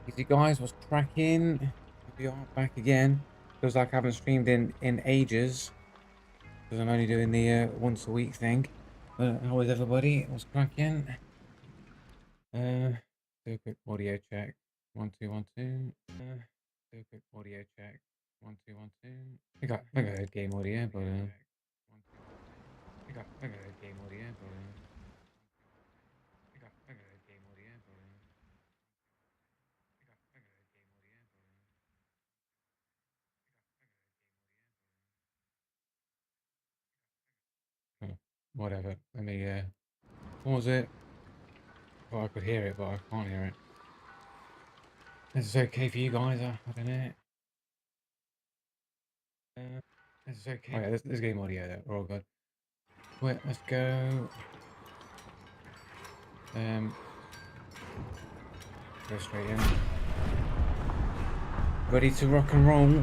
Easy guys, what's cracking? We are back again. Feels like I haven't streamed in ages because I'm only doing the once a week thing. But how is everybody? What's cracking? Do a quick audio check. 1 2 1 2. Do a quick audio check. 1 2 1 2. I got a game audio, but I got a game audio, but I got a game audio, but I got a game audio, but whatever. Let me pause it. Well, I could hear it, but I can't hear it. This is okay for you guys, I don't know. This is okay. Oh yeah, this game audio there. We're all good. Wait, let's go. Go straight in. Ready to rock and roll.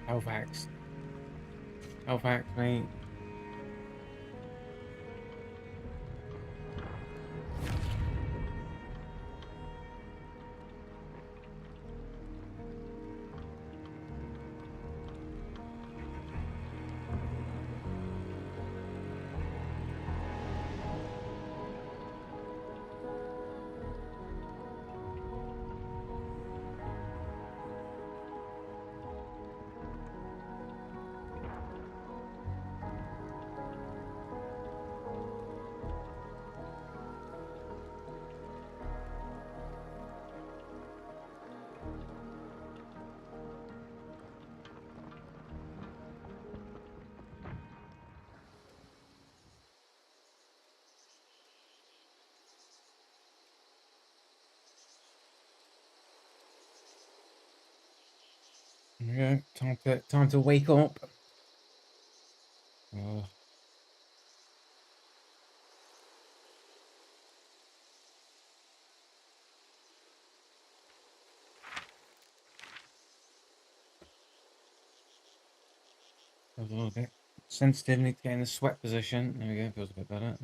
Halifax. Halifax, mate. Yeah, time to wake up. A little bit sensitive, need to get in the sweat position. There we go, feels a bit better.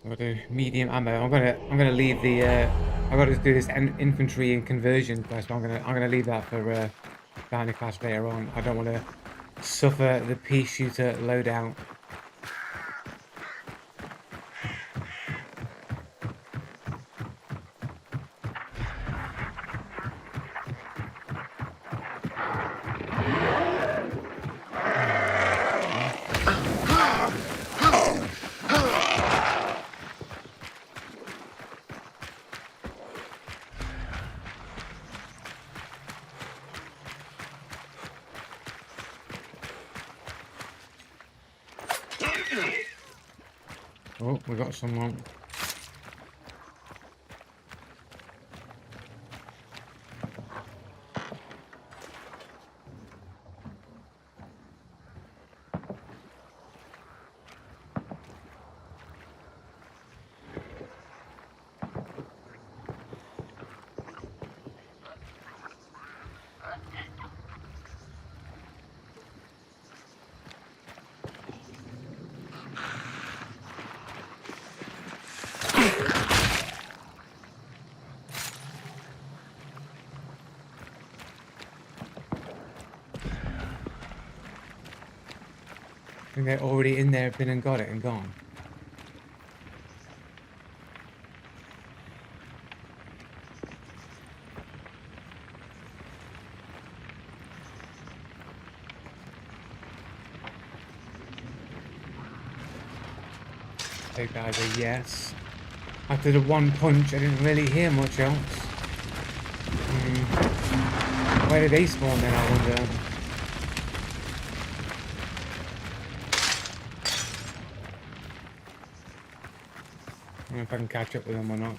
I'll do medium ammo. I'm gonna leave the I've got to do this infantry and conversion quest, but I'm gonna leave that for bounty class later on. I don't want to suffer the pea shooter loadout. Oh, we got someone. I think they're already in there, been and got it and gone. Take that as a yes. After the one punch, I didn't really hear much else. Where did they spawn then, I wonder? I don't know if I can catch up with them or not.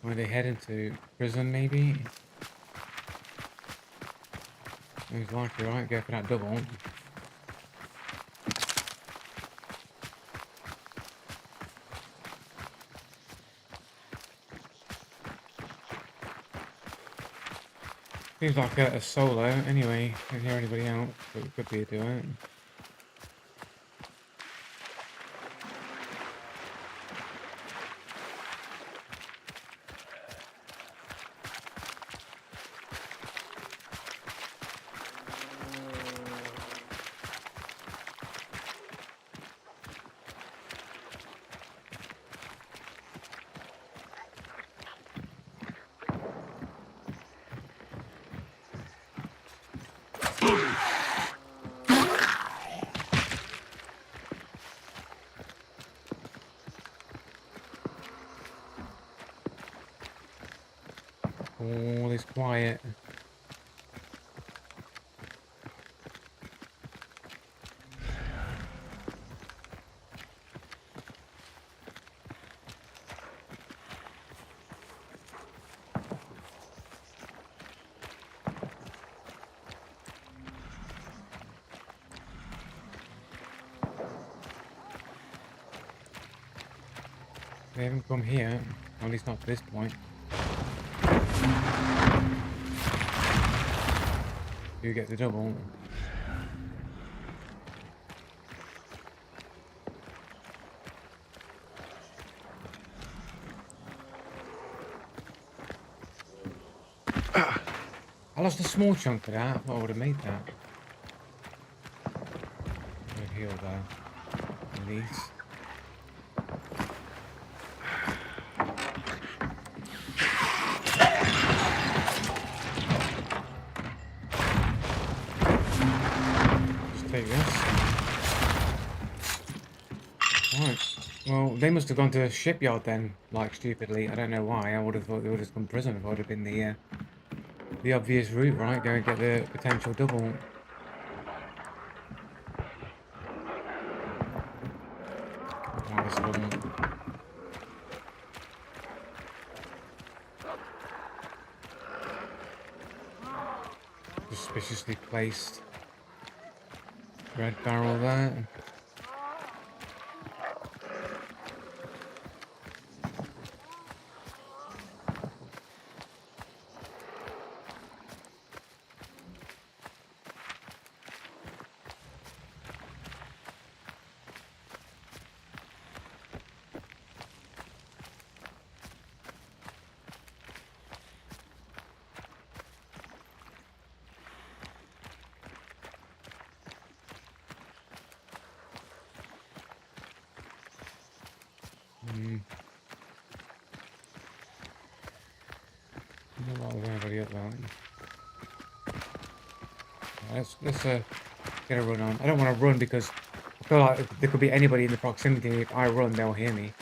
Where are they heading to? Prison, maybe? He's likely right, go for that double. Seems like a solo, anyway. I don't hear anybody else, but it could be a duo. All is quiet. They haven't come here, or at least not to this point. You get the double. I lost a small chunk of that. I thought I would have made that. I'll heal there. At least. Just take this. Right. Well, they must have gone to a shipyard then, like stupidly. I don't know why. I would have thought they would have gone to prison if I would have been the obvious route, right? Go and get the potential double. Oh, this wasn't. Suspiciously placed. Red barrel there. Not with anybody up there. Let's get a run on. I don't want to run because I feel like there could be anybody in the proximity. If I run, they'll hear me.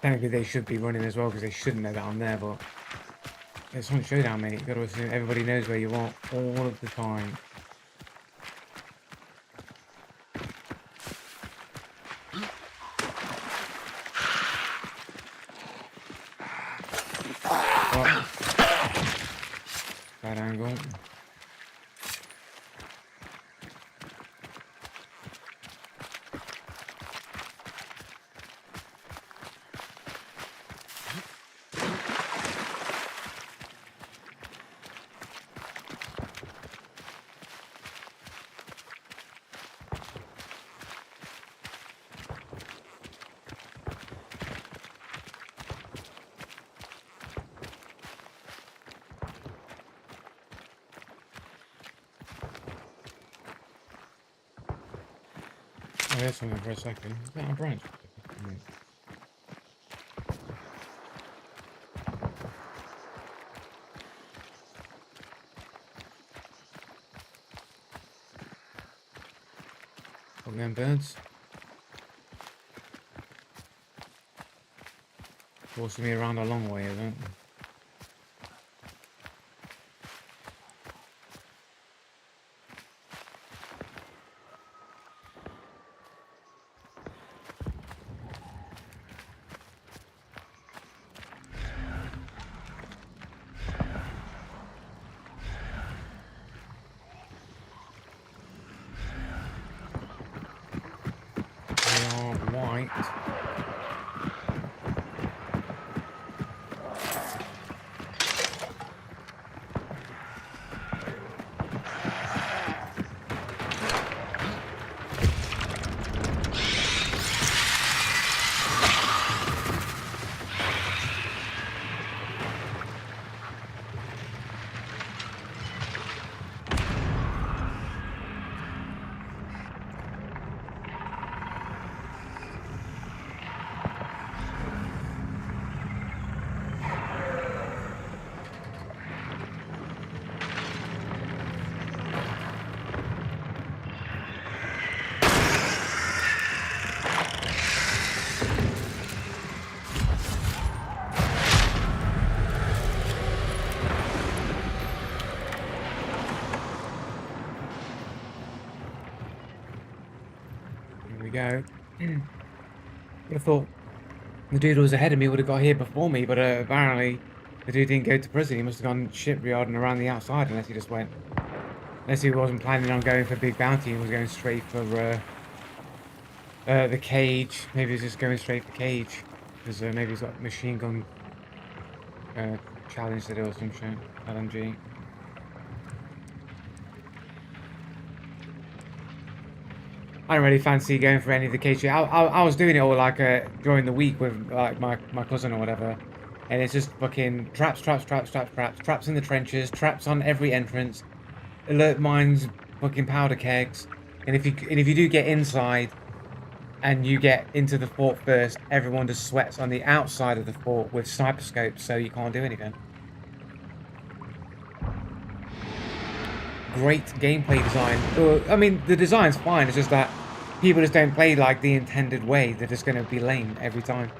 Technically, they should be running as well because they shouldn't know that I'm there. But it's on Showdown, mate. You got to assume everybody knows where you are all of the time. Bad angle. Oh, there's something for a second. Is that a branch? Fuck them birds. Forcing me around a long way, isn't it? They are white. Go. I thought the dude who was ahead of me would have got here before me, but apparently the dude didn't go to prison. He must have gone shipyarding around the outside, unless he just went. Unless he wasn't planning on going for big bounty and was going straight for the cage. Maybe he's just going straight for cage because maybe he's got machine gun challenge to do or some shit. LMG. I don't really fancy going for any of the cage. I was doing it all like during the week with like my cousin or whatever, and it's just fucking traps in the trenches, traps on every entrance, alert mines, fucking powder kegs, and if you do get inside, and you get into the fort first, everyone just sweats on the outside of the fort with sniper scopes, so you can't do anything. Great gameplay design. I mean, the design's fine. It's just that people just don't play like the intended way. They're just going to be lame every time.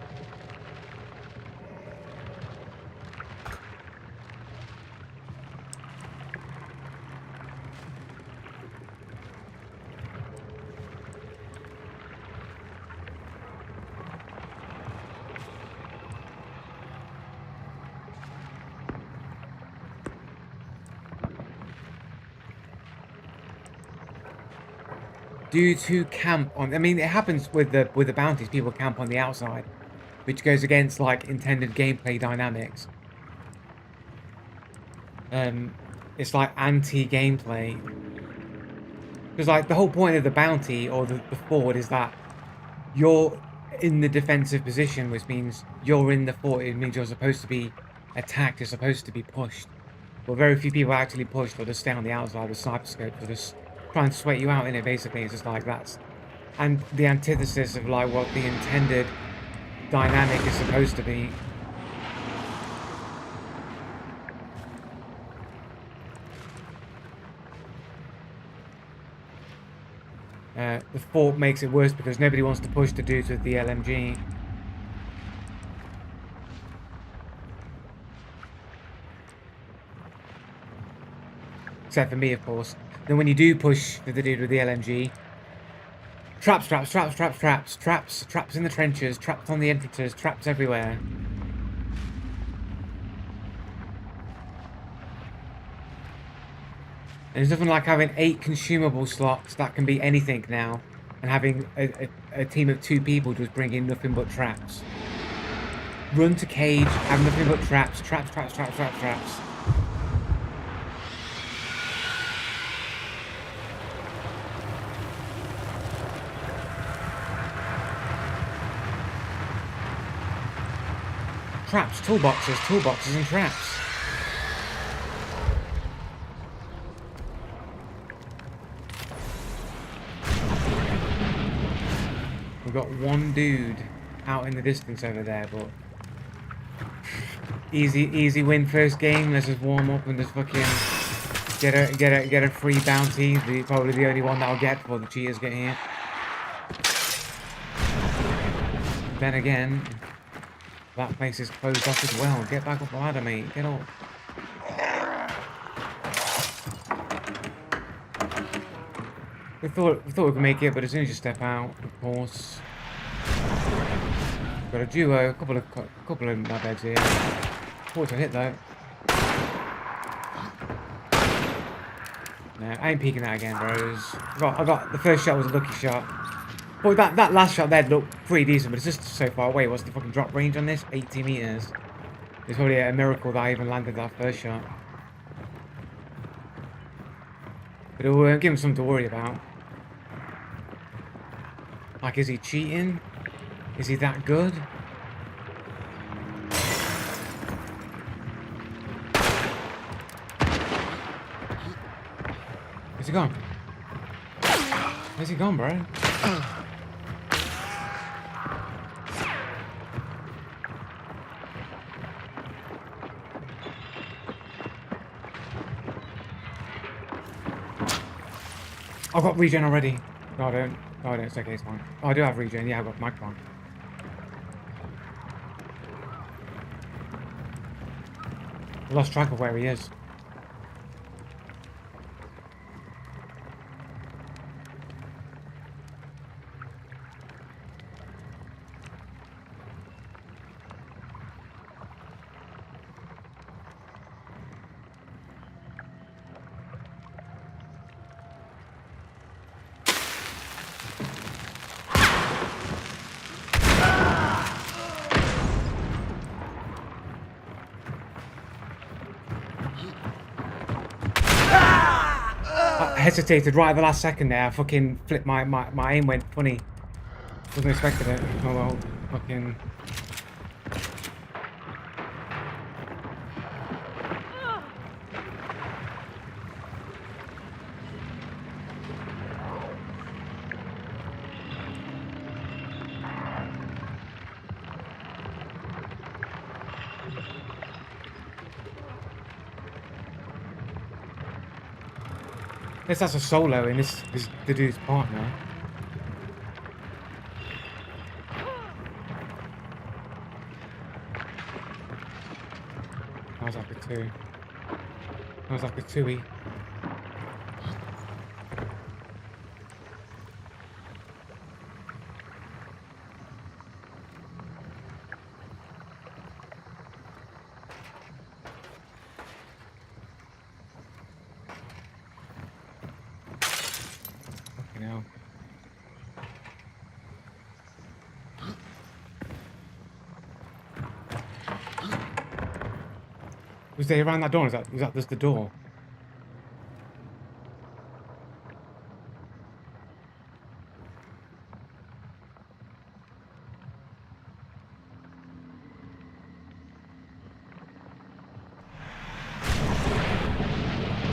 Due to camp on, I mean, it happens with the bounties. People camp on the outside, which goes against like intended gameplay dynamics. It's like anti-gameplay, because like the whole point of the bounty or the fort is that you're in the defensive position, which means you're in the fort. It means you're supposed to be attacked. You're supposed to be pushed. But very few people actually push. They'll just stay on the outside with sniper scopes. They'll just try and sweat you out in it, basically. It's just like that's... And the antithesis of like what the intended dynamic is supposed to be. The fort makes it worse because nobody wants to push the dudes with the LMG. Except for me, of course. Then when you do push the dude with the LMG, traps in the trenches, traps on the entrances, traps everywhere. And there's nothing like having 8 consumable slots that can be anything now, and having a team of 2 people just bring in nothing but traps. Run to cage, have nothing but traps. Traps, toolboxes and traps. We've got one dude out in the distance over there, but easy win first game. Let's just warm up and just fucking get a free bounty. Probably the only one that'll get before the cheaters get here. then again, that place is closed off as well. Get back up the ladder, mate. Get up. We thought we could make it, but as soon as you step out, of course. Got a duo, a couple of my beds here. Thought to hit though. No, I ain't peeking that again, bros. I got the first shot was a lucky shot. But that last shot there looked pretty decent, but it's just so far away. What's the fucking drop range on this? 80 meters. It's probably a miracle that I even landed that first shot. But it will give him something to worry about. Like, is he cheating? Is he that good? Where's he gone? Where's he gone, bro? I've got regen already. No, I don't. No, I don't. It's okay, it's fine. Oh, I do have regen. Yeah, I've got micron. I lost track of where he is. I hesitated right at the last second there. I fucking flipped my aim went funny. Wasn't expecting it. Oh well, fucking. Guess that's a solo, and this is the dude's partner. That was like a two. That was like a two-y. Now. Was they around that door? Is that just the door?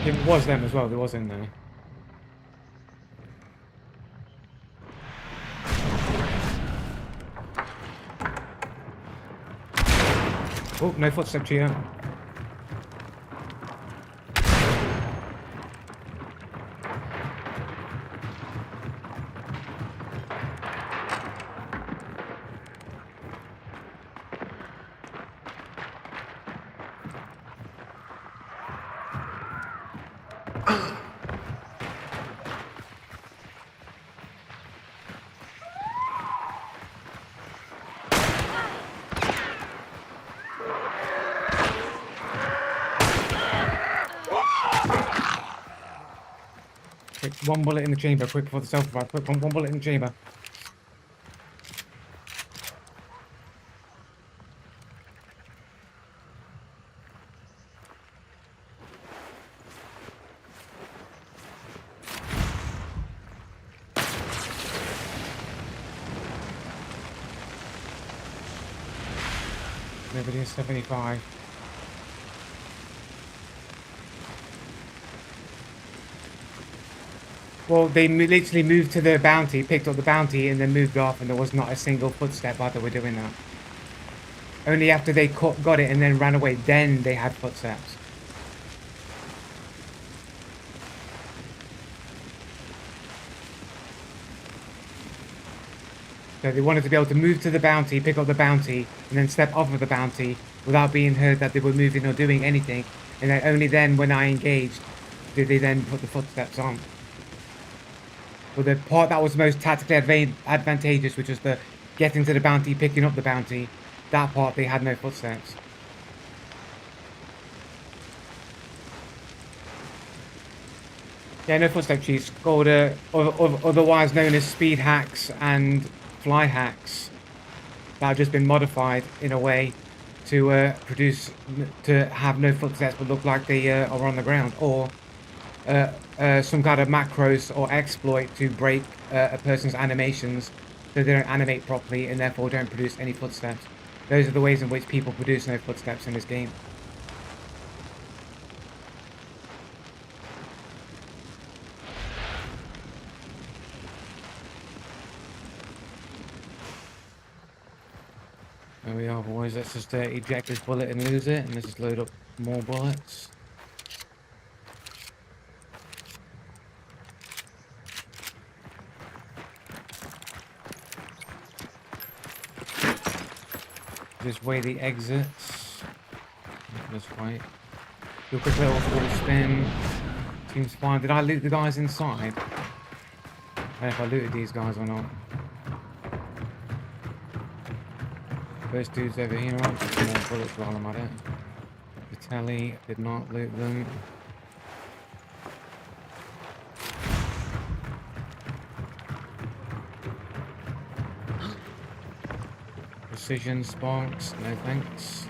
It was them as well. There was in there. Oh, no footstep here. Quick, one bullet in the chamber, quick before the self-revive. Quick, one bullet in the chamber. Nobody is 75. Well, they literally moved to the bounty, picked up the bounty, and then moved off, and there was not a single footstep while they were doing that. Only after they got it and then ran away, then they had footsteps. So they wanted to be able to move to the bounty, pick up the bounty, and then step off of the bounty without being heard that they were moving or doing anything. And then only then, when I engaged, did they then put the footsteps on. But the part that was most tactically advantageous, which was the getting to the bounty, picking up the bounty, that part they had no footsteps. Yeah, no footstep cheats, called otherwise known as speed hacks and fly hacks, that have just been modified in a way to have no footsteps but look like they are on the ground, or some kind of macros or exploit to break a person's animations so they don't animate properly and therefore don't produce any footsteps. Those are the ways in which people produce no footsteps in this game. There we are, boys. Let's just eject this bullet and lose it, and let's just load up more bullets. Just weigh the exits. Let's wait. Do a quick little full spin. Seems fine. Did I loot the guys inside? I don't know if I looted these guys or not. First dude's over here. I'll just some more bullets while I'm at it. The telly did not loot them. Precision sparks, no thanks.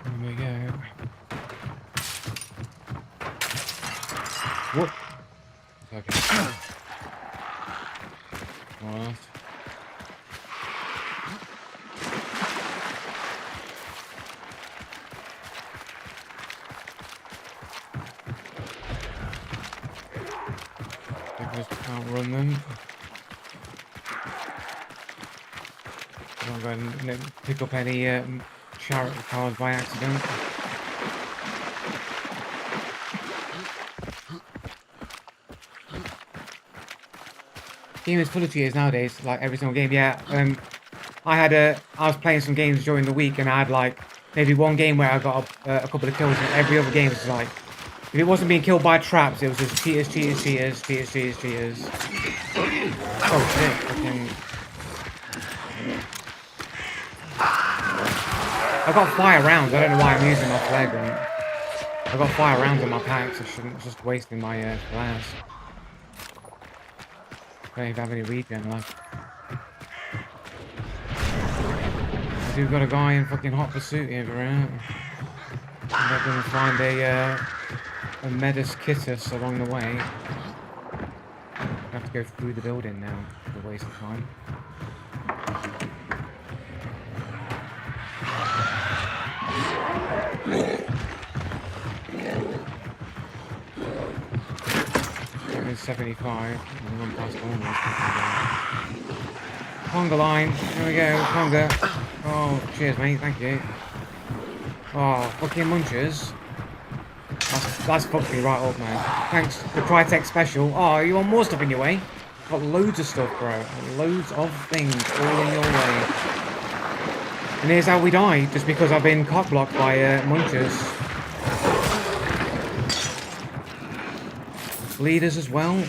There we go. What? Okay. What? I just can't run them. Don't go and pick up any chariot cars by accident. Game is full of cheaters nowadays, like every single game. Yeah, I was playing some games during the week, and I had like maybe one game where I got a couple of kills, and every other game was like, if it wasn't being killed by traps, it was just cheaters, cheaters, cheaters, cheaters, cheaters, cheaters. Oh shit! Fucking. I got fire rounds. I don't know why I'm using my flare gun. I got fire rounds on my packs. I shouldn't just wasting my flares. Don't even have any regen left. I do got a guy in fucking hot pursuit here around. I'm not gonna find a Medus Kittus along the way. I have to go through the building now. It's a waste of time. It's 75. I'm run past almost. Conga line. There we go. Conga. Oh, cheers, mate. Thank you. Oh, fucking munchers. That's fucked me right up, man. Thanks. The Crytek special. Oh, you want more stuff in your way? Got loads of stuff, bro. Loads of things all in your way. And here's how we die, just because I've been cock-blocked by munchers. Leaders as well.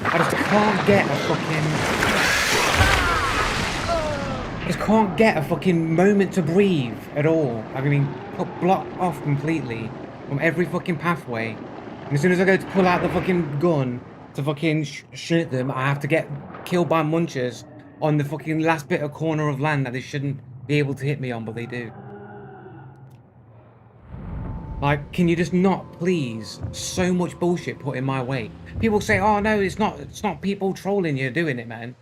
I just can't get a fucking moment to breathe at all. I mean, blocked off completely from every fucking pathway. And as soon as I go to pull out the fucking gun to fucking shoot them, I have to get killed by munchers on the fucking last bit of corner of land that they shouldn't be able to hit me on, but they do. Like, can you just not, please? So much bullshit put in my way. People say, oh no, it's not people trolling you doing it, man.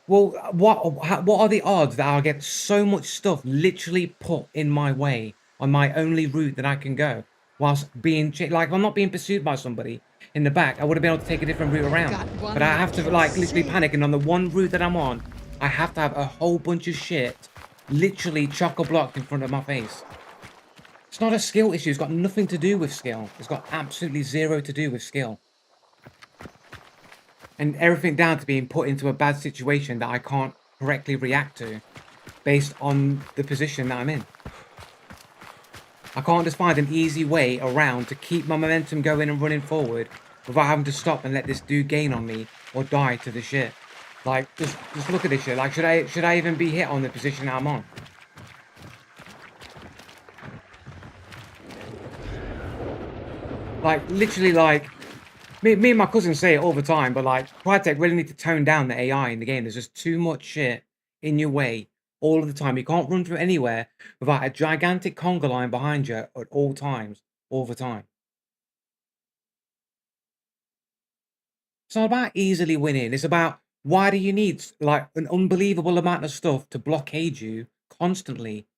Well, what are the odds that I'll get so much stuff literally put in my way on my only route that I can go? Whilst being, like, if I'm not being pursued by somebody in the back, I would have been able to take a different route around. But I have to, like, literally panic, and on the one route that I'm on, I have to have a whole bunch of shit literally chock-a-blocked in front of my face. It's not a skill issue. It's got nothing to do with skill. It's got absolutely zero to do with skill. And everything down to being put into a bad situation that I can't correctly react to based on the position that I'm in. I can't just find an easy way around to keep my momentum going and running forward without having to stop and let this dude gain on me or die to the shit. Like, just look at this shit. Like, should I even be hit on the position that I'm on? Like, literally, like, me and my cousin say it all the time, but like, Crytek really need to tone down the AI in the game. There's just too much shit in your way all of the time. You can't run from anywhere without a gigantic conga line behind you at all times, all the time. It's not about easily winning. It's about why do you need like an unbelievable amount of stuff to blockade you constantly?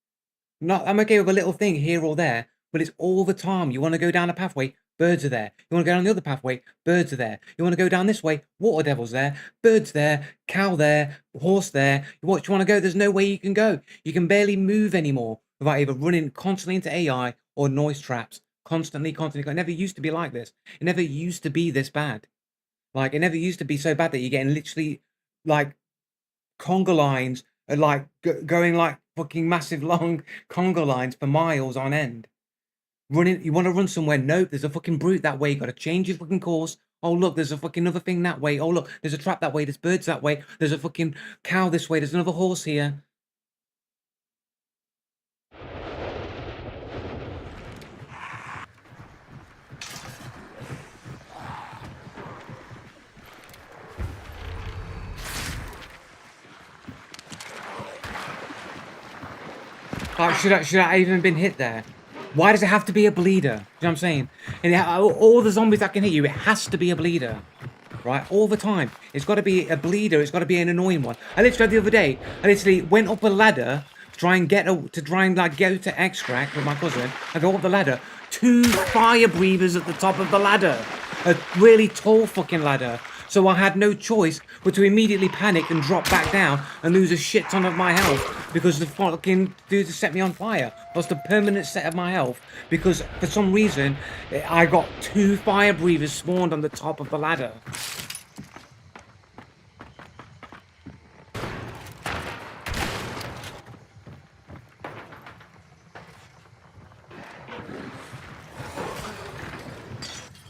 Not, I'm okay with a little thing here or there, but it's all the time. You want to go down a pathway, birds are there. You want to go down the other pathway, birds are there. You want to go down this way, water devil's there, birds there, cow there, horse there. You want to go? There's no way you can go. You can barely move anymore without either running constantly into AI or noise traps. Constantly. It never used to be like this. It never used to be this bad. Like, it never used to be so bad that you're getting literally, like, conga lines are like going like fucking massive long conga lines for miles on end. Running, you want to run somewhere? Nope, there's a fucking brute that way. You got to change your fucking course. Oh look, there's a fucking other thing that way. Oh look, there's a trap that way. There's birds that way. There's a fucking cow this way. There's another horse here. Like, should I even been hit there? Why does it have to be a bleeder? You know what I'm saying? And all the zombies that can hit you, it has to be a bleeder. Right? All the time. It's got to be a bleeder. It's got to be an annoying one. I literally, the other day, I literally went up a ladder to try and get to extract with my cousin. I go up the ladder. 2 fire breathers at the top of the ladder. A really tall fucking ladder. So I had no choice but to immediately panic and drop back down and lose a shit ton of my health because the fucking dude set me on fire. Lost a permanent set of my health because for some reason I got 2 fire breathers spawned on the top of the ladder.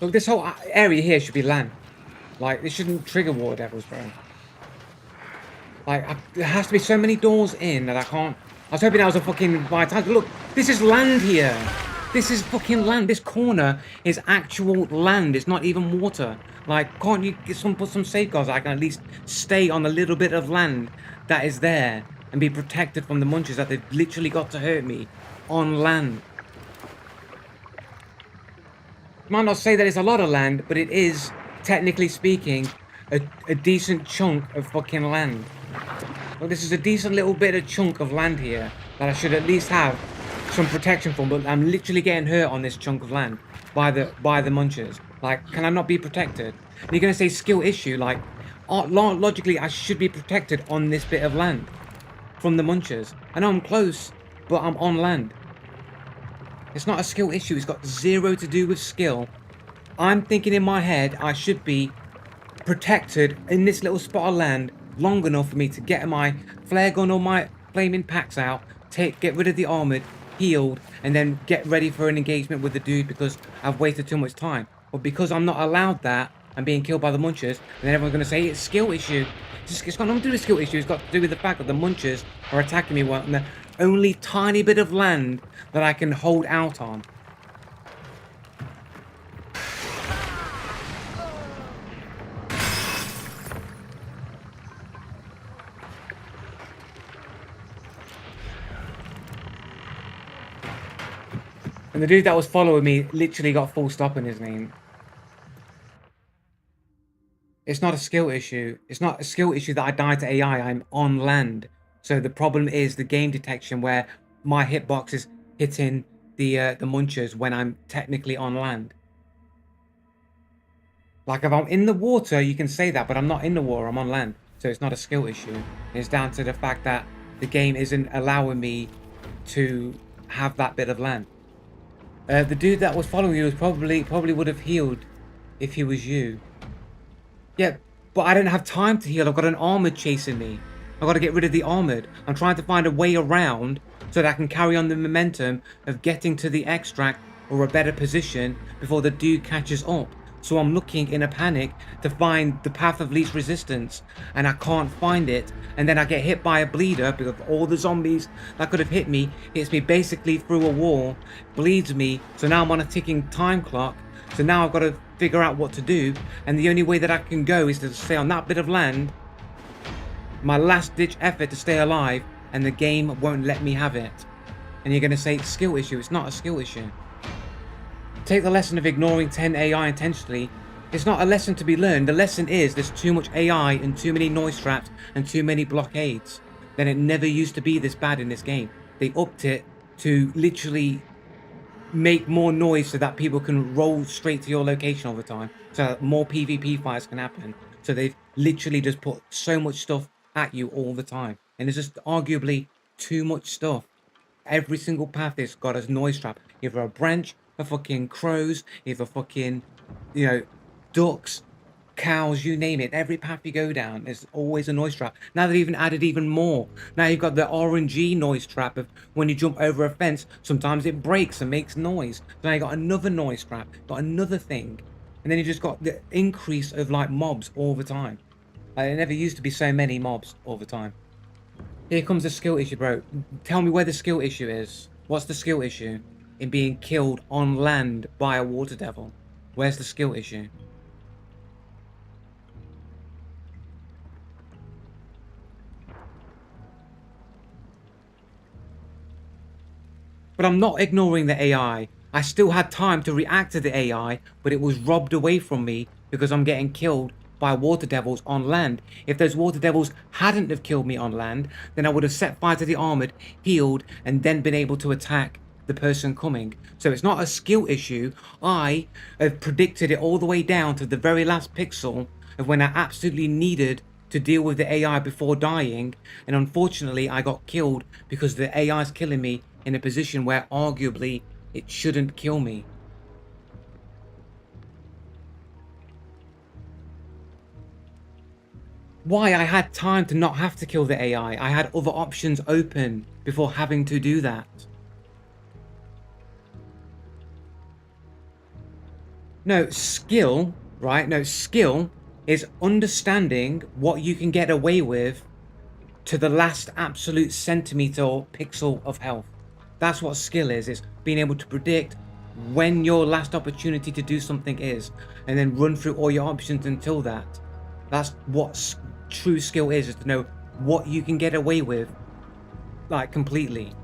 Look, this whole area here should be land. Like, this shouldn't trigger water devils, bro. Like, there has to be so many doors in that I can't... I was hoping that was a fucking vitality. Look, this is land here. This is fucking land. This corner is actual land. It's not even water. Like, can't you put some safeguards so I can at least stay on a little bit of land that is there and be protected from the munchers that they've literally got to hurt me on land? Might not say that it's a lot of land, but it is, technically speaking, a decent chunk of fucking land. Well, this is a decent little bit of chunk of land here that I should at least have some protection from, but I'm literally getting hurt on this chunk of land by the munchers. Like, can I not be protected? And you're gonna say skill issue, like, logically I should be protected on this bit of land from the munchers. I know I'm close, but I'm on land. It's not a skill issue. It's got zero to do with skill. I'm thinking in my head I should be protected in this little spot of land long enough for me to get my flare gun or my flaming packs out, get rid of the armored, healed, and then get ready for an engagement with the dude because I've wasted too much time. But because I'm not allowed that, I'm being killed by the munchers, and then everyone's going to say it's a skill issue. It's got nothing to do with skill issue. It's got to do with the fact that the munchers are attacking me on the only tiny bit of land that I can hold out on. And the dude that was following me literally got full stop in his name. It's not a skill issue. It's not a skill issue that I died to AI. I'm on land. So the problem is the game detection where my hitbox is hitting the munchers when I'm technically on land. Like if I'm in the water, you can say that, but I'm not in the water. I'm on land. So it's not a skill issue. It's down to the fact that the game isn't allowing me to have that bit of land. The dude that was following you was probably would have healed if he was you. Yeah, but I don't have time to heal. I've got an armored chasing me. I've got to get rid of the armored. I'm trying to find a way around so that I can carry on the momentum of getting to the extract or a better position before the dude catches up. So I'm looking in a panic to find the path of least resistance, and I can't find it. And then I get hit by a bleeder because all the zombies that could have hit me hits me basically through a wall, bleeds me. So now I'm on a ticking time clock. So now I've got to figure out what to do, and the only way that I can go is to stay on that bit of land, my last ditch effort to stay alive, and the game won't let me have it. And you're going to say it's a skill issue. It's not a skill issue. Take the lesson of ignoring 10 AI intentionally. It's not a lesson to be learned. The lesson is there's too much AI and too many noise traps and too many blockades. Then it never used to be this bad in this game. They upped it to literally make more noise so that people can roll straight to your location all the time, so that more PvP fights can happen. So they've literally just put so much stuff at you all the time, and there's just arguably too much stuff. Every single path has got a noise trap, either a branch, a fucking crows, either fucking, you know, ducks, cows, you name it. Every path you go down, there's always a noise trap. Now they've even added even more. Now you've got the RNG noise trap of when you jump over a fence, sometimes it breaks and makes noise. So now you got another noise trap, got another thing. And then you just got the increase of like mobs all the time. Like, there never used to be so many mobs all the time. Here comes the skill issue, bro. Tell me where the skill issue is. What's the skill issue in being killed on land by a water devil? Where's the skill issue? But I'm not ignoring the AI. I still had time to react to the AI, but it was robbed away from me because I'm getting killed by water devils on land. If those water devils hadn't have killed me on land, then I would have set fire to the armored, healed, and then been able to attack the person coming. So it's not a skill issue. I have predicted it all the way down to the very last pixel of when I absolutely needed to deal with the AI before dying, and unfortunately I got killed because the AI is killing me in a position where arguably it shouldn't kill me. Why? I had time to not have to kill the AI. I had other options open before having to do that. No, skill, right? No, skill is understanding what you can get away with to the last absolute centimeter or pixel of health. That's what skill is. It's being able to predict when your last opportunity to do something is, and then run through all your options until that. That's what true skill is to know what you can get away with, like completely.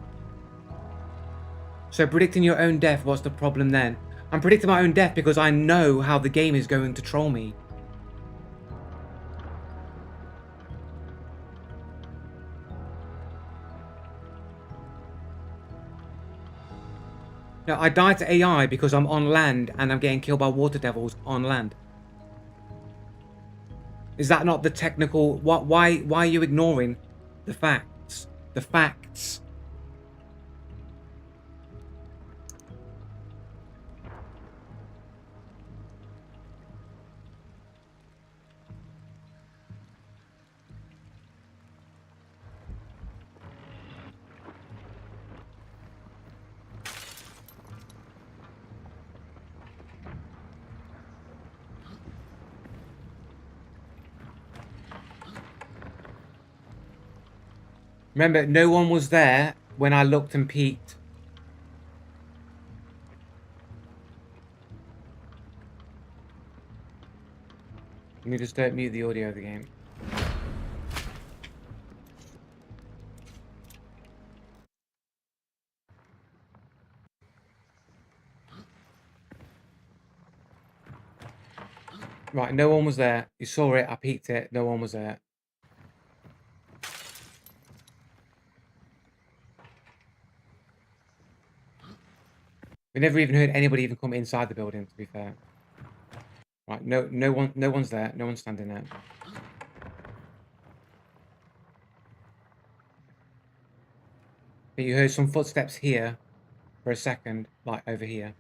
So predicting your own death, what's the problem then? I'm predicting my own death because I know how the game is going to troll me. No, I died to AI because I'm on land and I'm getting killed by water devils on land. Is that not the technical? Why are you ignoring the facts? The facts. Remember, no one was there when I looked and peeked. Let me just mute the audio of the game. Right, no one was there. You saw it, I peeked it, no one was there. We never even heard anybody even come inside the building, to be fair. Right, no one's there, no one's standing there. But you heard some footsteps here, for a second, like over here.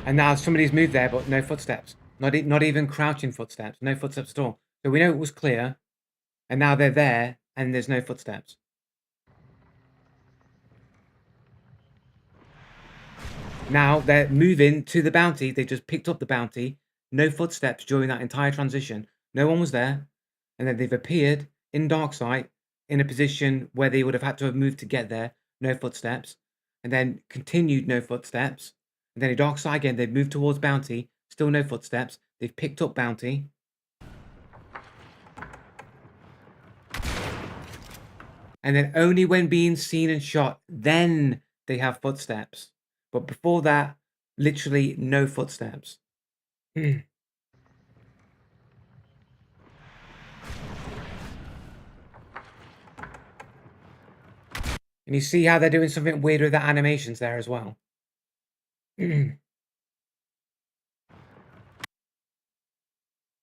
And now somebody's moved there, but no footsteps. Not even crouching footsteps. No footsteps at all. So we know it was clear. And now they're there, and there's no footsteps. Now they're moving to the bounty. They just picked up the bounty. No footsteps during that entire transition. No one was there. And then they've appeared in Darksight in a position where they would have had to have moved to get there. No footsteps. And then continued no footsteps. And then in Darksight again, they've moved towards bounty. Still no footsteps. They've picked up bounty. And then only when being seen and shot, then they have footsteps. But before that, literally no footsteps. And you see how they're doing something weird with the animations there as well.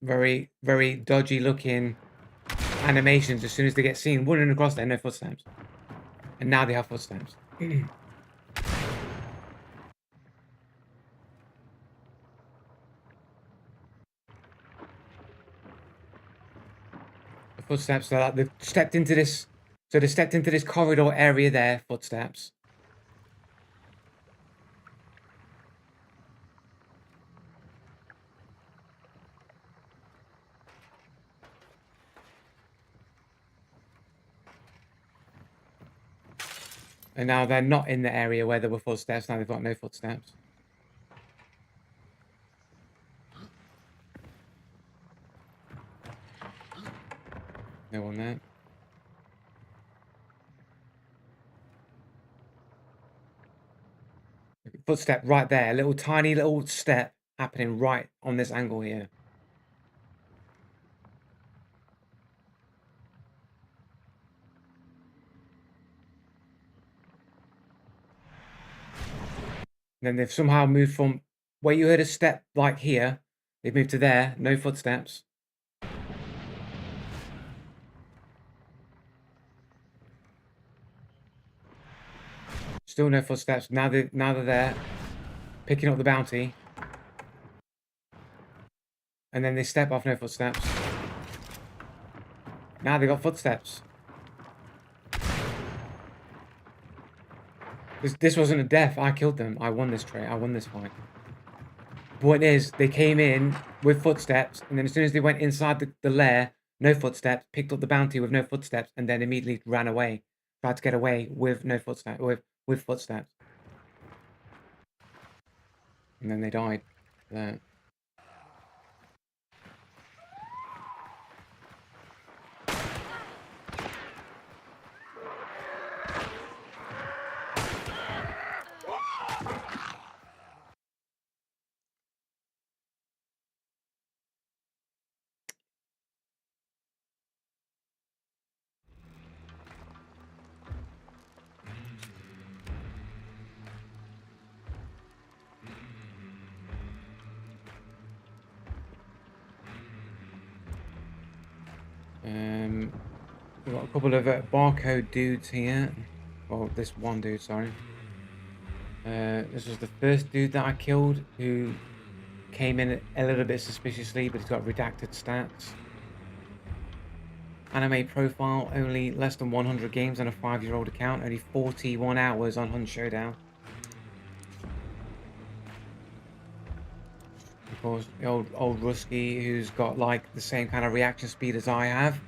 Very, very dodgy looking animations as soon as they get seen. Running across there, no footsteps. And now they have footsteps. The footsteps, so like they've stepped into this. So they stepped into this corridor area there, footsteps. And now they're not in the area where there were footsteps. Now they've got no footsteps. No one there. Footstep right there. A little tiny little step happening right on this angle here. And then they've somehow moved from where you heard a step like here. They've moved to there. No footsteps. Still no footsteps. Now they're there, picking up the bounty. And then they step off, no footsteps. Now they got footsteps. This wasn't a death. I killed them. I won this trade. I won this fight. Point is, they came in with footsteps, and then as soon as they went inside the lair, no footsteps, picked up the bounty with no footsteps, and then immediately ran away. Tried to get away with no footsteps, with footsteps. And then they died. There. We've got a couple of barcode dudes here. Well, this one dude, sorry. This was the first dude that I killed who came in a little bit suspiciously, but he's got redacted stats. Anime profile, only less than 100 games on a 5-year-old account, only 41 hours on Hunt Showdown. Of course, the old Rusky who's got like the same kind of reaction speed as I have,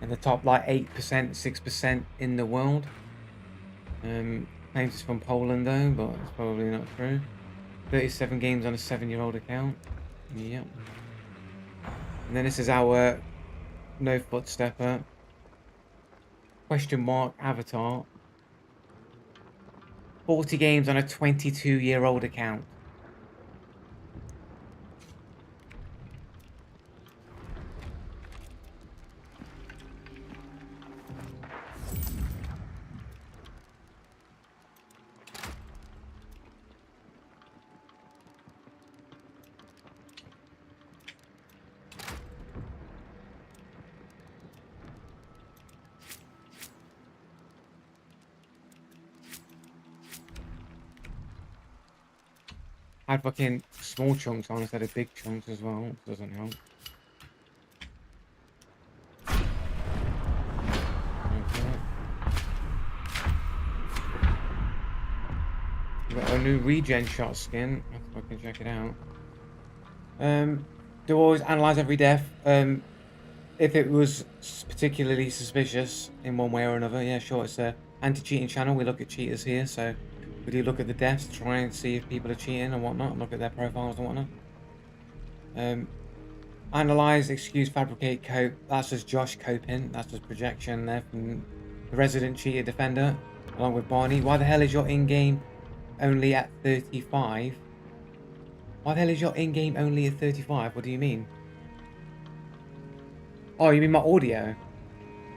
and the top like 8%, 6% in the world. Claims it's from Poland though, but it's probably not true. 37 games on a 7-year-old account. Yep. And then this is our no footstepper. Question mark avatar. 40 games on a 22-year-old account. had fucking small chunks on instead of big chunks as well, which doesn't help. Okay. We've got a new regen shot skin. I have to fucking check it out. Do always analyze every death. If it was particularly suspicious in one way or another, yeah, sure. It's a anti-cheating channel. We look at cheaters here, so we do look at the deaths, try and see if people are cheating and whatnot, look at their profiles and whatnot. Analyze, excuse, fabricate, cope. That's just Josh coping. That's just projection there from the resident cheater defender, along with Barney. Why the hell is your in-game only at 35? Why the hell is your in-game only at 35? What do you mean? Oh, you mean my audio?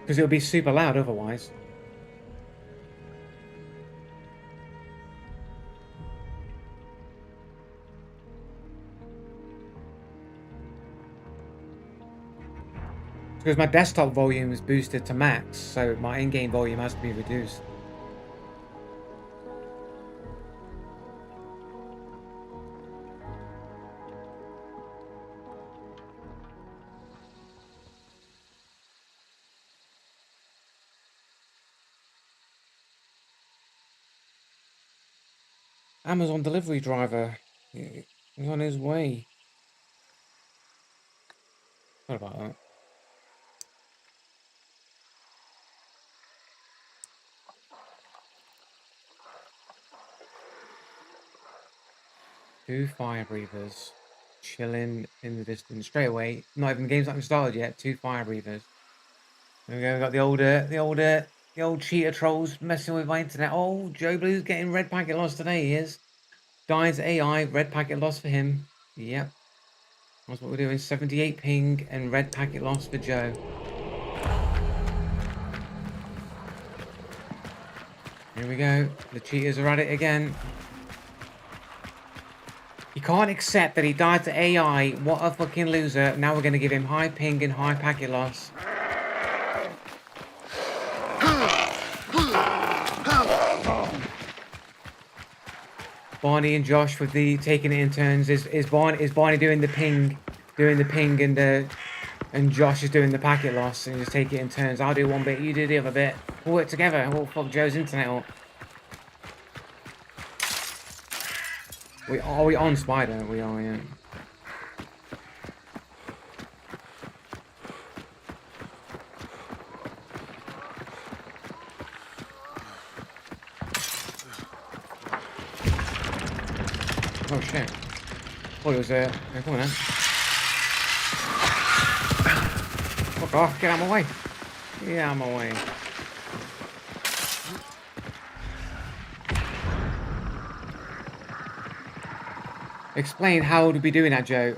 Because it would be super loud otherwise. Because my desktop volume is boosted to max, so my in-game volume has to be reduced. Amazon delivery driver. He's on his way. What about that? Two fire breathers chilling in the distance straight away. Not even the game's not even started yet. Two fire breathers. There we go. We got the old cheater trolls messing with my internet. Oh, Joe Blue's getting red packet loss today. He is. Dies AI, red packet loss for him. Yep. That's what we're doing. 78 ping and red packet loss for Joe. Here we go. The cheaters are at it again. He can't accept that he died to AI. What a fucking loser. Now we're going to give him high ping and high packet loss. Barney and Josh with the taking it in turns. Is Barney doing the ping and Josh is doing the packet loss and just take it in turns. I'll do one bit, you do the other bit. We'll work together. We'll fuck Joe's internet up. Are we on Spider? We are, yeah. Oh shit. Oh, it was come on then. Fuck off, get out of my way. Get out of my way. Explain how to be doing that, Joe.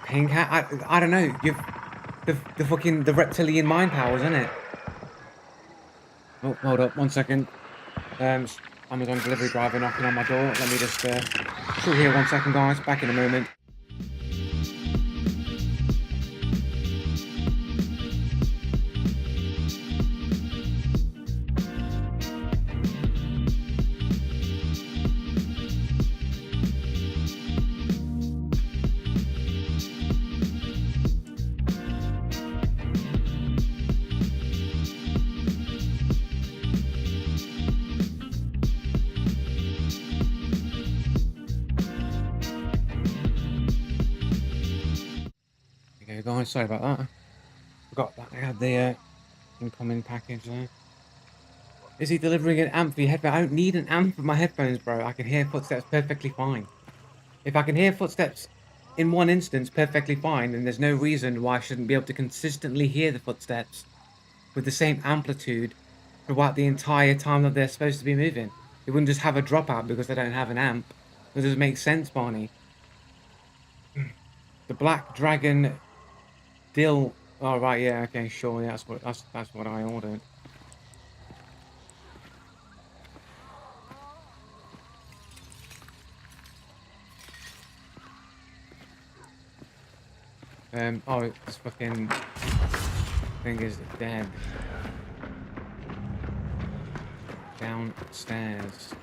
Ping hat? I don't know. You've the fucking the reptilian mind powers, isn't it? Oh, hold up, 1 second. Amazon delivery driver knocking on my door. Let me just chill here 1 second, guys. Back in a moment. Okay, guys, sorry about that. Forgot that I had the incoming package there. Is he delivering an amp for your headphone? I don't need an amp for my headphones, bro. I can hear footsteps perfectly fine. If I can hear footsteps in one instance perfectly fine, then there's no reason why I shouldn't be able to consistently hear the footsteps with the same amplitude throughout the entire time that they're supposed to be moving. It wouldn't just have a dropout because they don't have an amp. That doesn't make sense, Barney. The Black Dragon Dill. Oh right, yeah, okay, sure, yeah, that's what I ordered. Oh, this fucking thing is dead. Downstairs.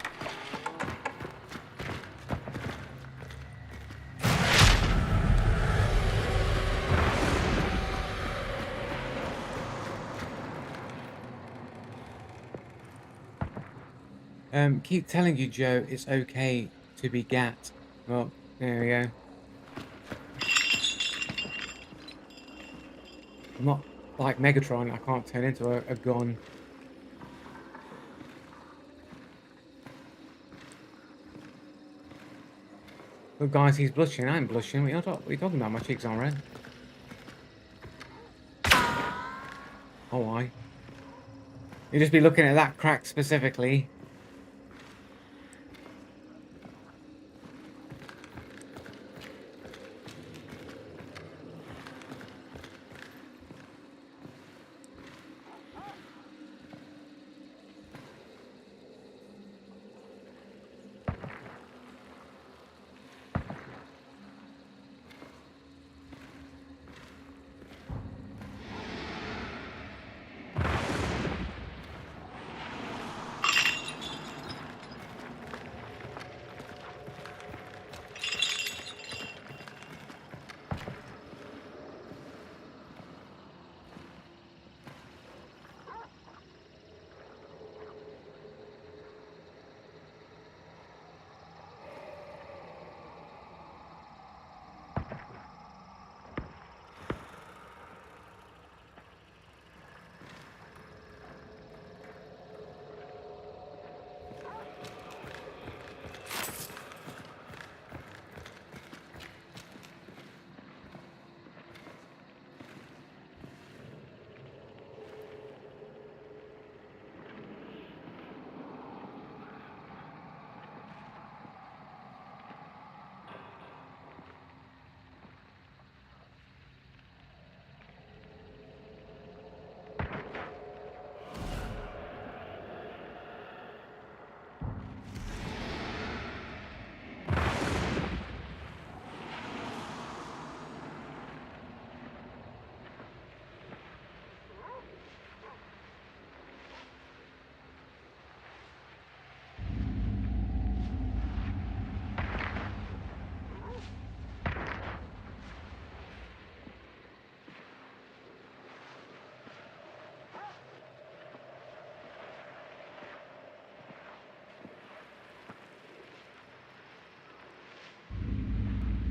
Keep telling you, Joe, it's okay to be gat. Well, there we go. I'm not like Megatron. I can't turn into a gun. Look, guys, he's blushing. I'm blushing. What are you talking about? My cheeks aren't red. Oh, why? You just be looking at that crack specifically.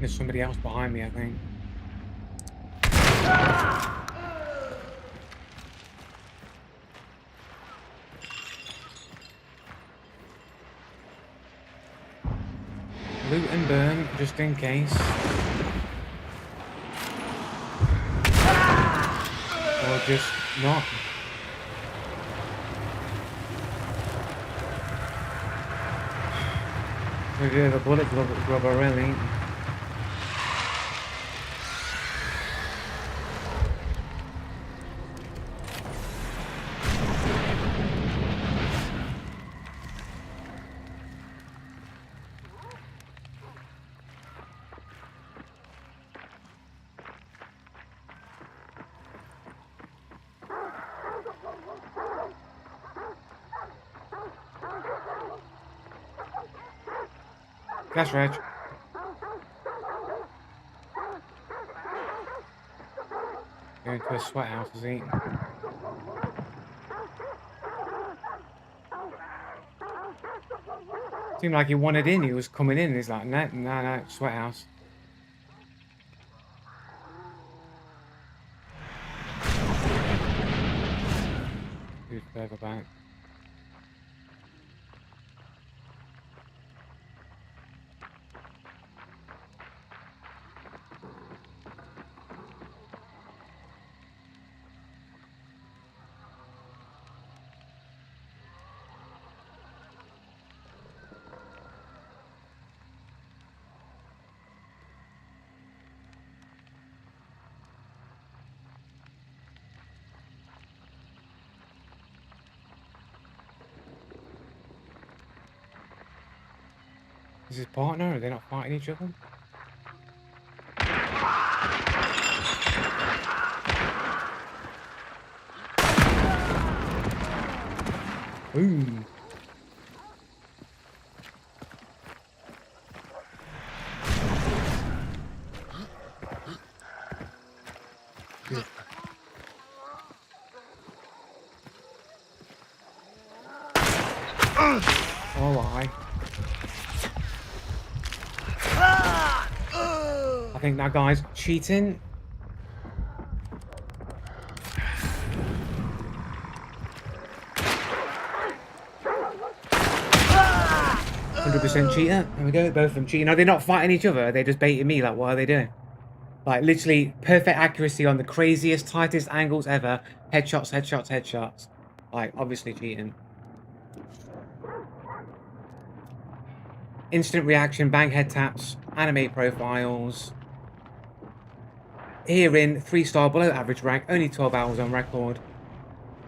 There's somebody else behind me, I think. Loot and burn, just in case. Or just not. We do have a bullet grubber, really. That's right. Going to a sweat house, is he? Seemed like he wanted in. He was coming in. He's like, no, no, no, sweat house. Who's further back? Is his partner? Are they not fighting each other? Boom. Oh, I think that guy's cheating. 100% cheater. There we go. Both of them cheating. Are they not fighting each other? Are they just baiting me? Like, what are they doing? Like, literally perfect accuracy on the craziest, tightest angles ever. Headshots, headshots, headshots. Like, obviously cheating. Instant reaction, bang head taps, anime profiles. Herein, 3-star below average rank, only 12 hours on record.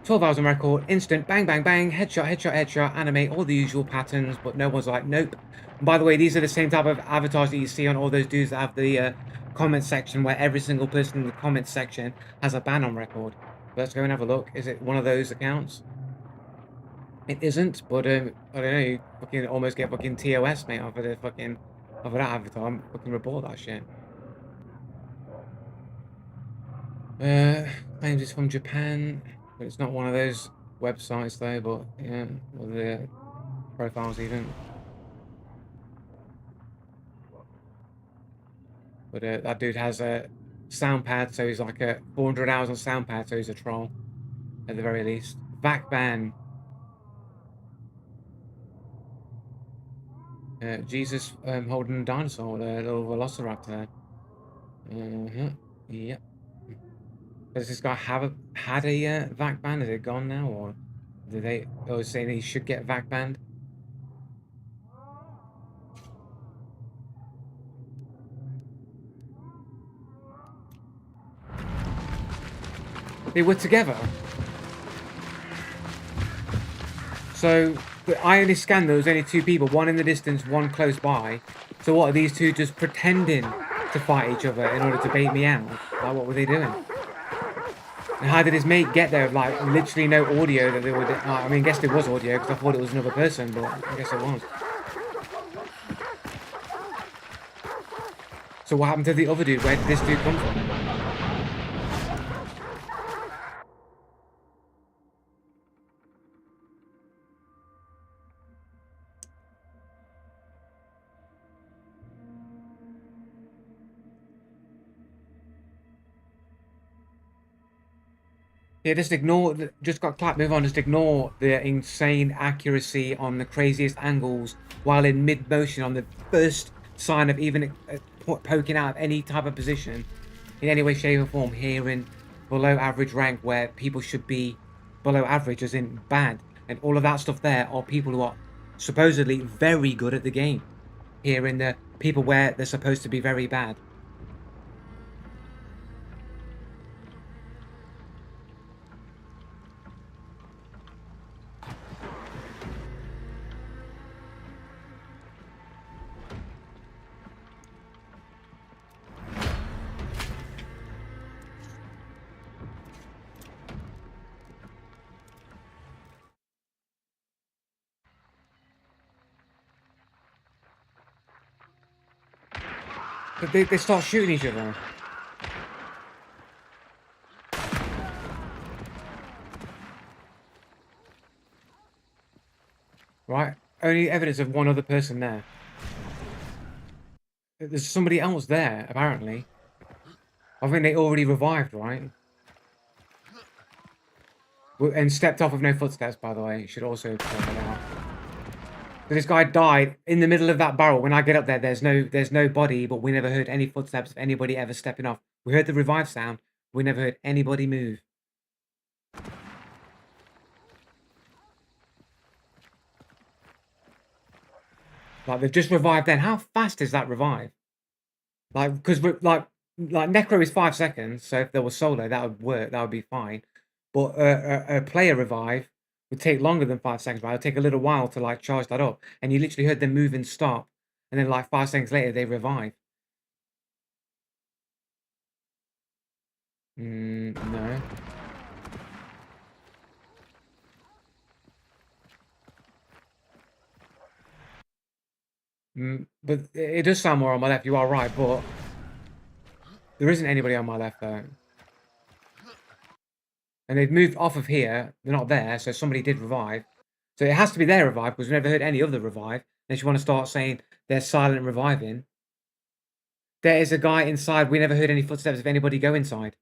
12 hours on record, instant, bang, bang, bang, headshot, headshot, headshot, anime, all the usual patterns, but no one's like, nope. And by the way, these are the same type of avatars that you see on all those dudes that have the comment section, where every single person in the comment section has a ban on record. Let's go and have a look. Is it one of those accounts? It isn't, but I don't know, you fucking almost get fucking TOS, mate, off of the fucking, off of that avatar. I'm fucking report that shit. Claims it's from Japan, but it's not one of those websites though, but yeah, or the profiles even. But that dude has a sound pad, so he's like a 400 hours on sound pad, so he's a troll at the very least. Vac ban. Jesus holding a dinosaur, the little velociraptor. Yep. Does this guy had a vac ban? Is it gone now, or did they? Or saying he should get vac banned? They were together. So I only scanned there was only two people, one in the distance, one close by. So what are these two just pretending to fight each other in order to bait me out? Like, what were they doing? And how did his mate get there? Like, literally no audio that they were. I mean, I guess there was audio because I thought it was another person, but I guess it was. So what happened to the other dude? Where did this dude come from? Yeah, just ignore. Just got clapped. Move on. Just ignore the insane accuracy on the craziest angles while in mid motion on the first sign of even poking out of any type of position in any way, shape, or form. Here in below average rank, where people should be below average, as in bad, and all of that stuff. There are people who are supposedly very good at the game. Here in the people where they're supposed to be very bad. But they start shooting each other. Right? Only evidence of one other person there. There's somebody else there, apparently. I think they already revived, right? And stepped off with no footsteps, by the way. Should also point that out. So this guy died in the middle of that barrel. When I get up there, there's no body, but we never heard any footsteps of anybody ever stepping off. We heard the revive sound. We never heard anybody move. Like, they've just revived then. How fast is that revive? Like, because like Necro is 5 seconds, so if there was solo, that would work. That would be fine. But a player revive would take longer than 5 seconds. Right? It would take a little while to like charge that up, and you literally heard them move and stop, and then like 5 seconds later they revive. No. But it does sound more on my left. You are right, but there isn't anybody on my left though. And they've moved off of here. They're not there, so somebody did revive. So it has to be their revive because we've never heard any other revive. Unless you want to start saying they're silent reviving. There is a guy inside. We never heard any footsteps of anybody go inside.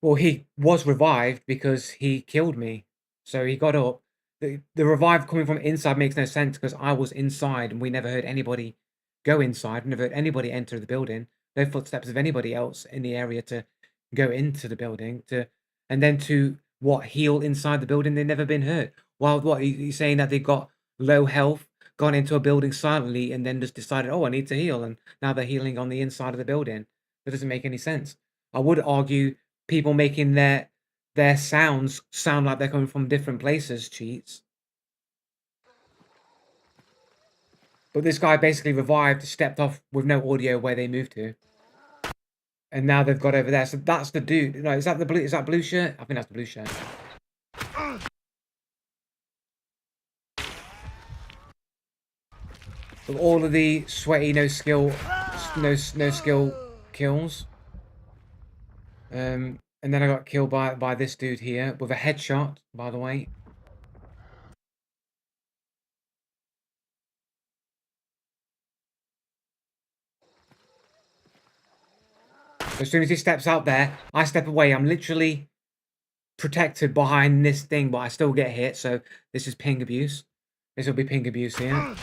Well, he was revived because he killed me. So he got up. The revive coming from inside makes no sense because I was inside and we never heard anybody go inside. We never heard anybody enter the building. No footsteps of anybody else in the area to go into the building and then to what heal inside the building. They've never been hurt. While what he's saying that they got low health, gone into a building silently, and then just decided, oh, I need to heal, and now they're healing on the inside of the building. That doesn't make any sense. I would argue people making their sounds sound like they're coming from different places cheats. But this guy basically revived, stepped off with no audio where they moved to. And now they've got over there. So that's the dude. No, is that the blue? Is that blue shirt? I think that's the blue shirt. With all of the sweaty, no skill kills. And then I got killed by this dude here with a headshot, by the way. As soon as he steps out there, I step away. I'm literally protected behind this thing, but I still get hit. So this is ping abuse. This will be ping abuse here.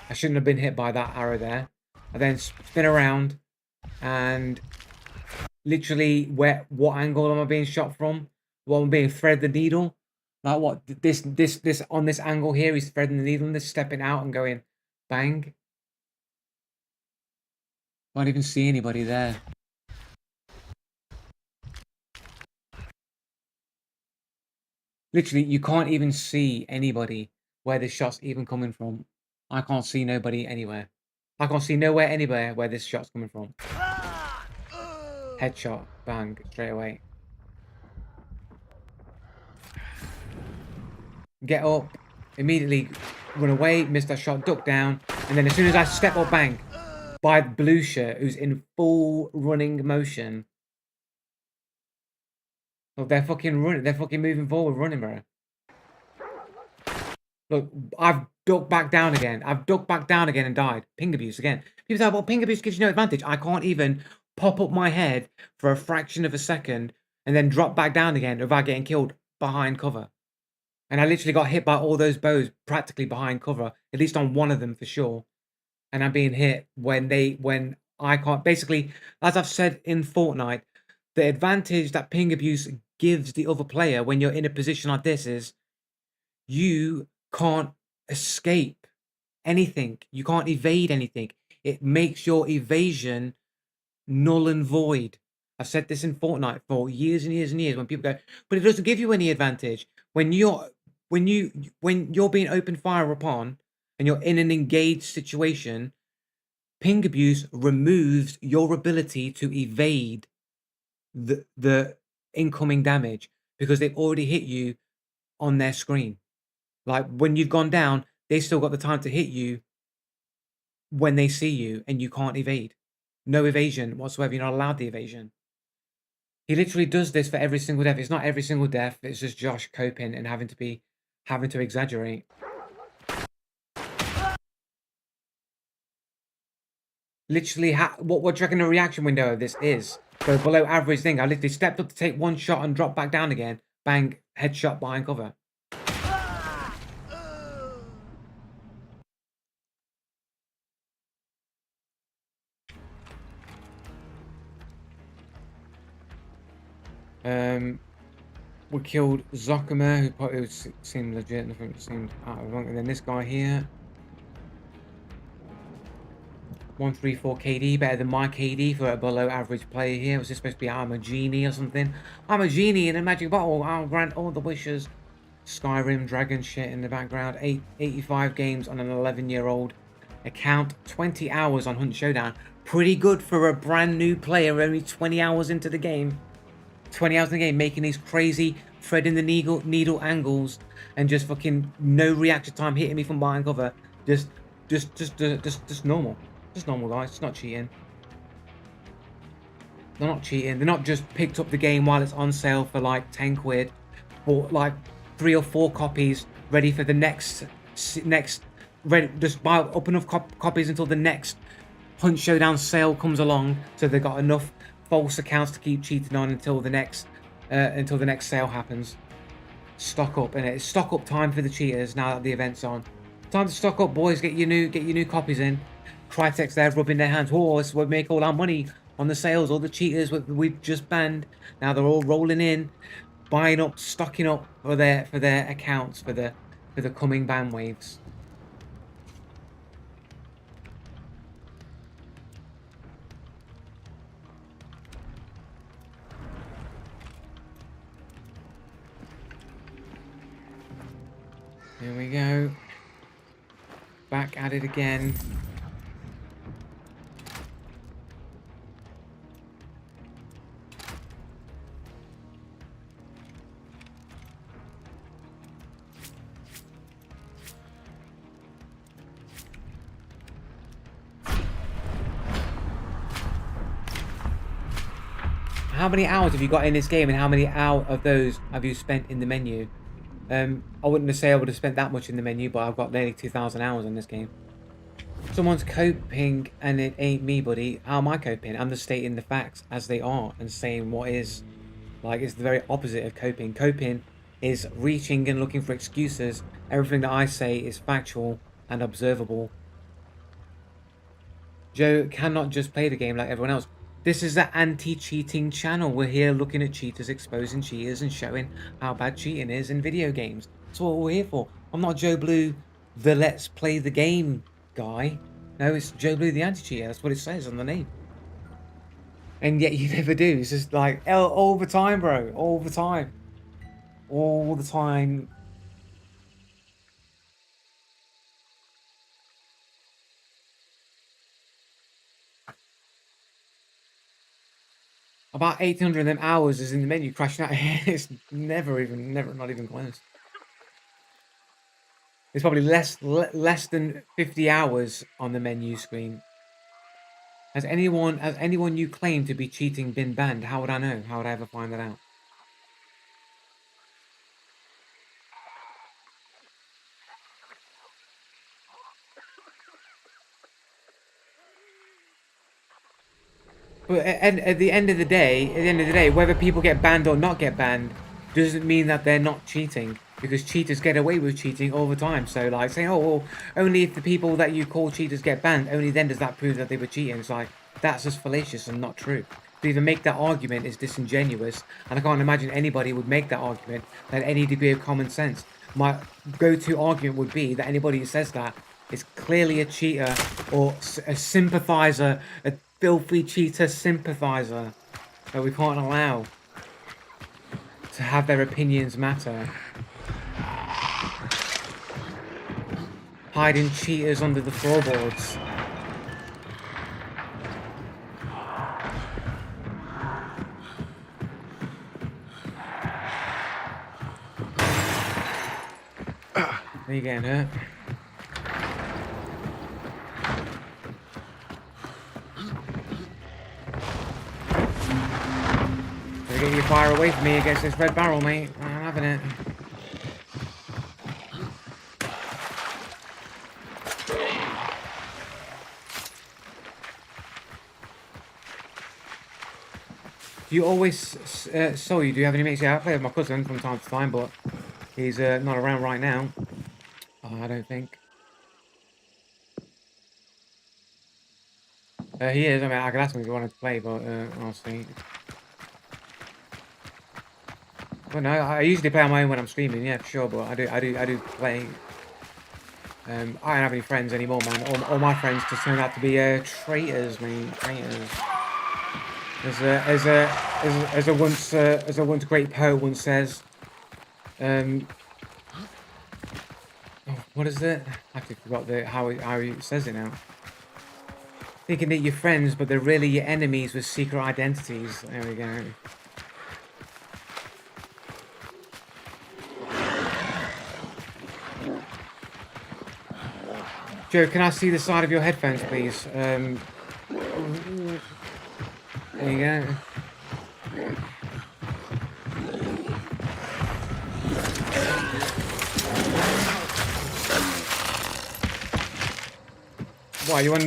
I shouldn't have been hit by that arrow there. I then spin around and literally what angle am I being shot from? Well, I'm being thread the needle. Like what this on this angle here, he's threading the needle and this stepping out and going bang. Can't even see anybody there. Literally, you can't even see anybody where this shot's even coming from. I can't see nobody anywhere. I can't see nowhere anywhere where this shot's coming from. Headshot, bang, straight away. Get up, immediately run away, miss that shot, duck down, and then as soon as I step up, bang, by the blue shirt who's in full running motion. Look, they're fucking running. They're fucking moving forward, running, bro. Look, I've ducked back down again. I've ducked back down again and died. Ping abuse again. People say, well, ping abuse gives you no advantage. I can't even pop up my head for a fraction of a second and then drop back down again without getting killed behind cover. And I literally got hit by all those bows practically behind cover, at least on one of them for sure. And I'm being hit when I can't. Basically, as I've said in Fortnite, the advantage that ping abuse gives the other player when you're in a position like this is you can't escape anything. You can't evade anything. It makes your evasion null and void. I've said this in Fortnite for years and years and years when people go, but it doesn't give you any advantage. When you're being open fire upon and you're in an engaged situation, ping abuse removes your ability to evade the incoming damage because they've already hit you on their screen. Like when you've gone down, they still got the time to hit you when they see you and you can't evade. No evasion whatsoever. You're not allowed the evasion. He literally does this for every single death. It's not every single death. It's just Josh coping and having to exaggerate. Literally, what do you reckon the reaction window of this is? So below average thing. I literally stepped up to take one shot and dropped back down again. Bang, headshot behind cover. We killed Zokama, who probably seemed legit, nothing seemed out of wrong. And then this guy here. 134 KD, better than my KD for a below average player here. Was this supposed to be I'm a genie or something? I'm a genie in a magic bottle. I'll grant all the wishes. Skyrim, dragon shit in the background. 85 games on an 11-year-old account. 20 hours on Hunt Showdown. Pretty good for a brand new player, only 20 hours into the game. 20 hours in the game, making these crazy threading the needle angles and just fucking no reaction time hitting me from behind cover. Just normal. Just normal, guys. It's not cheating. They're not cheating. They're not just picked up the game while it's on sale for like 10 quid. Bought like 3 or 4 copies ready for the next ready, just buy up enough copies until the next Hunt Showdown sale comes along, so they've got enough false accounts to keep cheating on until the next sale happens. Stock up, and it's stock up time for the cheaters now that the event's on. Time to stock up, boys. Get your new copies in. Crytek's there rubbing their hands. Oh, this is where we make all our money on the sales. All the cheaters we've just banned. Now they're all rolling in, buying up, stocking up for their accounts for the coming ban waves. Here we go. Back at it again. How many hours have you got in this game, and how many out of those have you spent in the menu? I wouldn't say I would have spent that much in the menu, but I've got nearly 2,000 hours in this game. Someone's coping, and it ain't me, buddy. How am I coping? I'm just stating the facts as they are and saying what is. Like, it's the very opposite of coping. Coping is reaching and looking for excuses. Everything that I say is factual and observable. Joe cannot just play the game like everyone else. This is the anti-cheating channel. We're here looking at cheaters, exposing cheaters, and showing how bad cheating is in video games. That's what we're here for. I'm not Joe Blue, the let's play the game guy. No, it's Joe Blue, the anti-cheater. That's what it says on the name. And yet you never do. It's just like, all the time, bro. All the time. All the time. About 800 of them hours is in the menu crashing out here. It's not even close. It's probably less than 50 hours on the menu screen. Has anyone you claim to be cheating been banned? How would I know? How would I ever find that out? But at the end of the day, whether people get banned or not get banned doesn't mean that they're not cheating, because cheaters get away with cheating all the time. So like saying, oh, well, only if the people that you call cheaters get banned, only then does that prove that they were cheating. It's like, that's just fallacious and not true. To even make that argument is disingenuous, and I can't imagine anybody would make that argument that any degree of common sense. My go-to argument would be that anybody who says that is clearly a cheater or a sympathizer, a filthy cheater sympathizer that we can't allow to have their opinions matter. Hiding cheaters under the floorboards. Are you getting hurt? Get your fire away from me against this red barrel, mate. I'm having it. Do you always so you do you have any mates? Yeah, I play with my cousin from time to time, but he's not around right now. I don't think. He is. I mean, I could ask him if he wanted to play, but I'll see. Well, no, I usually play on my own when I'm streaming, yeah, for sure. But I do play. I don't have any friends anymore, man. All my friends just turned out to be traitors, mate. Traitors. As a once great poet once says, oh, what is it? I actually forgot how he says it now. Thinking that you're friends, but they're really your enemies with secret identities. There we go. Joe, can I see the side of your headphones, please? There you go. Why, you want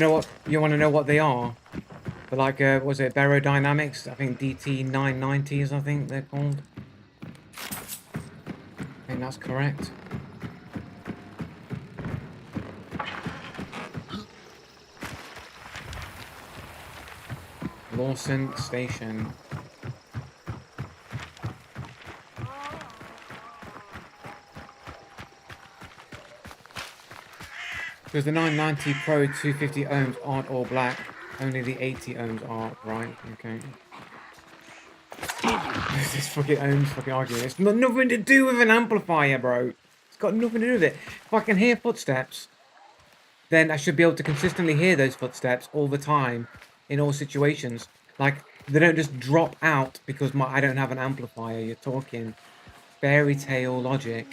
to know what they are? But like, was it Barodynamics? I think DT990s, I think they're called. I think that's correct. Lawson Station. Because the 990 Pro 250 ohms aren't all black. Only the 80 ohms are, right? Okay. This fucking ohms fucking arguing. It's got nothing to do with an amplifier, bro. It's got nothing to do with it. If I can hear footsteps, then I should be able to consistently hear those footsteps all the time, in all situations. Like, they don't just drop out because I don't have an amplifier. You're talking fairy tale logic.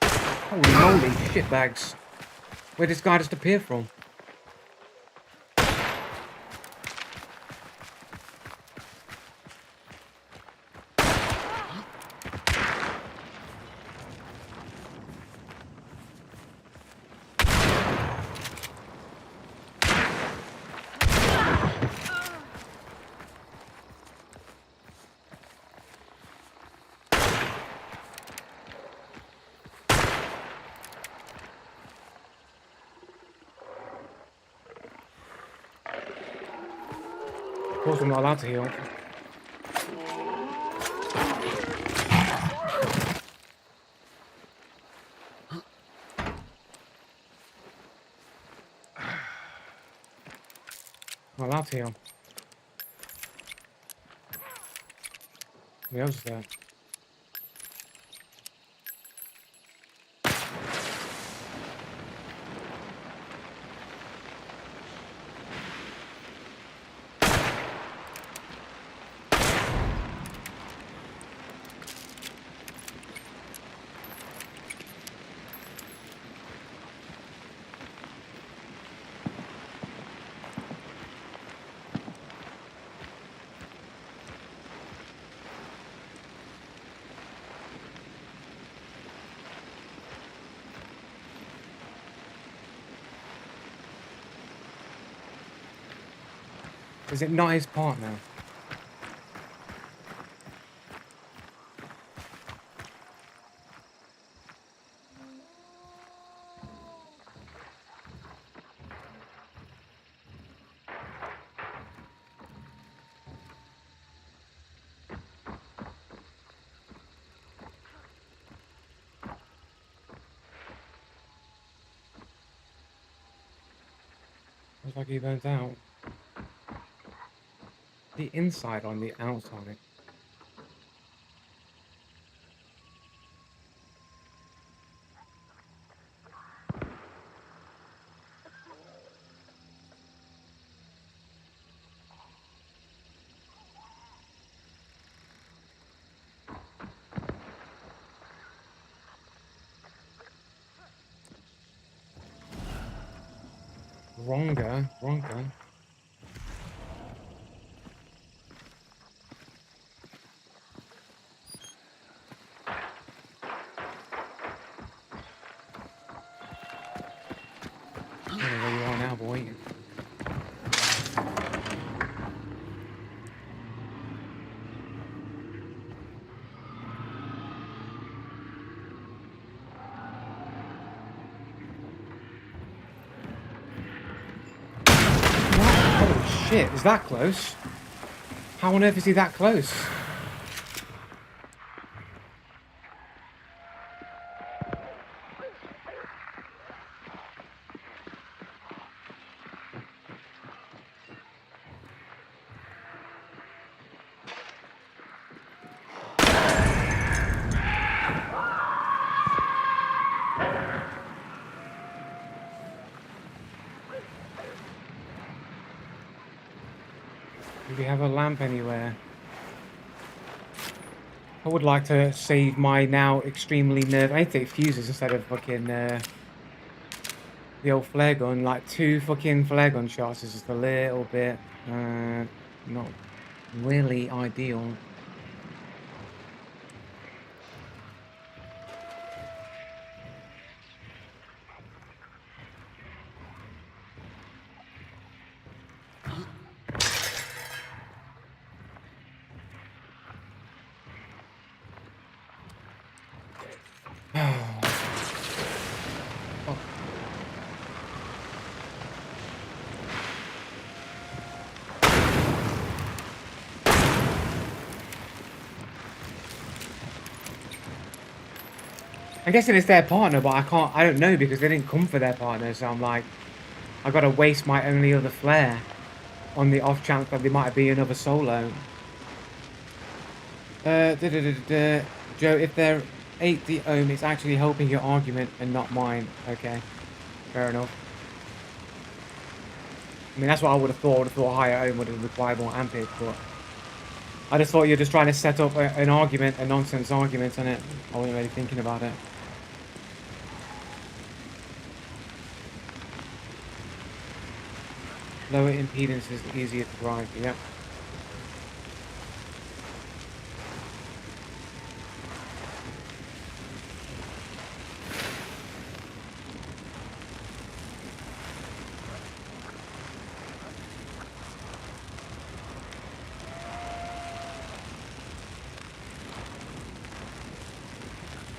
Holy moly, shitbags. Where did this guy just appear from? Of course I'm not allowed to heal. I'm not allowed to heal. Who else is there? Is it not his partner? Looks like he burns out. The inside on the outside. Wronger. I don't know where you are now, boy. Holy shit, is that close? How on earth is he that close? Do we have a lamp anywhere? I would like to save my now extremely nerve. I need to take fuses instead of fucking, the old flare gun, like 2 fucking flare gun shots is just a little bit not really ideal. Oh. I'm guessing it's their partner, but I don't know because they didn't come for their partner, so I'm like, I gotta waste my only other flare on the off chance that there might be another solo. Joe, if they're 80 ohm, it's actually helping your argument and not mine. Okay, fair enough. I mean, that's what I would have thought. I would have thought higher ohm would have required more ampage, but I just thought you're just trying to set up an argument, a nonsense argument on it. I wasn't really thinking about it. Lower impedance is easier to drive. Yep.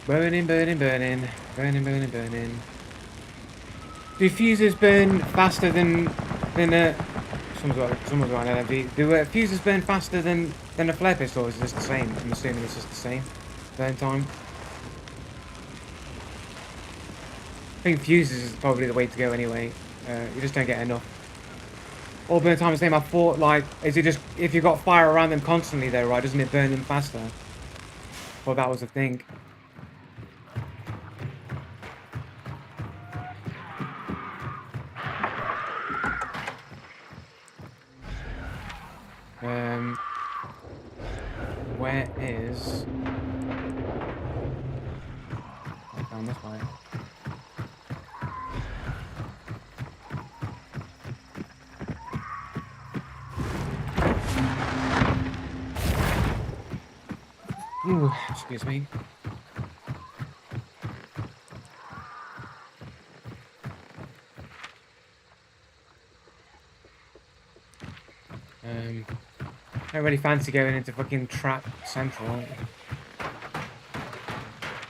Burning, burning, burning. Burning, burning, burning. Do fuses burn faster than a... Someone's got an LMG. Do fuses burn faster than a flare pistol, or is it just the same? I'm assuming it's just the same burn time. I think fuses is probably the way to go anyway. You just don't get enough. All burn time is the same. I thought, like, is it just... If you've got fire around them constantly though, right, doesn't it burn them faster? Well, that was the thing. Where is... Down this way. Ooh, excuse me. I don't really fancy going into fucking Trap Central. Don't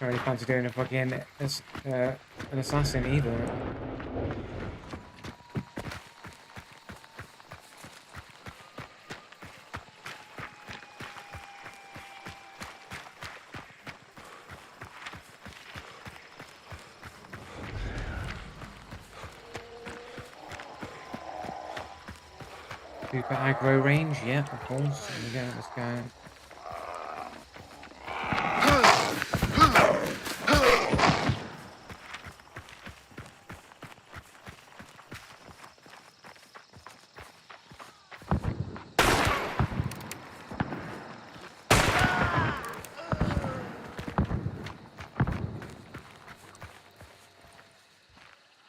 really fancy doing a fucking an assassin either. Super aggro range, yeah, of course. There we go, let's go.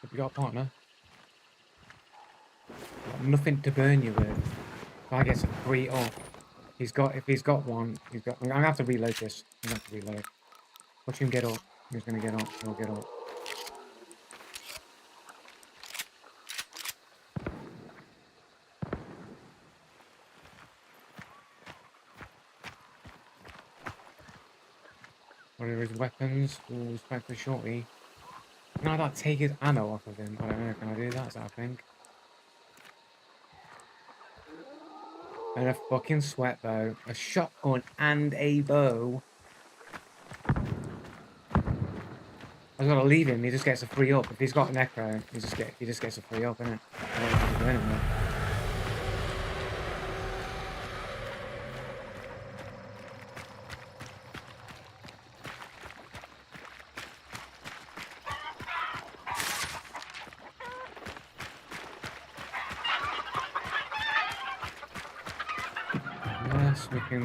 Have you got a partner? Got nothing to burn you with. I guess 3 off. If he's got one, I'm gonna have to reload this. I'm gonna have to reload. Watch him get up. He's gonna get up. He'll get up. What are his weapons? Ooh, respect for shorty. Can I like take his ammo off of him? I don't know, can I do that? Is that a thing? And a fucking sweat bow. A shotgun and a bow. I just gotta leave him, he just gets a free up. If he's got an echo, he just gets a free up, innit? I don't have to do anything. Yes, we can...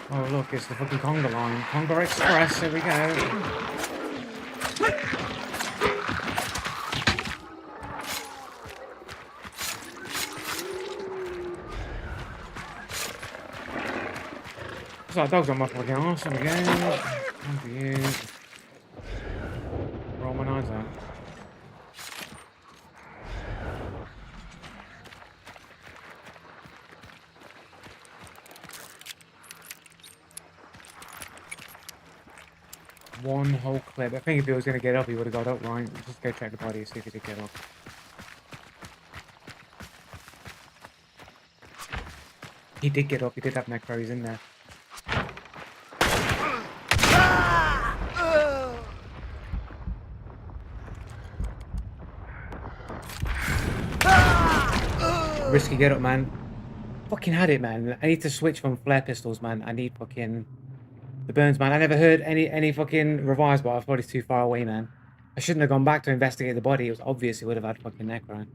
Oh look, it's the fucking conga line. Conga Express, here we go. What's that dog's on my fucking arse? There we go. Thank you. Roll my knives out. One whole clip. I think if he was going to get up, he would have got up, right? Just go check the body, see if he did get up. He did get up. He did have necros in there. Risky get up, man. Fucking had it, man. I need to switch from flare pistols, man. I need fucking the burns, man. I never heard any fucking revives, but I was probably too far away, man. I shouldn't have gone back to investigate the body. It was obvious he would have had fucking necro.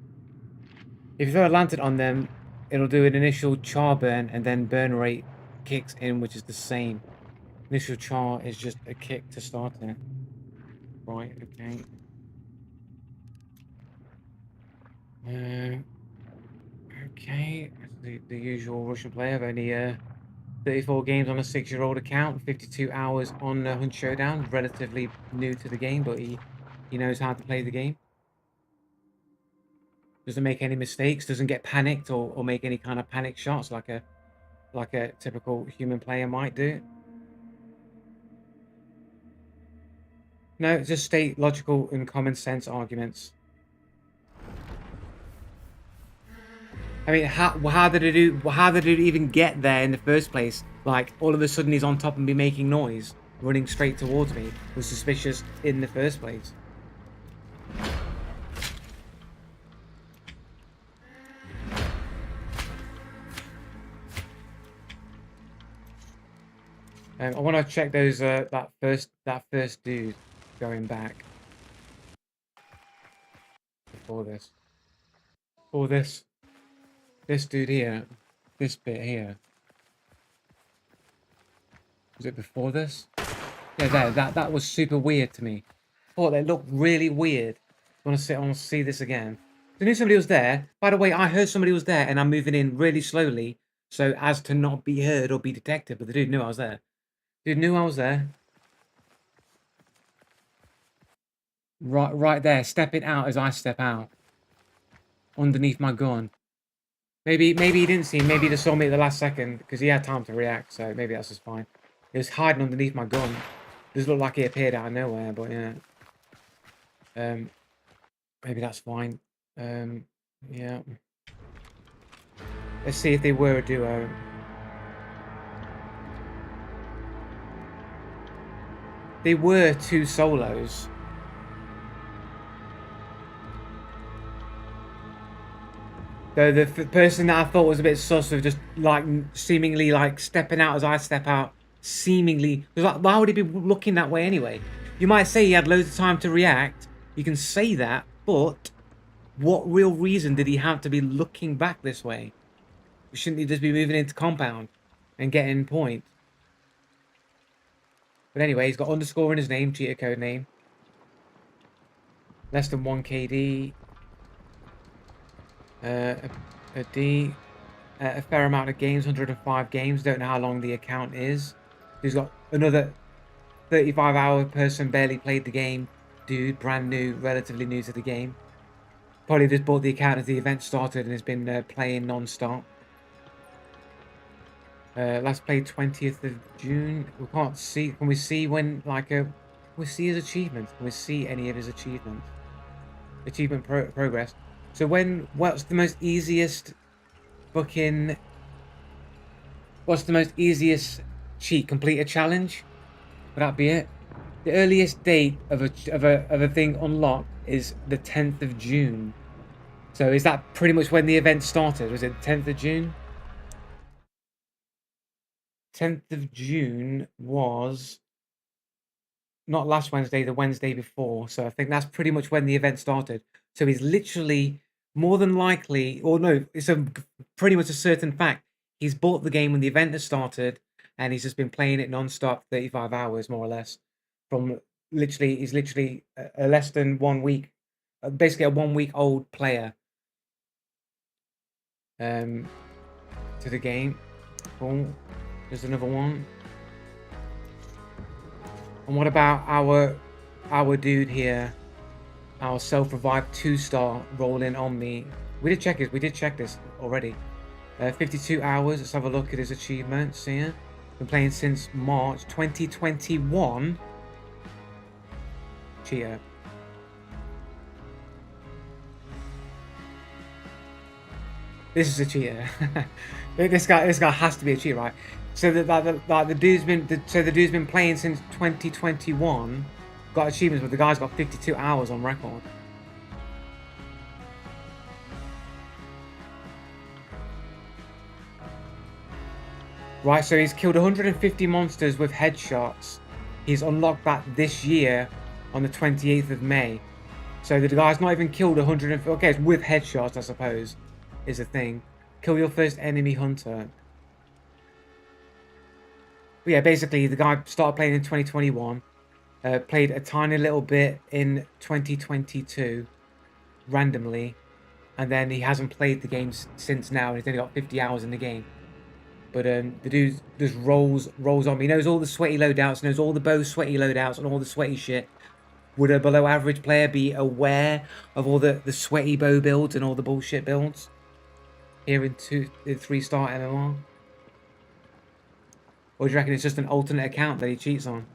If you throw a lantern on them, it'll do an initial char burn, and then burn rate kicks in, which is the same. Initial char is just a kick to start it. Right, okay. Okay, the usual Russian player of only 34 games on a 6-year-old account, 52 hours on Hunt Showdown, relatively new to the game, but he knows how to play the game. Doesn't make any mistakes, doesn't get panicked or make any kind of panic shots like a typical human player might do. No, just state logical and common sense arguments. I mean, how did it even get there in the first place? Like, all of a sudden he's on top and be making noise, running straight towards me. Was suspicious in the first place. I want to check those that first dude going back before this. Before this. This dude here, this bit here. Was it before this? Yeah, that was super weird to me. Oh, they looked really weird. I want to see this again. I knew somebody was there. By the way, I heard somebody was there, and I'm moving in really slowly, so as to not be heard or be detected. But the dude knew I was there. Dude knew I was there. Right there, stepping out as I step out. Underneath my gun. Maybe he didn't see me. Maybe he just saw me at the last second because he had time to react. So maybe that's just fine. He was hiding underneath my gun. Does look like he appeared out of nowhere, but yeah. Maybe that's fine. Yeah. Let's see if they were a duo. They were two solos. Though the person that I thought was a bit sus of just like seemingly like stepping out as I step out, seemingly, because like, why would he be looking that way anyway? You might say he had loads of time to react. You can say that, but what real reason did he have to be looking back this way? Shouldn't he just be moving into compound and getting point? But anyway, he's got underscore in his name, cheater code name. Less than 1 KD. A D. A fair amount of games, 105 games. Don't know how long the account is. He's got another 35-hour person, barely played the game. Dude, brand new, relatively new to the game. Probably just bought the account as the event started and has been playing non-stop. Last played 20th of June. We can't see. Can we see when, like, can we see his achievements? Can we see any of his achievements? Achievement progress. So what's the most easiest fucking... What's the most easiest cheat? Complete a challenge? Would that be it? The earliest date of a thing unlocked is the 10th of June. So is that pretty much when the event started? Was it the 10th of June? 10th of June was not last Wednesday, the Wednesday before. So I think that's pretty much when the event started. So he's literally more than likely, or no, it's pretty much a certain fact. He's bought the game when the event has started, and he's just been playing it non-stop, 35 hours more or less. From literally, he's literally a less than 1 week, basically a 1 week old player. To the game. Cool. There's another one. And what about our dude here? Our self-revived 2-star rolling on me. We did check it. We did check this already. 52 hours. Let's have a look at his achievements. See ya. Been playing since March 2021. Cheater. This is a cheater. this guy has to be a cheater, right? So the dude's been playing since 2021. Got achievements, but the guy's got 52 hours on record. Right, so he's killed 150 monsters with headshots. He's unlocked that this year on the 28th of May. So the guy's not even killed 150. Okay, it's with headshots, I suppose, is a thing. Kill your first enemy hunter. But yeah, basically, the guy started playing in 2021. Played a tiny little bit in 2022, randomly. And then he hasn't played the game since now. And he's only got 50 hours in the game. But the dude just rolls on me. He knows all the sweaty loadouts, knows all the bow sweaty loadouts and all the sweaty shit. Would a below average player be aware of all the sweaty bow builds and all the bullshit builds? Here in 3-star MMR? Or do you reckon it's just an alternate account that he cheats on?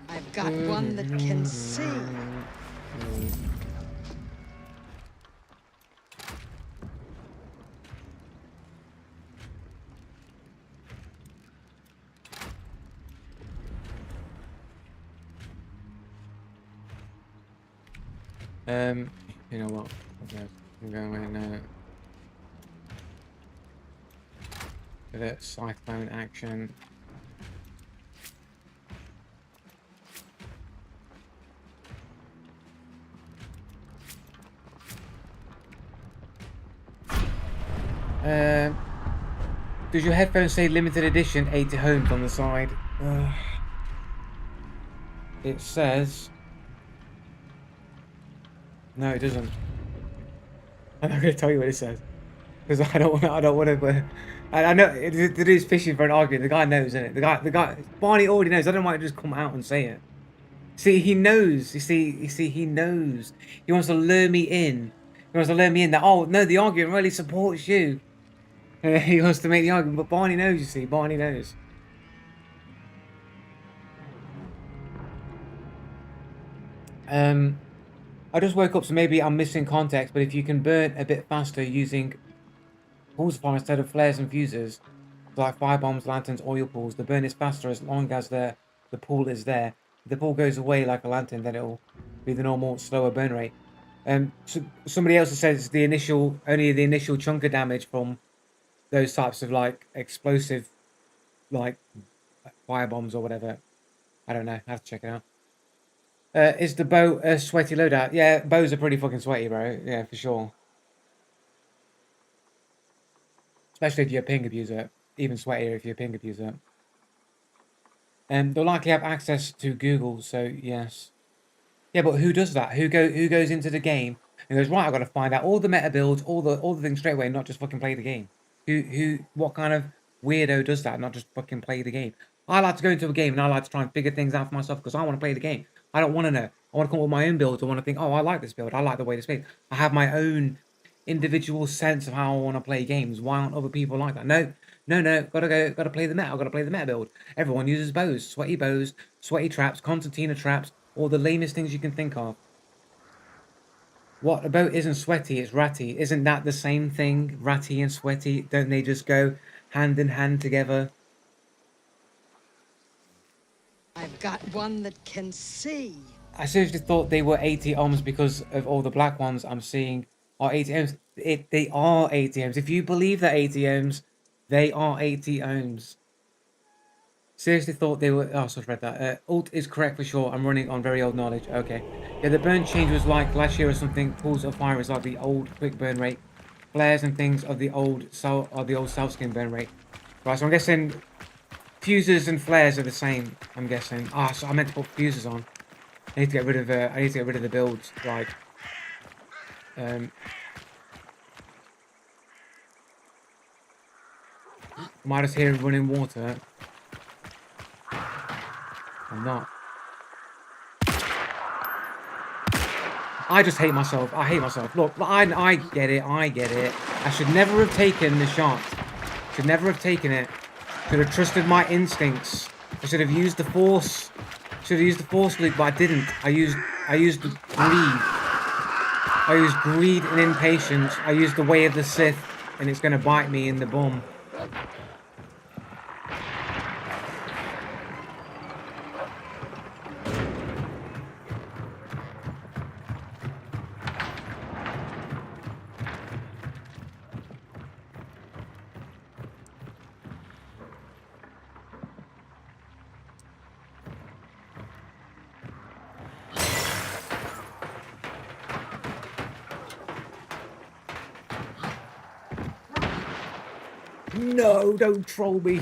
I've got one that can see. You know what? Okay, I'm going now. For that cyclone action. Does your headphones say limited edition 80 homes on the side? It says... No, it doesn't. I'm not going to tell you what it says. Because I don't want to... I know the dude's fishing for an argument. The guy knows, isn't it? The guy... Barney already knows. I don't want to just come out and say it. See, he knows. You see, he knows. He wants to lure me in. He wants to lure me in that, oh, no, the argument really supports you. He wants to make the argument, but Barney knows, you see. Barney knows. I just woke up, so maybe I'm missing context, but if you can burn a bit faster using pulse fire instead of flares and fuses, like fire bombs, lanterns, oil pools, the burn is faster as long as the pool is there. If the pool goes away like a lantern, then it'll be the normal, slower burn rate. So somebody else says only the initial chunk of damage from those types of like explosive, like fire bombs or whatever. I don't know. I have to check it out. Is the bow a sweaty loadout? Yeah, bows are pretty fucking sweaty, bro. Yeah, for sure. Especially if you're a ping abuser. Even sweatier if you're a ping abuser. They'll likely have access to Google, so yes. Yeah, but who does that? Who goes into the game and goes, right, I've got to find out all the meta builds, all the things straight away, and not just fucking play the game? What kind of weirdo does that, not just fucking play the game? I like to go into a game and I like to try and figure things out for myself because I want to play the game. I don't want to know. I want to come up with my own builds. I want to think, oh, I like this build. I like the way this plays. I have my own individual sense of how I want to play games. Why aren't other people like that? No. Gotta play the meta. I've got to play the meta build. Everyone uses bows, sweaty traps, concertina traps, all the lamest things you can think of. What? A boat isn't sweaty, it's ratty. Isn't that the same thing? Ratty and sweaty? Don't they just go hand in hand together? I've got one that can see. I seriously thought they were 80 ohms because of all the black ones I'm seeing are 80 ohms. They are 80 ohms. If you believe they're 80 ohms, they are 80 ohms. Seriously thought they were... Oh, sorry, read that. Alt is correct for sure. I'm running on very old knowledge. Okay. Yeah, the burn change was like last year or something. Pools of fire is like the old quick burn rate. Flares and things are the old self-skin burn rate. Right, so I'm guessing fuses and flares are the same. I'm guessing. Ah, so I meant to put fuses on. I need to get rid of the builds, like am I just here running water? I'm not. I just hate myself. I hate myself. Look, I get it. I get it. I should never have taken the shot. Should never have taken it. Should have trusted my instincts. I should have used the force. Should have used the force, Luke, but I didn't. I used greed. I used greed and impatience. I used the way of the Sith, and it's going to bite me in the bum. No, don't troll me.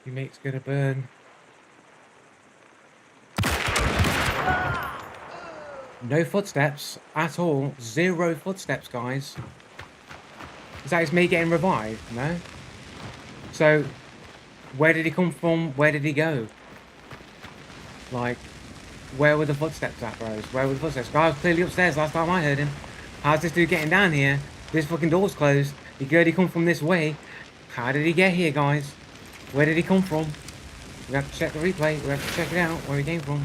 Your mate's gonna burn. No footsteps at all. 0 footsteps, guys. Is that his mate getting revived? No? So, where did he come from? Where did he go? Like, where were the footsteps at, bros? Where were the footsteps? Guy was clearly upstairs last time I heard him. How's this dude getting down here? This fucking door's closed. He could he come from this way. How did he get here, guys? Where did he come from? We have to check the replay. We have to check it out, where he came from.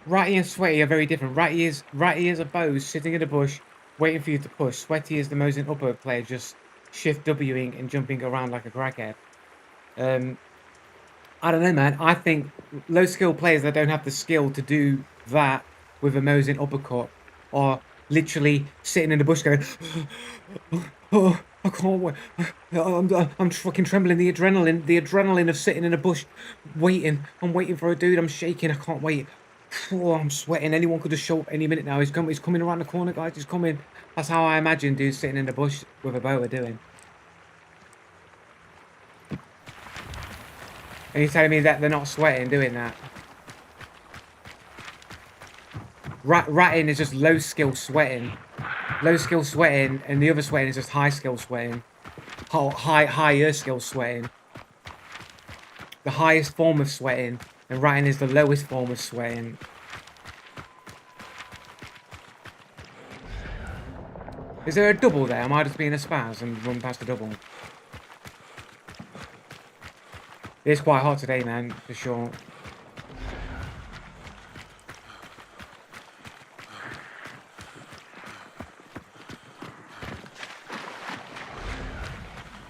Ratty and Sweaty are very different. Ratty is a bow sitting in a bush, waiting for you to push. Sweaty is the Mosin upper player, just shift Wing and jumping around like a crackhead. I don't know, man. I think low skill players that don't have the skill to do that with a Mosin uppercut are literally sitting in the bush going, oh, I can't wait. I'm fucking trembling. The adrenaline of sitting in a bush, waiting. I'm waiting for a dude. I'm shaking. I can't wait. Oh, I'm sweating. Anyone could just show up any minute now. He's coming around the corner, guys. He's coming. That's how I imagine dudes sitting in the bush with a bow are doing. And you're telling me that they're not sweating doing that? Ratting is just low skill sweating. Low skill sweating, and the other sweating is just high skill sweating. Higher skill sweating. The highest form of sweating, and ratting is the lowest form of sweating. Is there a double there? Am I just being a spaz and run past the double? It's quite hot today, man, for sure.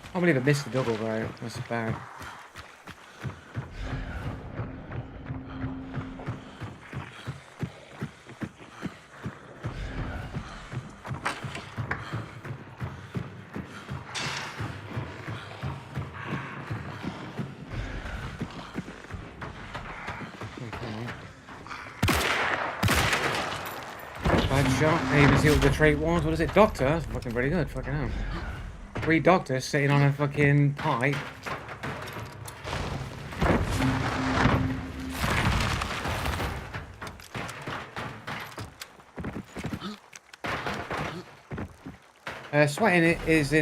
I can't believe I missed the double, bro. That's bad. Shot. He even see what the trait was. What is it? Doctor? That's fucking pretty good. Fucking hell. 3 doctors sitting on a fucking pipe. Sweating is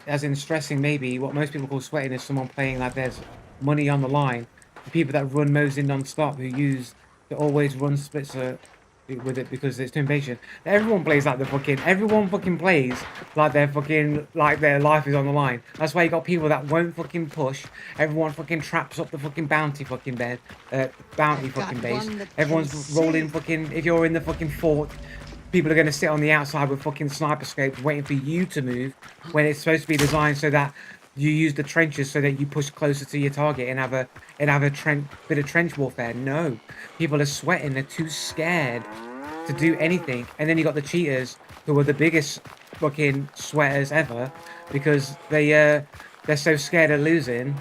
as in stressing. Maybe what most people call sweating is someone playing like there's money on the line. The people that run Mosin non-stop who use to always run splits with it because it's too impatient. Everyone plays like the fucking. Everyone fucking plays like their fucking like their life is on the line. That's why you got people that won't fucking push. Everyone fucking traps up the fucking bounty fucking bed, bounty I've got fucking base. one that can Everyone's rolling see. fucking. If you're in the fucking fort. People are going to sit on the outside with fucking sniper scopes waiting for you to move when it's supposed to be designed so that you use the trenches so that you push closer to your target and have a bit of trench warfare. No, people are sweating. They're too scared to do anything. And then you got the cheaters who are the biggest fucking sweaters ever because they're so scared of losing.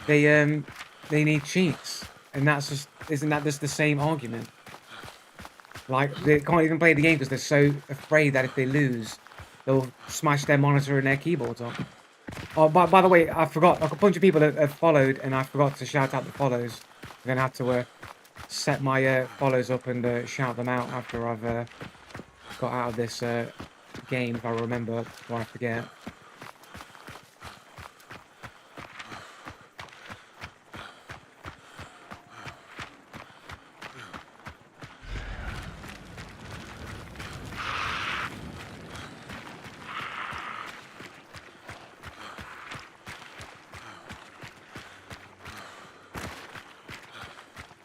They need cheats, and that's just isn't that just the same argument? Like, they can't even play the game because they're so afraid that if they lose, they'll smash their monitor and their keyboards up. Oh, by the way, I forgot. A bunch of people have followed, and I forgot to shout out the follows. I'm going to have to set my follows up and shout them out after I've got out of this game, if I remember, before I forget.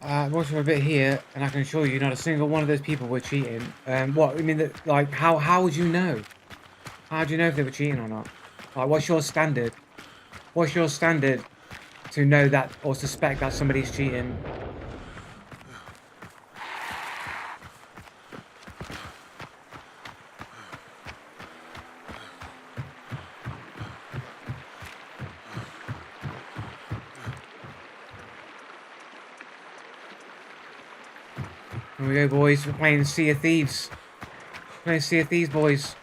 I'm watching a bit here, and I can assure you, not a single one of those people were cheating. What I mean, like, how would you know? How do you know if they were cheating or not? Like, what's your standard? What's your standard to know that or suspect that somebody's cheating? Here we go, boys. We're playing Sea of Thieves. Playing Sea of Thieves, boys.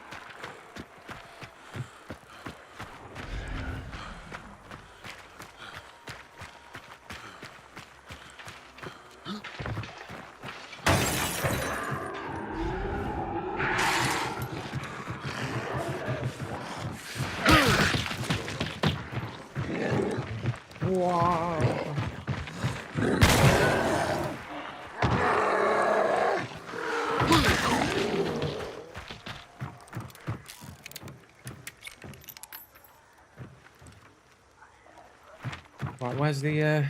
Wow. Right, where's the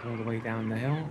all the way down the hill?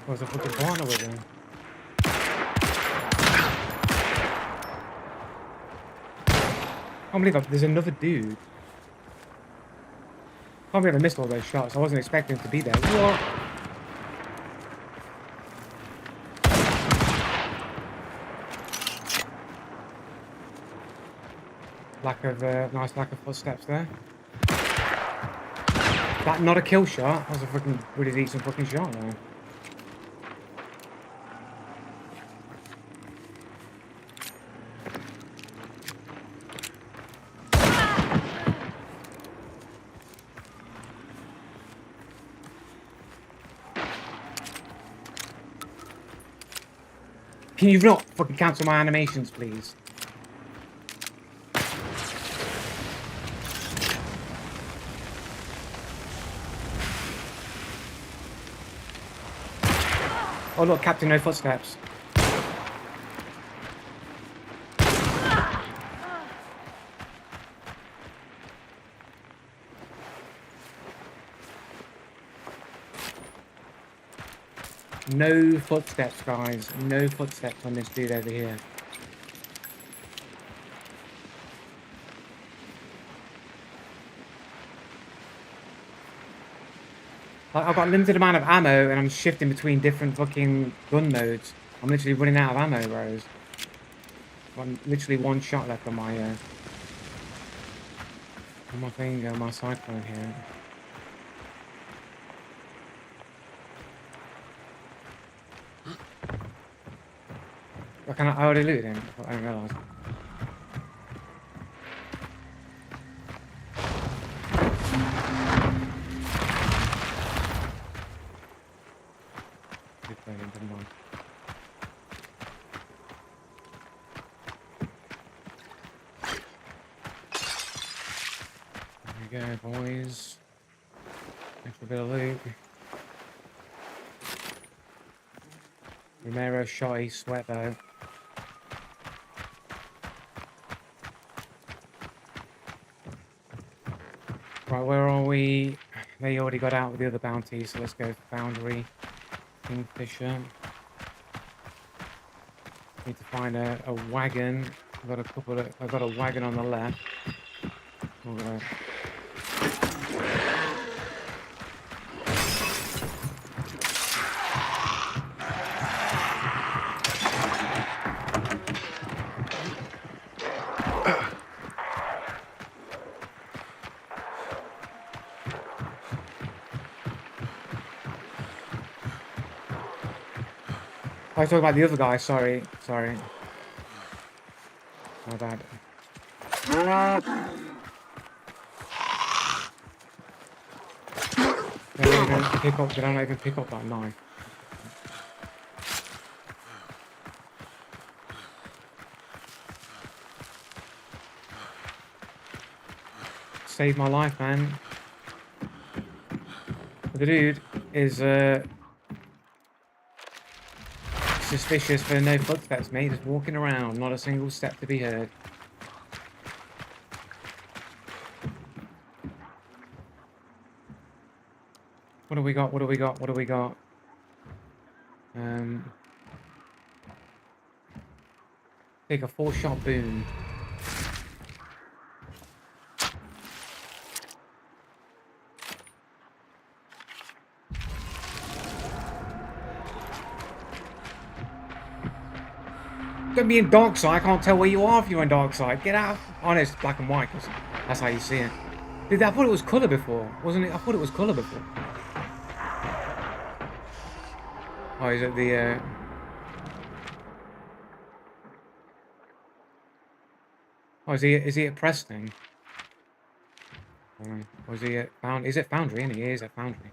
Where's the fucking partner with him? I can't believe there's another dude. Can't believe I missed all those shots. I wasn't expecting him to be there. What? Nice lack of footsteps there. That not a kill shot. That was a fucking really decent fucking shot though. Can you not fucking cancel my animations, please? Oh look, Captain No Footsteps. No footsteps, guys. No footsteps on this dude over here. I've got a limited amount of ammo, and I'm shifting between different fucking gun modes. I'm literally running out of ammo, bros. Literally one shot left on my thing, my cyclone here. I already looted him. I didn't realise. Never mind. There we go, boys. Extra bit of loot. Romero shot, he's sweat though. Right, where are we? They already got out with the other bounties, so let's go Foundry, Kingfisher. Need to find a wagon. I've got a wagon on the left. We're gonna... I was talking about the other guy, sorry. My bad. Did I not even pick up that knife? Saved my life, man. The dude is suspicious for no footsteps, mate. Just walking around, not a single step to be heard. What do we got? Take a 4-shot boom. Don't be in dark side. I can't tell where you are if you're in dark side. Get out. Oh, no, it's black and white. Cause that's how you see it. Dude, I thought it was colour before, wasn't it? I thought it was colour before. Oh, is it the Oh, is he at Preston? Or is he at Foundry? Is it Foundry? Isn't he? He is at Foundry.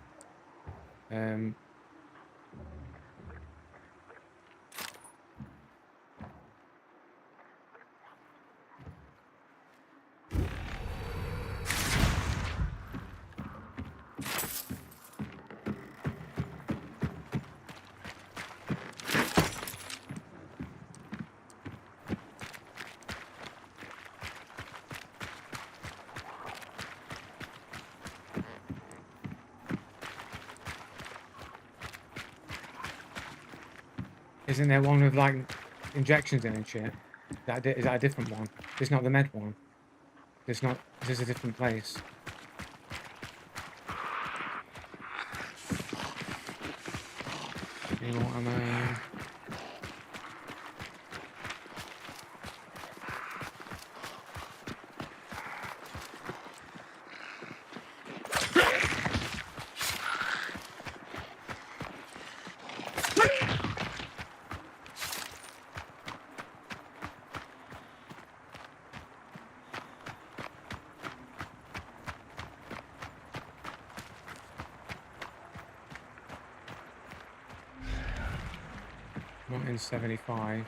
Isn't there one with like injections in and shit? Is that a different one? It's not the med one. It's not. This is a different place. You know what I'm Not in 75.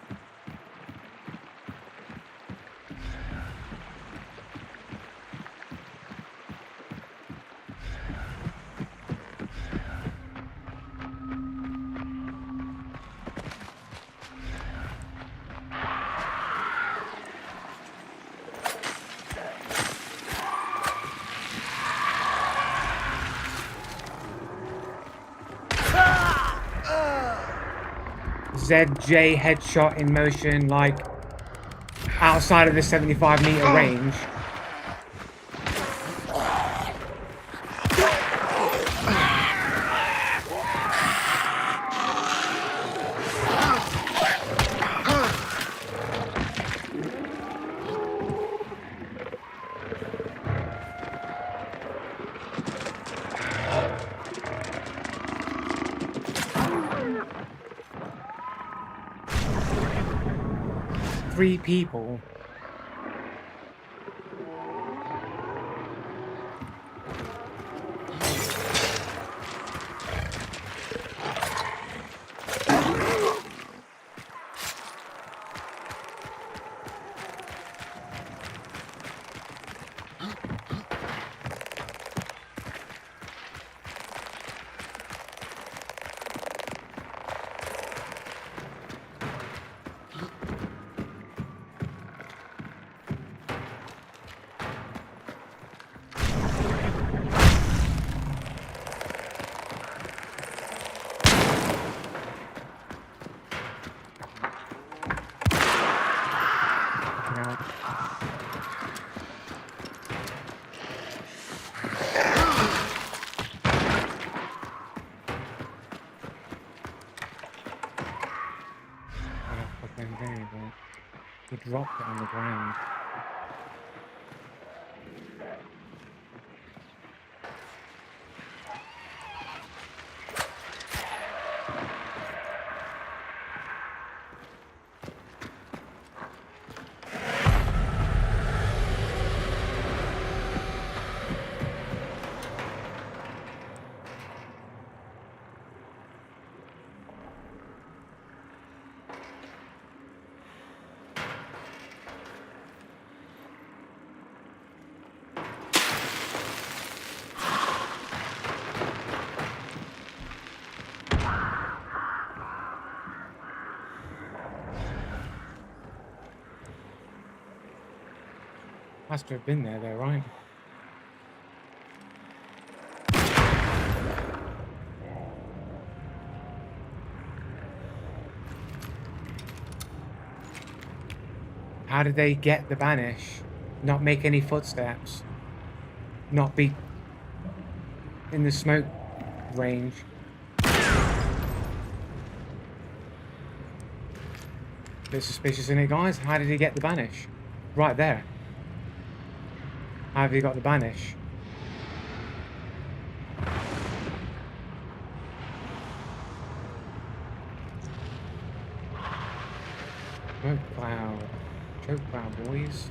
ZJ headshot in motion, like outside of the 75-meter range. Three people. He dropped it on the ground. Has to have been there though, right? How did they get the banish? Not make any footsteps? Not be in the smoke range? Bit suspicious, isn't it, guys? How did he get the banish? Right there. How have you got the banish? Choke cloud. Choke cloud, boys.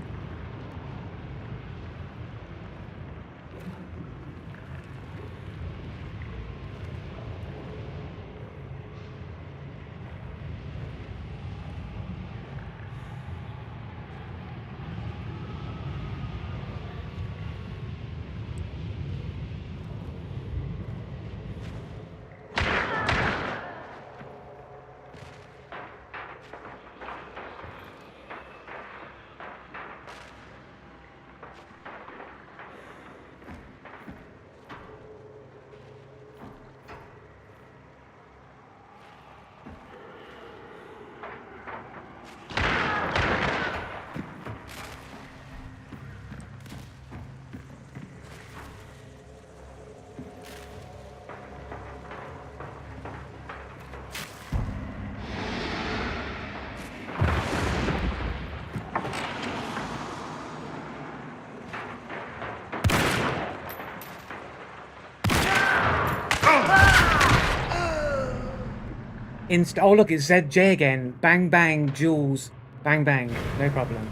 Oh look, it's ZJ again. Bang bang, Jules. Bang bang, no problem.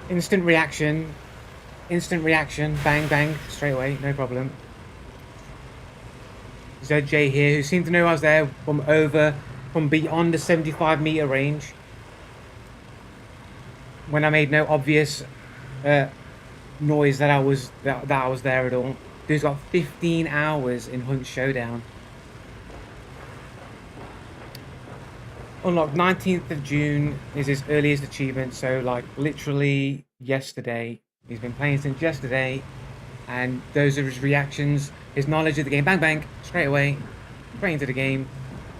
Instant reaction. Instant reaction. Bang bang, straight away, no problem. ZJ here, who seemed to know I was there from over from beyond the 75-meter range when I made no obvious noise that I was there at all. Dude's got 15 hours in Hunt Showdown. Unlocked 19th of June is his earliest achievement, so like literally yesterday. He's been playing since yesterday, and those are his reactions, his knowledge of the game. Bang bang, straight away, straight into the game.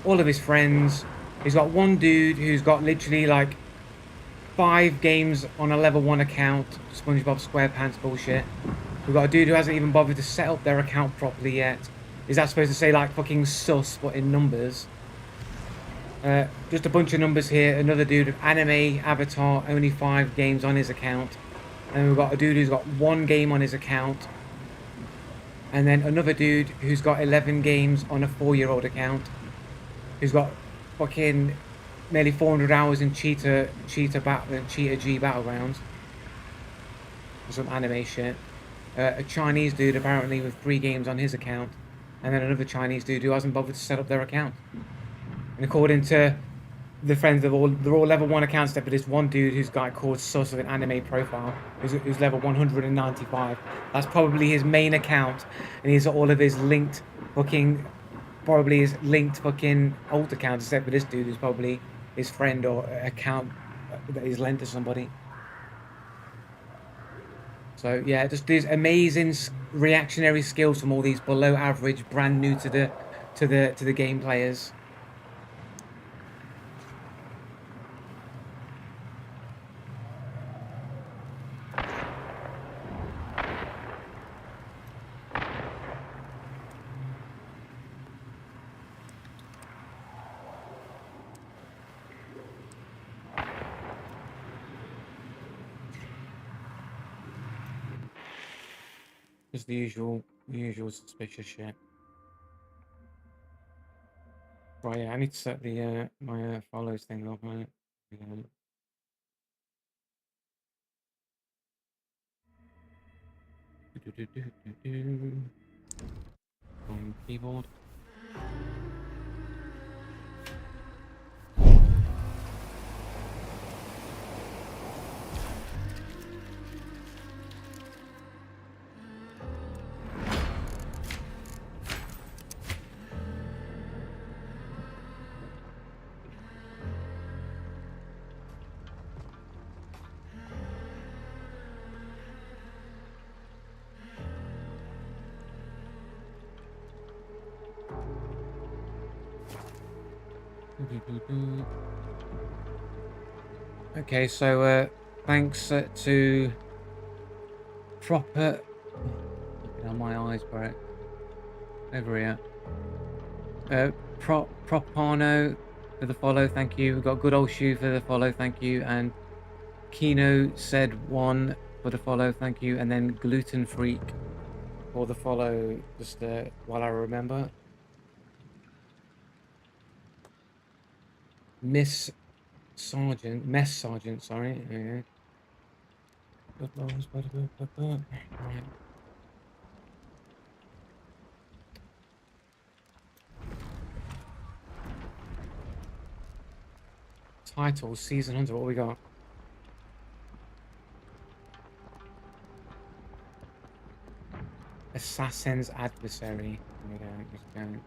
All of his friends. He's got one dude who's got literally like 5 games on a level 1 account. SpongeBob SquarePants bullshit. We've got a dude who hasn't even bothered to set up their account properly yet. Is that supposed to say like fucking sus, but in numbers? Just a bunch of numbers here. Another dude of anime avatar, only 5 games on his account. And we've got a dude who's got 1 game on his account. And then another dude who's got 11 games on a 4-year-old account. Who's got fucking nearly 400 hours in Cheetah G Battlegrounds. Some anime shit. A Chinese dude apparently with 3 games on his account. And then another Chinese dude who hasn't bothered to set up their account. And according to the friends, they're all level 1 accounts, but there's one dude who's got called Sus of an anime profile, who's level 195. That's probably his main account, and he's all of his linked fucking, probably his linked fucking alt accounts, except for this dude who's probably his friend or account that he's lent to somebody. So yeah, just these amazing reactionary skills from all these below average, brand new to the game players. Just the usual suspicious shit. Right, yeah, I need to set the my follows thing up on it. On keyboard. Okay, so thanks to proper. Looking at my eyes, Brett. Over here. Propano for the follow, thank you. We've got Good Old Shoe for the follow, thank you. And Kino said 1 for the follow, thank you. And then Gluten Freak for the follow, just while I remember. Mess Sergeant, sorry. Yeah. Right. Title, Season Hunter, what we got? Assassin's Adversary. Here we go, let's go.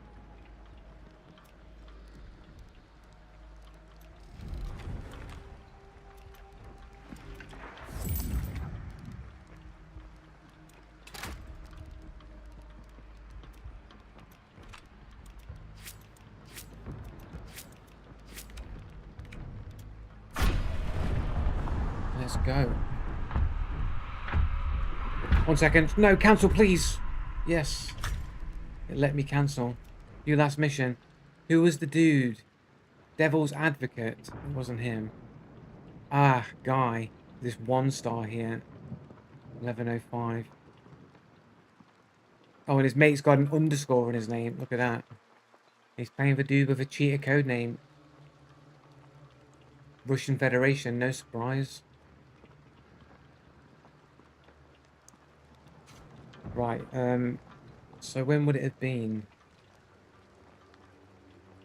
Let's go. 1 second. No, cancel, please. Yes. It let me cancel. Your last mission. Who was the dude? Devil's Advocate. It wasn't him. Ah, guy. This 1 star here. 1105. Oh, and his mate's got an underscore in his name. Look at that. He's playing for dude with a cheater code name. Russian Federation, no surprise. Right, so when would it have been?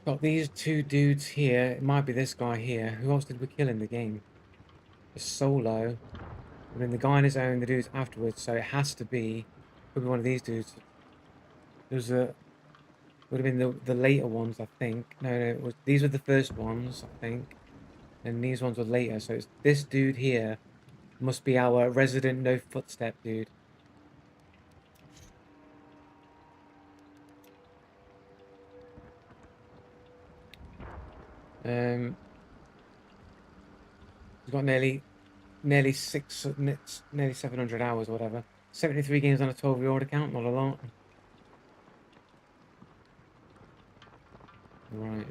Got these two dudes here. It might be this guy here. Who else did we kill in the game? The solo. And then the guy on his own, the dudes afterwards. So it has to be, could be one of these dudes. There's a, would have been the later ones, I think. No, it was, these were the first ones, I think. And these ones were later. So it's this dude here must be our resident no footstep dude. He's got nearly nearly 700 hours or whatever. 73 games on a 12-year-old account, not a lot. Right.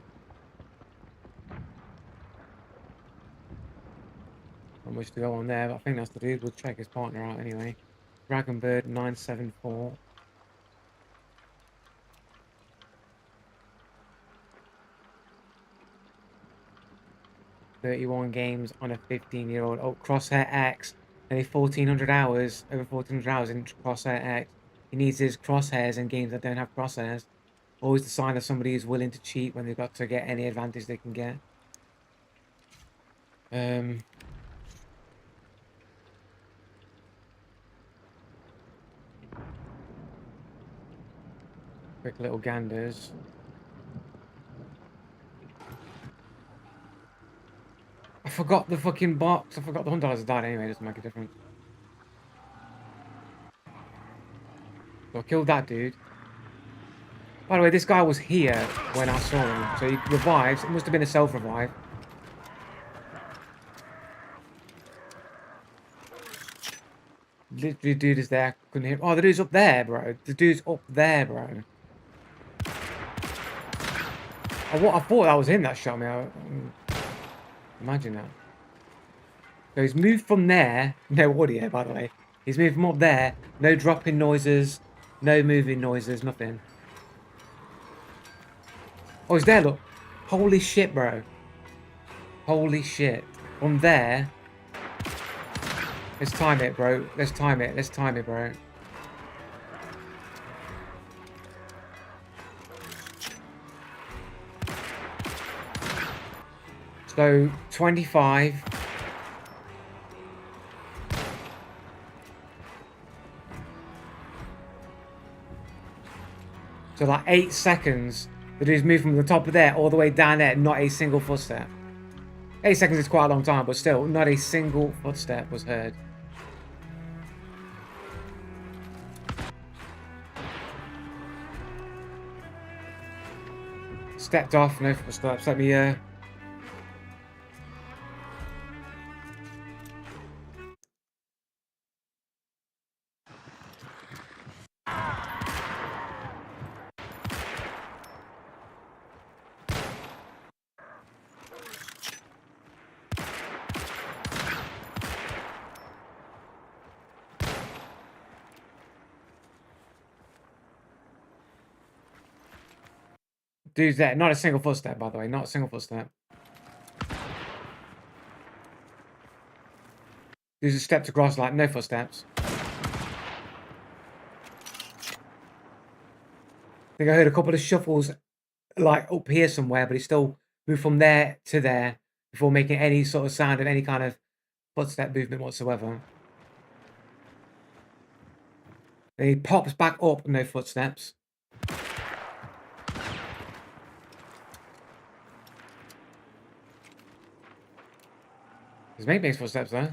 Not much to go on there, but I think that's the dude. We'll check his partner out anyway. Dragonbird 974. 31 games on a 15-year-old. Oh, Crosshair X. Only 1,400 hours, over 1,400 hours in Crosshair X. He needs his crosshairs in games that don't have crosshairs. Always the sign of somebody who's willing to cheat when they've got to get any advantage they can get. Quick little ganders. I forgot the fucking box. I forgot the $100 died anyway. It doesn't make a difference. So I killed that dude. By the way, this guy was here when I saw him. So he revives. It must have been a self-revive. Literally, dude is there. Couldn't hear. Oh, the dude's up there, bro. The dude's up there, bro. I thought that was him that shot me. Imagine that. So he's moved from there. No audio, by the way. He's moved from up there. No dropping noises. No moving noises. Nothing. Oh, he's there, look. Holy shit, bro. Holy shit. From there. Let's time it, bro. Let's time it. Let's time it, bro. So, 25. So, like 8 seconds. The dude's moved from the top of there all the way down there. Not a single footstep. 8 seconds is quite a long time, but still, not a single footstep was heard. Stepped off, no footsteps. Let me, Dude's there. Not a single footstep, by the way. Not a single footstep. Dude's a stepped across, like, no footsteps. I think I heard a couple of shuffles, like, up here somewhere, but he still moved from there to there before making any sort of sound of any kind of footstep movement whatsoever. Then he pops back up, no footsteps. His mate makes footsteps though.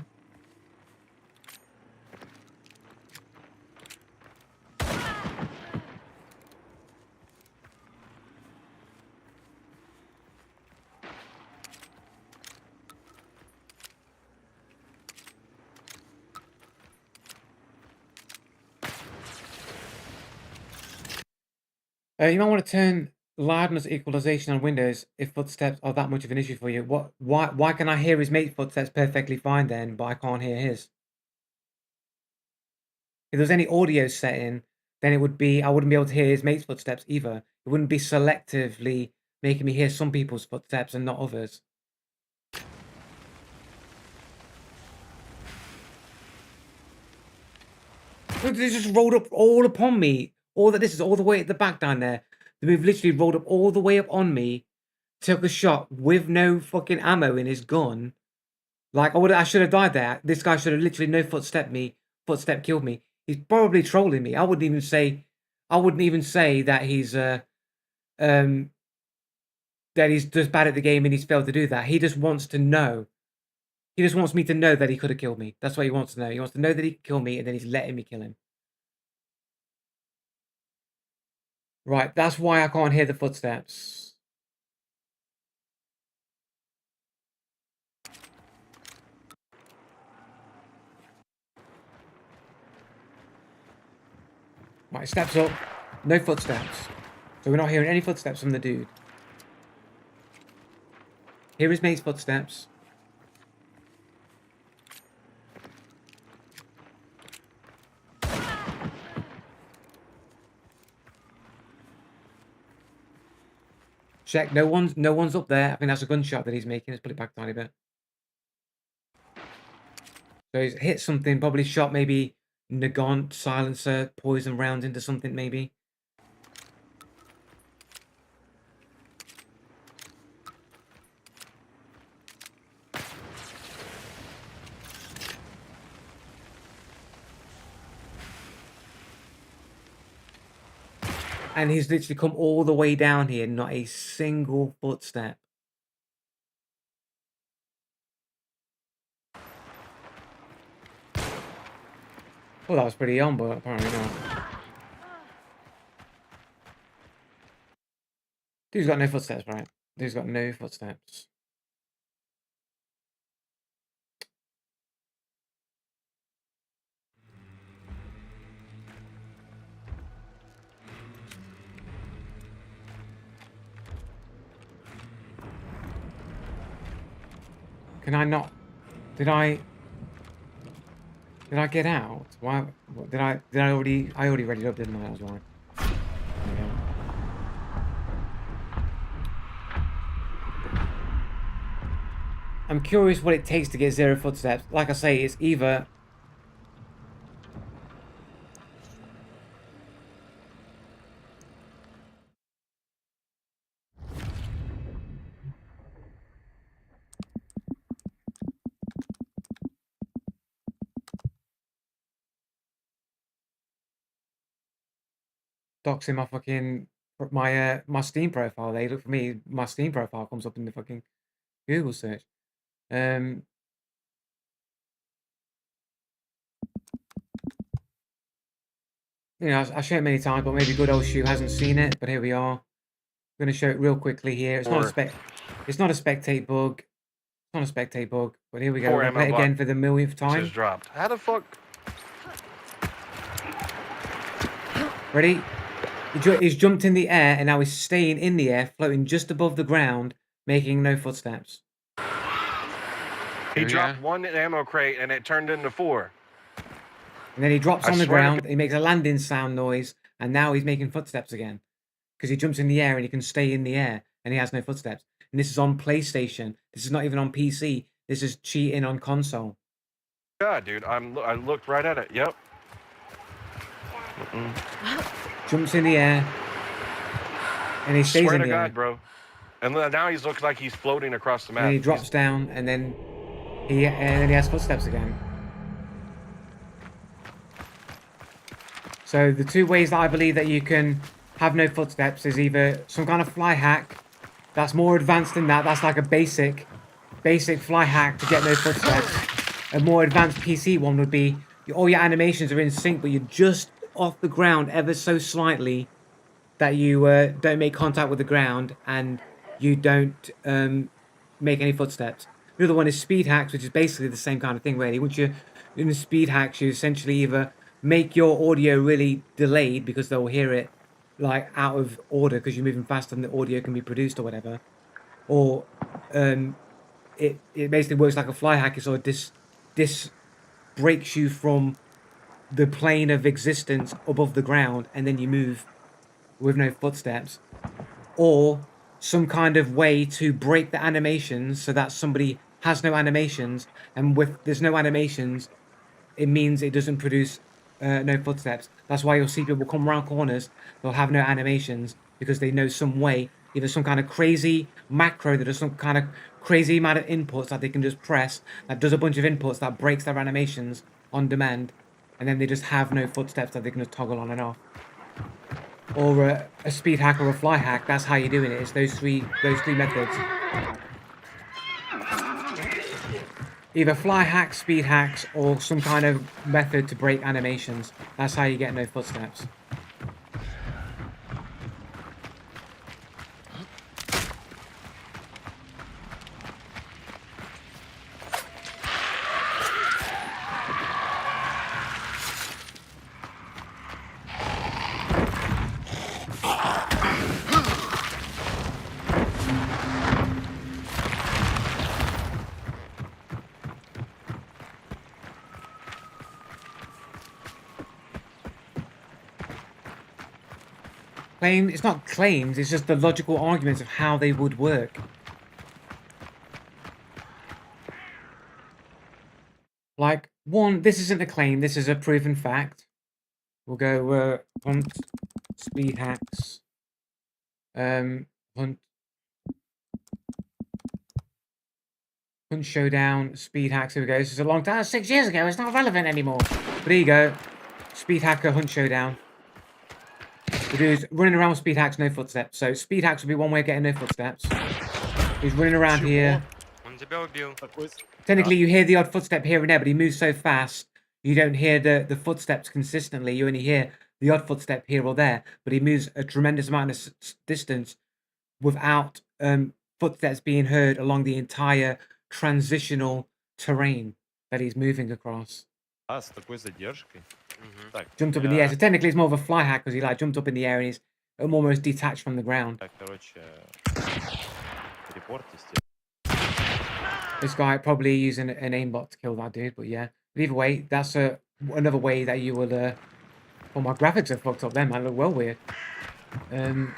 You might want to turn loudness equalization on Windows if footsteps are that much of an issue for you. Why can I hear his mate's footsteps perfectly fine then, but I can't hear his? If there's any audio setting, then it would be I wouldn't be able to hear his mate's footsteps either. It wouldn't be selectively making me hear some people's footsteps and not others. Look, they just rolled up all upon me. All that this is all the way at the back down there. They've literally rolled up all the way up on me took a shot with no fucking ammo in his gun. Like, I should have died there. This guy should have literally no footstep killed me. He's probably trolling me. I wouldn't even say that he's just bad at the game and he's failed to do that. He just wants to know. He just wants me to know that he could have killed me. That's what he wants to know. He wants to know that he could kill me, and then he's letting me kill him. Right, that's why I can't hear the footsteps. Right, steps up. No footsteps. So we're not hearing any footsteps from the dude. Hear his mate's footsteps. Check. No one's up there. I think that's a gunshot that he's making. Let's put it back a tiny bit. So he's hit something, probably shot maybe Nagant, silencer, poison rounds into something maybe. And he's literally come all the way down here, not a single footstep. Well, that was pretty on, but apparently not. Dude's got no footsteps, right? Dude's got no footsteps. Can I not? Did I get out? Why? Did I already? I already read it up, didn't I? That was why. Yeah. I'm curious what it takes to get 0 footsteps. Like I say, it's either doxing my fucking my Steam profile. They look for me. My Steam profile comes up in the fucking Google search. You know, I show it many times, but maybe good old Shoe hasn't seen it. But here we are. I'm gonna show it real quickly here. It's not a spectate bug. It's not a spectate bug. But here we go. We'll play it again for the millionth time. Just dropped. How the fuck? Ready? He's jumped in the air and now he's staying in the air, floating just above the ground, making no footsteps. He dropped 1 ammo crate and it turned into 4. And then he drops on the ground, he makes a landing sound noise, and now he's making footsteps again. Because he jumps in the air and he can stay in the air, and he has no footsteps. And this is on PlayStation. This is not even on PC. This is cheating on console. God, dude, I looked right at it. Yep. Jumps in the air, and he stays in the air. Swear to God, bro. And now he looks like he's floating across the map. And he drops down, and then he has footsteps again. So the two ways that I believe that you can have no footsteps is either some kind of fly hack that's more advanced than that. That's like a basic fly hack to get no footsteps. A more advanced PC one would be all your animations are in sync, but you're just off the ground ever so slightly that you don't make contact with the ground and you don't make any footsteps. The other one is speed hacks, which is basically the same kind of thing, really. Once you're in the speed hacks, you essentially either make your audio really delayed because they'll hear it like out of order because you're moving faster than the audio can be produced or whatever, or it basically works like a fly hack. It sort of dis breaks you from the plane of existence above the ground, and then you move with no footsteps, or some kind of way to break the animations so that somebody has no animations, and with there's no animations, it means it doesn't produce no footsteps. That's why you'll see people come around corners, they'll have no animations because they know some way either some kind of crazy macro that does some kind of crazy amount of inputs that they can just press, that does a bunch of inputs that breaks their animations on demand, and then they just have no footsteps that they can just toggle on and off. Or a speed hack or a fly hack. That's how you're doing it. It's those three methods. Either fly hacks, speed hacks, or some kind of method to break animations. That's how you get no footsteps. It's not claims, it's just the logical arguments of how they would work. Like, one, this isn't a claim, this is a proven fact. We'll go hunt, speed hacks, hunt showdown, speed hacks. Here we go. This is a long time, 6 years ago, it's not relevant anymore. But here you go. Speed hacker, hunt showdown. The dude's running around with speed hacks, no footsteps. So speed hacks would be one way of getting no footsteps. He's running around here. Technically, you hear the odd footstep here and there, but he moves so fast, you don't hear the footsteps consistently. You only hear the odd footstep here or there, but he moves a tremendous amount of distance without footsteps being heard along the entire transitional terrain that he's moving across. А, с такой задержкой. Так, Jumped up in the air. So technically, it's more of a fly hack because he like jumped up in the air and he's almost detached from the ground. так, короче, репорт, This guy probably using an aimbot to kill that dude, but yeah. But either way, that's another way that you will. Well, my graphics are fucked up then, man. Look well weird. But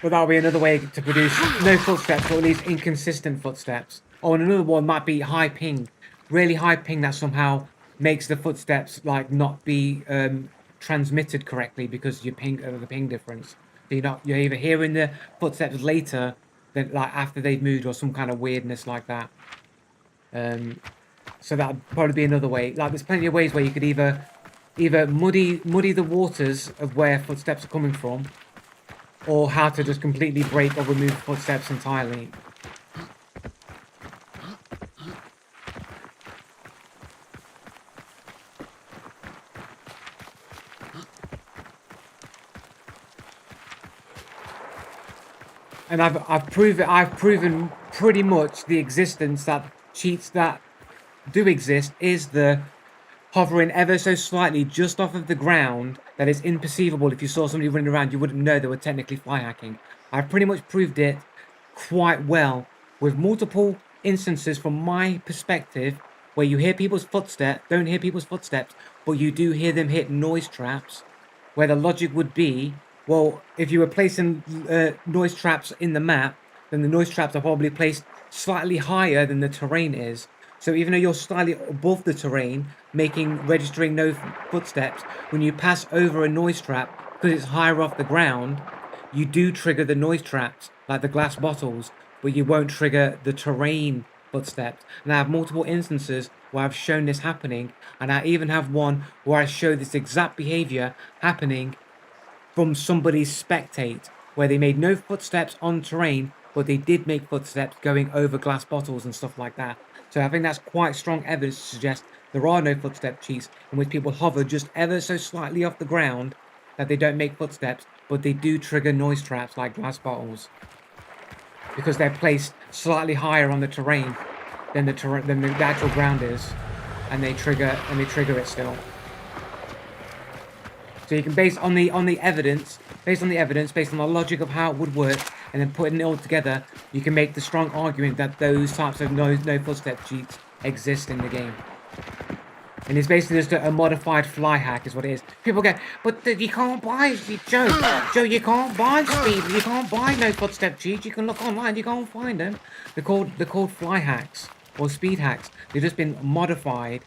that'll be another way to produce no footsteps, or at least inconsistent footsteps. Oh, and another one might be high ping, really high ping that somehow makes the footsteps like not be transmitted correctly because you ping the ping difference. So you're either hearing the footsteps later than like after they've moved, or some kind of weirdness like that. So that'd probably be another way. Like there's plenty of ways where you could either muddy the waters of where footsteps are coming from, or how to just completely break or remove footsteps entirely. And I've proven pretty much the existence that cheats that do exist is the hovering ever so slightly just off of the ground that is imperceivable. If you saw somebody running around, you wouldn't know they were technically fly hacking. I've pretty much proved it quite well with multiple instances from my perspective where you hear people's footsteps, don't hear people's footsteps, but you do hear them hit noise traps, where the logic would be, well, if you were placing noise traps in the map, then the noise traps are probably placed slightly higher than the terrain is. So even though you're slightly above the terrain, registering no footsteps, when you pass over a noise trap, because it's higher off the ground, you do trigger the noise traps, like the glass bottles, but you won't trigger the terrain footsteps. And I have multiple instances where I've shown this happening, and I even have one where I show this exact behavior happening from somebody's spectate, where they made no footsteps on terrain, but they did make footsteps going over glass bottles and stuff like that. So I think that's quite strong evidence to suggest there are no footstep cheats in which people hover just ever so slightly off the ground, that they don't make footsteps, but they do trigger noise traps like glass bottles, because they're placed slightly higher on the terrain than the actual ground is, and they trigger it still. So you can based on the evidence, based on the logic of how it would work, and then putting it all together, you can make the strong argument that those types of no footstep cheats exist in the game. And it's basically just a modified fly hack is what it is. People go, but you can't buy, Joe, you can't buy speed, you can't buy no footstep cheats, you can look online, you can't find them. They're called fly hacks, or speed hacks. They've just been modified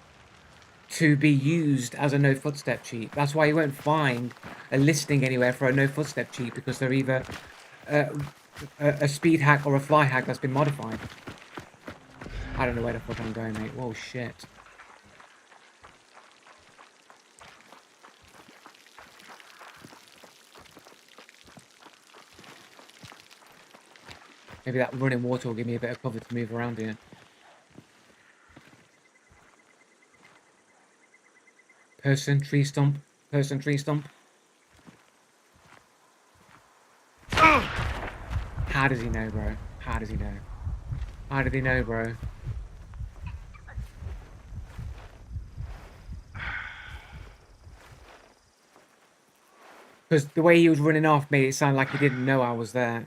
to be used as a no footstep cheat. That's why you won't find a listing anywhere for a no footstep cheat, because they're either a speed hack or a fly hack that's been modified. I don't know where the fuck I'm going, mate. Whoa, shit. Maybe that running water will give me a bit of cover to move around here. Person, tree stump. Person, tree stump. How does he know, bro? How does he know? How did he know, bro? Because the way he was running off made it sound like he didn't know I was there.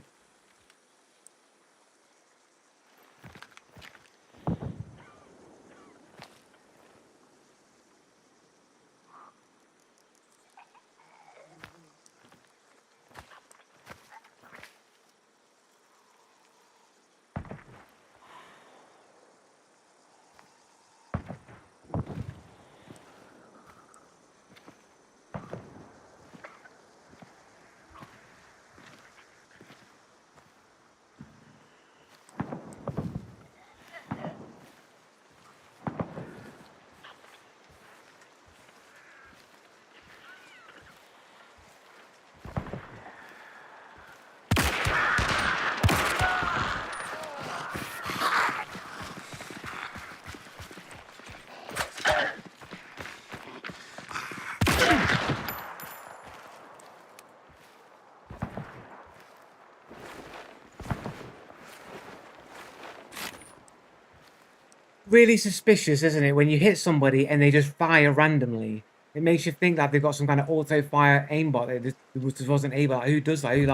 Really suspicious, isn't it? When you hit somebody and they just fire randomly. It makes you think that they've got some kind of auto-fire aimbot that just wasn't able. Like, who does that? Who,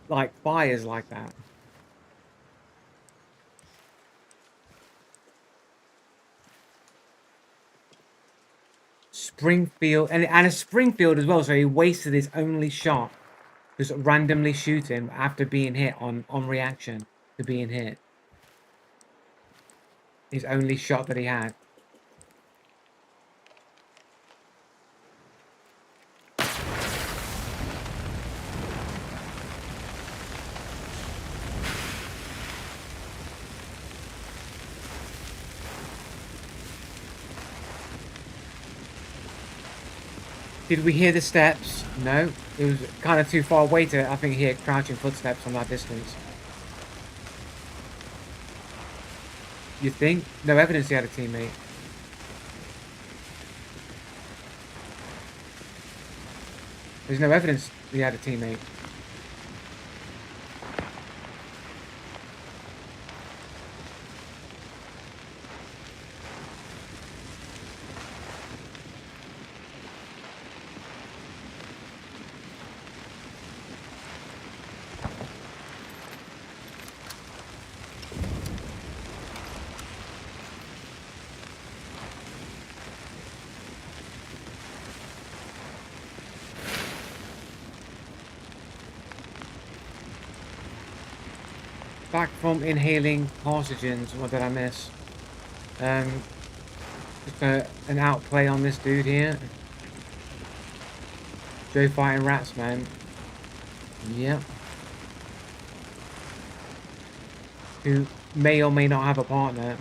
like fires like that? Springfield, and a Springfield as well, so he wasted his only shot. Just randomly shooting after being hit on reaction to being hit. His only shot that he had. Did we hear the steps? No. It was kind of too far away to, I think, hear crouching footsteps on that distance. You think? No evidence he had a teammate. There's no evidence he had a teammate. Back from inhaling carcinogens. What did I miss? Just an outplay on this dude here. Joe fighting rats, man. Yep. Who may or may not have a partner.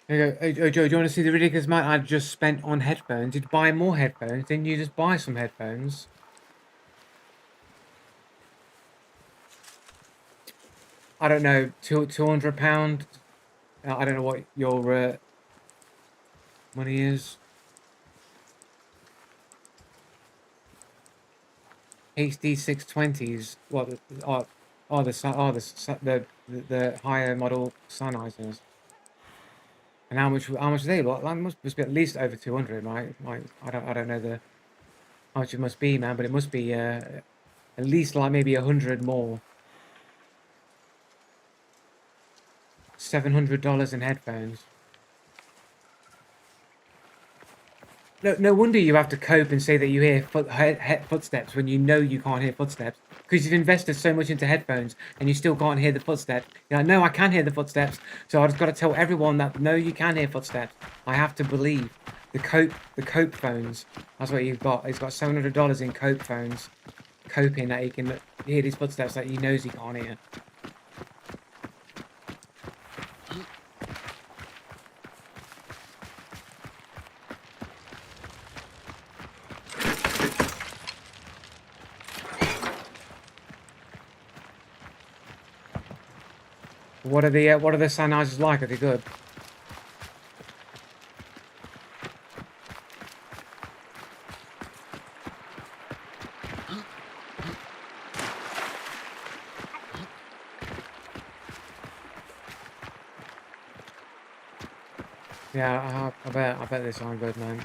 There you go. Hey, Joe, do you want to see the ridiculous amount I just spent on headphones? Did you buy more headphones? Didn't you just buy some headphones? I don't know, £200. I don't know what your money is. HD 620s. What? The higher model Sennheisers. And how much are they? Well, that must be at least over 200, right? Like, I don't know how much it must be, man, but it must be at least like maybe 100 more. $700 in headphones. No wonder you have to cope and say that you hear footsteps when you know you can't hear footsteps. Because you've invested so much into headphones and you still can't hear the footsteps. You're like, no, I can hear the footsteps. So I've just got to tell everyone that, no, you can hear footsteps. I have to believe. The cope phones. That's what you've got. He's got $700 in cope phones. Coping that he can hear these footsteps that he knows he can't hear. What are the Sennheisers like? Are they good? Yeah, I bet they sound good, man.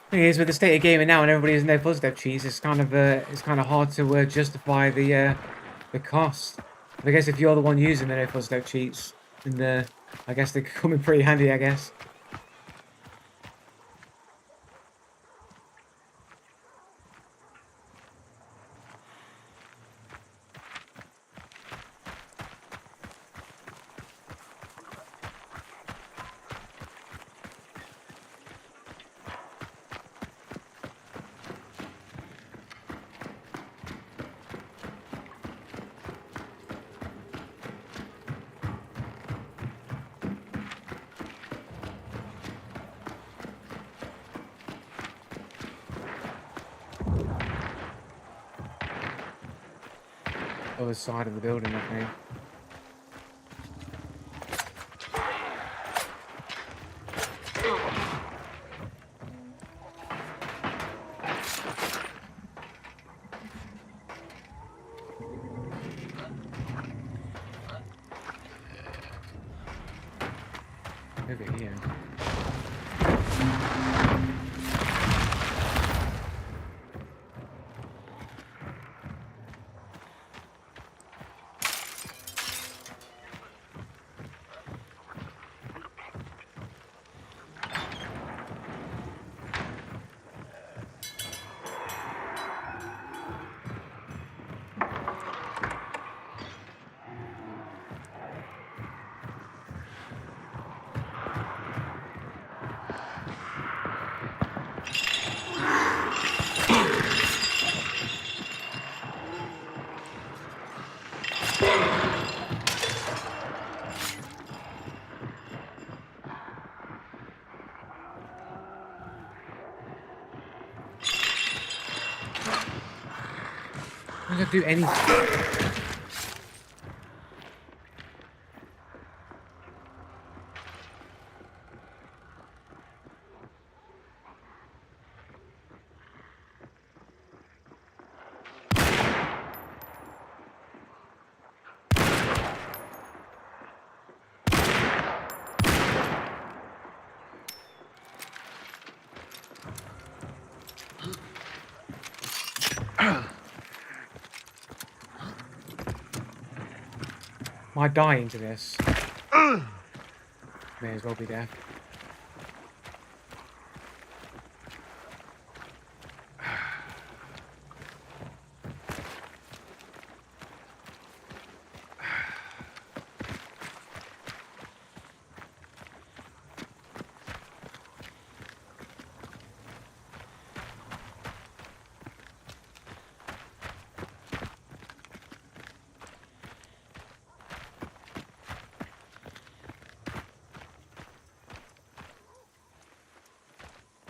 Thing is, with the state of gaming now and everybody has no footstep cheats, it's kind of hard to justify the cost. But I guess if you're the one using the no footstep cheats, then I guess they come in pretty handy, I guess. Other side of the building, I think. Over here. I don't do anything. Might die into this. May as well be there.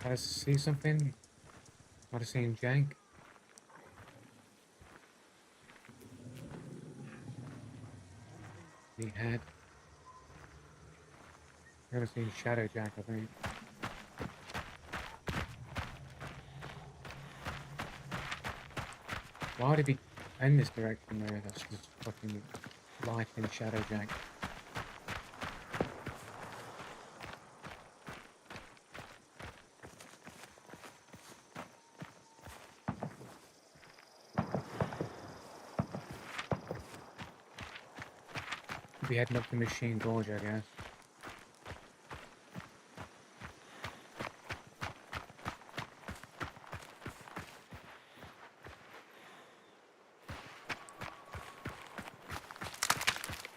I see something. Might have seen Jank. The head. Never seen Shadow Jack, I think. Why did he end this direction there? That's just fucking life in Shadow Jack. Be heading up to Machine Gorge, I guess.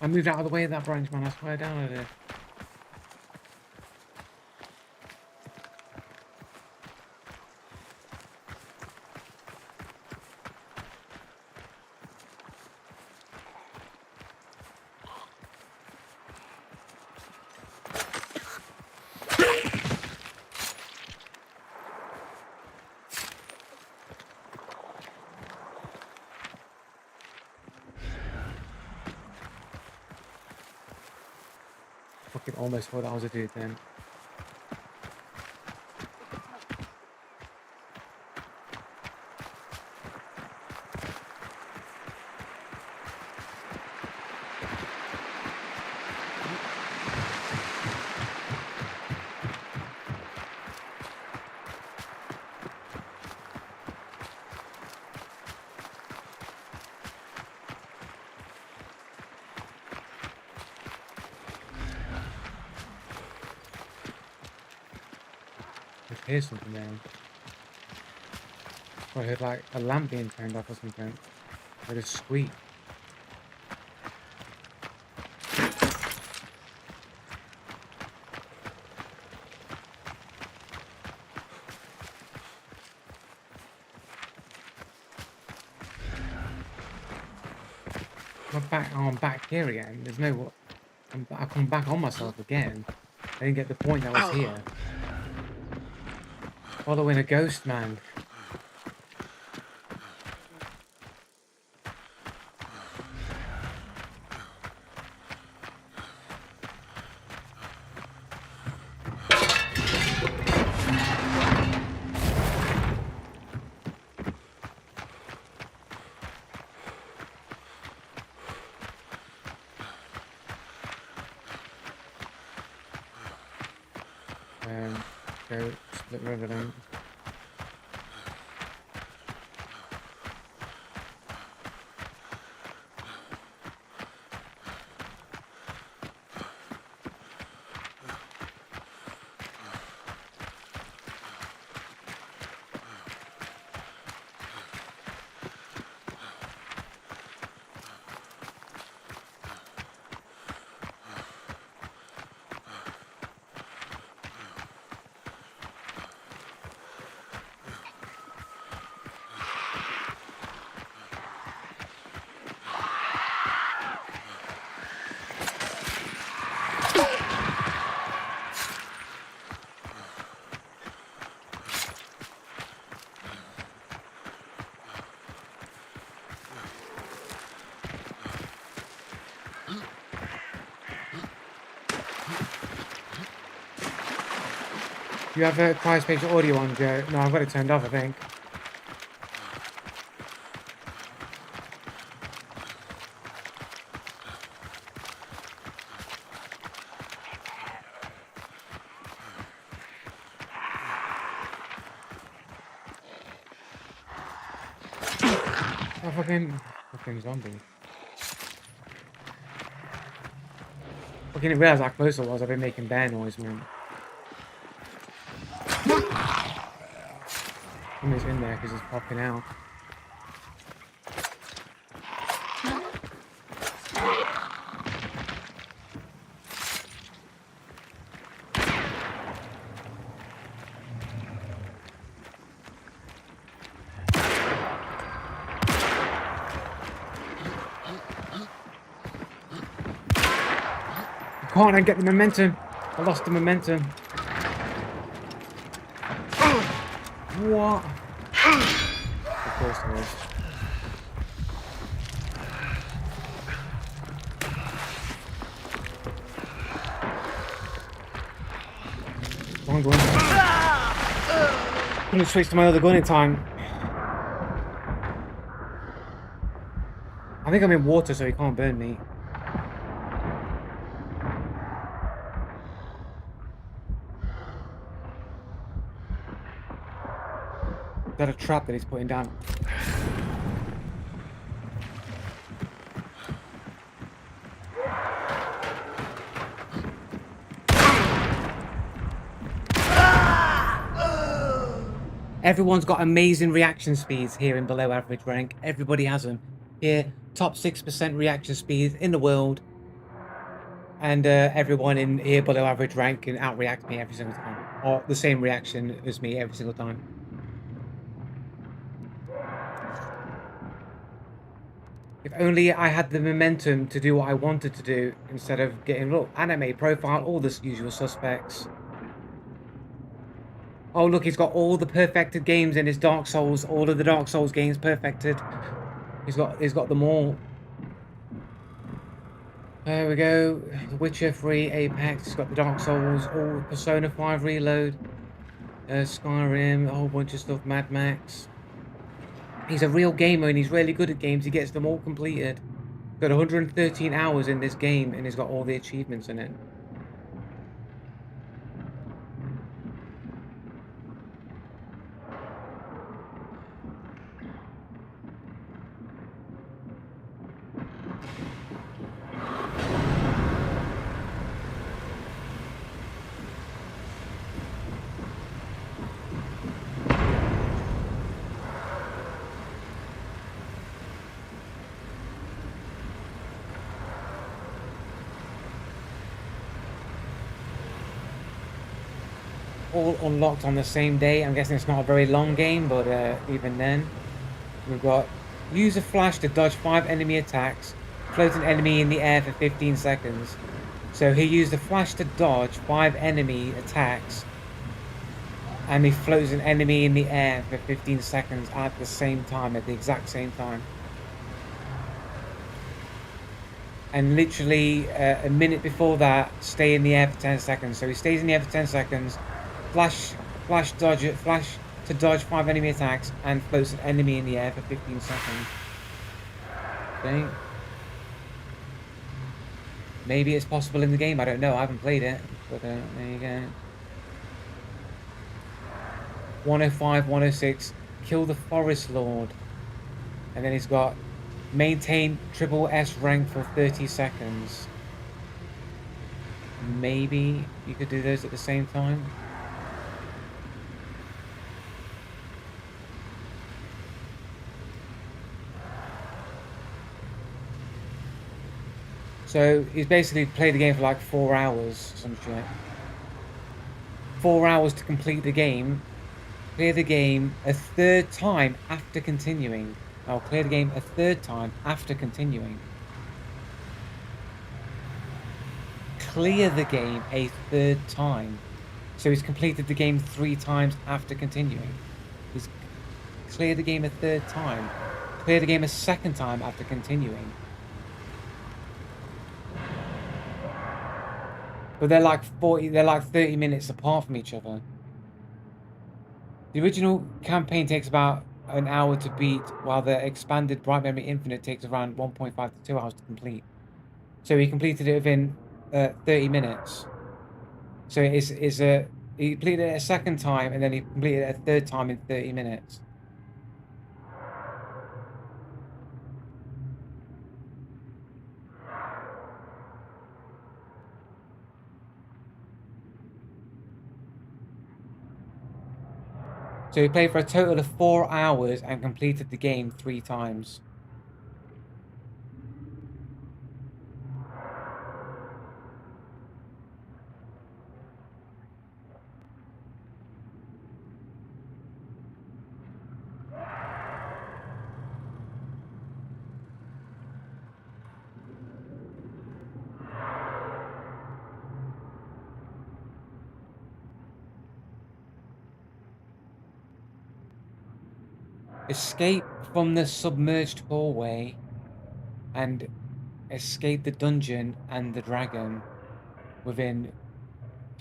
I moved out of the way of that branch, man. I swear down I did. Fucking almost thought I was a dude then. I just hear something there. Or I heard like a lamp being turned off or something. Or just squeak. I'm back here again. There's no... I come back on myself again. I didn't get the point that was here. Following a ghost, man. Go split river then. You have a quiet space audio on, Joe? No, I've got it turned off, I think. Oh, fucking zombie. I didn't realize how close I was. I've been making bear noise, man. Somebody's in there because it's popping out. I can't get the momentum. I lost the momentum. What? Of course there is. Wrong gun. I'm gonna switch to my other gun in time. I think I'm in water, so he can't burn me. Is that a trap that he's putting down? Everyone's got amazing reaction speeds here in below average rank. Everybody has them. Here, top 6% reaction speeds in the world. And everyone in here below average rank can outreact me every single time. Or the same reaction as me every single time. If only I had the momentum to do what I wanted to do instead of getting, look, anime, profile, all the usual suspects. Oh, look, he's got all the perfected games in his Dark Souls, all of the Dark Souls games perfected. He's got them all. There we go. The Witcher 3, Apex, he's got the Dark Souls, all Persona 5 Reload, Skyrim, a whole bunch of stuff, Mad Max. He's a real gamer and he's really good at games. He gets them all completed. Got 113 hours in this game and he's got all the achievements in it. All unlocked on the same day. I'm guessing it's not a very long game, but even then, we've got use a flash to dodge 5 enemy attacks, float an enemy in the air for 15 seconds. So he used a flash to dodge 5 enemy attacks, and he floats an enemy in the air for 15 seconds at the same time, at the exact same time. And literally a minute before that, stay in the air for 10 seconds. So he stays in the air for 10 seconds. Flash to dodge 5 enemy attacks and floats an enemy in the air for 15 seconds. Okay. Maybe it's possible in the game, I don't know, I haven't played it. But there you go. 105, 106, kill the Forest Lord. And then he's got maintain triple S rank for 30 seconds. Maybe you could do those at the same time. So he's basically played the game for like 4 hours, some shit. 4 hours to complete the game. Clear the game a third time after continuing. I'll clear the game a third time after continuing. Clear the game a third time. So he's completed the game 3 times after continuing. He's cleared the game a third time. Clear the game a second time after continuing. But they're like 30 minutes apart from each other. The original campaign takes about an hour to beat, while the expanded Bright Memory Infinite takes around 1.5 to 2 hours to complete. So he completed it within 30 minutes. So he completed it a second time, and then he completed it a third time in 30 minutes. So he played for a total of 4 hours and completed the game 3 times. Escape from the submerged hallway and escape the dungeon and the dragon within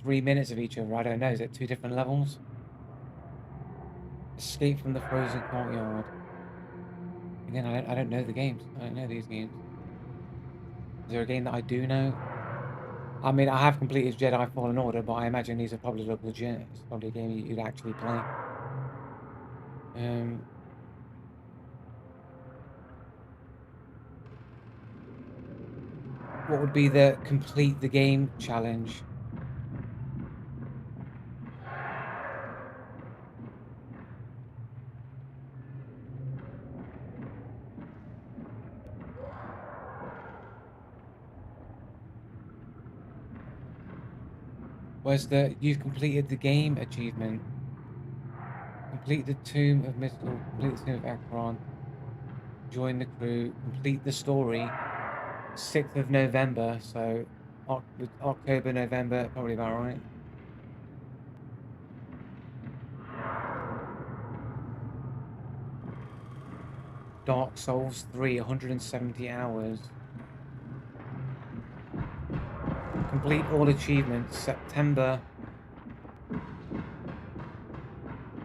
3 minutes of each other. I don't know, is it 2 different levels? Escape from the frozen courtyard. Again, I don't know the games. I don't know these games. Is there a game that I do know? I mean, I have completed Jedi Fallen Order, but I imagine these are probably look legit. It's probably a game you'd actually play. What would be the complete the game challenge? Where's the you've completed the game achievement? Complete the Tomb of Mystical, complete the Tomb of Acheron, join the crew, complete the story. 6th of November, so October, November, probably about right. Dark Souls 3, 170 hours. Complete all achievements, September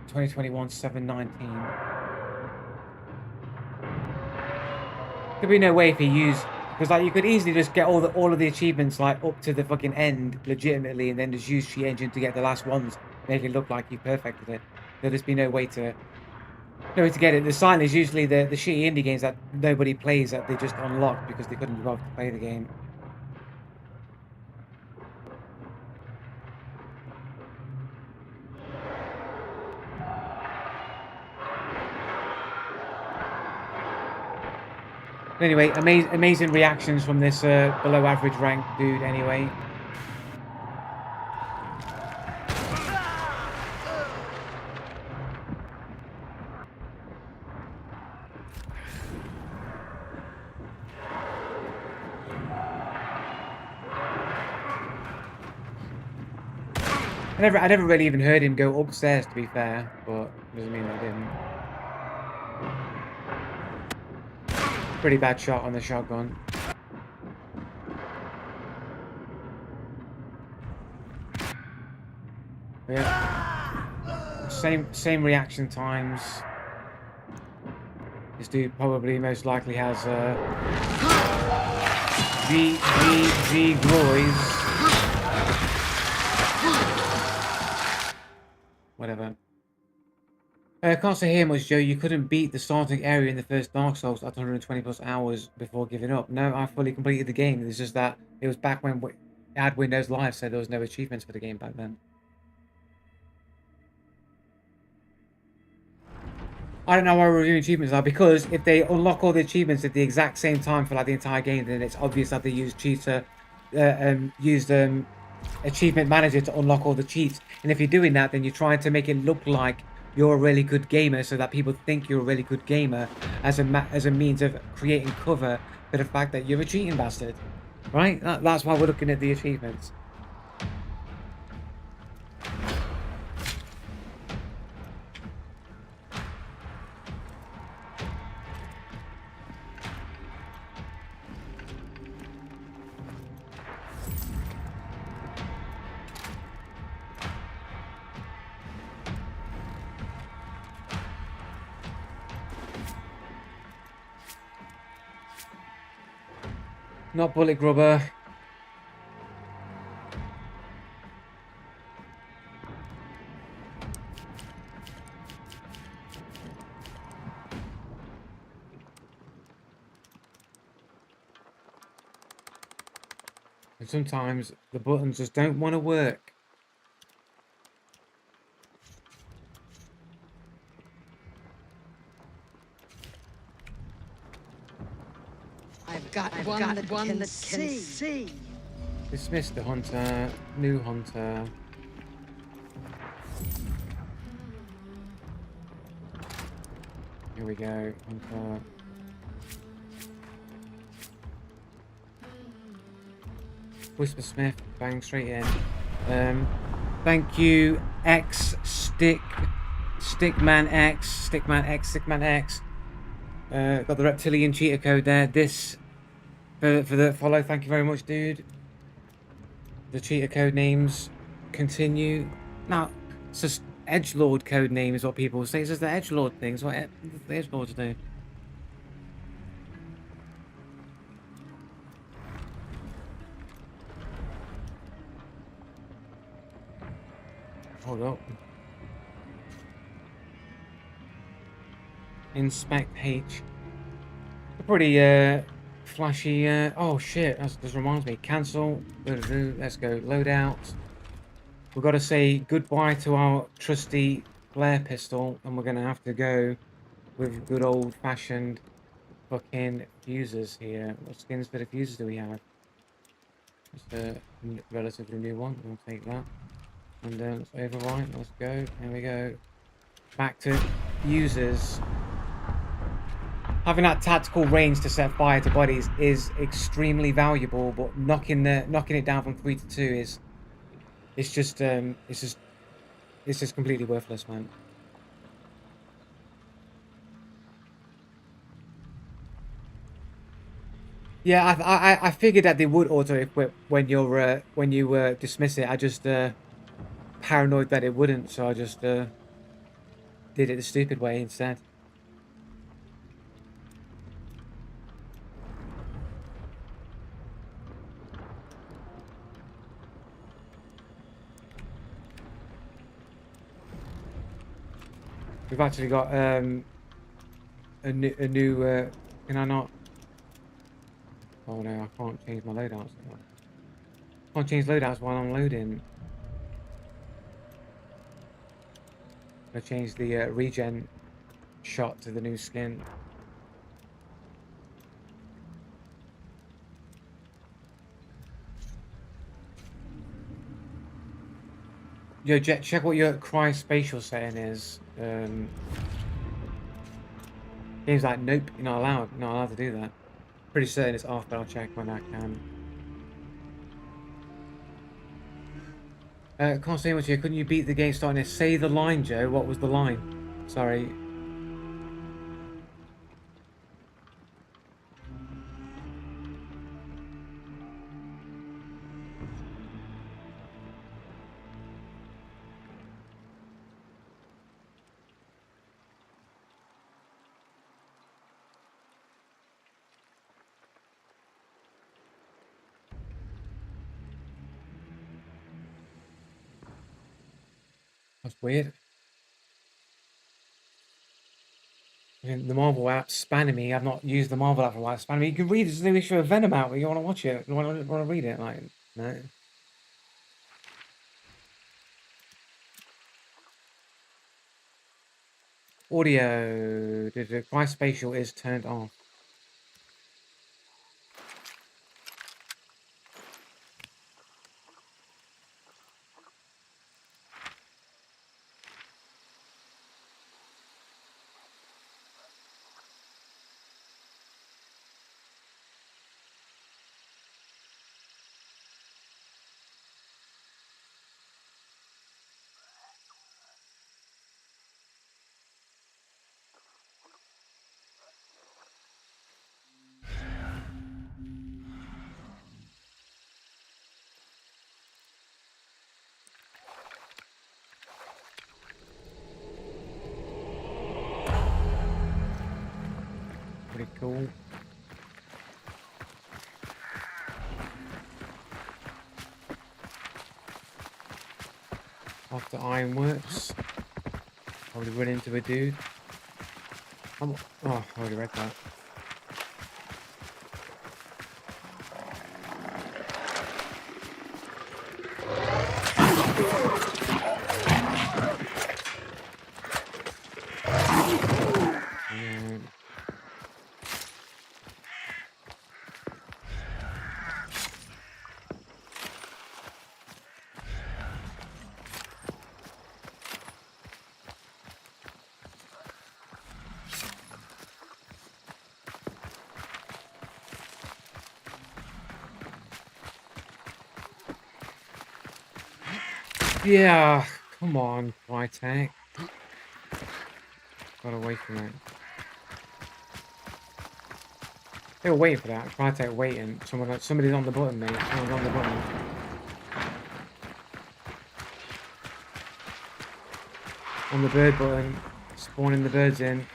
2021, 7/19. Could be no way if you use, because like you could easily just get all of the achievements like up to the fucking end legitimately, and then just use Cheat Engine to get the last ones, make it look like you perfected it. There'll just be no way to get it. The sign is usually the shitty indie games that nobody plays that they just unlocked because they couldn't be bothered to play the game. But anyway, amazing reactions from this below average rank dude anyway. I never really even heard him go upstairs, to be fair, but doesn't mean I didn't. Pretty bad shot on the shotgun. But yeah, same reaction times. This dude probably most likely has G glories. Whatever. Can't say here much, Joe. You couldn't beat the starting area in the first Dark Souls at 120 plus hours before giving up. No, I fully completed the game. It's just that it was back when it had Windows Live, so there was no achievements for the game back then. I don't know why reviewing achievements are, because if they unlock all the achievements at the exact same time for like the entire game, then it's obvious that they used achievement manager to unlock all the cheats. And if you're doing that, then you're trying to make it look like you're a really good gamer, so that people think you're a really good gamer as a means of creating cover for the fact that you're a cheating bastard, right? That's why we're looking at the achievements. Not bullet grubber. And sometimes the buttons just don't want to work. I've got one that can see. Dismiss the hunter. New hunter. Here we go. Hunter. Whisper Smith. Bang straight in. Thank you, Stickman X. Got the reptilian cheater code there. This for the follow. Thank you very much, dude. The cheater code names continue. Now, it's just edgelord code name is what people say. It's just the edgelord things. What the edgelords do. Hold up. Inspect H. A pretty flashy. Oh shit! That just reminds me. Cancel. Let's go. Loadout. We've got to say goodbye to our trusty flare pistol, and we're gonna have to go with good old-fashioned fucking fuses here. What skins for the fuses do we have? Just a relatively new one. We'll take that. And then let's overwrite. Let's go. There we go. Back to users. Having that tactical range to set fire to bodies is extremely valuable, but knocking it down from 3 to 2 is it's just completely worthless, man. Yeah, I figured that they would auto equip when you dismiss it. I just paranoid that it wouldn't, so I just did it the stupid way instead. We've actually got a new can I not? Oh no, I can't change my loadouts. Can't change loadouts while I'm loading. I changed the regen shot to the new skin. Yo, Jet, check what your cry spatial setting is. Game's like, nope, you're not allowed. You're not allowed to do that. Pretty certain it's off, but I'll check when I can. Can't say much here. Couldn't you beat the game starting to say the line, Joe? What was the line? Sorry. That's weird. I mean, the Marvel app's spamming me. I've not used the Marvel app for a while. It's spamming me. You can read it. There's a new issue of Venom out. You want to watch it? You want to read it? Like, no. Audio. The cry spatial is turned off. Pretty cool. After Ironworks, probably run into a dude. Oh, I already read that. And yeah, come on, Crytek. Got away from it. They were waiting for that. Crytek waiting. Somebody's on the button, mate. Someone's on the button. On the bird button. Spawning the birds in.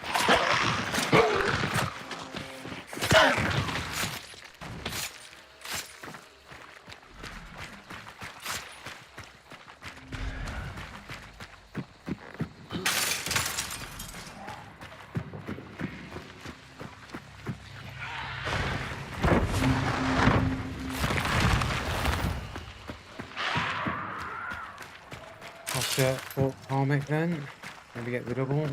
Fort Palmic then. Maybe get the double.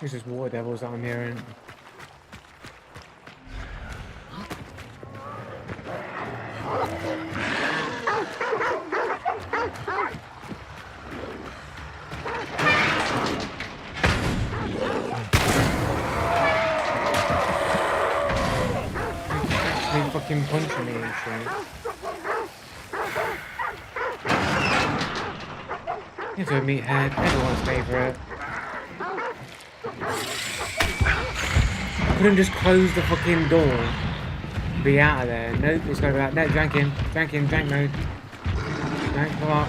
it's just water devils that I'm hearing. Actually fucking punching me and shit. It's a meathead, everyone's favourite. Couldn't just close the fucking door and be out of there. Nope, it's gotta be out. No, drank mode. Drank, come on.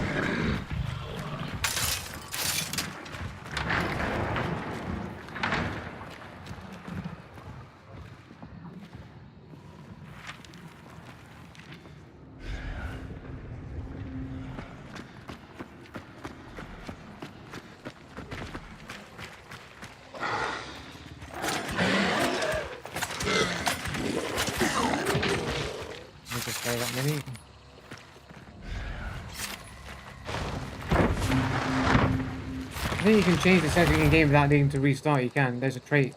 Just play that mini. I think you can change the setting in game without needing to restart. You can. There's a trait.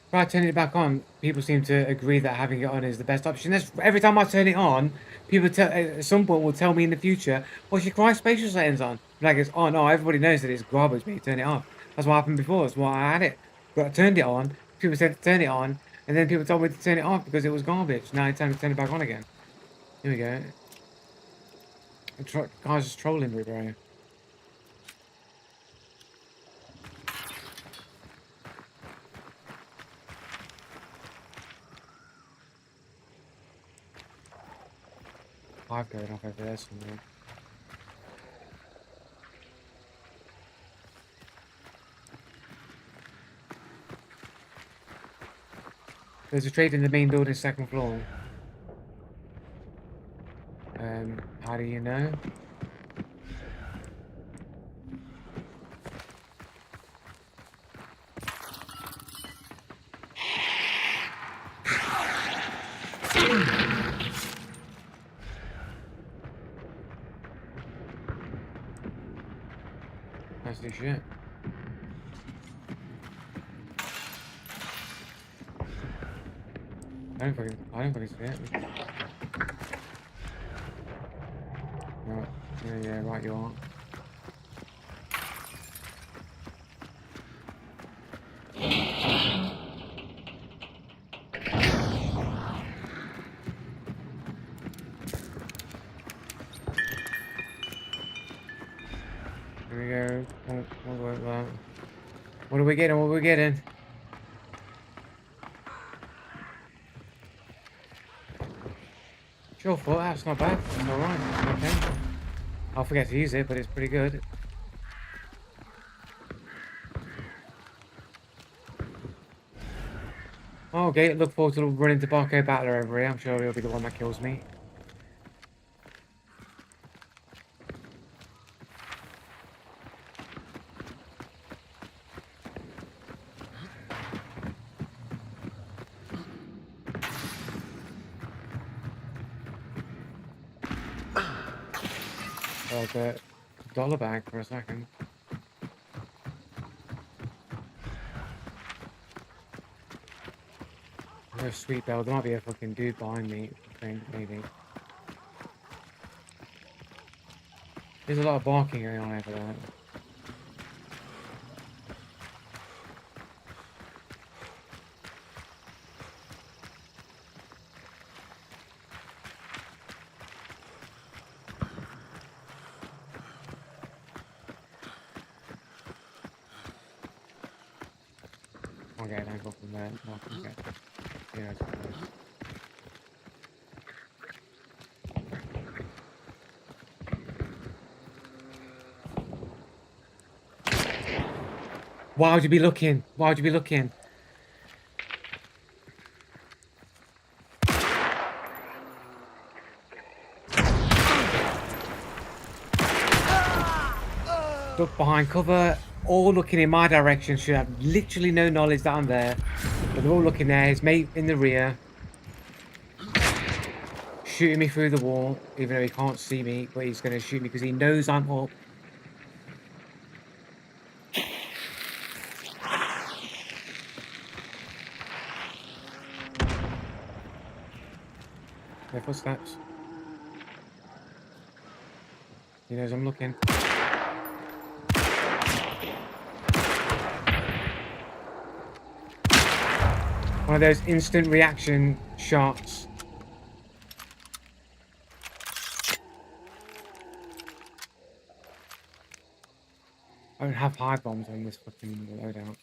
If I turn it back on, people seem to agree that having it on is the best option. Every time I turn it on, people at some point will tell me in the future, "What's your cry spatial settings on?" Like it's on. Oh, everybody knows that it's garbage, but you turn it off. That's what happened before. That's why I had it. But I turned it on. People said to turn it on, and then people told me to turn it off because it was garbage. Now it's time to turn it back on again. Here we go. Guy's just trolling me, bro. I've going off over there somewhere. There's a trade in the main building, second floor. How do you know? That's the shit. I don't fucking see it. Right. Yeah, right you are. Here we go. What are we getting? What are we getting? Sure, foot. That's not bad. That's alright. Okay. I'll forget to use it, but it's pretty good. Okay, look forward to running to Barco Battler over here. I'm sure he'll be the one that kills me. Oh, the dollar bag for a second. Oh, sweet bell. There might be a fucking dude behind me. I think, maybe. There's a lot of barking going on over there. Okay, don't go from there. No, okay. Yeah, it's close. Why would you be looking? Why would you be looking? Look behind cover, all looking in my direction, should have literally no knowledge that I'm there. But they're all looking there, his mate in the rear. Shooting me through the wall, even though he can't see me, but he's going to shoot me because he knows I'm up. Their footsteps. He knows I'm looking. One of those instant reaction shots. I don't have high bombs on this fucking loadout.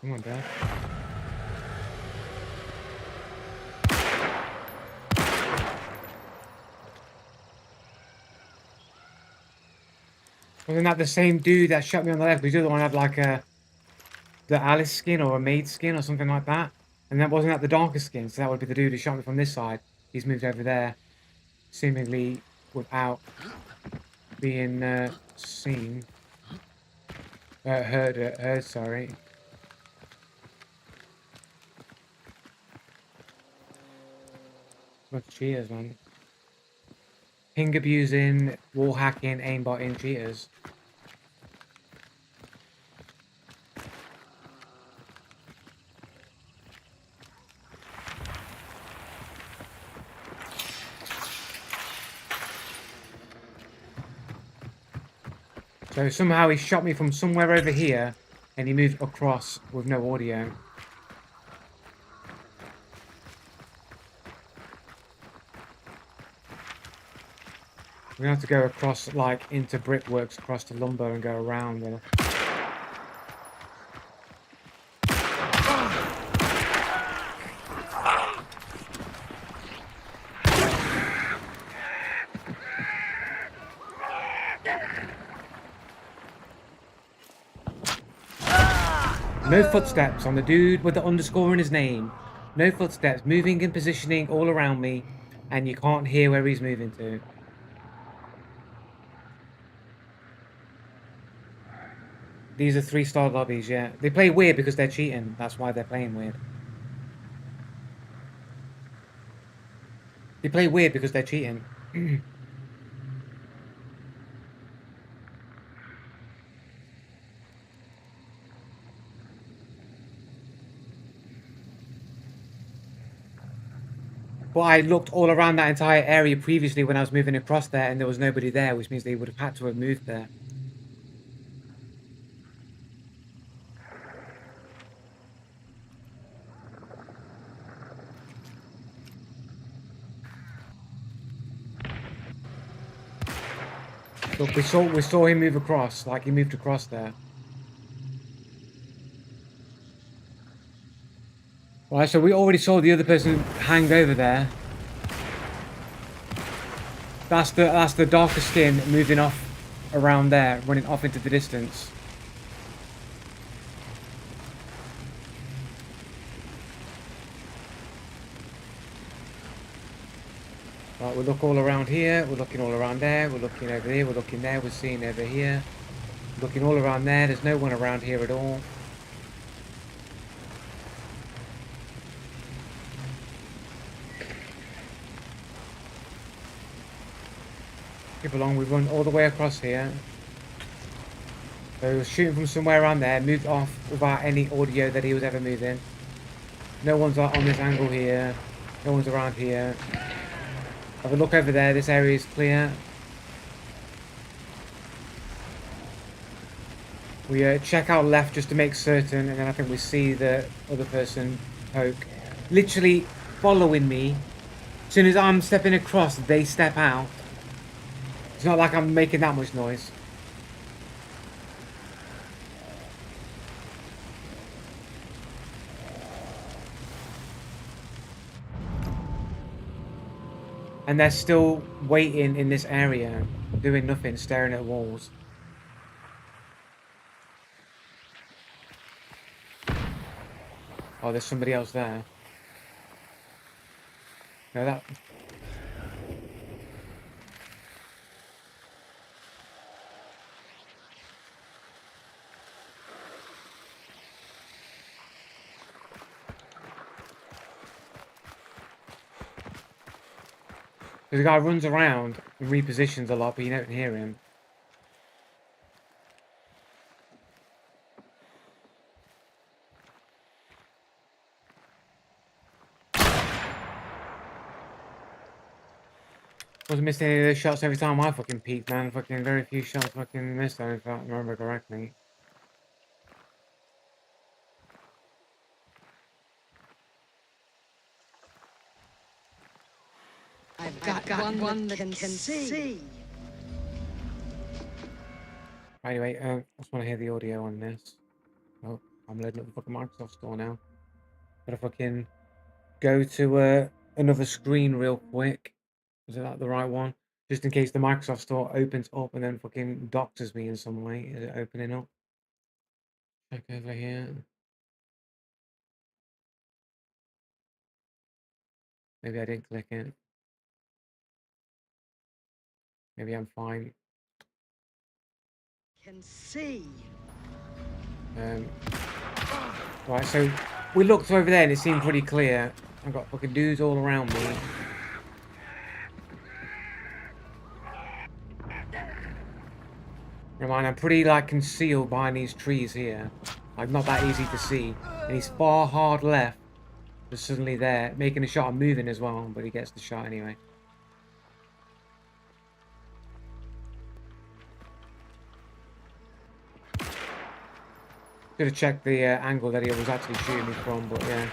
Come on, Dad. Wasn't that the same dude that shot me on the left? The other one had like the Alice skin or a maid skin or something like that. And that wasn't that the darker skin, so that would be the dude who shot me from this side. He's moved over there, seemingly without being seen. Heard, sorry. Bunch of cheaters, man. Ping abusing, wall hacking, aimbotting cheaters. So somehow he shot me from somewhere over here and he moved across with no audio. We're gonna have to go across, like, into brickworks, across to lumber and go around there. No footsteps on the dude with the underscore in his name. No footsteps, moving and positioning all around me, and you can't hear where he's moving to. These are 3-star lobbies, yeah. They play weird because they're cheating. That's why they're playing weird. They play weird because they're cheating. But I looked all around that entire area previously when I was moving across there and there was nobody there, which means they would have had to have moved there. Look, we saw him move across, like he moved across there. Right, so we already saw the other person hang over there. That's the darker skin moving off around there, running off into the distance. Right, we'll look all around here, we're looking all around there, we're looking over here, we're looking there, we're seeing over here. Looking all around there, there's no one around here at all. Keep along, we run all the way across here. So he was shooting from somewhere around there, moved off without any audio that he was ever moving. No one's on this angle here, no one's around here. Have a look over there, this area is clear. We check out left just to make certain, and then I think we see the other person poke. Literally following me. As soon as I'm stepping across, they step out. It's not like I'm making that much noise. And they're still waiting in this area, doing nothing, staring at walls. Oh, there's somebody else there. No, that... The guy runs around and repositions a lot, but you don't hear him. Wasn't missing any of those shots every time I fucking peeked, man. Fucking very few shots fucking missed, if I remember correctly. I've got one that can see. Anyway, I just want to hear the audio on this. Oh, I'm loading up the fucking Microsoft store now. Gotta fucking go to another screen real quick. Is that the right one? Just in case the Microsoft store opens up and then fucking doctors me in some way. Is it opening up? Check over here. Maybe I didn't click it. Maybe I'm fine. Can see. Right, so we looked over there and it seemed pretty clear. I've got fucking dudes all around me. Remind, I'm pretty like concealed behind these trees here. Like not that easy to see. And he's far hard left. Just suddenly there, making a shot and moving as well, but he gets the shot anyway. Should have checked the angle that he was actually shooting me from, but yeah.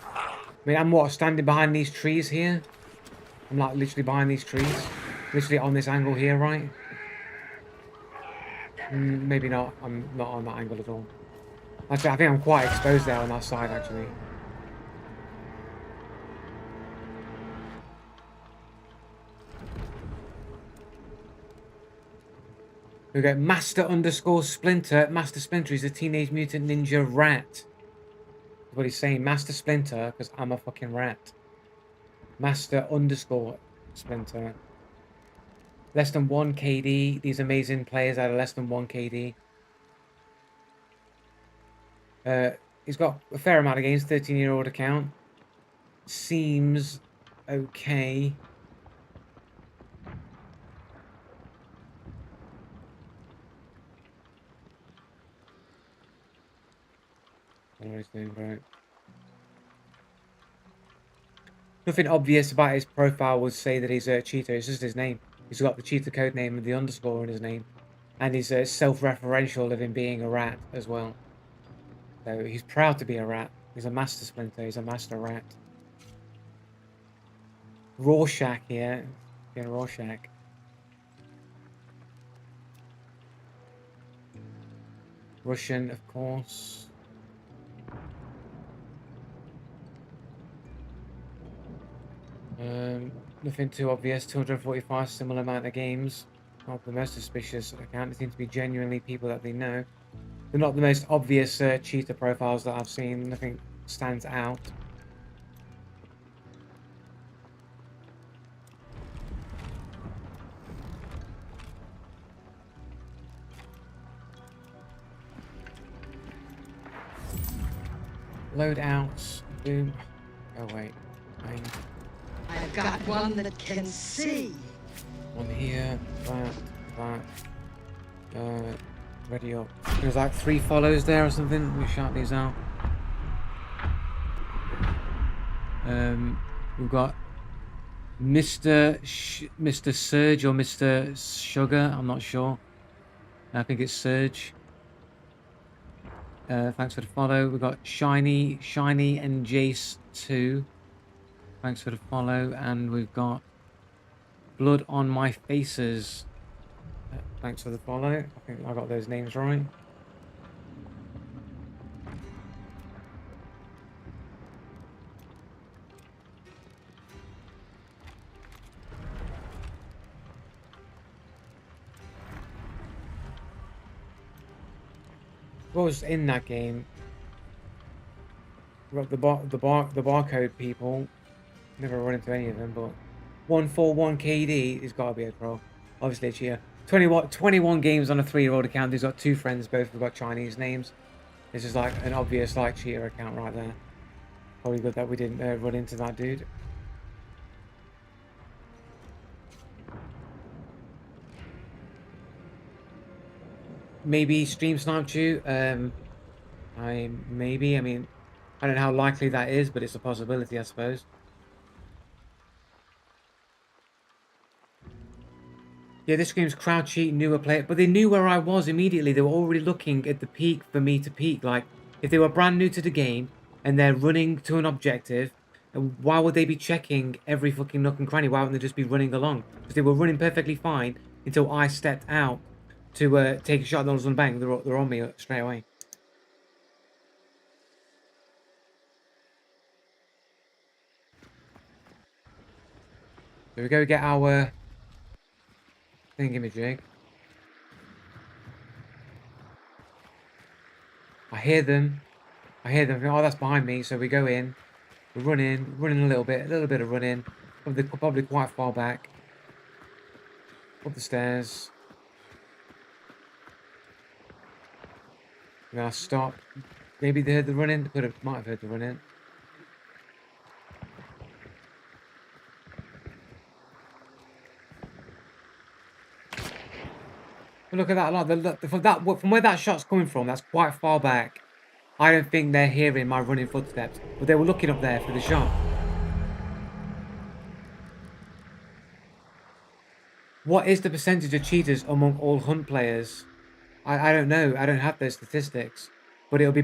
I mean, I'm what, standing behind these trees here? I'm like literally behind these trees. Literally on this angle here, right? Maybe not. I'm not on that angle at all. Actually, I think I'm quite exposed there on that side, actually. We got Master_Splinter. Master Splinter is a Teenage Mutant Ninja rat. That's what he's saying. Master Splinter, because I'm a fucking rat. Master_Splinter. Less than 1 KD. These amazing players that are less than 1 KD. He's got a fair amount of games. 13-year-old account. Seems okay. I don't know what he's doing, right? Nothing obvious about his profile would say that he's a cheater. It's just his name. He's got the cheater code name and the underscore in his name. And he's self-referential of him being a rat as well. So he's proud to be a rat. He's a master splinter. He's a master rat. Rorschach here. Yeah, Rorschach. Russian, of course. Nothing too obvious. 245, similar amount of games. Not the most suspicious account. They seem to be genuinely people that they know. They're not the most obvious cheater profiles that I've seen. Nothing stands out. Loadouts. Boom. Oh wait. I've got one that can see. One here. That. Ready up. There's like 3 follows there or something. Let me shout these out. We've got Mr. Surge or Mr. Sugar. I'm not sure. I think it's Surge. Thanks for the follow. We've got Shiny and Jace 2. Thanks for the follow. And we've got Blood on My Faces. Thanks for the follow. I think I got those names right. what was in that game? Well, the barcode people. Never run into any of them, but 141 KD has got to be a troll. Obviously a cheater. 21 games on a 3-year-old account. He's got 2 friends, both have got Chinese names. This is like an obvious like cheater account right there. Probably good that we didn't run into that dude. Maybe stream sniped you. I mean, I don't know how likely that is, but it's a possibility, I suppose. Yeah, this game's crowd cheat, newer player, but they knew where I was immediately. They were already looking at the peak for me to peak. Like, if they were brand new to the game and they're running to an objective, why would they be checking every fucking nook and cranny? Why wouldn't they just be running along? Because they were running perfectly fine until I stepped out to take a shot at those on the bank. They're on me straight away. So we go get our thingamajig. I hear them. Oh, that's behind me. So we go in. We're running a little bit of running. Probably quite far back. Up the stairs. We're gonna stop. Maybe they heard the running. Might have heard the running. But look at that! Like from where that shot's coming from, that's quite far back. I don't think they're hearing my running footsteps, but they were looking up there for the shot. What is the percentage of cheaters among all hunt players? I don't know. I don't have those statistics, but it'll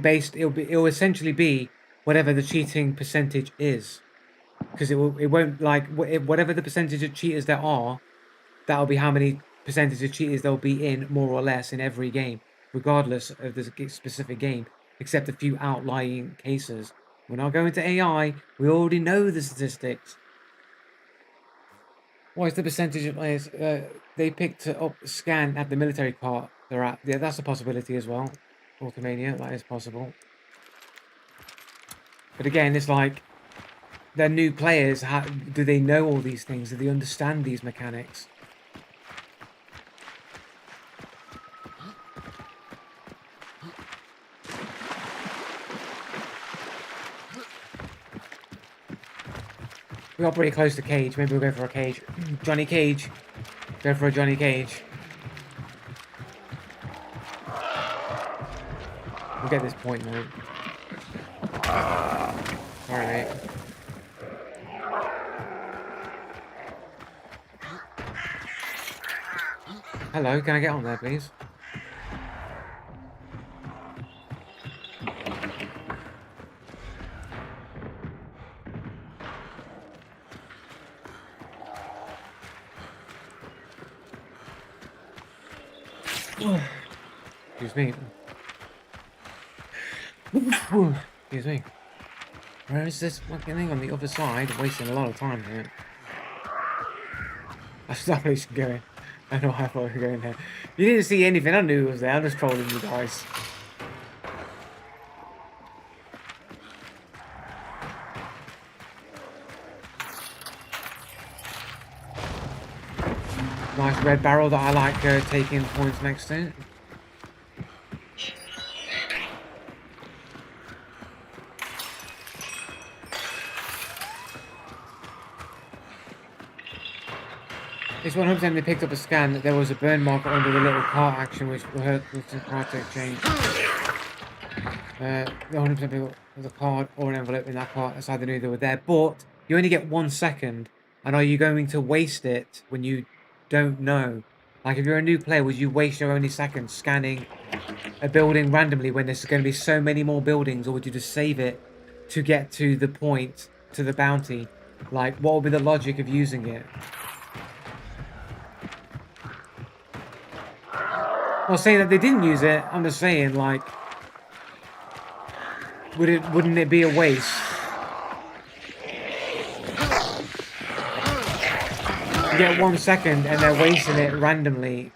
essentially be whatever the cheating percentage is, because it won't like whatever the percentage of cheaters there are, that'll be how many percentage of cheaters there'll be in more or less in every game, regardless of the specific game, except a few outlying cases. We're not going to AI. We already know the statistics. What is the percentage of players they picked up scan at the military part they're at? Yeah, that's a possibility as well. Ultimania, that is possible. But again, it's like they're new players. Do they know all these things? Do they understand these mechanics? We got pretty close to Cage. Maybe we'll go for a Cage. Johnny Cage. Go for a Johnny Cage. We'll get this point now. Alright, mate. Hello, can I get on there, please? Excuse me. Excuse me. Where is this fucking thing on the other side? Wasting a lot of time here. I probably should go in. I know I thought we were going there. You didn't see anything. I knew it was there. I'm just trolling you guys. Nice red barrel that I like taking points next to. It's 100% they picked up a scan that there was a burn marker under the little cart action which hurt with the card to exchange. They 100% picked up the card or an envelope in that cart. That's how they knew they were there. But you only get 1 second. And are you going to waste it when you don't know? Like if you're a new player, would you waste your only seconds scanning a building randomly when there's going to be so many more buildings? Or would you just save it to get to the point, to the bounty? Like what would be the logic of using it? I'm not saying that they didn't use it. I'm just saying, like, wouldn't it be a waste? You get 1 second and they're wasting it randomly.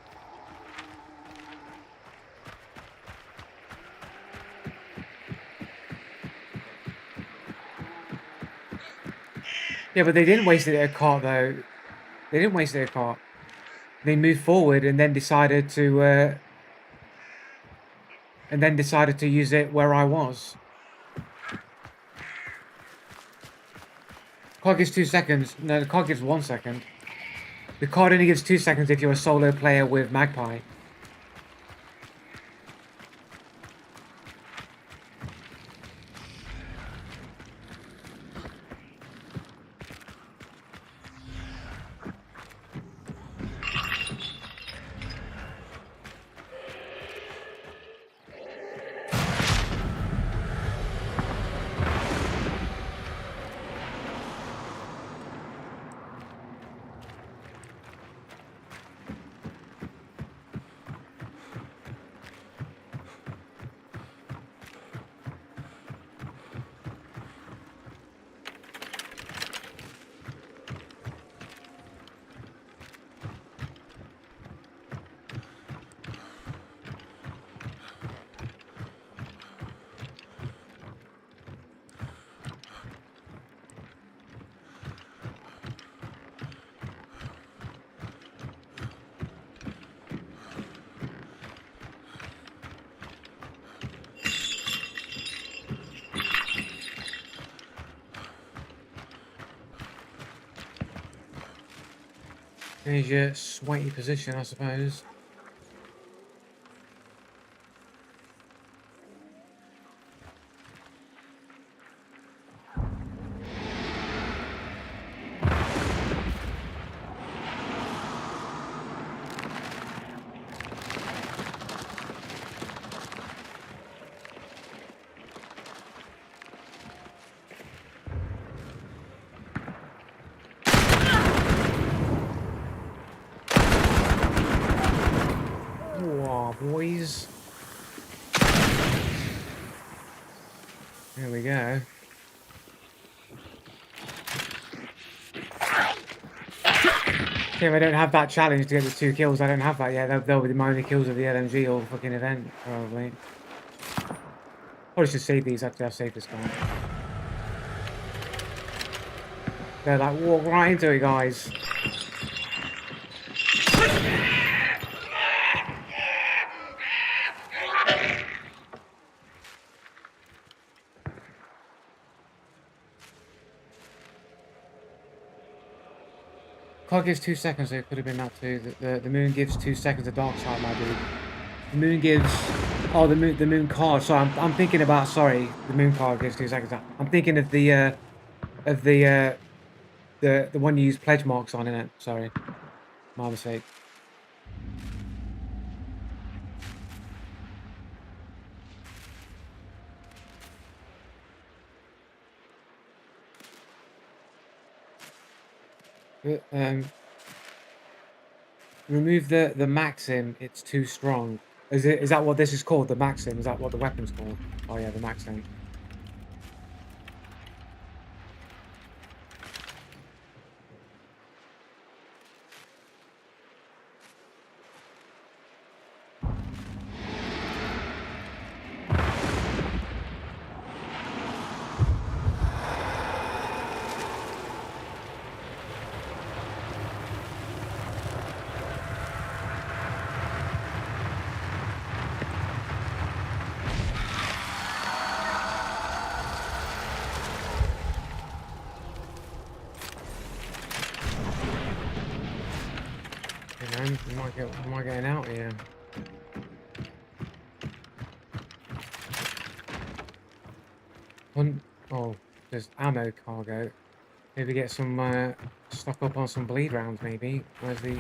Yeah, but they didn't waste it at a cart though. They didn't waste it at a cart. They moved forward and then decided to use it where I was. Card gives 2 seconds. No, the card gives 1 second. The card only gives 2 seconds if you're a solo player with Magpie. There's your sweaty position, I suppose. Whoa, boys. There we go. If I don't have that challenge to get the 2 kills, I don't have that yet. They'll be the only kills of the LMG or fucking event, probably. Probably should save these. Actually, I've saved this guy. They're like, walk right into it, guys. Clock gives 2 seconds, so it could have been that too. The moon gives 2 seconds of dark side, my dude. The moon gives... Oh, the moon card. Sorry, I'm thinking about... Sorry, the moon card gives 2 seconds. I'm thinking of the one you use pledge marks on, innit? Sorry. My mistake. Remove the Maxim, it's too strong. Is that what this is called? The Maxim? Is that what the weapon's called? Oh yeah, the Maxim. Hey man, we might get out here. Oh, there's ammo cargo. Maybe get some stock up on some bleed rounds. Maybe. Where's the?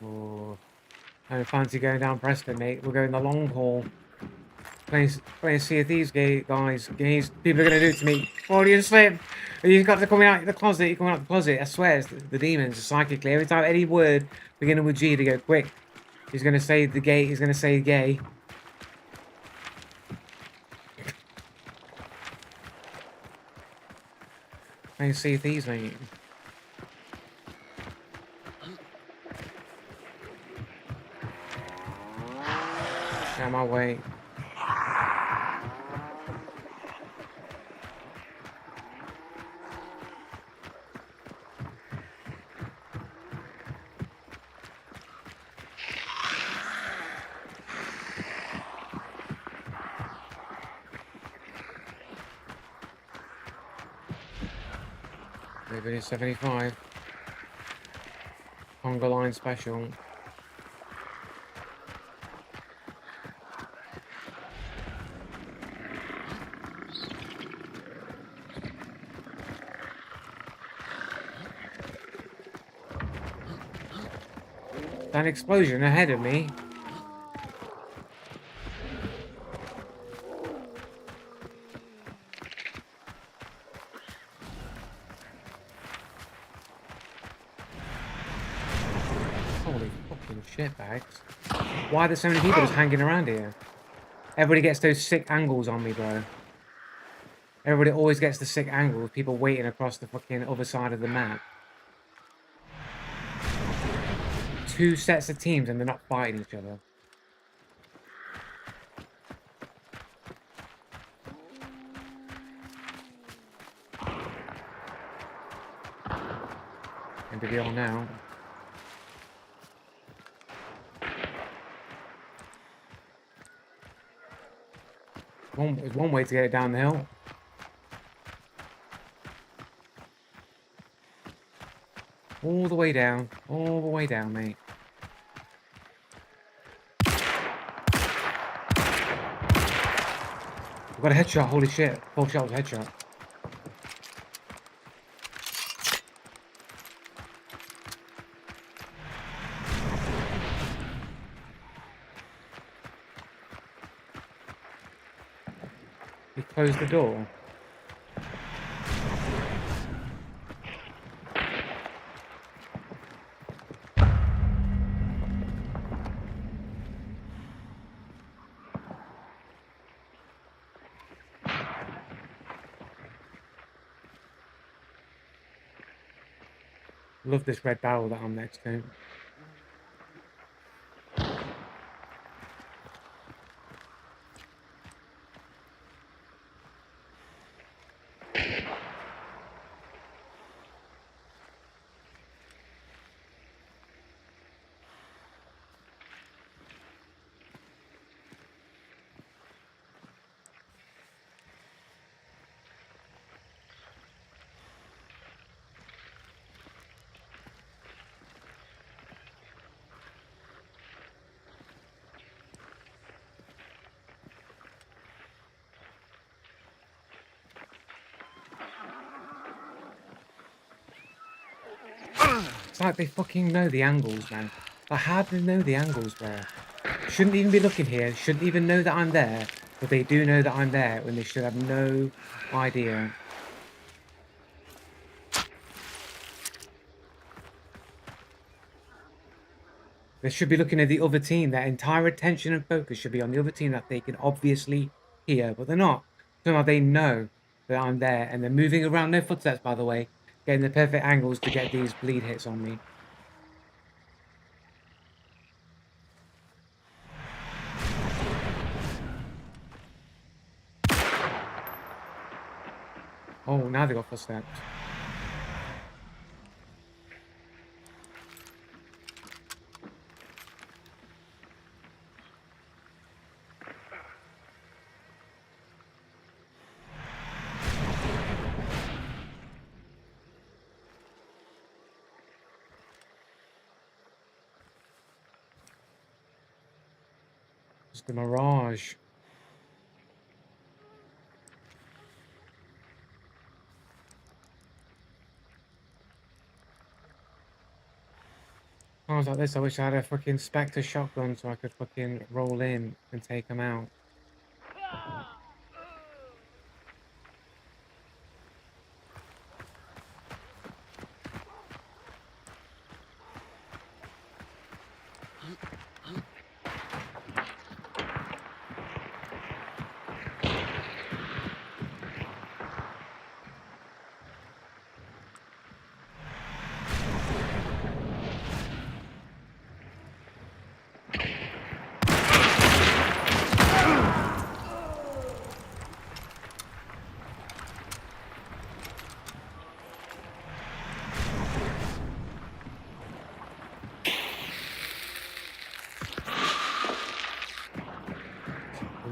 Oh, I don't fancy going down Preston, mate. We're going the long haul. Playing Sea of Thieves, guys. People are gonna do it to me. Freudian slip. You've got to come out of the closet. You're coming out of the closet. I swear, it's the demons psychically. Every time any word beginning with G, they go quick. He's gonna say the gay. He's gonna say gay. Playing Sea of Thieves, mate. Get out of my way. Maybe it's 75. Conga line special. An explosion ahead of me. Holy fucking shit bags. Why are there so many people just hanging around here? Everybody gets those sick angles on me, bro. Everybody always gets the sick angles. People waiting across the fucking other side of the map. 2 sets of teams and they're not fighting each other. End of the all now. There's one way to get it down the hill. All the way down. All the way down, mate. I've got a headshot, holy shit. 4 shot was a headshot. He closed the door. Love this red barrel that I'm next to. It's like they fucking know the angles, man. Like, how do they know the angles, bro? Shouldn't even be looking here. Shouldn't even know that I'm there. But they do know that I'm there when they should have no idea. They should be looking at the other team. Their entire attention and focus should be on the other team that they can obviously hear. But they're not. Somehow they know that I'm there. And they're moving around. No footsteps, by the way. Getting the perfect angles to get these bleed hits on me. Oh, now they got footsteps. It's the mirage. Times like this, I wish I had a fucking Spectre shotgun so I could fucking roll in and take them out.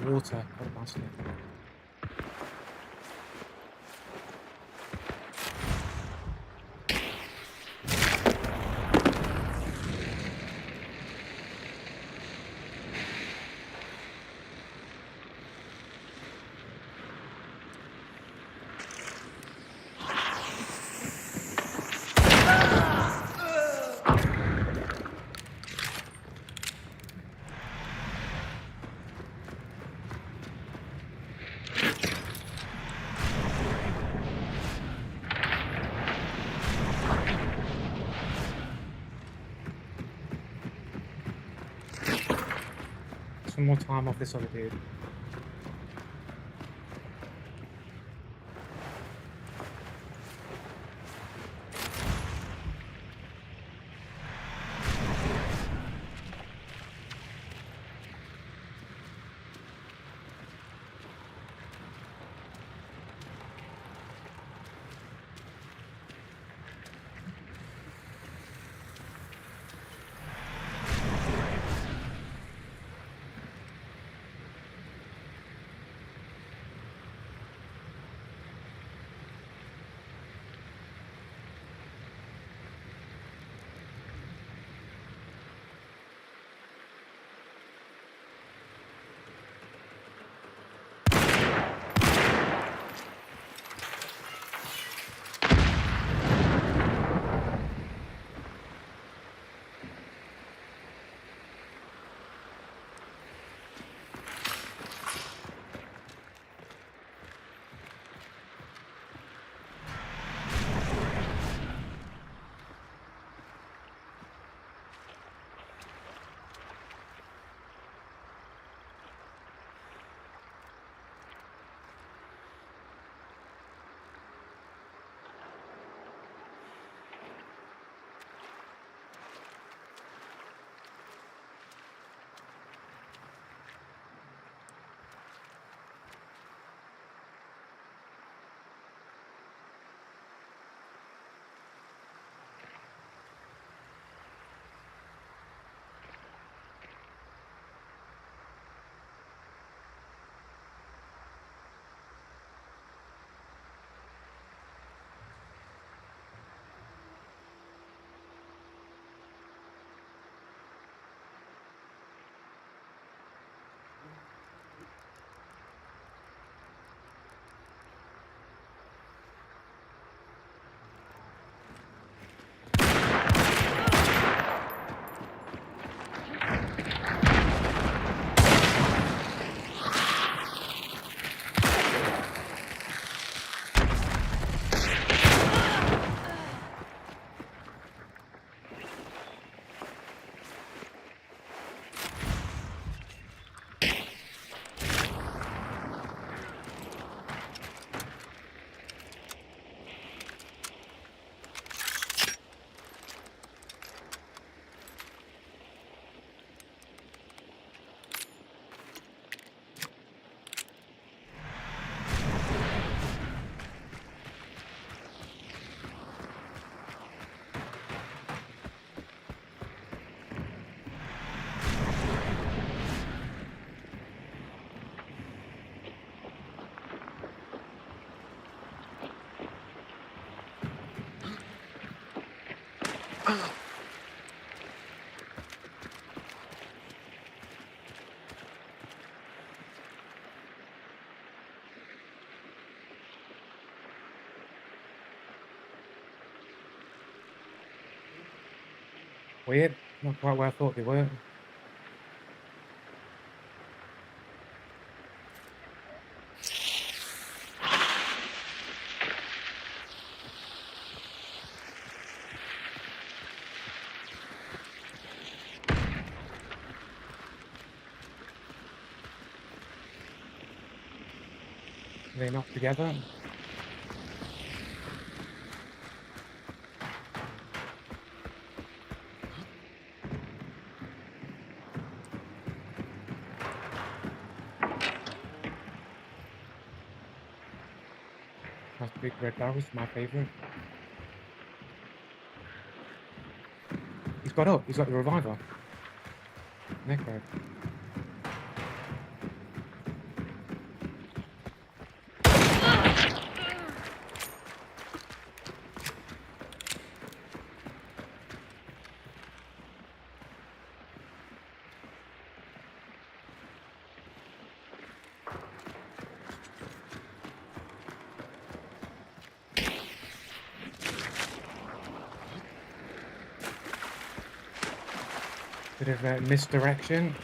The water, oh bastard. some more time off this other dude. Weird. Not quite where I thought they were. Are they not together? That's big red barrels, my favorite. He's got up. He's got the reviver. Necro. Bit of misdirection.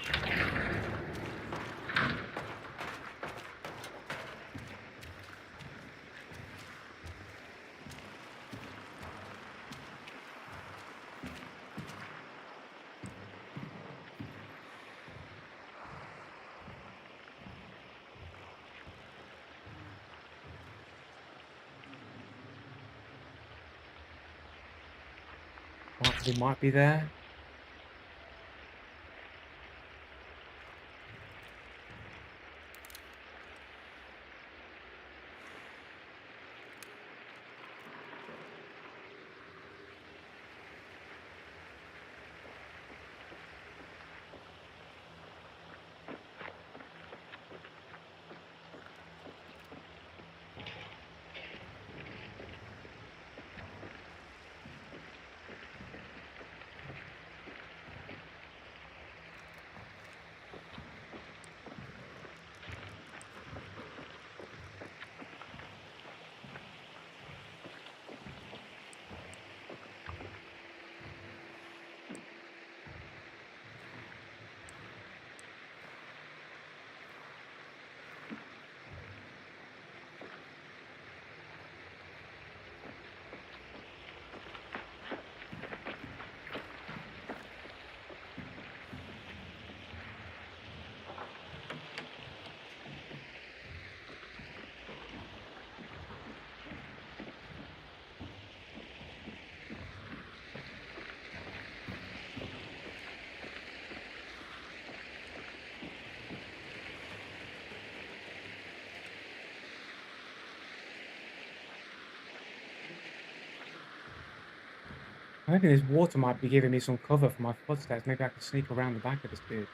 They might be there. I reckon this water might be giving me some cover for my footsteps. Maybe I could sneak around the back of this dude.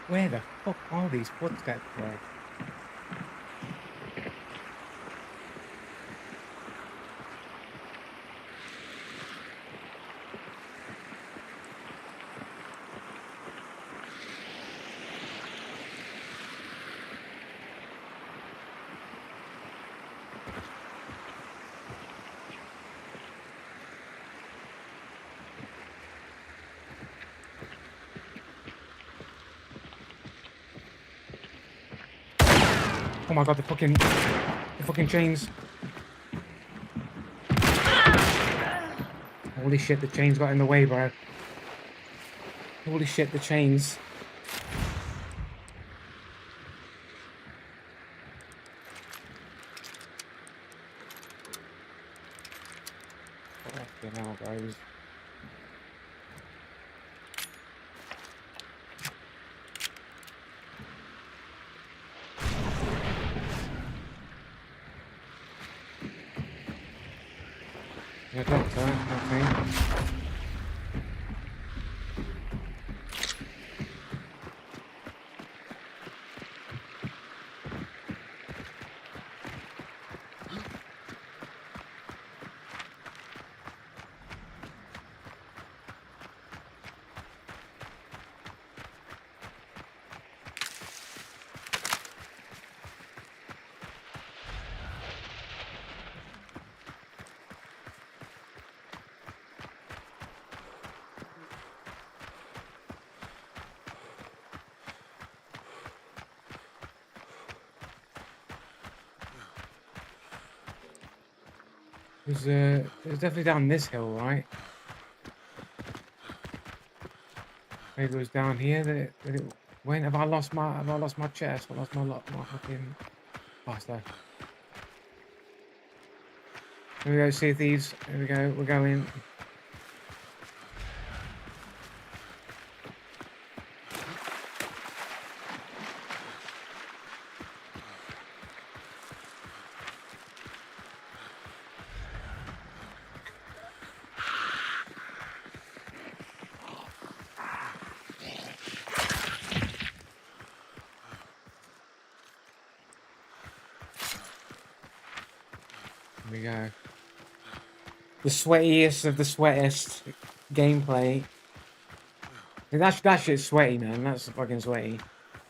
Where the fuck are these footsteps, bro? Oh my god, the fucking chains. Holy shit, the chains got in the way, bro. Holy shit, the chains. Fucking hell, guys. Yeah, doctor, okay. It was definitely down this hill, right? Maybe it was down here that it went. Have I lost my chest? I lost my fucking faster. Here we go, see thieves. Here we go, we're going. Here we go. The sweatiest of the sweatiest gameplay. That shit's sweaty, man. That's fucking sweaty.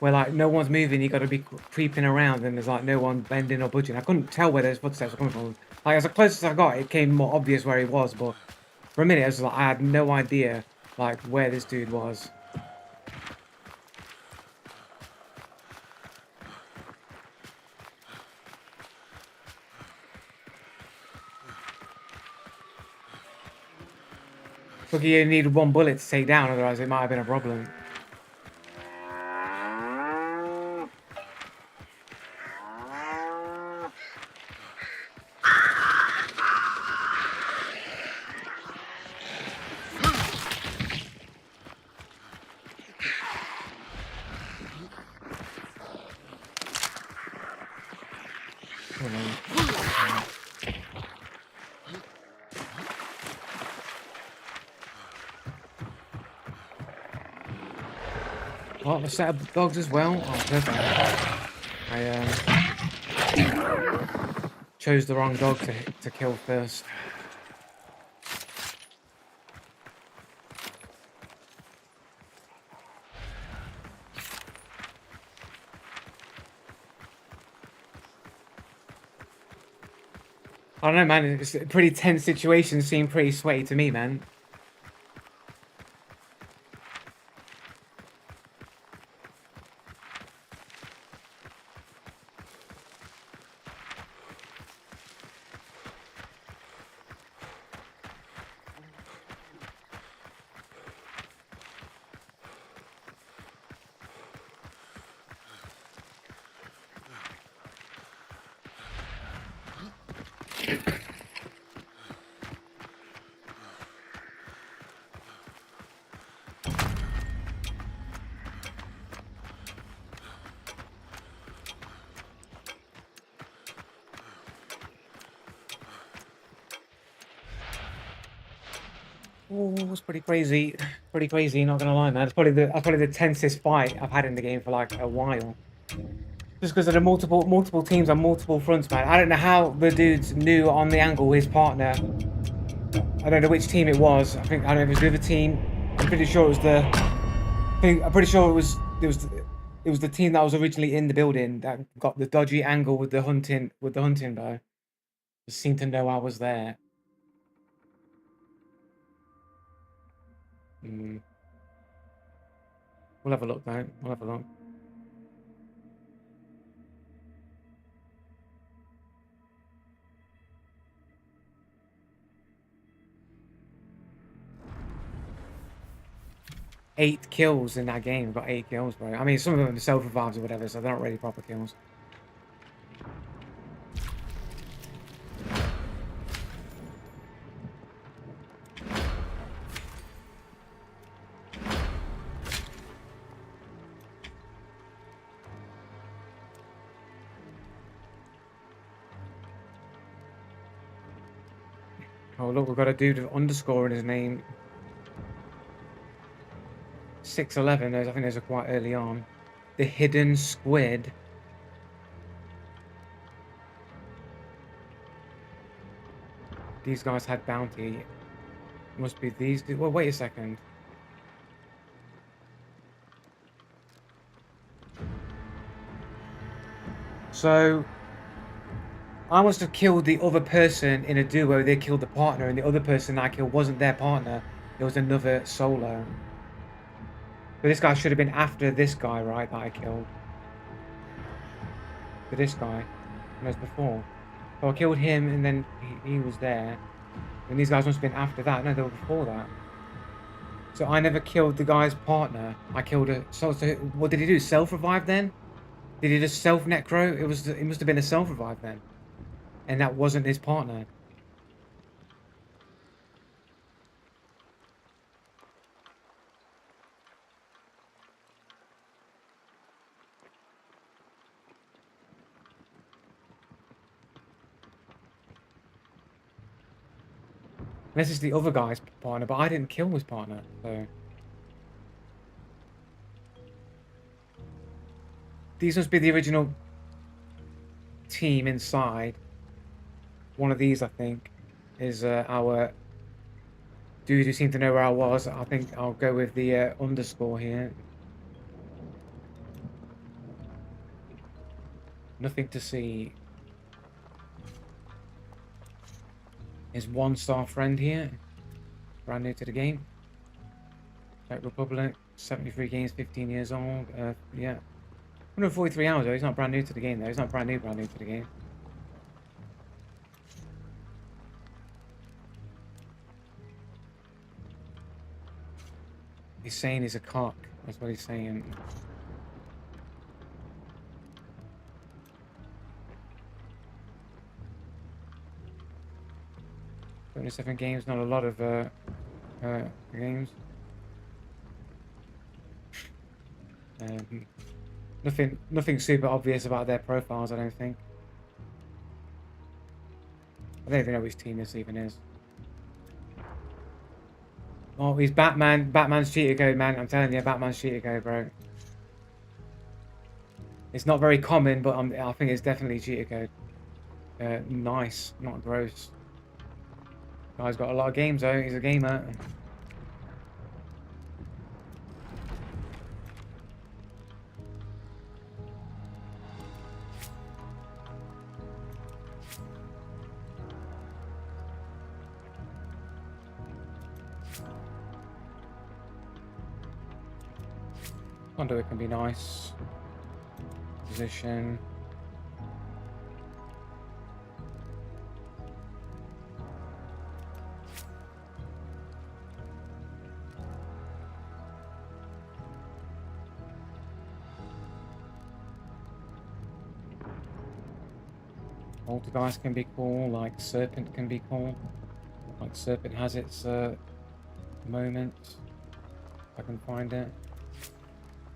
Where like no one's moving, you got to be creeping around, and there's like no one bending or budging. I couldn't tell where those footsteps were coming from. Like, as close as I got, it came more obvious where he was, but for a minute, I was like, I had no idea, like, where this dude was. Look, you needed one bullet to take down, otherwise it might have been a problem. Hold on. Oh, the set of dogs as well. Oh, perfect. I chose the wrong dog to kill first. I don't know, man. It's a pretty tense situation. Seemed pretty sweaty to me, man. Oh, it was pretty crazy. Pretty crazy, not gonna lie, man. That's probably the tensest fight I've had in the game for like a while. Just because of the multiple teams on multiple fronts, man. I don't know how the dudes knew on the angle his partner. I don't know which team it was. I don't know if it was the other team. I'm pretty sure it was I'm pretty sure it was the team that was originally in the building that got the dodgy angle with the hunting bow. Just seemed to know I was there. Hmm. We'll have a look, though. We'll have a look. Eight kills in that game. We've got 8 kills, bro. I mean, some of them are self-revives or whatever, so they're not really proper kills. Oh, look, we've got a dude with underscore in his name. 611, I think those are quite early on. The Hidden Squid. These guys had bounty. Must be these. Well, wait a second. So, I must have killed the other person in a duo. They killed the partner, and the other person I killed wasn't their partner. It was another solo. But this guy should have been after this guy, right, that I killed. To this guy. And as before. So I killed him, and then he was there. And these guys must have been after that. No, they were before that. So I never killed the guy's partner. I killed a... So what did he do? Self-revive then? Did he just self-necro? It must have been a self-revive then. And that wasn't his partner. Unless it's the other guy's partner, but I didn't kill his partner, so... These must be the original team inside. One of these, I think, is our dude who seemed to know where I was. I think I'll go with the underscore here. Nothing to see. His 1-star friend here. Brand new to the game. Czech Republic. 73 games, 15 years old. Yeah. 143 hours though. He's not brand new to the game though. He's not brand new to the game. He's saying he's a cock. That's what he's saying. 27 games, not a lot of games. Nothing super obvious about their profiles, I don't think. I don't even know which team this even is. Oh, he's Batman. Batman's cheater code, man. I'm telling you, Batman's cheater code, bro. It's not very common, but I think it's definitely cheater code. Nice, not gross. Guy's got a lot of games though. He's a gamer. Conduit can be nice. Position. Poltergeist can be cool, like Serpent can be cool. Like Serpent has its moments. If I can find it.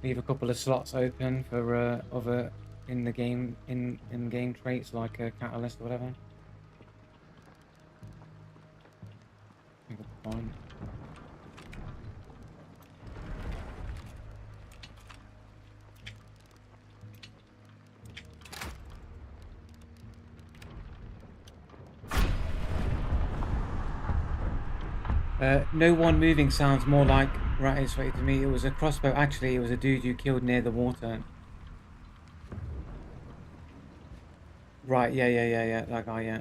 Leave a couple of slots open for other in the game in-game traits like a catalyst or whatever. I think it's fine. No one moving sounds more like right to me. It was a crossbow. Actually, it was a dude you killed near the water. Right, yeah. That guy, yeah.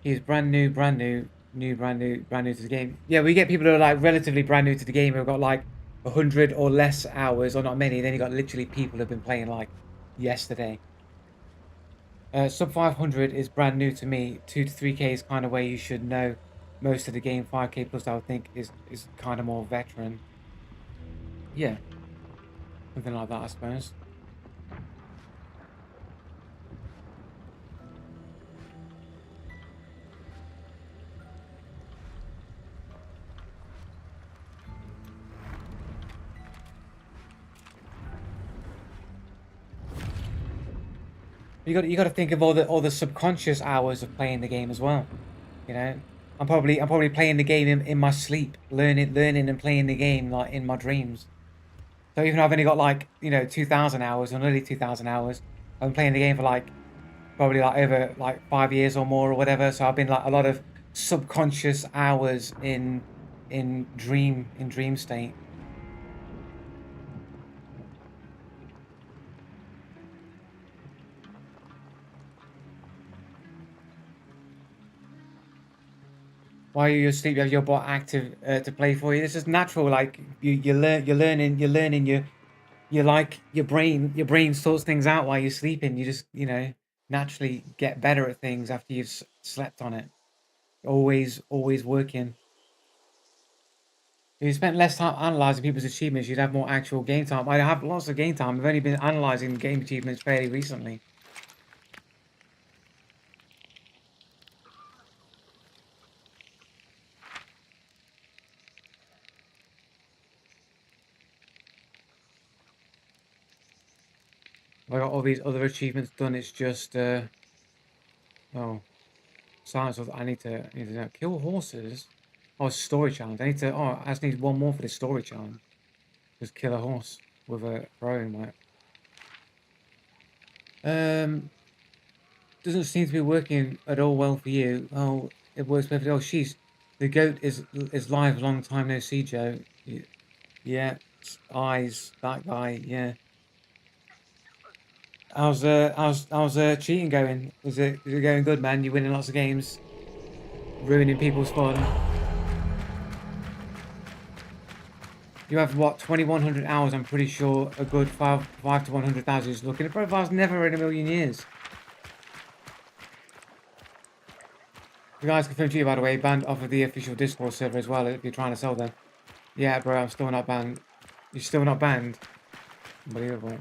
He's brand new to the game. Yeah, we get people who are like relatively brand new to the game who've got like 100 or less hours, or not many. Then you got literally people who've been playing like yesterday. Sub 500 is brand new to me. 2 to 3k is kind of where you should know most of the game. 5k plus, I would think, is kind of more veteran. Yeah, something like that, I suppose. You got to think of all the subconscious hours of playing the game as well. You know, I'm probably playing the game in my sleep, learning and playing the game like in my dreams. So even though I've only got like 2,000 hours or nearly 2,000 hours, I've been playing the game for like probably like over like 5 years or more or whatever. So I've been like a lot of subconscious hours in dream state. While you're asleep, you have your bot active to play for you. This is natural. Like you're learning. You like your brain sorts things out while you're sleeping. You just naturally get better at things after you've slept on it. Always working. If you spent less time analyzing people's achievements, you'd have more actual game time. I have lots of game time. I've only been analyzing game achievements fairly recently. I got all these other achievements done. It's just oh, silence. I need to know. Kill horses. Oh, story challenge. I just need one more for the story challenge. Just kill a horse with a throwing knife. Doesn't seem to be working at all well for you. Oh, it works perfectly. Oh, she's the goat is live. Long time no see, Joe. Yeah, eyes. That guy. Yeah. How's cheating going? Is it going good, man? You winning lots of games? ruining people's fun. You have what, 2100 hours? I'm pretty sure a good 5 to 100,000 is looking at profiles. Never in a million years. The guys confirmed to you, by the way, banned off of the official Discord server as well if you're trying to sell them. Yeah, bro, I'm still not banned. You're still not banned? Unbelievable.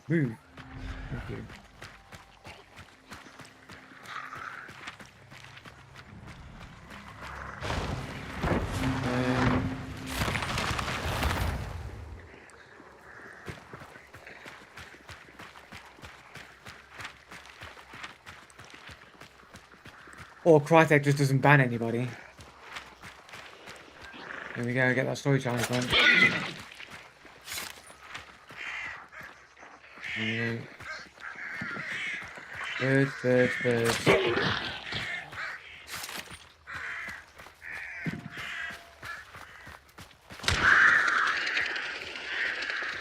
Move. Thank you. Or Crytek just doesn't ban anybody. Here we go, get that story challenge done. Birds, birds, birds.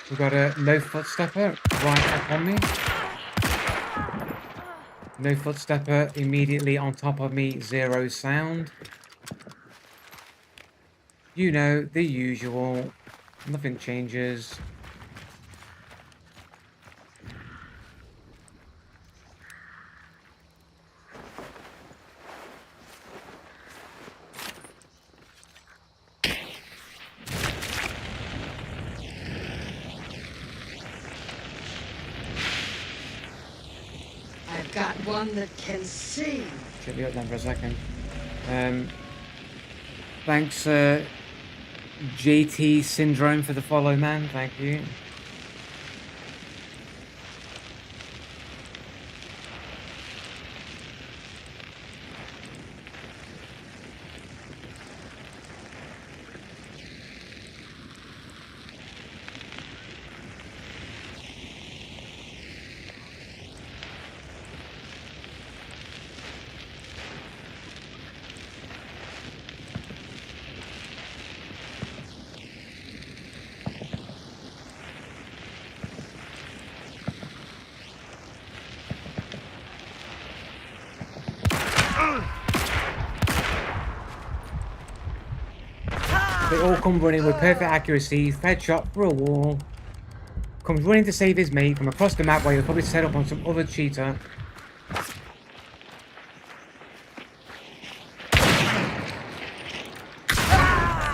We've got a no footstepper right up on me. No footstepper immediately on top of me, 0 sound. You know, the usual. Nothing changes. I've got one that can see. Shut me up then for a second. Thanks, JT Syndrome for the follow, man. Thank you. They all come running with perfect accuracy, headshot through a wall. Comes running to save his mate from across the map where he'll probably set up on some other cheater.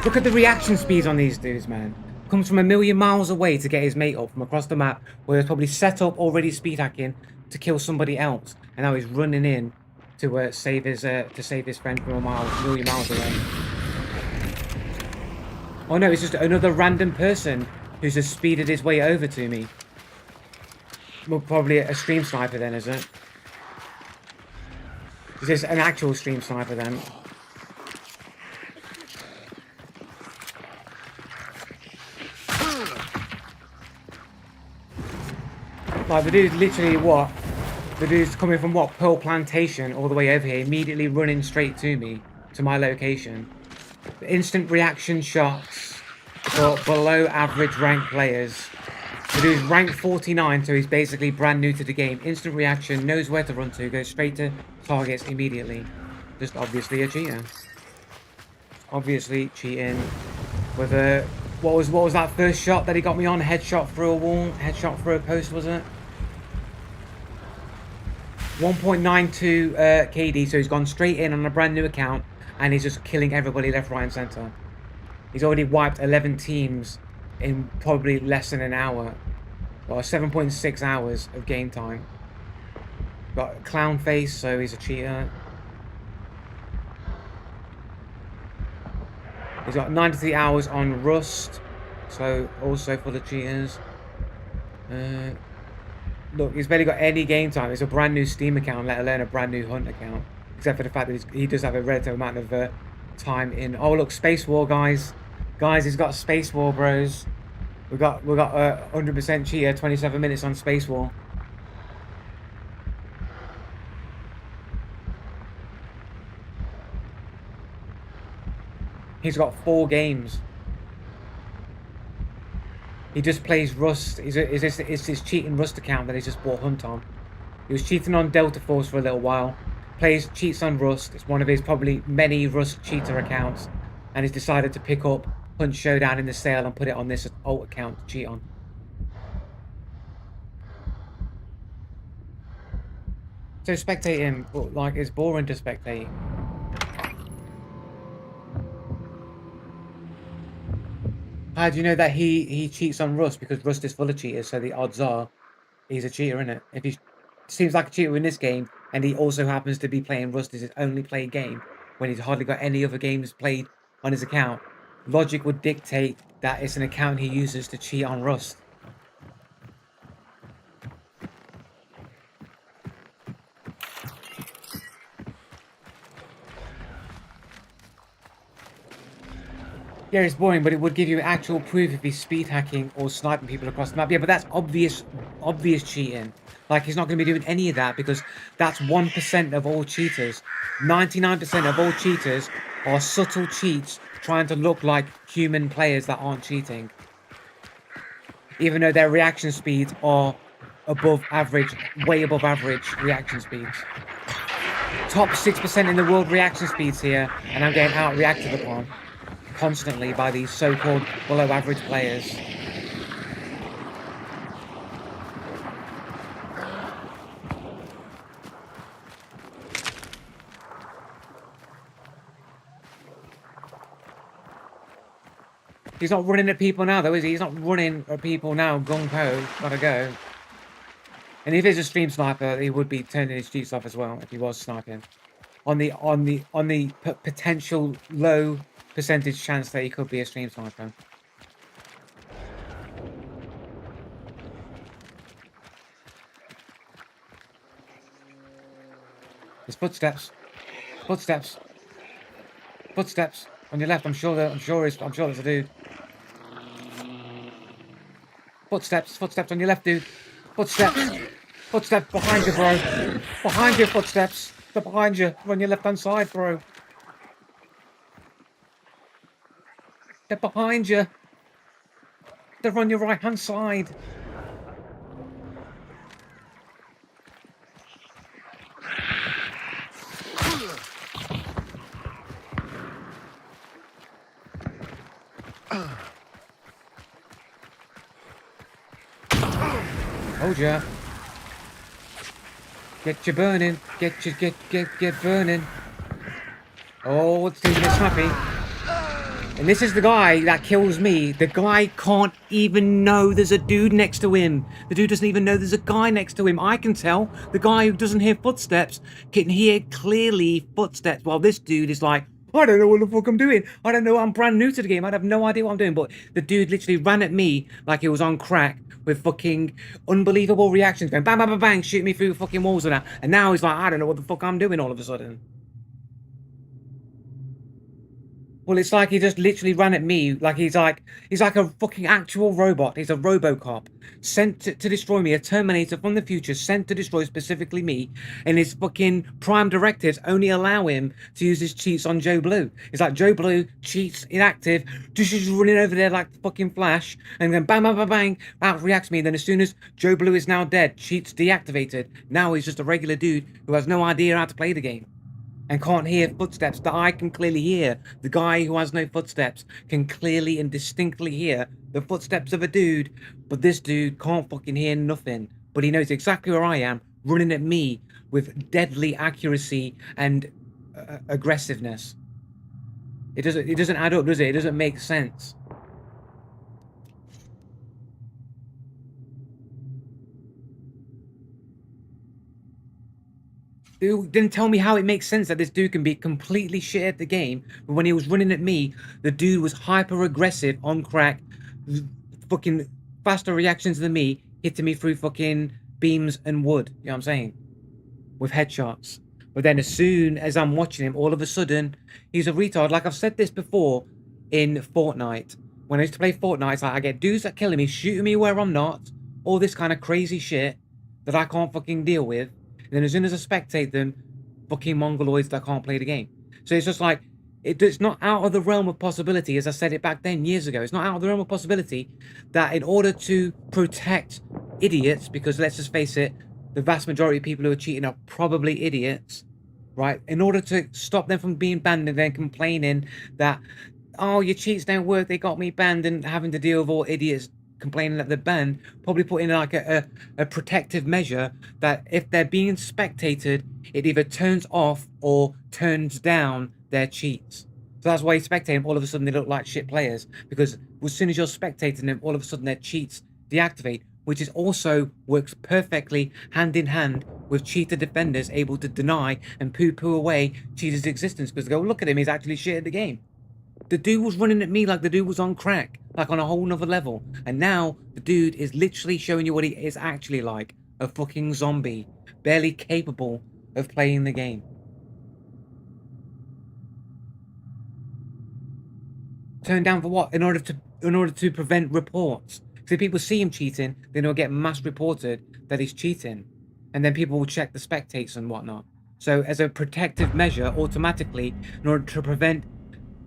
Look at the reaction speeds on these dudes, man. Comes from a million miles away to get his mate up from across the map where he's probably set up already speed hacking to kill somebody else. And now he's running in to save his friend from a million miles away. Oh no, it's just another random person who's just speeded his way over to me. Well, probably a stream sniper then, is it? Is this an actual stream sniper then? Like, the dude's literally what? The dude's coming from what? Pearl Plantation all the way over here, immediately running straight to me, to my location. Instant reaction shots for below average rank players. The dude's ranked 49, so he's basically brand new to the game. Instant reaction, knows where to run to, goes straight to targets immediately. Just obviously a cheater. Obviously cheating with a... What was that first shot that he got me on? Headshot through a wall? Headshot through a post, was it? 1.92 KD, so he's gone straight in on a brand new account and he's just killing everybody left, right and centre. He's already wiped 11 teams in probably less than an hour. Well, 7.6 hours of game time. Got a clown face, so he's a cheater. He's got 93 hours on Rust, so also for the cheaters. Look, he's barely got any game time. It's a brand new Steam account, let alone a brand new Hunt account. Except for the fact that he does have a relative amount of time in. Oh, look, Space War, guys. Guys, he's got Space War, bros. We got 100% cheater, 27 minutes on Space War. He's got 4 games. He just plays Rust. It's his cheating Rust account that he's just bought Hunt on. He was cheating on Delta Force for a little while. Cheats on Rust. It's one of his probably many Rust cheater accounts. And he's decided to pick up Hunt Showdown in the sale and put it on this alt account to cheat on. So spectating, like, it's boring to spectate. How do you know that he cheats on Rust? Because Rust is full of cheaters, so the odds are he's a cheater, innit? If he seems like a cheater in this game, and he also happens to be playing Rust as his only played game, when he's hardly got any other games played on his account, logic would dictate that it's an account he uses to cheat on Rust. Yeah, it's boring, but it would give you actual proof if he's speed hacking or sniping people across the map. Yeah, but that's obvious cheating. Like, he's not going to be doing any of that because that's 1% of all cheaters. 99% of all cheaters are subtle cheats trying to look like human players that aren't cheating. Even though their reaction speeds are above average, way above average reaction speeds. Top 6% in the world reaction speeds here, and I'm getting out-reacted upon constantly by these so-called below average players. He's not running at people now though, is he? He's not running at people now, gung-ho, gotta go. And if he's a stream sniper, he would be turning his cheats off as well if he was sniping. On the potential low percentage chance that he could be a stream sniper. There's footsteps. Footsteps. Footsteps on your left. I'm sure there's a dude. Footsteps on your left, dude. Footsteps. Footsteps behind you, bro. Behind you, footsteps. They're behind you. They're on your left-hand side, bro. They're behind you. They're on your right-hand side. Hold ya. Get you burning. Get burning. Oh, it's taking a snappy. And this is the guy that kills me. The guy can't even know there's a dude next to him. The dude doesn't even know there's a guy next to him. I can tell. The guy who doesn't hear footsteps can hear clearly footsteps. While this dude is like, I don't know what the fuck I'm doing. I don't know. I'm brand new to the game. I have no idea what I'm doing. But the dude literally ran at me like he was on crack with fucking unbelievable reactions. Going bang, bang, bang, bang, shoot me through fucking walls and that. And now he's like, I don't know what the fuck I'm doing all of a sudden. Well, it's like he just literally ran at me like he's like a fucking actual robot. He's a RoboCop sent to destroy me, a Terminator from the future sent to destroy specifically me, and his fucking prime directives only allow him to use his cheats on Joe Blue. It's like Joe Blue cheats inactive, just running over there like fucking Flash, and then bang, bang, bang, bang, out reacts me. And then as soon as Joe Blue is now dead, cheats deactivated. Now he's just a regular dude who has no idea how to play the game. And can't hear footsteps that I can clearly hear. The guy who has no footsteps can clearly and distinctly hear the footsteps of a dude, but this dude can't fucking hear nothing. But he knows exactly where I am, running at me with deadly accuracy and aggressiveness. It doesn't add up, does it? It doesn't make sense. Dude didn't tell me how it makes sense that this dude can be completely shit at the game, but when he was running at me, the dude was hyper aggressive on crack, fucking faster reactions than me, hitting me through fucking beams and wood. You know what I'm saying? With headshots. But then as soon as I'm watching him, all of a sudden, he's a retard. Like I've said this before in Fortnite. When I used to play Fortnite, it's like I get dudes that killing me, shooting me where I'm not, all this kind of crazy shit that I can't fucking deal with. And then as soon as I spectate them, fucking mongoloids that can't play the game. So it's just like, It's not out of the realm of possibility, as I said it back then years ago. It's not out of the realm of possibility that in order to protect idiots, because let's just face it, the vast majority of people who are cheating are probably idiots, right? In order to stop them from being banned and then complaining that, oh, your cheats don't work, they got me banned, and having to deal with all idiots complaining that they're banned, probably put in like a protective measure that if they're being spectated, it either turns off or turns down their cheats. So that's why you spectate them, all of a sudden they look like shit players, because as soon as you're spectating them, all of a sudden their cheats deactivate, which is also works perfectly hand in hand with cheater defenders able to deny and poo-poo away cheaters' existence because they go, look at him, he's actually shit at the game. The dude was running at me like the dude was on crack, like on a whole nother level. And now the dude is literally showing you what he is actually like, a fucking zombie, barely capable of playing the game. Turned down for what? In order to prevent reports. So if people see him cheating, then he'll get mass reported that he's cheating. And then people will check the spectates and whatnot. So as a protective measure, automatically, in order to prevent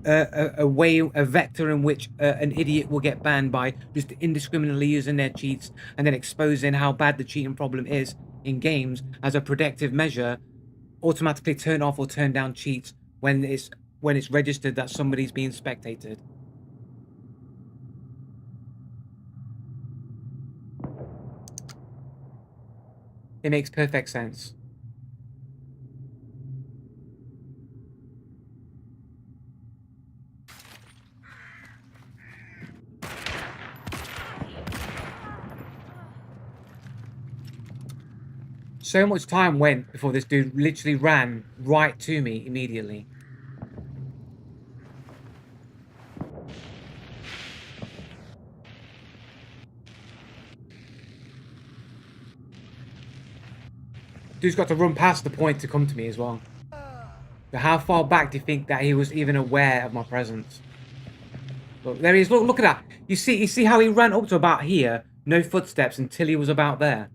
a vector in which an idiot will get banned by just indiscriminately using their cheats and then exposing how bad the cheating problem is in games as a protective measure, automatically turn off or turn down cheats when it's registered that somebody's being spectated. It makes perfect sense. So much time went before this dude literally ran right to me immediately. Dude's got to run past the point to come to me as well. So how far back do you think that he was even aware of my presence? Look, there he is. Look at that. You see how he ran up to about here, no footsteps until he was about there.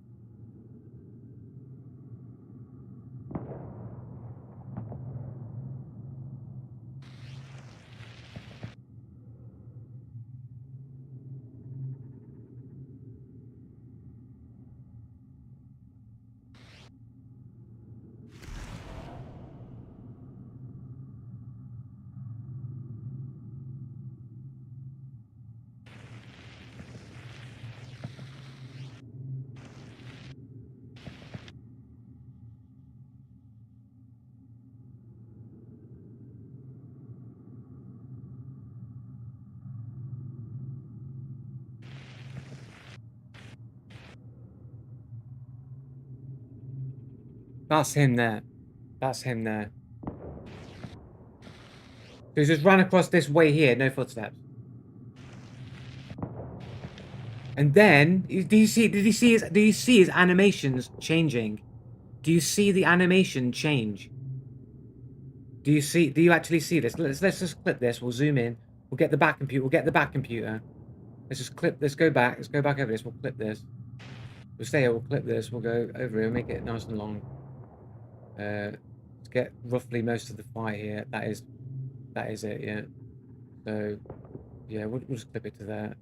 That's him there. That's him there. So he just ran across this way here, no footsteps. And then, do you see his animations changing? Do you see the animation change? Do you actually see this? Let's just clip this. We'll zoom in. We'll get the back computer. We'll get the back computer. Let's just clip. Let's go back. Let's go back over this. We'll clip this. We'll stay here. We'll clip this. We'll go over here. Make it nice and long. Let's get roughly most of the fight here. That is it. Yeah. So yeah, we'll just clip it to there.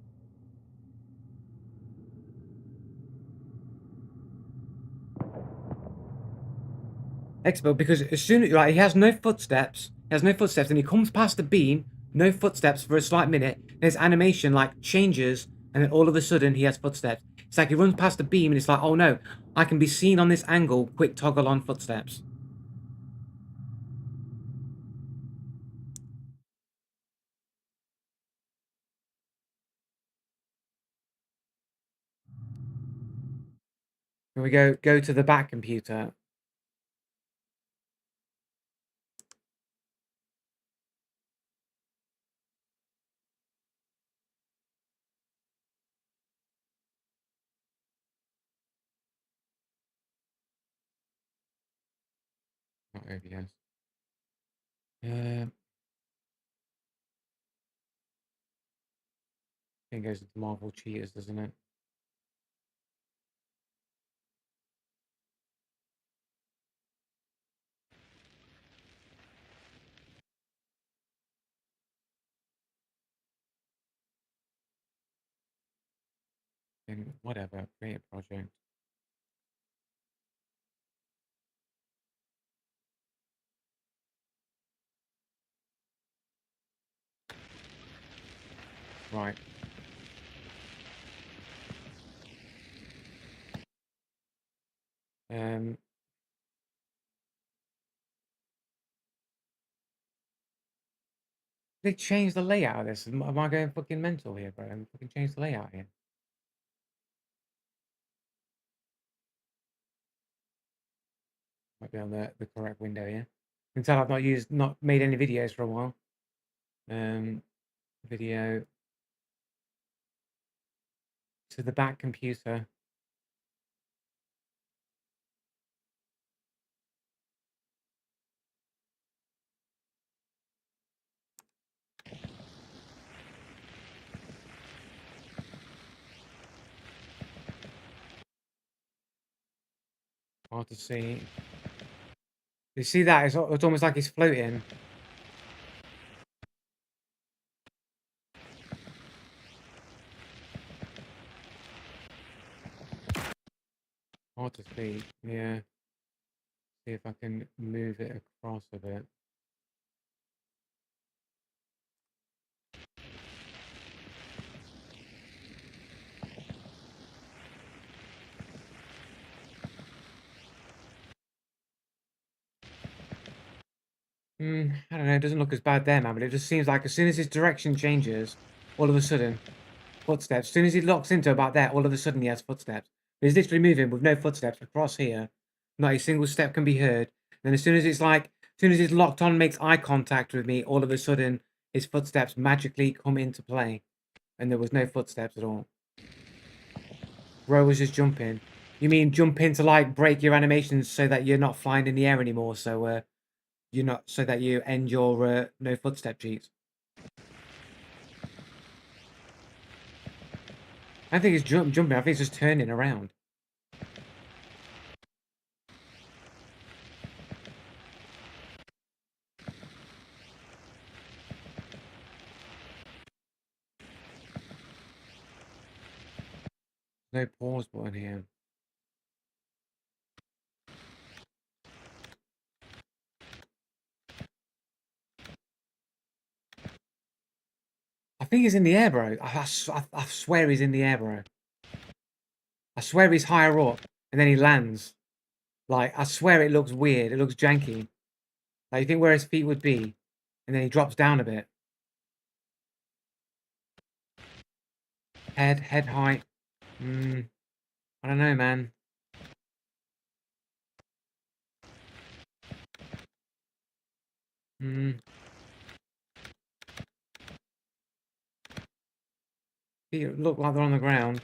Expo, because as soon as he has no footsteps, and he comes past the beam, no footsteps for a slight minute, and his animation like changes, and then all of a sudden he has footsteps. It's like he runs past the beam, and it's like, oh no, I can be seen on this angle. Quick toggle on footsteps. Here we go to the back computer. Not OBS. It goes into Marvel Cheaters, doesn't it? fucking whatever. Create a project. Right. They changed the layout of this. Am I going fucking mental here, bro? I'm fucking changed the layout here. Might be on the correct window here. You can tell I've not made any videos for a while. Video to the back computer. Hard to see. You see that? It's almost like he's floating. Hard to see. Yeah. See if I can move it across a bit. I don't know. It doesn't look as bad there, man. But it just seems like as soon as his direction changes, all of a sudden, footsteps. As soon as he locks into about there, all of a sudden he has footsteps. He's literally moving with no footsteps across here. Not a single step can be heard. Then as soon as it's locked on, makes eye contact with me, all of a sudden his footsteps magically come into play. And there was no footsteps at all. Bro was just jumping. You mean jumping to like break your animations so that you're not flying in the air anymore? So you're not so that you end your no footstep cheats. I don't think it's jumping. I think it's just turning around. No pause button here. I think he's in the air, bro. I swear he's in the air, bro. I swear he's higher up, and then he lands. Like, I swear it looks weird. It looks janky. Like, you think where his feet would be, and then he drops down a bit. Head height. I don't know, man. Feet look like they're on the ground.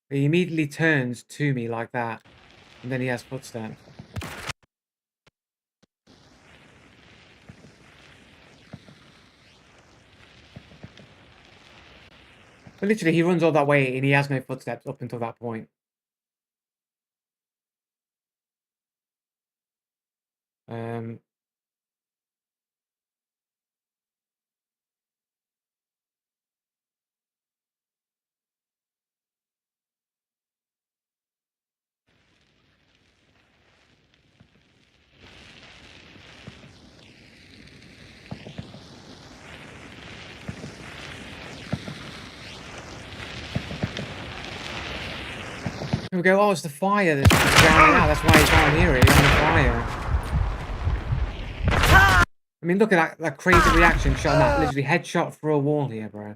He immediately turns to me like that, and then he has footsteps. But literally, he runs all that way, and he has no footsteps up until that point. Here we go. Oh, it's the fire that's drowning out. That's why you can't hear it. It's on the fire. I mean, look at that crazy reaction shot. That literally headshot through a wall here, bro.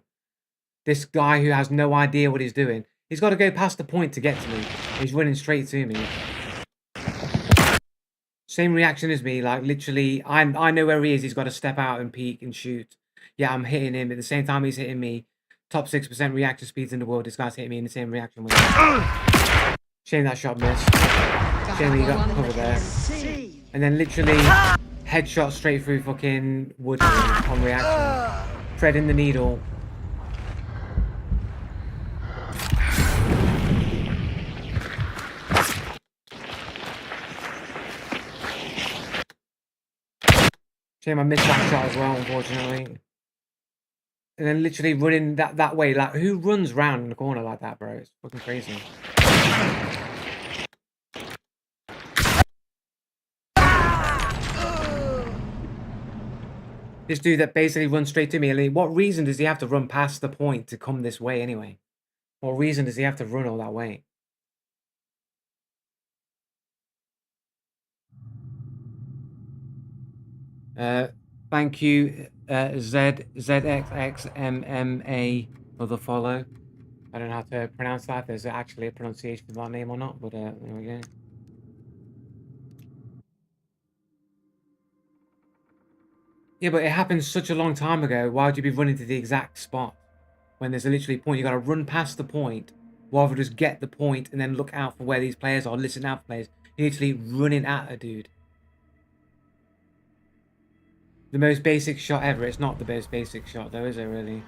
This guy who has no idea what he's doing. He's got to go past the point to get to me. He's running straight to me. Same reaction as me. Like, literally, I know where he is. He's got to step out and peek and shoot. Yeah, I'm hitting him at the same time he's hitting me. Top 6% reactor speeds in the world. This guy's hitting me in the same reaction with me. Shame that shot missed. Shame he got cover there. And then literally headshot straight through fucking wood on reaction. Threading the needle. Shame I missed that shot as well, unfortunately. and then literally running that way. Like, who runs round in the corner like that, bro? It's fucking crazy. This dude that basically runs straight to me. I mean, what reason does he have to run past the point to come this way anyway? What reason does he have to run all that way? Thank you, ZXXMMA for the follow. I don't know how to pronounce that. If there's actually a pronunciation of that name or not, but there we go. Yeah, but it happened such a long time ago. Why would you be running to the exact spot when there's a literally point? You got to run past the point, rather just get the point and then look out for where these players are. Listen out for players. You're literally running at a dude. The most basic shot ever. It's not the most basic shot though, is it really?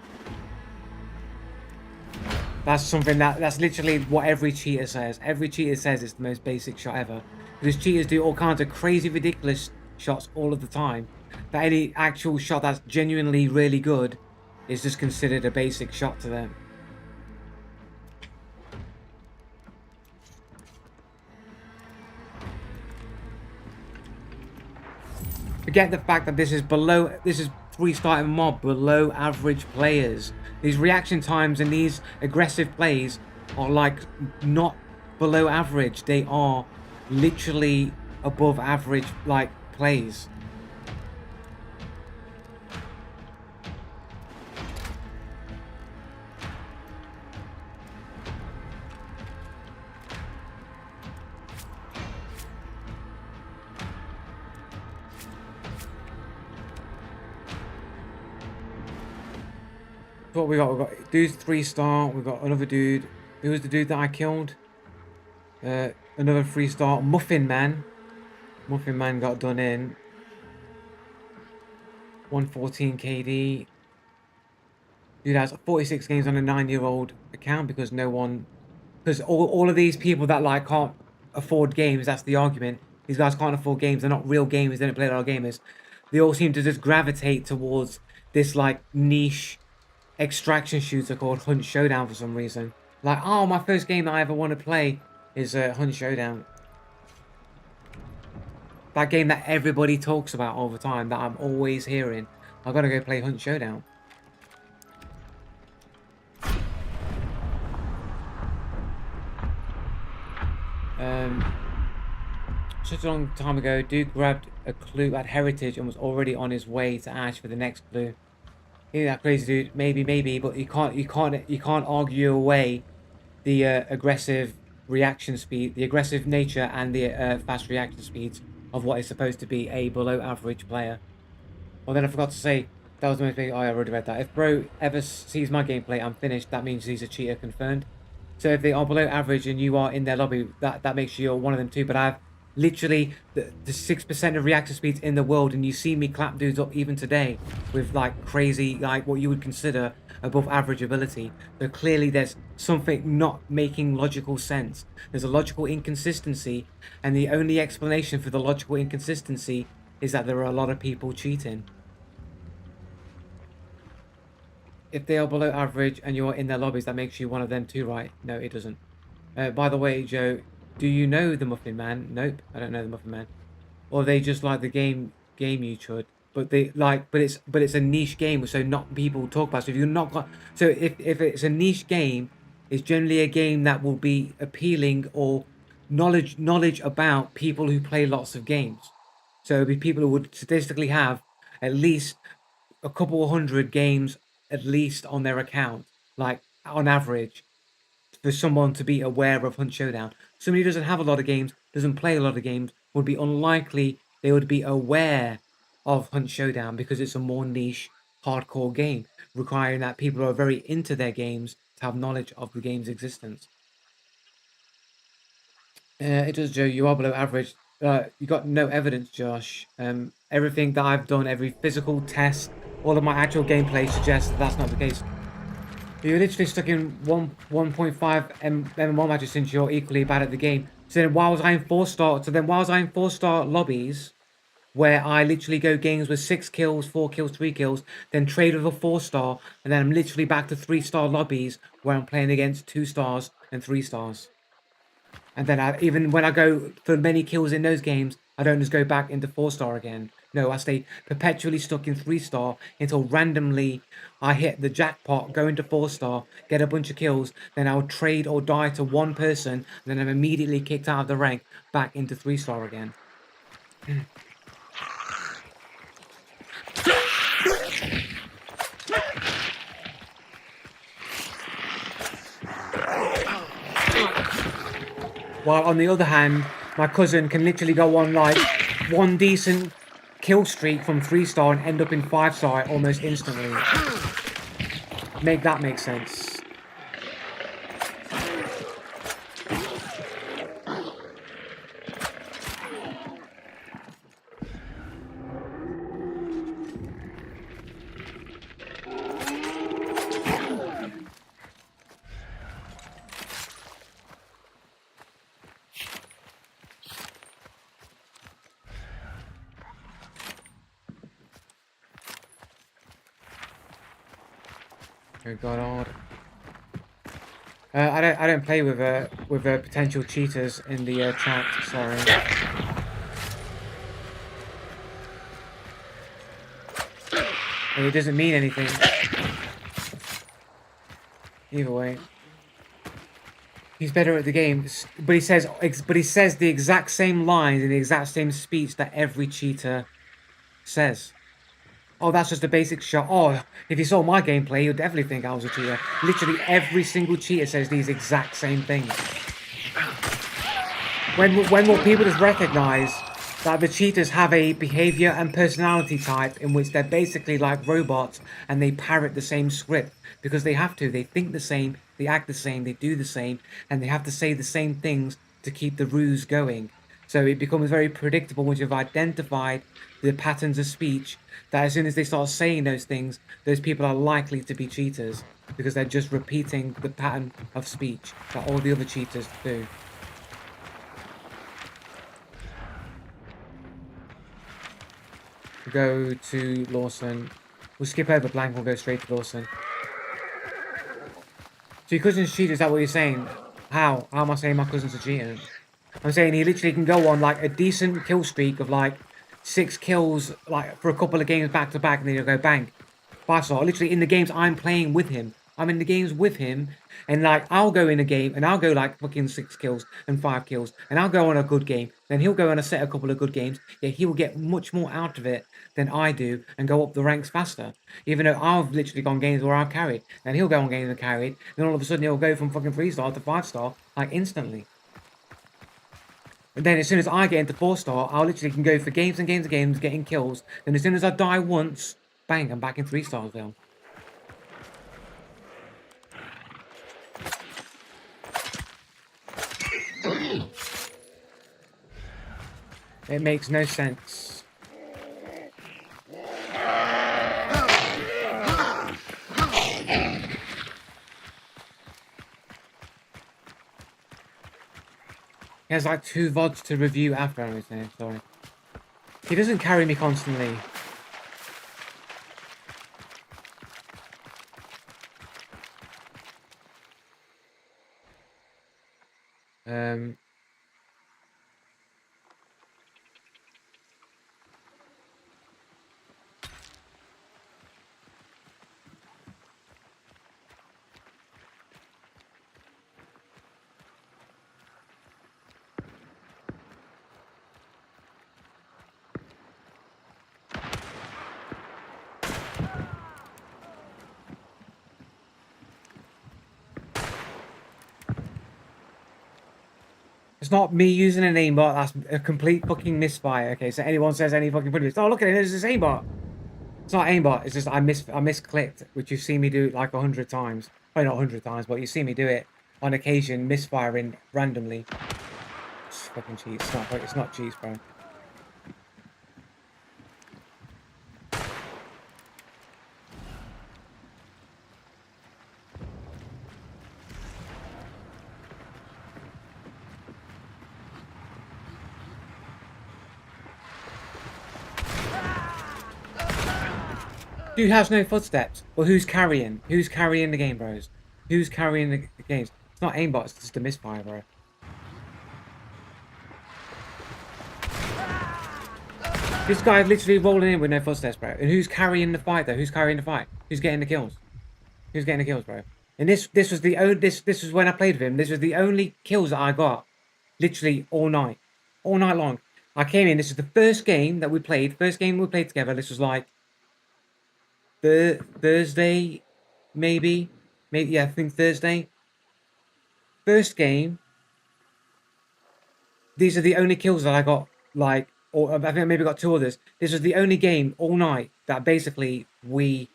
That's something that's literally what every cheater says. Every cheater says it's the most basic shot ever. Because cheaters do all kinds of crazy, ridiculous shots all of the time. That any actual shot that's genuinely really good is just considered a basic shot to them. Forget the fact that this is 3-star mob below average players. These reaction times and these aggressive plays are like not below average. They are literally above average like plays. What we got? We got dude's 3-star. We got another dude. Who was the dude that I killed? Another 3-star. Muffin Man. Muffin Man got done in. 114 KD. Dude has 46 games on a 9-year-old account because no one, because all of these people that like can't afford games. That's the argument. These guys can't afford games. They're not real gamers. They don't play a lot of gamers. They all seem to just gravitate towards this like niche extraction shooter called Hunt Showdown for some reason. Like, oh, my first game that I ever want to play is Hunt Showdown. That game that everybody talks about all the time, that I'm always hearing. I gotta go play Hunt Showdown. Such a long time ago, dude grabbed a clue at Heritage and was already on his way to Ash for the next clue. Isn't that crazy, dude? Maybe, but you can't argue away the aggressive reaction speed, the aggressive nature, and the fast reaction speeds of what is supposed to be a below average player. Well, then I forgot to say that was the most big. Oh, I already read that. If bro ever sees my gameplay, I'm finished. That means he's a cheater confirmed. So if they are below average and you are in their lobby, that makes you you're one of them too. But I've literally the 6% of reaction speeds in the world, and you see me clap dudes up even today with like crazy, like what you would consider above average ability. So clearly there's something not making logical sense. There's a logical inconsistency, and the only explanation for the logical inconsistency is that there are a lot of people cheating. If they are below average and you're in their lobbies, that makes you one of them too, right? No, it doesn't. By the way, Joe, do you know the Muffin Man? Nope, I don't know the Muffin Man. Or they just like the game you should. But they like, but it's a niche game, so not people talk about. So if you're not got, so if it's a niche game, it's generally a game that will be appealing or knowledge about people who play lots of games. So it'll be people who would statistically have at least a couple of hundred games at least on their account, like on average, for someone to be aware of Hunt Showdown. Somebody who doesn't have a lot of games, doesn't play a lot of games, would be unlikely they would be aware of Hunt Showdown because it's a more niche, hardcore game, requiring that people who are very into their games to have knowledge of the game's existence. It does, Joe. You are below average. You got no evidence, Josh. Everything that I've done, every physical test, all of my actual gameplay suggests that that's not the case. You're literally stuck in 1.5 MMR matches since you're equally bad at the game. So then why was I in 4-star? So then why was I in 4-star lobbies where I literally go games with 6 kills, 4 kills, 3 kills, then trade with a 4-star, and then I'm literally back to 3-star lobbies where I'm playing against 2 stars and 3 stars. And then even when I go for many kills in those games, I don't just go back into 4-star again. No, I stay perpetually stuck in 3-star until randomly I hit the jackpot, go into 4-star, get a bunch of kills, then I'll trade or die to one person, and then I'm immediately kicked out of the rank back into 3-star again. While on the other hand, my cousin can literally go on like one decent kill streak from 3-star and end up in 5-star almost instantly. Make that make sense. Oh God. I don't play with potential cheaters in the chat. Sorry. And it doesn't mean anything. Either way, he's better at the game. But he says the exact same lines in the exact same speech that every cheater says. Oh, that's just a basic shot. Oh, if you saw my gameplay, you'd definitely think I was a cheater. Literally every single cheater says these exact same things. When will people just recognize that the cheaters have a behavior and personality type in which they're basically like robots and they parrot the same script because they have to. They think the same, they act the same, they do the same, and they have to say the same things to keep the ruse going. So it becomes very predictable once you've identified the patterns of speech that as soon as they start saying those things, those people are likely to be cheaters because they're just repeating the pattern of speech that all the other cheaters do. Go to Lawson. We'll skip over blank, we'll go straight to Lawson. So your cousin's cheater, is that what you're saying? How? How am I saying my cousin's a cheater? I'm saying he literally can go on like a decent kill streak of like 6 kills like for a couple of games back to back and then he'll go bang. 5-star. Literally in the games I'm playing with him. I'm in the games with him and like I'll go in a game and I'll go like fucking 6 kills and 5 kills and I'll go on a good game. Then he'll go on a couple of good games. Yeah, he will get much more out of it than I do and go up the ranks faster. Even though I've literally gone games where I've carried. Then he'll go on games and carried. Then all of a sudden he'll go from fucking 3-star to 5-star like instantly. And then as soon as I get into 4-star, I literally can go for games and games and games, getting kills. Then as soon as I die once, bang, I'm back in 3-star zone. It makes no sense. He has like 2 VODs to review after everything, sorry. He doesn't carry me constantly. It's not me using an aimbot, that's a complete fucking misfire. Okay, so anyone says any fucking prejudice, oh look at it, there's this aimbot. It's not aimbot, it's just I misclicked, which you've seen me do like 100 times. Probably not 100 times, but you see me do it on occasion, misfiring randomly. It's fucking cheats. It's not cheats, bro. Dude has no footsteps. Well, who's carrying? Who's carrying the game, bros? Who's carrying the games? It's not aimbot, it's just a misfire, bro. This guy literally rolling in with no footsteps, bro. And who's carrying the fight, though? Who's carrying the fight? Who's getting the kills? Who's getting the kills, bro? And this was the this was when I played with him. This was the only kills that I got, literally all night long. I came in. This is the first game that we played. First game we played together. This was like the Thursday, maybe yeah, I think Thursday. First game. These are the only kills that I got. Like, or I think I maybe got two others. This was the only game all night that basically we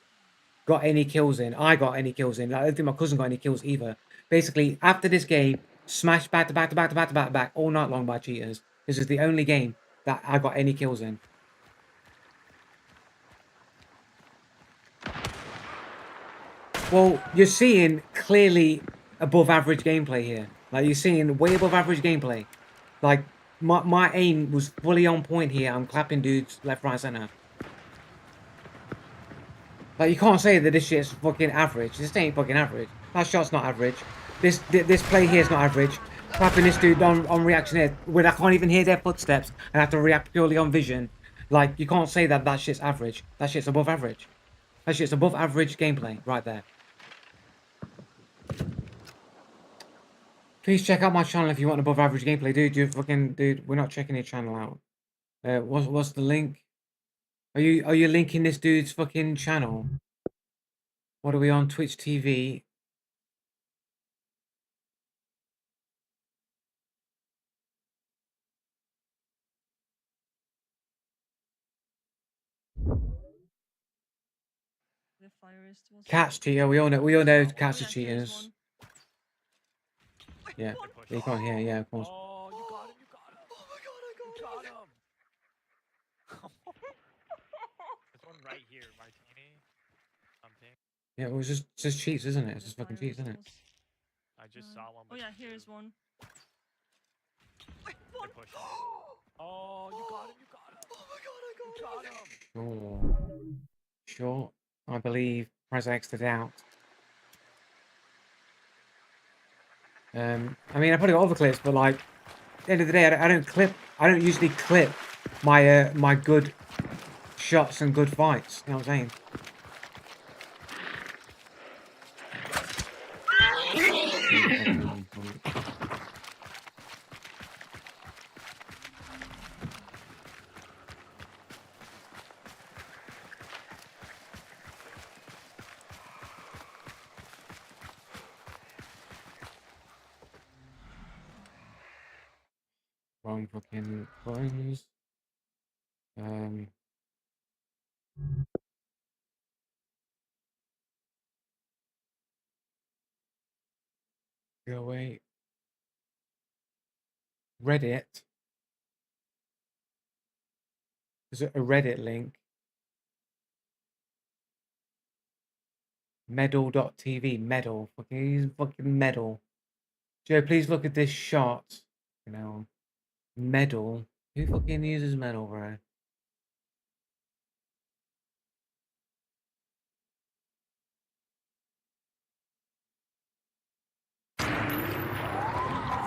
got any kills in. I got any kills in. I don't think my cousin got any kills either. Basically, after this game, smashed back to back to back to back to back to back all night long by cheaters. This is the only game that I got any kills in. Well, you're seeing clearly above average gameplay here. Like, you're seeing way above average gameplay. Like, my aim was fully on point here. I'm clapping dudes left, right, center. Like, you can't say that this shit's fucking average. This ain't fucking average. That shot's not average. This play here's not average. Clapping this dude on reaction here, when I can't even hear their footsteps and I have to react purely on vision. Like, you can't say that shit's average. That shit's above average. That shit's above average gameplay right there. Please check out my channel if you want above average gameplay, dude. We're not checking your channel out. What's the link? Are you linking this dude's fucking channel? What are we on? Twitch TV? Cats cheater. We all know cats are cheaters. Yeah, you can't hear. Yeah, of course. Oh, you got him! You got him! Oh my god, I got him! There's one right here, Martini. Something. Yeah, it was just cheats, isn't it? It's just fucking cheats, isn't it? I just saw one. Oh yeah, here's one. Wait, one. Oh, you got him! You got him! Oh my god, I got him! Sure. I believe press X to doubt. I mean, I probably got other clips, but like, at the end of the day, I don't usually clip my my good shots and good fights. You know what I'm saying? Wrong fucking buttons. Go away. Reddit. There's a Reddit link. Medal.tv. Medal. Fucking medal. Joe, please look at this shot. You know. Medal. Who fucking uses medal, bro?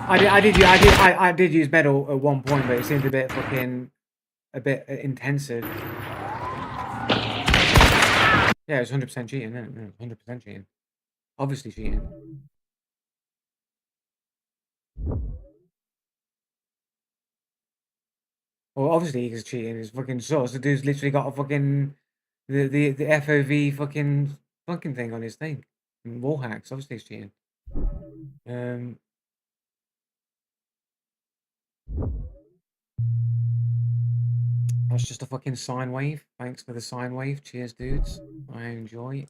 I did use medal at one point, but it seemed a bit intensive. Yeah, it's 100% cheating, isn't it? 100% cheating. Obviously cheating. Well, obviously he's cheating. It's fucking source. The dude's literally got a fucking the FOV fucking thing on his thing. And wall hacks. Obviously he's cheating. That's just a fucking sine wave. Thanks for the sine wave. Cheers, dudes. I enjoy.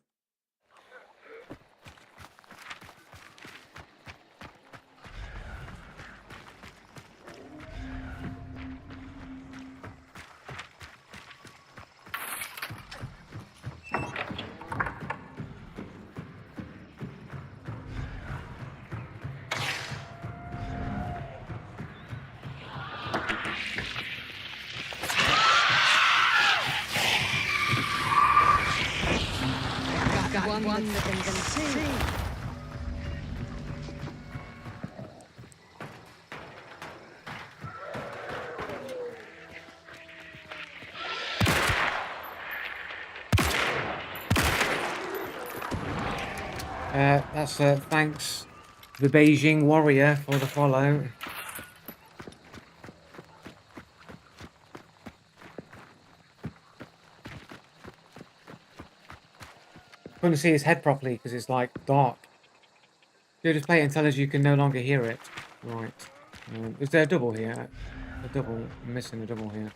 one that can see. That's thanks the Beijing warrior for the follow. Couldn't see his head properly because it's like dark. Dude, just play it and tell us you can no longer hear it. Right. Is there a double here? A double. I'm missing a double here.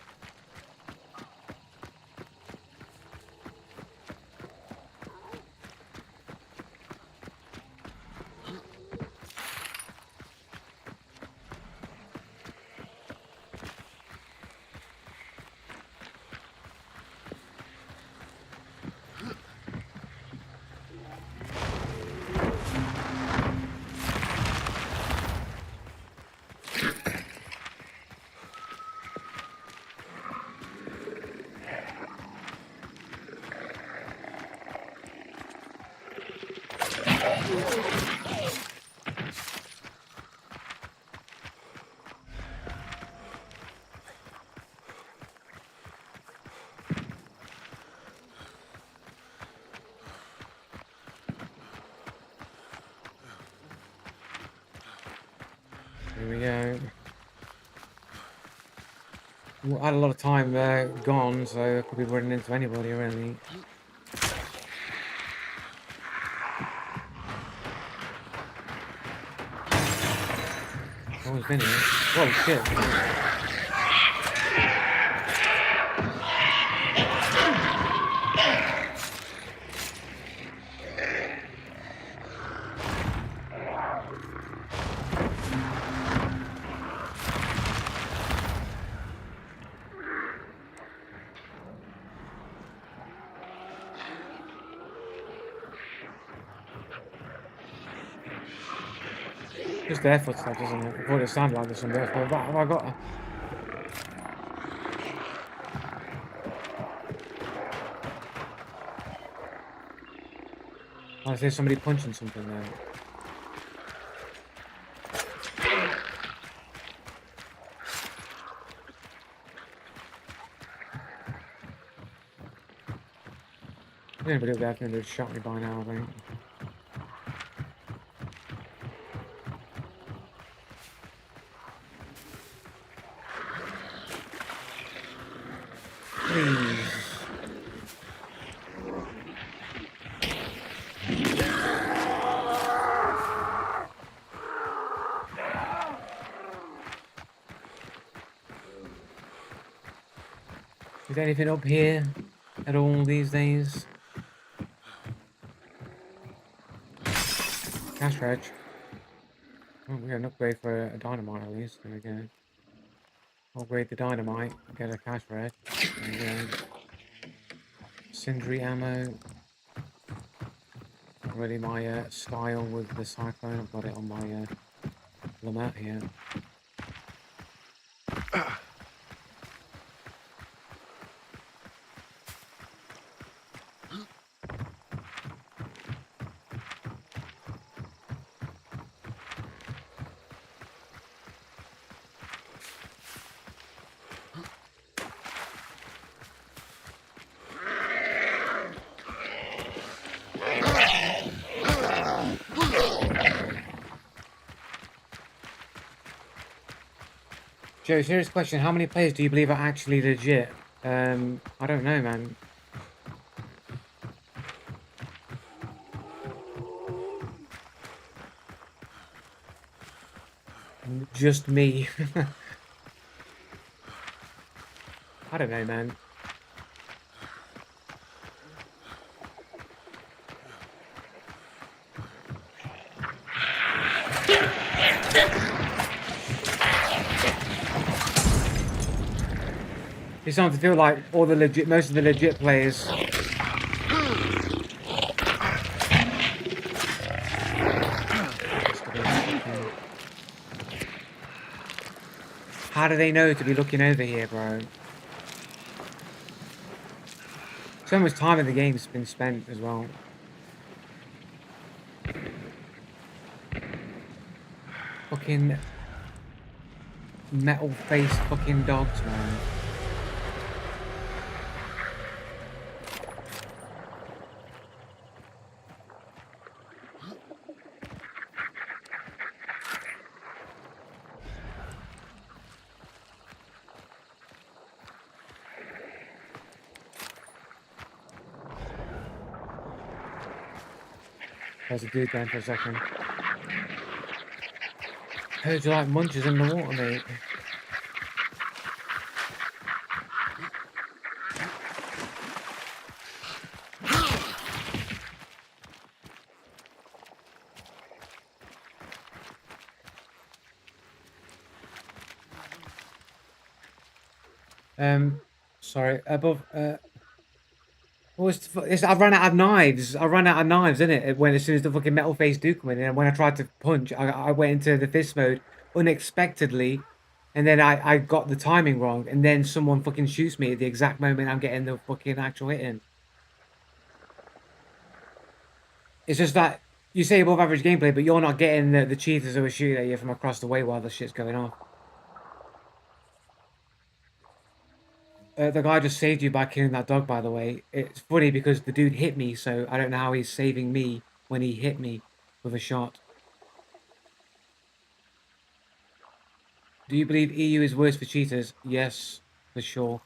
Here we go. Well, I had a lot of time gone, so I could be running into anybody really. Always been here. Whoa, shit. Just their footsteps, isn't it? I thought it sounded like there's some there. What have I got? I see somebody punching something there. Anybody up there would have shot me by now, I think. Please. Is there anything up here at all these days? Cash reg. Oh, we got an upgrade for a dynamite at least. There we go. Upgrade the dynamite, get a cash reg. There we go. Cindery ammo. Not really my style with the cyclone. I've got it on my Lamette here. Joe, serious question. How many players do you believe are actually legit? I don't know, man. Just me. I don't know, man. It's starting to feel like all the legit, most of the legit players. How do they know to be looking over here, bro? So much time in the game's been spent as well. fucking metal face fucking dogs, man. There's a dude down for a second. Heard you like munches in the water, mate. Sorry, above, I ran out of knives. I ran out of knives, innit? When as soon as the fucking metal face do come in, and when I tried to punch, I went into the fist mode unexpectedly, and then I got the timing wrong, and then someone fucking shoots me at the exact moment I'm getting the fucking actual hit in. It's just that you say above average gameplay, but you're not getting the cheaters who are shooting at you from across the way while the shit's going off. The guy just saved you by killing that dog, by the way. It's funny because the dude hit me, so I don't know how he's saving me when he hit me with a shot. Do you believe EU is worse for cheaters? Yes, for sure.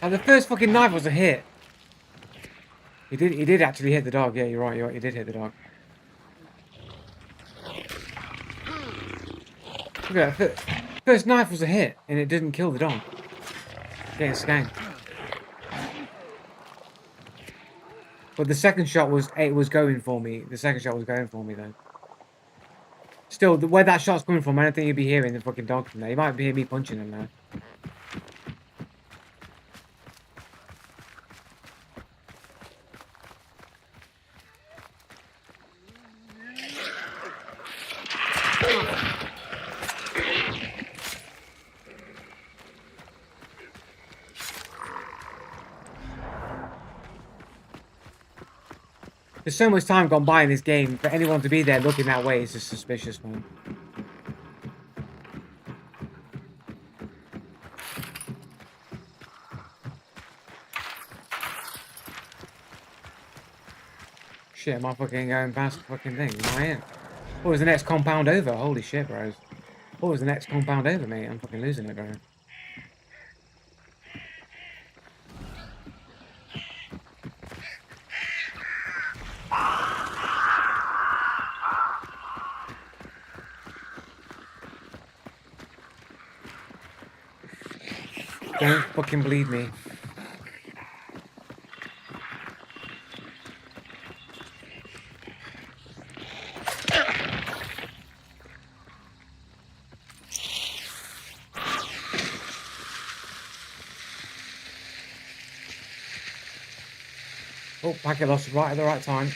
Now, the first fucking knife was a hit. He did actually hit the dog. Yeah, you're right. He did hit the dog. Look at that. First knife was a hit, and it didn't kill the dog. Getting skanked. But the second shot was going for me. The second shot was going for me though. Still, where that shot's coming from, I don't think you'd be hearing the fucking dog from there. You might hear me punching him now. There's so much time gone by in this game. For anyone to be there looking that way is just suspicious, man. Shit, am I fucking going past the fucking thing? Am I in? What was the next compound over? Holy shit, bros. What was the next compound over, mate? I'm fucking losing it, bro. Don't fucking bleed me. Oh, packet lost right at the right time.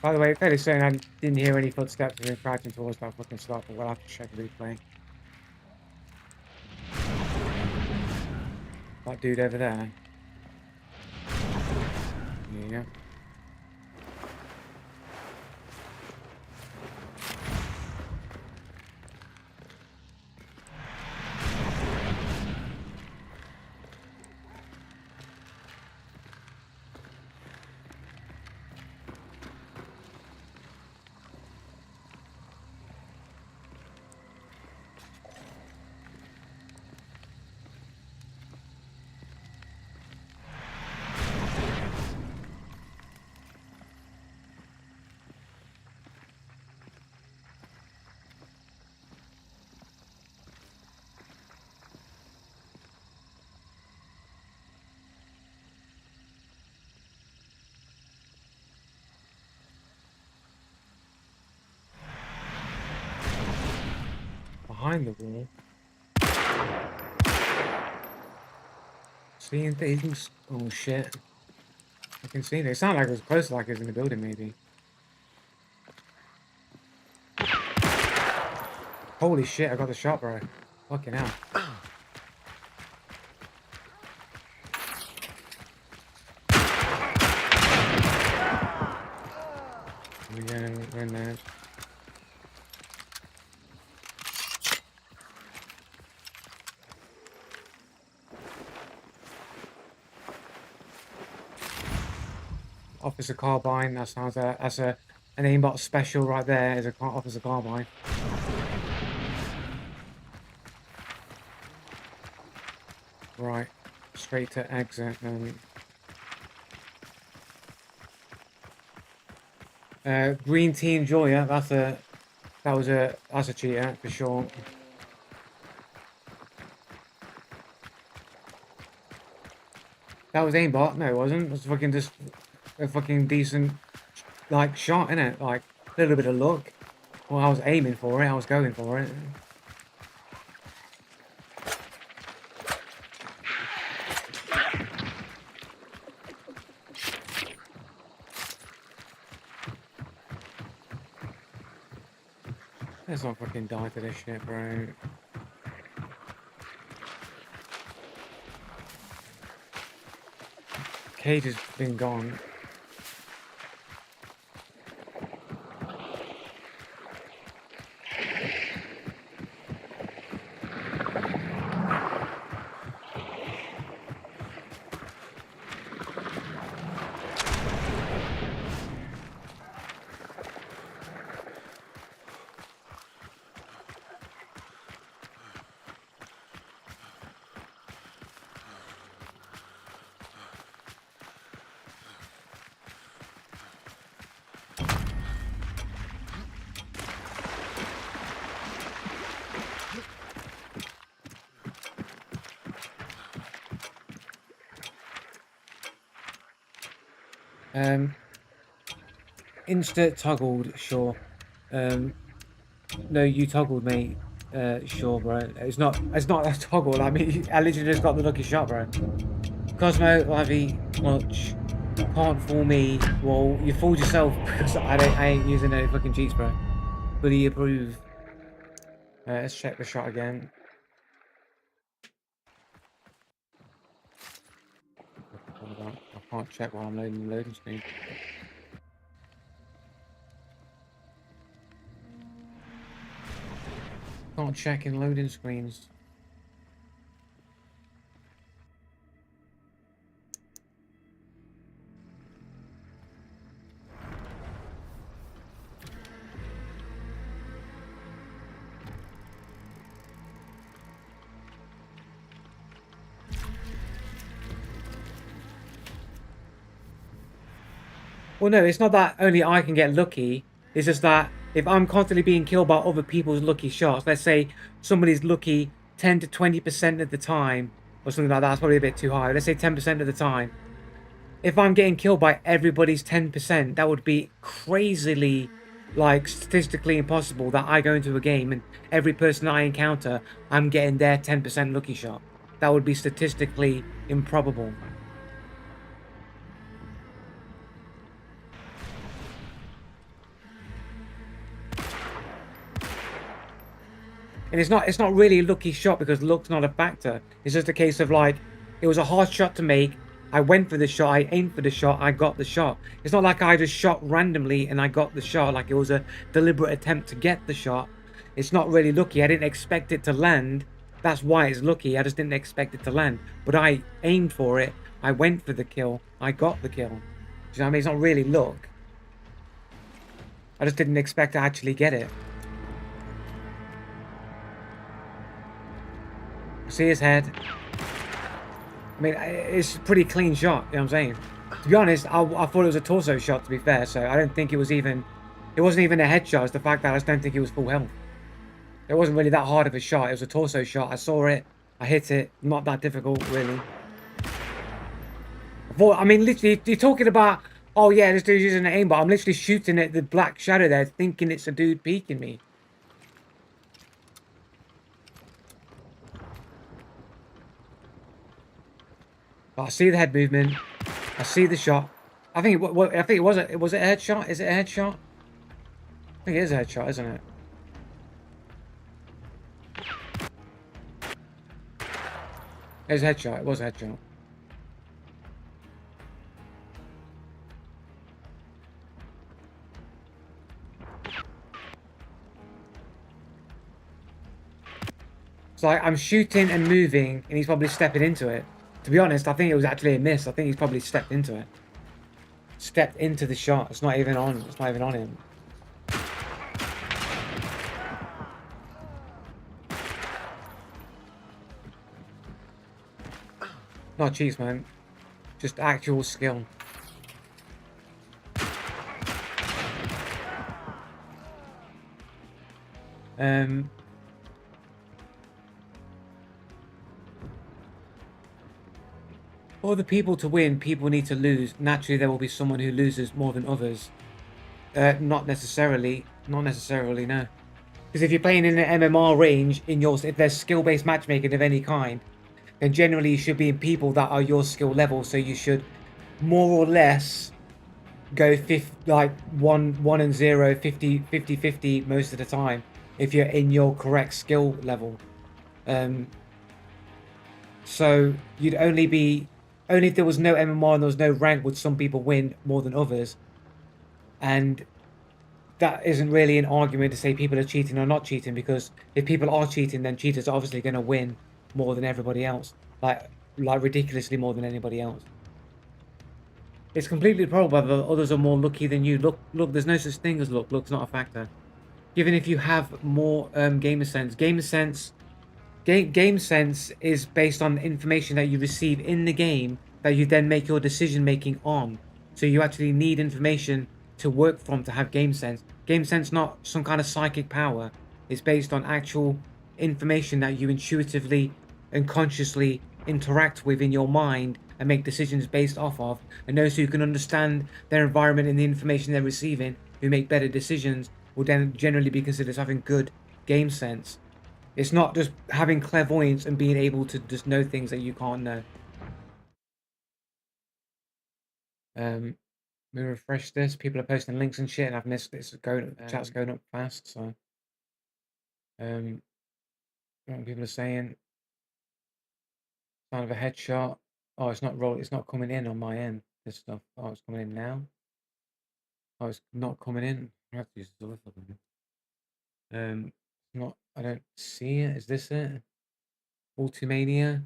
By the way, fairly certain I didn't hear any footsteps as we were crouching towards that fucking slot, but we'll have to check the replay. That dude over there. Yeah. behind the wall. Seeing things. Oh shit. I can see it. It sounded like it was close, like it was in the building, maybe. Holy shit, I got the shot, bro. Fucking hell. We're in there. Officer carbine. That sounds that's an aimbot special right there. Is a officer carbine. Right, straight to exit. Green Tea Enjoyer. That's a cheater for sure. That was aimbot. No, it wasn't. It was fucking just a fucking decent like shot, innit? Like a little bit of luck. Well, I was aiming for it. I was going for it. Let's not fucking die to this shit, bro. Cage has been gone. Insert toggled, sure. No, you toggled, mate. Sure, bro. It's not a toggle. I mean, I literally just got the lucky shot, bro. Cosmo, Ivy, Clutch. Can't fool me. Well, you fooled yourself because I ain't using no fucking cheats, bro. Fully approve. Let's check the shot again. I can't check while I'm loading the loading screen. Can't check in loading screens. Well, no, it's not that only I can get lucky. It's just that if I'm constantly being killed by other people's lucky shots, let's say somebody's lucky 10 to 20% of the time, or something like that, that's probably a bit too high. Let's say 10% of the time. If I'm getting killed by everybody's 10%, that would be crazily, like, statistically impossible that I go into a game and every person I encounter, I'm getting their 10% lucky shot. That would be statistically improbable. And it's not really a lucky shot because luck's not a factor. It's just a case of like, it was a hard shot to make. I went for the shot, I aimed for the shot, I got the shot. It's not like I just shot randomly and I got the shot, like it was a deliberate attempt to get the shot. It's not really lucky. I didn't expect it to land. That's why it's lucky. I just didn't expect it to land. But I aimed for it. I went for the kill. I got the kill. Do you know what I mean? It's not really luck. I just didn't expect to actually get it. See his head. I mean, it's a pretty clean shot, you know what I'm saying? To be honest, I thought it was a torso shot, to be fair, so I don't think it was even... It wasn't even a headshot, it's the fact that I just don't think it was full health. It wasn't really that hard of a shot, it was a torso shot. I saw it, I hit it, not that difficult, really. I mean, literally, you're talking about, oh yeah, this dude's using an aimbot. I'm literally shooting at the black shadow there, thinking it's a dude peeking me. But I see the head movement. I see the shot. I think it was a headshot. Is it a headshot? I think it is a headshot, isn't it? It was a headshot. It was a headshot. So I'm shooting and moving, and he's probably stepping into it. To be honest, I think it was actually a miss. I think he's probably stepped into it. Stepped into the shot. It's not even on. It's not even on him. Not cheats, man. Just actual skill. For the people to win, people need to lose. Naturally, there will be someone who loses more than others. Not necessarily. Not necessarily, no. Because if you're playing in an MMR range, if there's skill-based matchmaking of any kind, then generally you should be in people that are your skill level. So you should more or less go 1 and 0, 50 most of the time if you're in your correct skill level. So you'd only if there was no MMR and there was no rank would some people win more than others. And that isn't really an argument to say people are cheating or not cheating, because if people are cheating, then cheaters are obviously going to win more than everybody else, like ridiculously more than anybody else. It's completely probable that others are more lucky than you. Look, there's no such thing as luck. Luck's not a factor. Even if you have more gamer sense. Game sense is based on information that you receive in the game that you then make your decision making on. So you actually need information to work from to have game sense. Game sense not some kind of psychic power. It's based on actual information that you intuitively and consciously interact with in your mind and make decisions based off of. And those who can understand their environment and the information they're receiving, who make better decisions, will then generally be considered as having good game sense. It's not just having clairvoyance and being able to just know things that you can't know. Let me refresh this. People are posting links and shit, and I've missed it. Chat's going up fast, so what people are saying. Sign of a headshot. Oh, it's not coming in on my end. This stuff. Oh, it's coming in now. Oh, it's not coming in. I have to use this other fucking. Not. I don't see it. Is this it? Ultimania,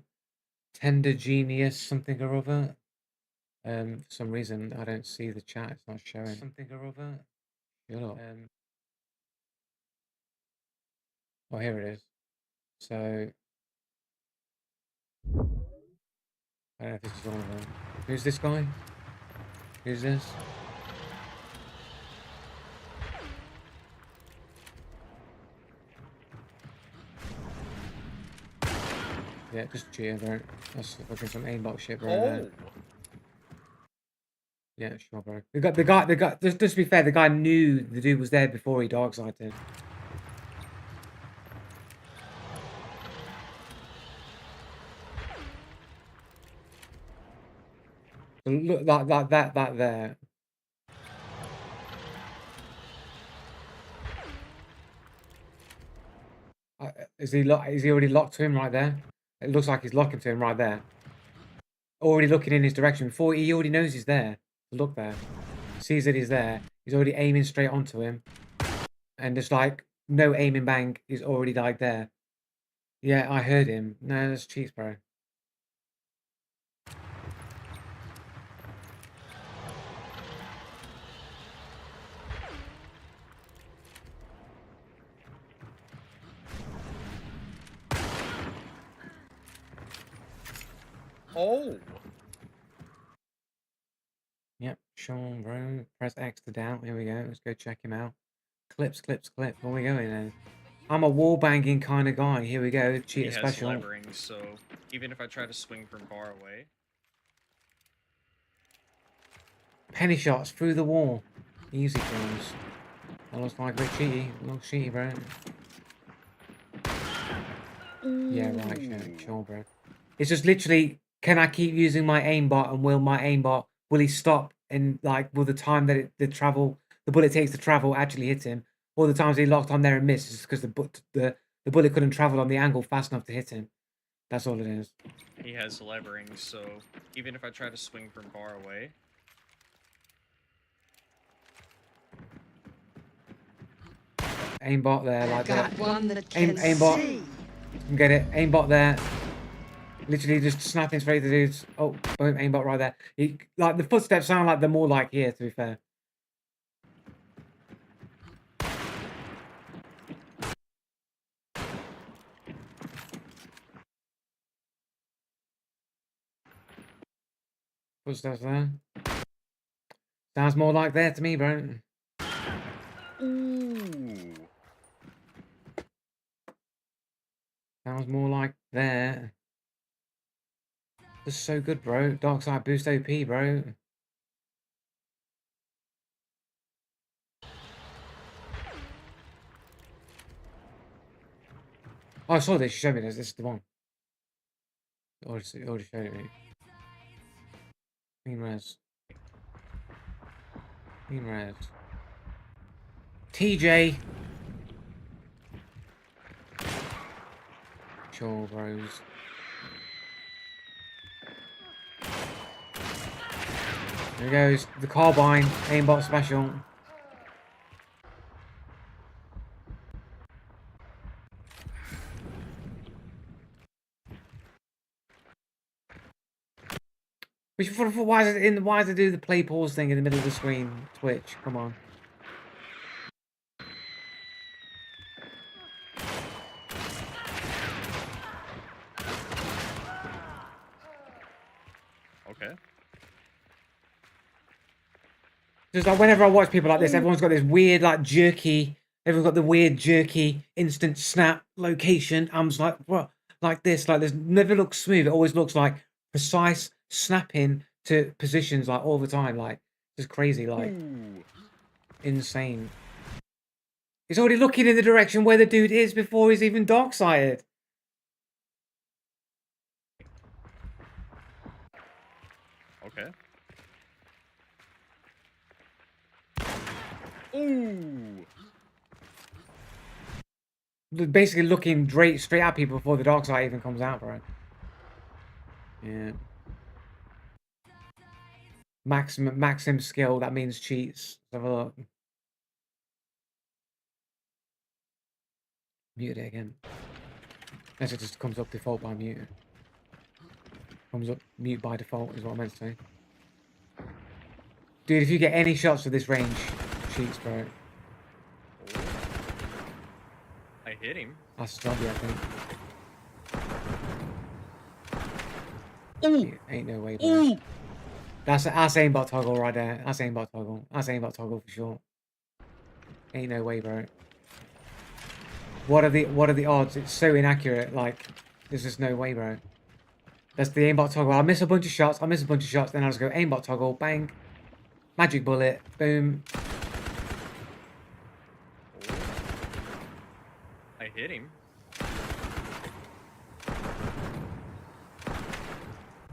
Tender Genius, something or other. For some reason I don't see the chat. It's not showing. Something or other. Shut up. Oh, here it is. So I don't know if this is one of them. Who's this guy? Who's this? Yeah, just cheer, bro. That's fucking some aimbot shit, bro. Oh. Yeah, sure, bro. The guy. Just to be fair, the guy knew the dude was there before he dark sighted. So look, that there. Is he already locked to him right there? It looks like he's locking to him right there. Already looking in his direction. Before he already knows he's there. Look there. Sees that he's there. He's already aiming straight onto him. And just like, no aiming bang. He's already like there. Yeah, I heard him. No, that's cheats, bro. Oh. Yep, Sean, bro. Press X to down. Here we go. Let's go check him out. Clips. Where are we going then? I'm a wall banging kind of guy. Here we go. Cheater He has special. levering, so even if I try to swing from far away. Penny shots through the wall. Easy kills. That looks like a bit cheaty. Looks cheaty, bro. Yeah, right. Sure, bro. It's just literally can I keep using my aimbot, and will he stop, and like will the time that the bullet takes to travel actually hit him, or the times he locked on there and missed is because the bullet couldn't travel on the angle fast enough to hit him. That's all it is. He has levering, so even if I try to swing from far away. Aimbot there, like Got that. one that can Aimbot. see. Get it. Aimbot there. Literally just snapping straight to dudes. Oh, boom, aimbot right there. Like the footsteps sound like they're more like here, to be fair. Footsteps there. Sounds more like there to me, bro. Ooh. Sounds more like there. This is so good, bro. Dark side boost OP, bro. Oh, I saw this. You showed me this. This is the one. Already showed it me. Clean res. Clean res. TJ. Sure, bros. There goes the carbine aimbot special. Why does it do the play pause thing in the middle of the screen? Twitch, come on. Okay. Just like whenever I watch people like this, everyone's got this weird like jerky. Everyone's got the weird jerky instant snap location. I'm just like, what? Like this, like this never looks smooth. It always looks like precise snapping to positions like all the time. Like just crazy, like insane. He's already looking in the direction where the dude is before he's even dark sighted. Okay. Ooh. Basically looking straight at people before the dark side even comes out, bro. Yeah. Maximum skill, that means cheats. Let's have a look. Muted it again. Unless it just comes up default by mute. Comes up mute by default is what I meant to say. Dude, if you get any shots with this range, cheats, bro. I hit him. That's a zombie, I think. Ooh. Ain't no way, bro. Ooh. That's aimbot toggle right there. That's aimbot toggle. That's aimbot toggle for sure. Ain't no way, bro. What are the odds? It's so inaccurate. Like, there's just no way, bro. That's the aimbot toggle. I miss a bunch of shots. Then I'll just go aimbot toggle. Bang. Magic bullet. Boom. I hit him.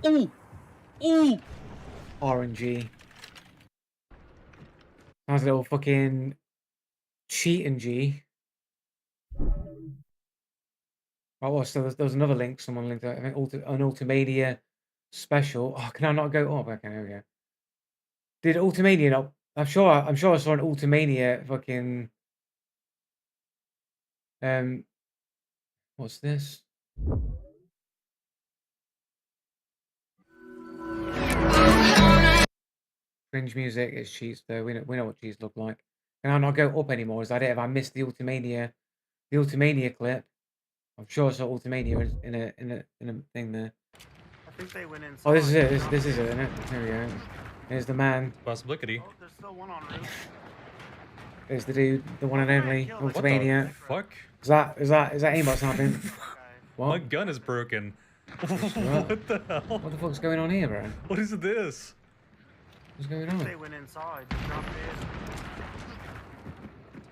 Ooh. Ooh. RNG. Sounds a little fucking cheat and G. Oh, well, so there was another link. Someone linked it. I think an Ultimania special. Oh, can I not go up? Okay, there we go. Did Ultimania not? I'm sure I saw an Ultimania fucking. What's this? Cringe music. It's cheats though. We know what cheats look like. Can I not go up anymore? Is that it? Have I missed the Ultimania clip? I'm sure I saw Ultimania in a thing there. I think they went inside. Oh, this is it. This is it, isn't it? There we go. There's the man. Possibility. Oh, there's still one on roof. There's the dude, the one and only Ultimania. Fuck? Is that aimbot snapping? Okay. My What? gun is broken. What? What the hell? What the fuck's going on here, bro? What is this? What's going They on? went inside. Dropped it.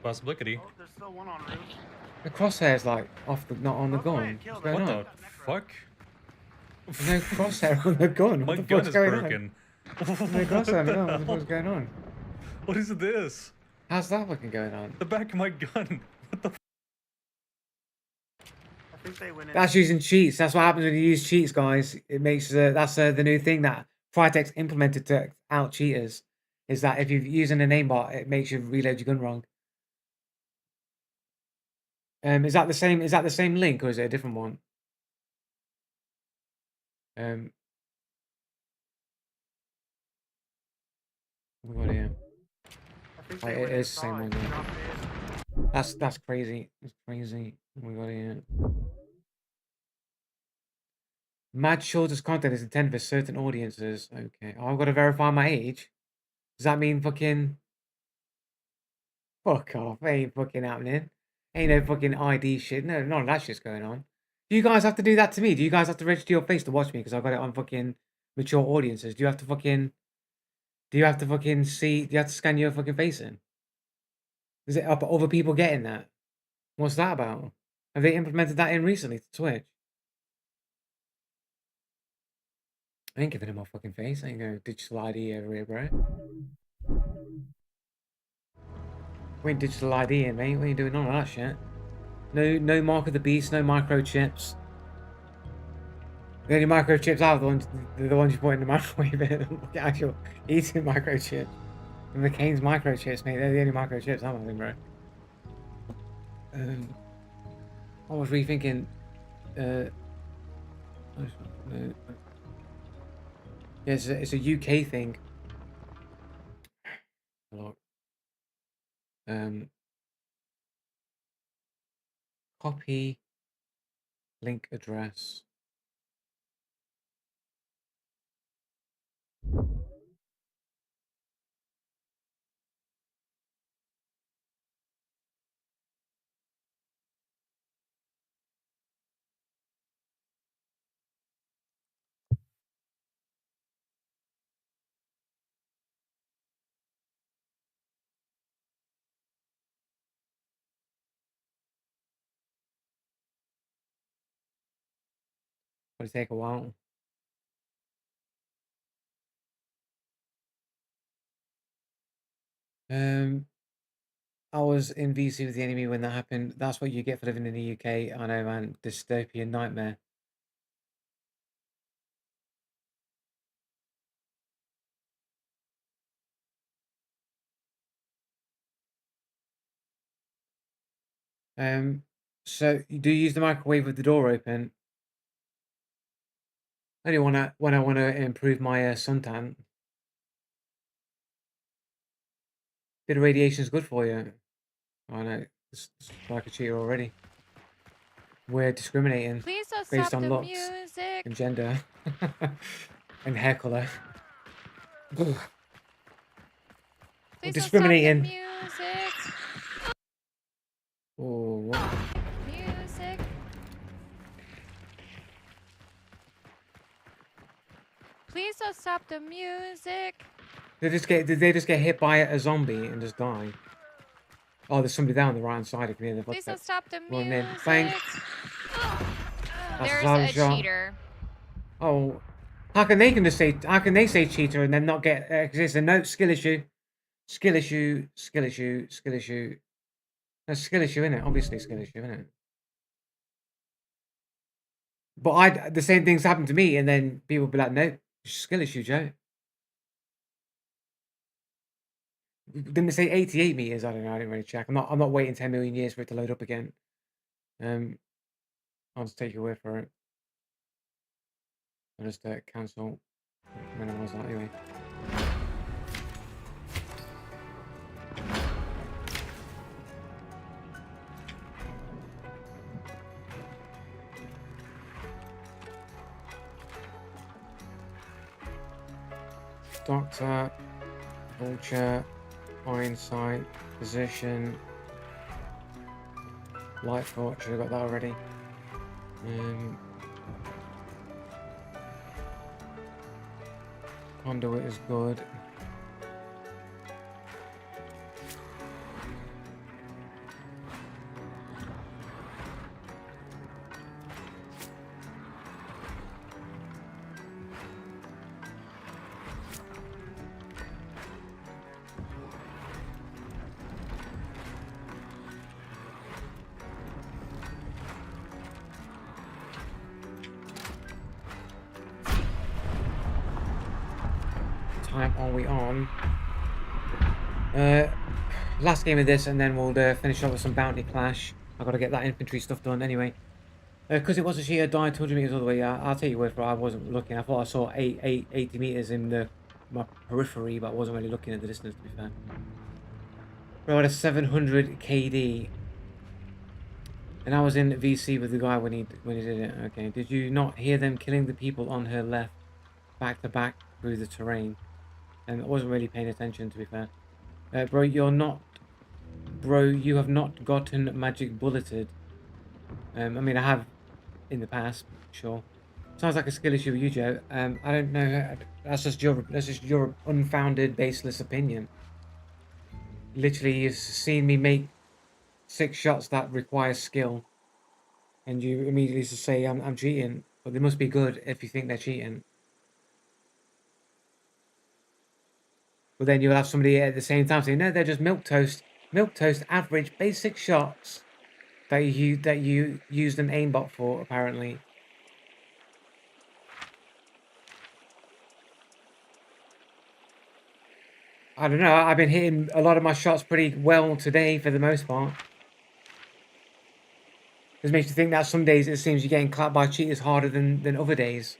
Possibility. Oh, there's still one on roof. The crosshair's like off the, not on the Oh, go gun. ahead, kill What's them. going What on? the fuck? There's no crosshair on the gun. My What the gun fuck's is going on? broken. There's no crosshair on the gun. What the fuck's going on? What is this? How's that fucking going on? The back of my gun. What the? I think they went in. That's using cheats. That's what happens when you use cheats, guys. It makes that's the new thing that Crytek's implemented to out cheaters. Is that if you're using a aimbot, it makes you reload your gun wrong. Is that the same? Is that the same link or is it a different one? What we got here? I think Oh, they it went is the same inside. one. Yeah. That's crazy. That's crazy. What we got here? Mad Shortest content is intended for certain audiences. Okay. Oh, I've got to verify my age. Does that mean fucking... Fuck off. Ain't fucking happening. Ain't no fucking ID shit. No, none of that shit's going on. Do you guys have to do that to me? Do you guys have to register your face to watch me? Because I've got it on fucking mature audiences. Do you have to fucking... Do you have to fucking see... Do you have to scan your fucking face in? Is it up other people getting that? What's that about? Have they implemented that in recently to Twitch? I ain't giving him my fucking face. I ain't going digital ID over here, bro. We ain't digital ID in, mate. We ain't doing none of that shit. No mark of the beast, no microchips. The only microchips are the ones you put in the microwave. Actual eating microchips. And McCain's microchips, mate. They're the only microchips I'm having, bro. I was rethinking. Yeah, it's a UK thing. Look. Copy link address. It'll take a while. I was in VC with the enemy when that happened. That's what you get for living in the UK. I know, man. Dystopian nightmare. So you do use the microwave with the door open. Only when I want to improve my suntan. Bit of radiation is good for you. I know. It's like a cheater already. We're discriminating Please don't based stop on the looks music. and gender and hair color. We're Please discriminating. don't stop the music. Oh, what? Music. Please don't stop the music. Did they just get hit by a zombie and just die? Oh, there's somebody down the right hand side. I can hear the Please don't footsteps. stop the Running in. music. Bang. That's There's silent a shot. cheater. Oh, how can they say? How can they say cheater and then not get? Because it's a note skill issue, skill issue, skill issue, skill issue. That's skill issue, isn't it? Obviously, skill issue, isn't it? But the same things happen to me, and then people be like, "No, skill issue, Joe." Didn't it say 88 meters? I don't know. I didn't really check. I'm not waiting 10 million years for it to load up again. I'll just take your word for it. I'll just cancel. When I was that anyway. Doctor, vulture, hindsight, position, light thought. Should have got that already. Conduit is good. time are we on? Last game of this, and then we'll finish up with some bounty clash. I've got to get that infantry stuff done anyway. Because it was a cheater died 200 meters all the way. Yeah, I'll take your word for it. I wasn't looking. I thought I saw 80 meters in my periphery, but I wasn't really looking at the distance, to be fair. Bro, I had a 700 KD. And I was in VC with the guy when he did it. Okay, did you not hear them killing the people on her left, back to back through the terrain? And I wasn't really paying attention, to be fair. Bro, you have not gotten magic bulleted. I mean, I have in the past, sure. Sounds like a skill issue with you, Joe. I don't know. That's just your unfounded, baseless opinion. Literally, you've seen me make 6 shots that require skill, and you immediately just say I'm cheating. But they must be good if you think they're cheating. But then you'll have somebody at the same time saying, no, they're just milk toast, average, basic shots that you used an aimbot for, apparently. I don't know, I've been hitting a lot of my shots pretty well today for the most part. This makes you think that some days it seems you're getting clapped by cheaters harder than other days.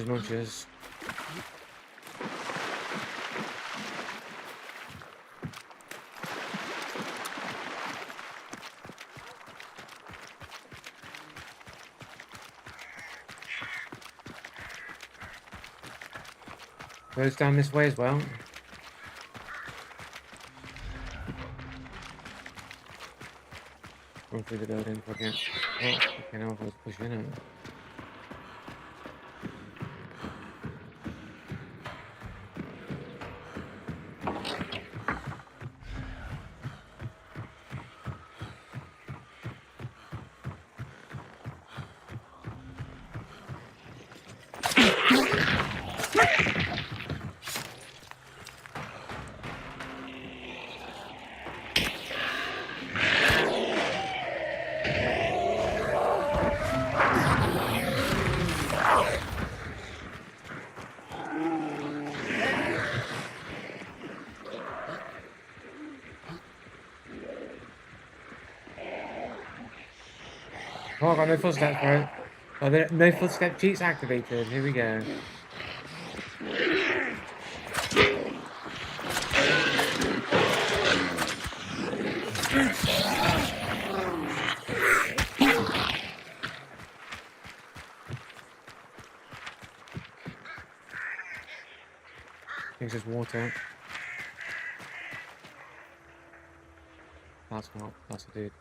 Munches. Goes down this way as well. Run through the building, fucking. Oh, okay, now I was pushing it. Oh, I got no footsteps, bro. Oh, no footstep cheats activated. Here we go. I think it's water. That's not. That's a dude.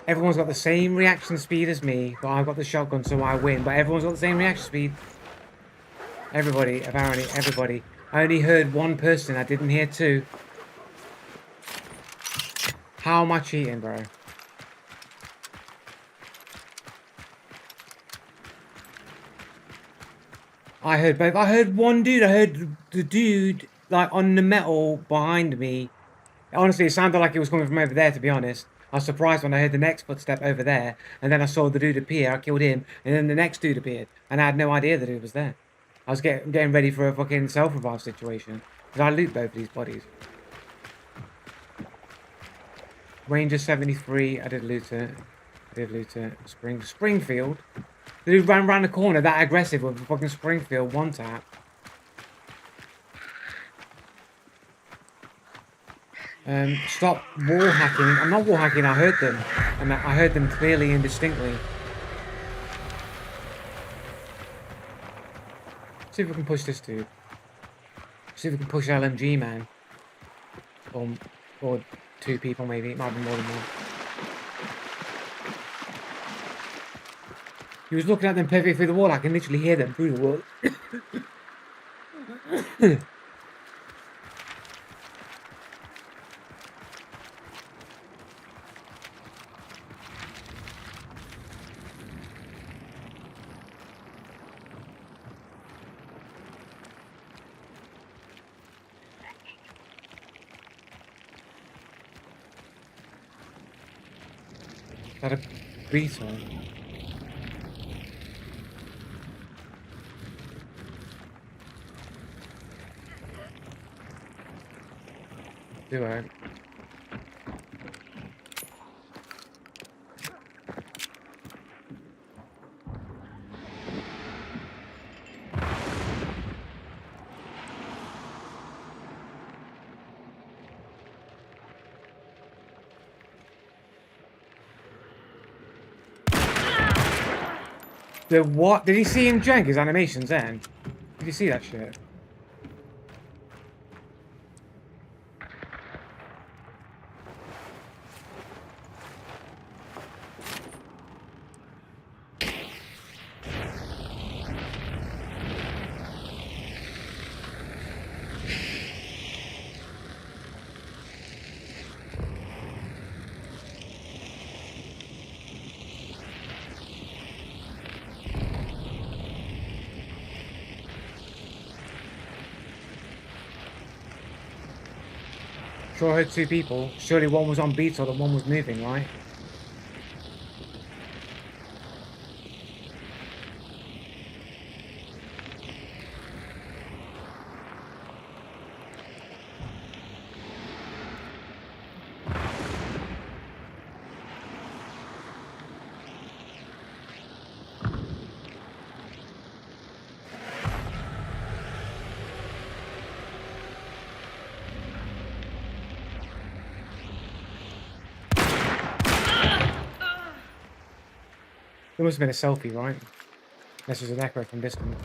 Everyone's got the same reaction speed as me, but I've got the shotgun, so I win. But everyone's got the same reaction speed. Everybody, apparently, everybody. I only heard one person, I didn't hear 2. How am I cheating, bro? I heard both. I heard one dude. I heard the dude, like, on the metal behind me. Honestly, it sounded like it was coming from over there, to be honest. I was surprised when I heard the next footstep over there, and then I saw the dude appear, I killed him, and then the next dude appeared, and I had no idea the dude was there. I was getting ready for a fucking self-revive situation, because I loot both of these bodies. Ranger 73, I did loot it. Springfield. The dude ran around the corner that aggressive with a fucking Springfield one-tap. Stop wall hacking. I'm not wall hacking, I heard them. And I heard them clearly and distinctly. See if we can push this dude. See if we can push LMG, man. Or 2 people, maybe. It might be more than one. He was looking at them perfectly through the wall. I can literally hear them through the wall. Is that a beetle? Do I? The what? Did he see him jank his animations then? Did you see that shit? Sure, I heard 2 people. Surely one was on beetle and one was moving, right? It must have been a selfie, right? This was an echo from distance.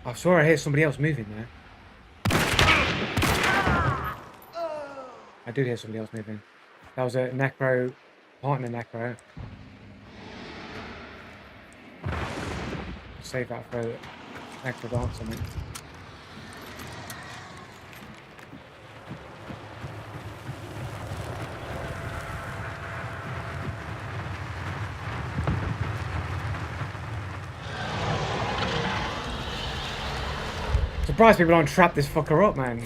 I swear I hear somebody else moving there. I do hear somebody else moving. That was a necro, partner necro. Save that for necro dance on it. Surprised people don't trap this fucker up, man.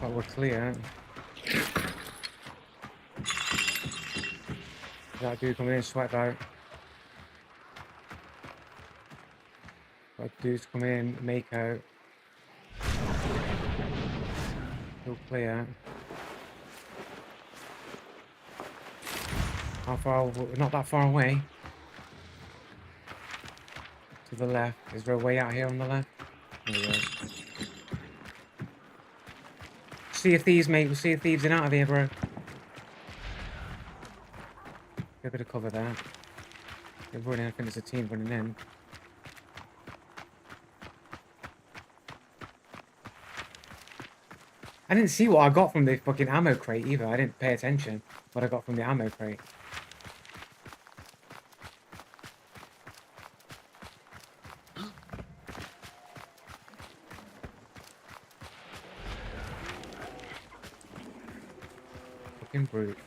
But we're clear. That dude coming in, sweat out. That dude's coming in, make out. Still clear. How far? We're not that far away. To the left. Is there a way out here on the left? There we go. See if thieves, mate. We'll see if thieves in out of here, bro. Get a bit of cover there. They're running. I think there's a team running in. I didn't see what I got from the fucking ammo crate either. I didn't pay attention what I got from the ammo crate. Fucking brute.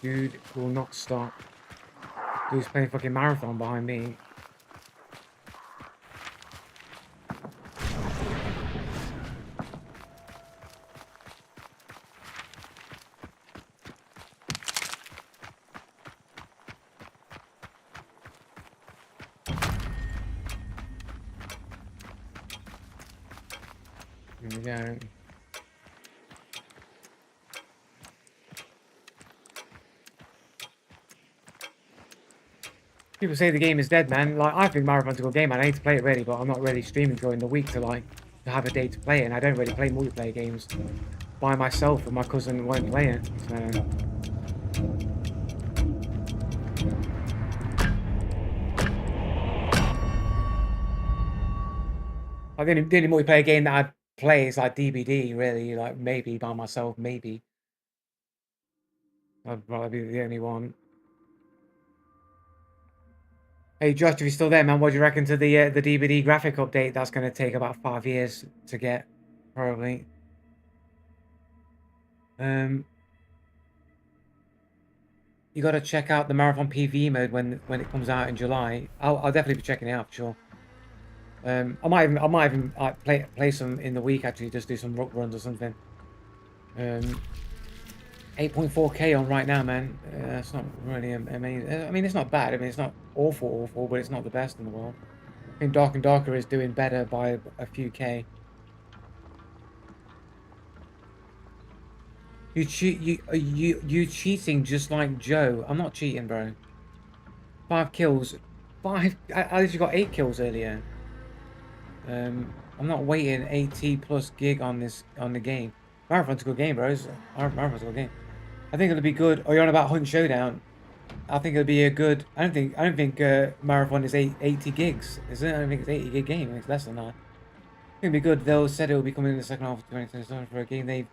Dude will not stop. Dude's playing fucking marathon behind me. Here we go. People say the game is dead, man. Like, I think Marathon's a good game, man. I need to play it ready, but I'm not really streaming during the week to, like, to have a day to play it. And I don't really play multiplayer games by myself, and my cousin won't play it. So... I think the only multiplayer game that I play is, like, DBD, really. Like, maybe by myself, maybe. I'd probably be the only one. Hey Josh, if you're still there, man, what do you reckon to the DVD graphic update? That's going to take about 5 years to get, probably. You got to check out the Marathon PvE mode when it comes out in July. I'll definitely be checking it out for sure. I might even play some in the week, actually, just do some rock runs or something. 8.4K on right now, man. It's not really amazing. I mean, it's not bad. I mean, it's not awful, but it's not the best in the world. I think Dark and Darker is doing better by a few K. You cheating just like Joe. I'm not cheating, bro. 5 kills. 5. I literally got 8 kills earlier. I'm not waiting 80 plus gig on the game. Marathon's a good game, bros. Marathon's a good game. I think it'll be good. Oh, you're on about Hunt Showdown. I think it'll be a good. I don't think Marathon is 80 gigs. Is it? I don't think it's 80 gig game. I think it's less than that. I think it'll be good. They'll said it will be coming in the second half of 2027 for a game they've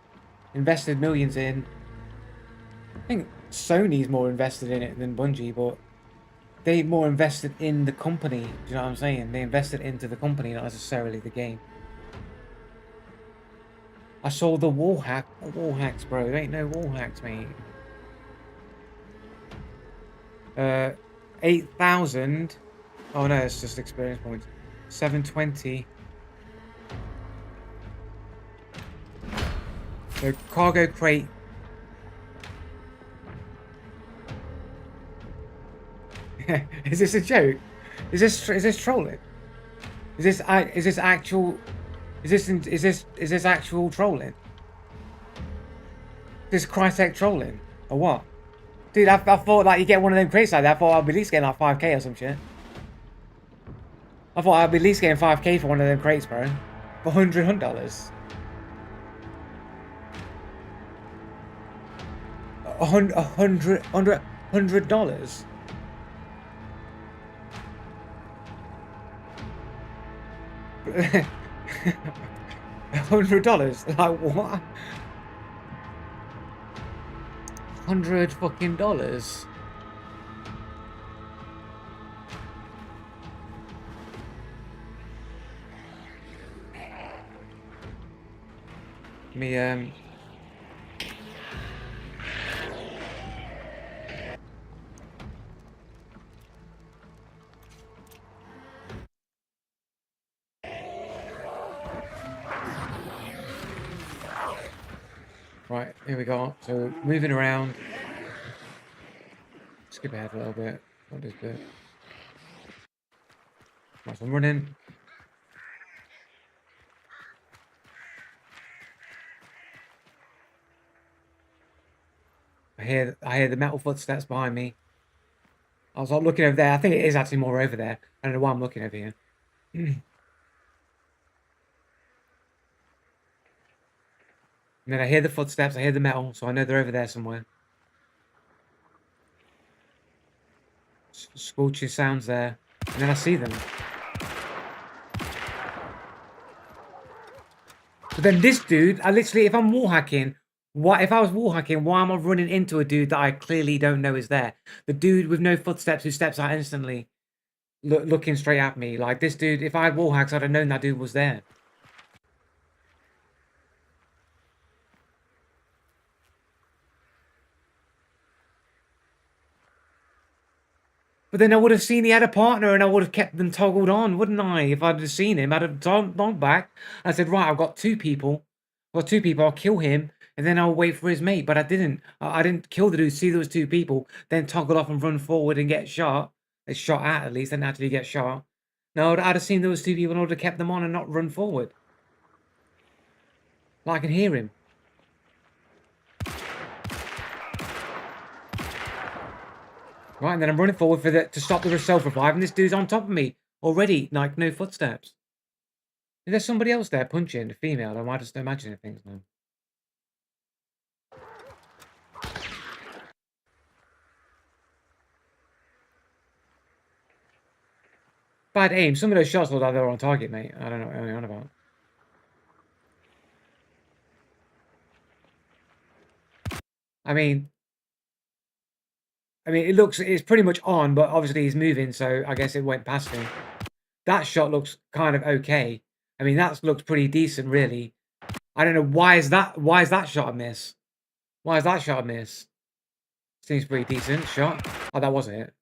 invested millions in. I think Sony's more invested in it than Bungie, but they more invested in the company. Do you know what I'm saying? They invested into the company, not necessarily the game. I saw the wall hacks, bro. There ain't no wall hacks, mate. 8,000. Oh no, it's just experience points. 720. The cargo crate. Is this a joke? Is this trolling? Is this actual? Is this actual trolling? This Crytek trolling or what? Dude, I thought like you get one of them crates like that. I thought I'd be at least getting like 5K or some shit. I thought I'd be at least getting 5K for one of them crates, bro. For $100. $100. $100? Like what? $100 fucking dollars. Me Right, here we go. So moving around. Skip ahead a little bit. Not this bit. Right, so I'm running. I hear the metal footsteps behind me. I was like looking over there. I think it is actually more over there. I don't know why I'm looking over here. And then I hear the footsteps, I hear the metal, so I know they're over there somewhere. Scorching sounds there. And then I see them. But then this dude, I literally, if I'm wall hacking, if I was wall hacking, why am I running into a dude that I clearly don't know is there? The dude with no footsteps who steps out instantly, looking straight at me. Like this dude, if I had wall hacks, I'd have known that dude was there. But then I would have seen he had a partner and I would have kept them toggled on, wouldn't I? If I'd have seen him, I'd have gone back. I said, right, I've got 2 people. I've got 2 people, I'll kill him and then I'll wait for his mate. But I didn't. I didn't kill the dude, see there was 2 people, then toggle off and run forward and get shot. It's shot at least, then actually get shot. No, I'd have seen there was 2 people and I would have kept them on and not run forward. But I can hear him. Right, and then I'm running forward for to stop the self-revive, and this dude's on top of me already, like no footsteps. Is there somebody else there punching, a female? Or am I just imagining things now? Bad aim. Some of those shots look like they were on target, mate. I don't know what you're on about. I mean, it's pretty much on, but obviously he's moving, so I guess it went past him. That shot looks kind of okay. I mean, that looks pretty decent, really. I don't know, why is that shot a miss? Why is that shot a miss? Seems pretty decent shot. Oh, that wasn't it.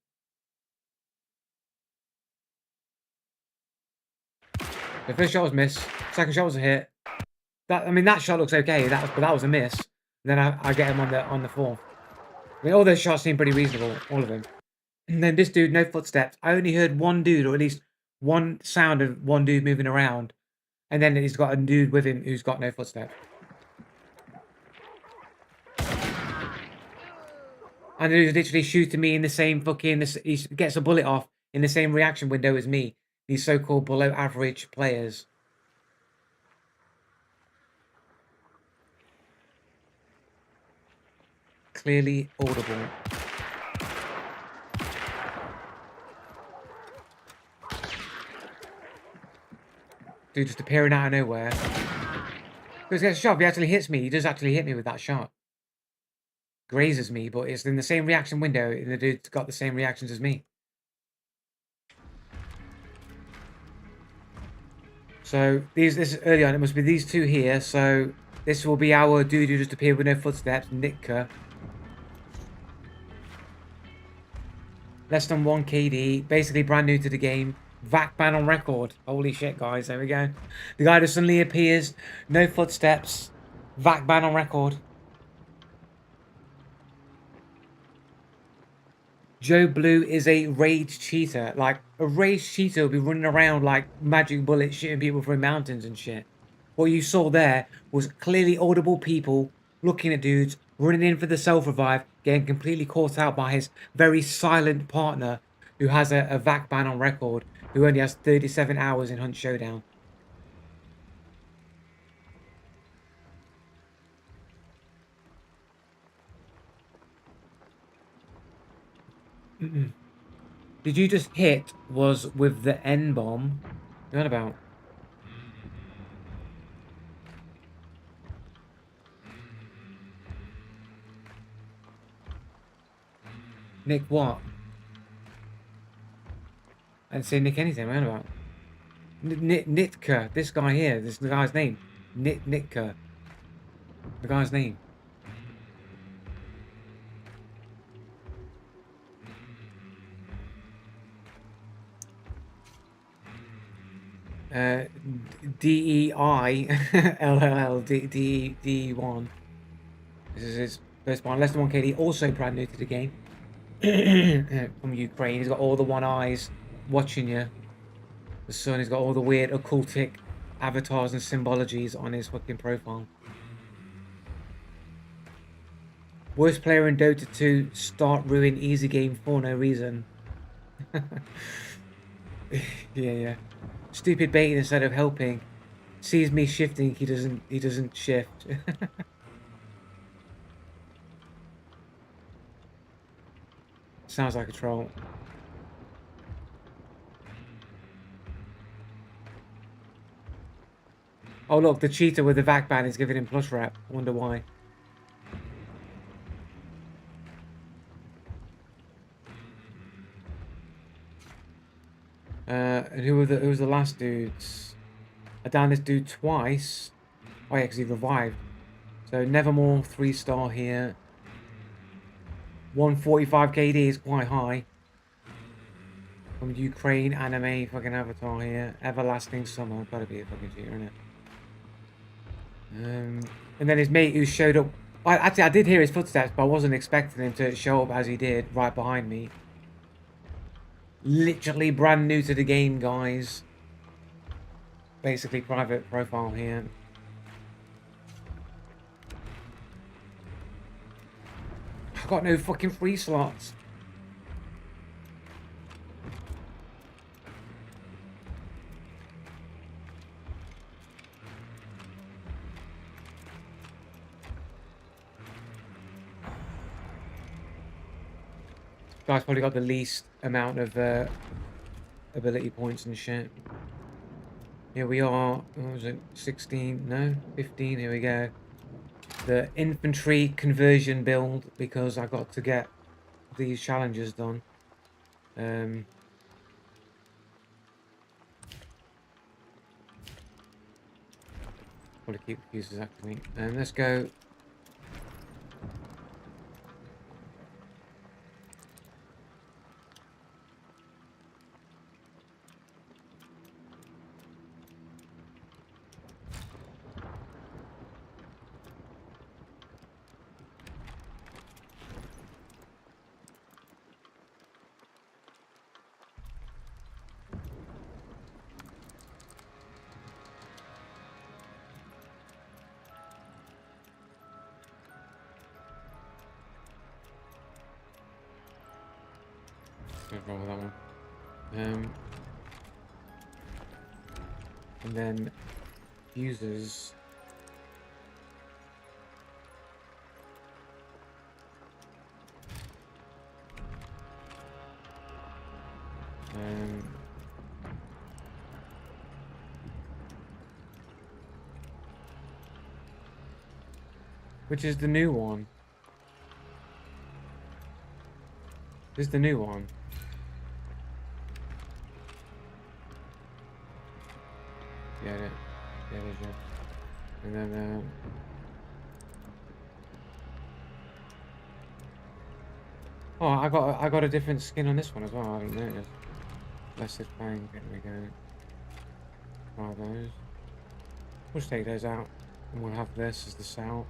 The first shot was miss. Second shot was a hit. That shot looks okay. But that was a miss. Then I get him on the fourth. I mean, all those shots seem pretty reasonable, all of them. And then this dude, no footsteps. I only heard one dude, or at least one sound of one dude moving around. And then he's got a dude with him who's got no footsteps. And he's literally shooting me in the same fucking... He gets a bullet off in the same reaction window as me. These so-called below average players. Clearly audible. Dude just appearing out of nowhere. Because he gets a shot. If he actually hits me, he does actually hit me with that shot. Grazes me, but it's in the same reaction window, and the dude's got the same reactions as me. So this is early on. It must be these two here. So this will be our dude who just appeared with no footsteps, Nitka. Less than 1 KD. Basically brand new to the game. VAC ban on record. Holy shit, guys. There we go. The guy just suddenly appears. No footsteps. VAC ban on record. Joe Blue is a rage cheater. Like, a rage cheater will be running around like magic bullets shooting people through mountains and shit. What you saw there was clearly audible people looking at dudes, running in for the self-revive, getting completely caught out by his very silent partner who has a VAC ban on record, who only has 37 hours in Hunt Showdown. Did you just hit was with the N-bomb? What about? Nick what? I didn't say Nick anything, what about? Nitka, this guy here, this is the guy's name. Nitka. The guy's name. DEILLLD1. This is his first one. Less than 1 KD, also brand new to the game. From Ukraine. He's got all the one eyes watching you. The sun, he's got all the weird occultic avatars and symbologies on his fucking profile. Worst player in Dota 2, start ruin easy game for no reason. Yeah. Stupid baiting instead of helping. Sees me shifting, he doesn't shift. Sounds like a troll. Oh look, the cheater with the VAC ban is giving him plus rep. I wonder why. And who was the last dudes? I downed this dude twice. Oh yeah, because he revived. So Nevermore 3-star here. 145 KD is quite high. From Ukraine anime fucking avatar here. Everlasting Summer. Gotta be a fucking cheater, isn't it? And then his mate who showed up. Actually, I did hear his footsteps, but I wasn't expecting him to show up as he did right behind me. Literally brand new to the game, guys. Basically private profile here. I've got no fucking free slots. Guy's probably got the least amount of ability points and shit. Here we are. What was it? 16? No, 15. Here we go. The infantry conversion build because I got to get these challenges done. Probably keep fuses active. Let's go. What's wrong with that one? And then fuses. Which is the new one? This is the new one. Yeah, it is, yeah. And then, oh, I got a different skin on this one as well. I didn't notice. Blessed Fang. There we go. Try those. We'll just take those out, and we'll have this as the cell.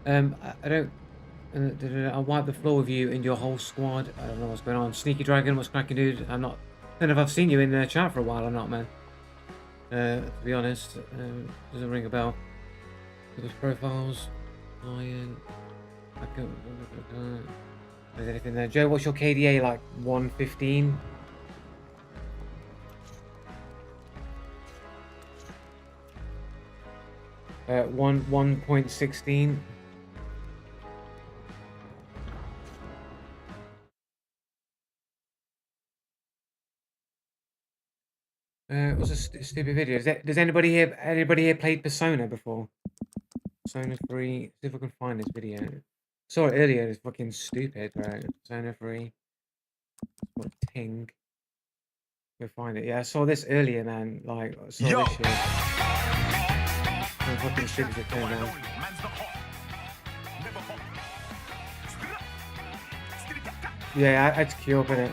I don't. I'll wipe the floor with you and your whole squad. I don't know what's going on. Sneaky Dragon, what's cracking, dude? I'm not. I don't know if I've seen you in the chat for a while or not, man. To be honest, doesn't ring a bell. Those profiles, Lion. I can't. There's anything there? Joe, what's your KDA like? 115. 1.16. It was a stupid video. Does anybody here played Persona before? Persona 3. See if I can find this video. Saw it earlier. It's fucking stupid, right? Persona 3. What ting? Go find it. Yeah, I saw this earlier, man. Like, I saw this shit. So fucking stupid as it turned out. Yeah, I had to queue up in it.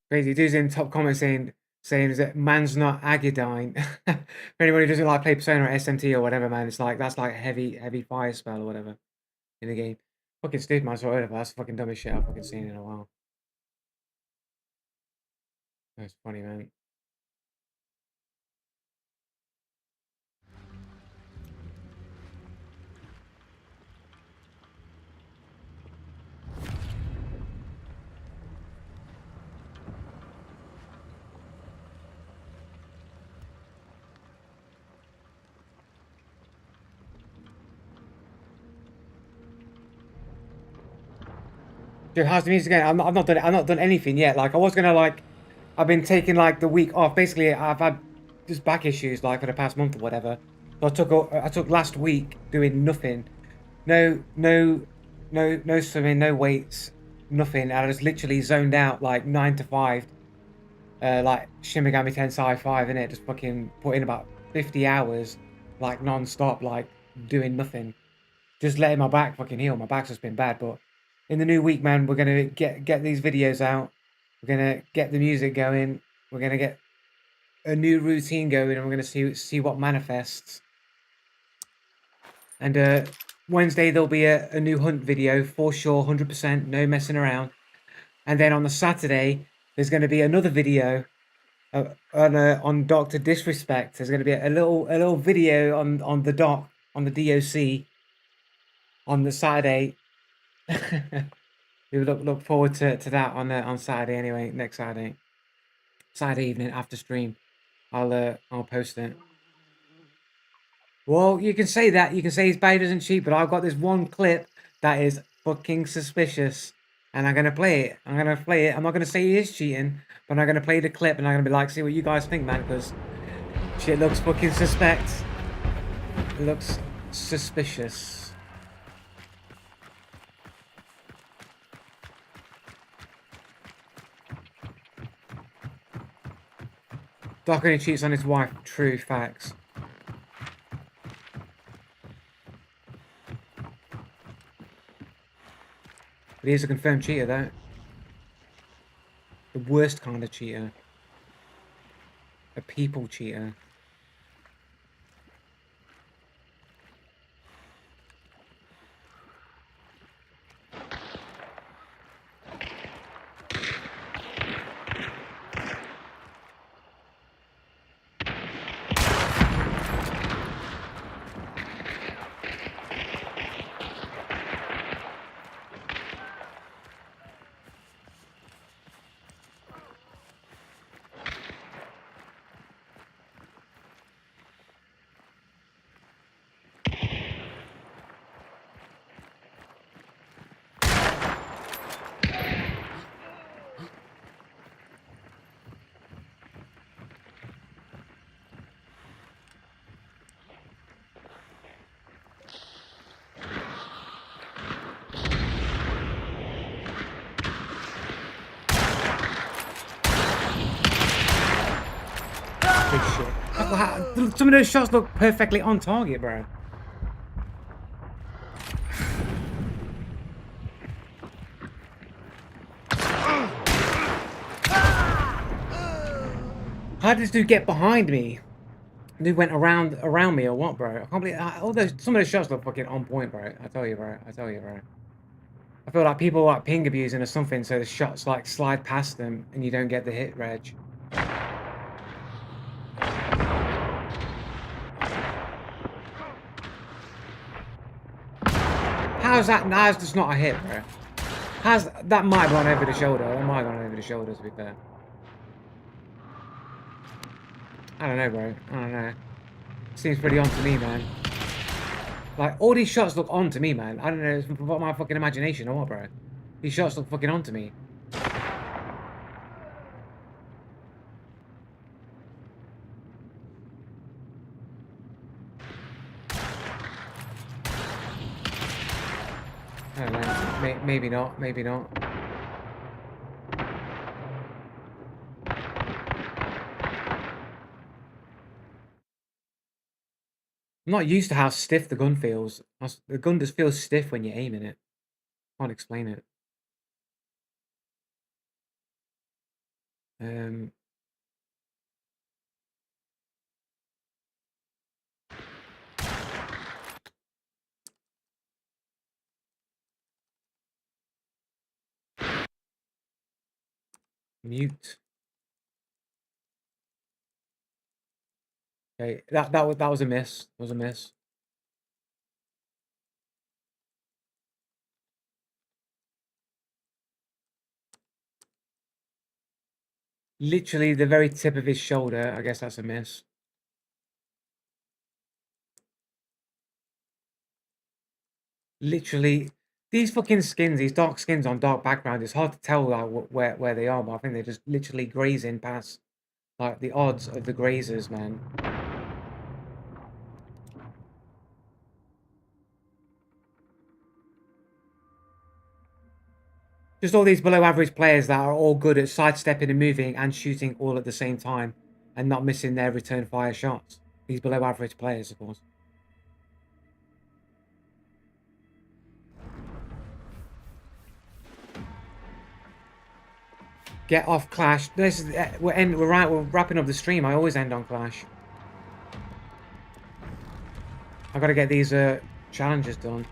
Crazy dudes in top comments saying that man's not Agadine. For anybody who doesn't like play Persona or SMT or whatever, man, it's like that's like heavy fire spell or whatever in the game. Fucking stupid, man. So whatever. That's the fucking dumbest shit I've fucking seen in a while. That's funny, man. Dude, how's the music again? I've not done anything yet. Like I was gonna like, I've been taking like the week off. Basically, I've had just back issues like for the past month or whatever. So I took last week doing nothing, no swimming, no weights, nothing. I was literally zoned out like 9 to 5, like Shin Megami Tensei 5 in it, just fucking put in about 50 hours, like non-stop, like doing nothing. Just letting my back fucking heal. My back's just been bad, but in the new week, man, we're gonna get these videos out. We're gonna get the music going. We're gonna get a new routine going, and we're gonna see what manifests. And Wednesday there'll be a new hunt video for sure, 100%, no messing around. And then on the Saturday, there's going to be another video on Doctor Disrespect. There's going to be a little video on the DOC on the Saturday. We look forward to that on Saturday anyway. Next Saturday evening after stream, I'll post it. Well, you can say that. You can say his bait isn't cheap, but I've got this one clip that is fucking suspicious. And I'm going to play it. I'm going to play it. I'm not going to say he is cheating, but I'm going to play the clip and I'm going to be like, see what you guys think, man, because shit looks fucking suspect. It looks suspicious. Doc only cheats on his wife. True facts. But he is a confirmed cheater, though. The worst kind of cheater. A people cheater. Shit. Some of those shots look perfectly on target, bro. How did this dude get behind me? Dude went around me or what, bro? I can't believe some of those shots look fucking on point, bro. I tell you, bro. I feel like people like ping abusing or something, so the shots like slide past them and you don't get the hit reg. How's that? That's just not a hit, bro. How's that might have gone over the shoulder? That might have gone over the shoulder, to be fair. I don't know, bro. I don't know. Seems pretty on to me, man. Like, all these shots look on to me, man. I don't know, it's what my fucking imagination or what, bro. These shots look fucking on to me. I don't know. Maybe not. Maybe not. I'm not used to how stiff the gun feels. The gun just feels stiff when you're aiming it. Can't explain it. Mute. Okay, that was a miss. That was a miss. Literally the very tip of his shoulder. I guess that's a miss. Literally, these fucking skins, these dark skins on dark background, it's hard to tell like where they are, but I think they're just literally grazing past like the odds of the grazers, man. Just all these below average players that are all good at sidestepping and moving and shooting all at the same time and not missing their return fire shots. These below average players, of course. Get off Clash. This is we're wrapping up the stream. I always end on Clash. I gotta get these challenges done.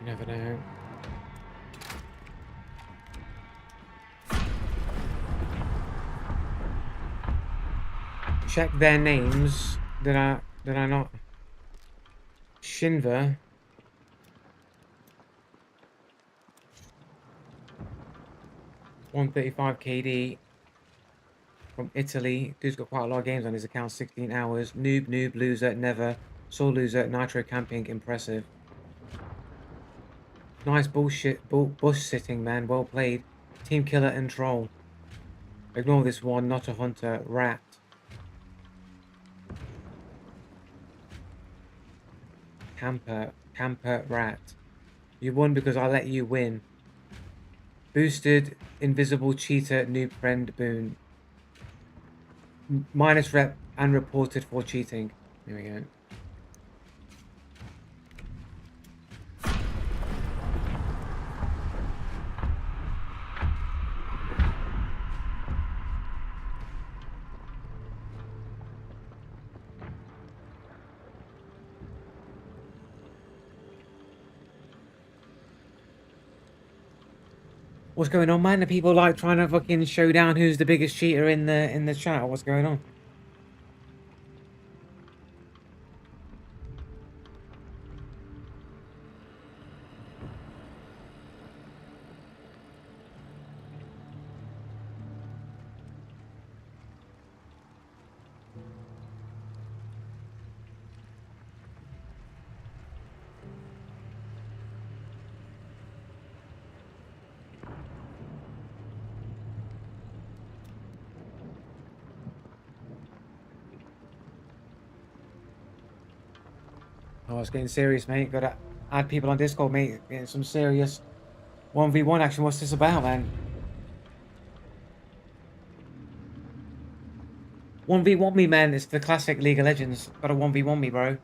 You never know. Check their names. Did I not? Shinva. $135 KD from Italy. Dude's got quite a lot of games on his account. 16 hours. Noob, loser, never. Soul loser, nitro camping, impressive. Nice bush sitting, man. Well played. Team killer and troll. Ignore this one, not a hunter. Rat. Camper, rat. You won because I let you win. Boosted, invisible cheater, noob friend, boon. Minus rep and reported for cheating. Here we go. What's going on, man? Are people like trying to fucking show down who's the biggest cheater in the chat? What's going on? Oh, it's getting serious, mate. Gotta add people on Discord, mate. Getting some serious 1v1 action. What's this about, man? 1v1 me, man. It's the classic League of Legends. Gotta 1v1 me, bro.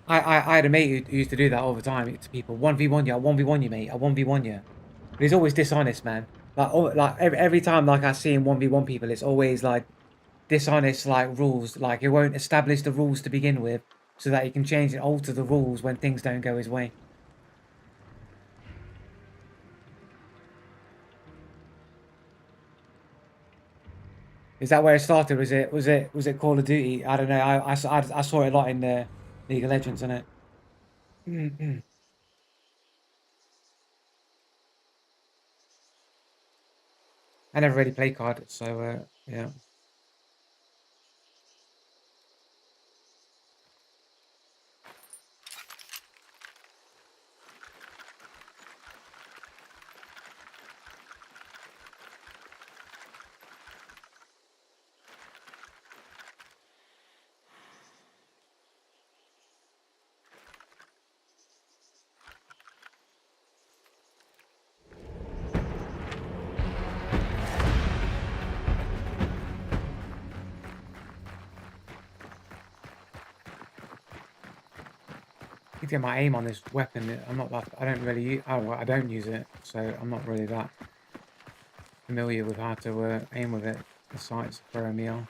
I had a mate who used to do that all the time to people. 1v1 you, I 1v1 you, mate. I 1v1 you. But he's always dishonest, man. Like every time like I see him 1v1 people, it's always like dishonest like rules. Like he won't establish the rules to begin with so that he can change and alter the rules when things don't go his way. Is that where it started? Was it Call of Duty? I don't know. I saw it a lot in League of Legends, innit? I never really played card, so yeah. Need to get my aim on this weapon. I'm not that. I don't really use. Oh, well, I don't use it, so I'm not really that familiar with how to aim with it. The sight's throwing me off.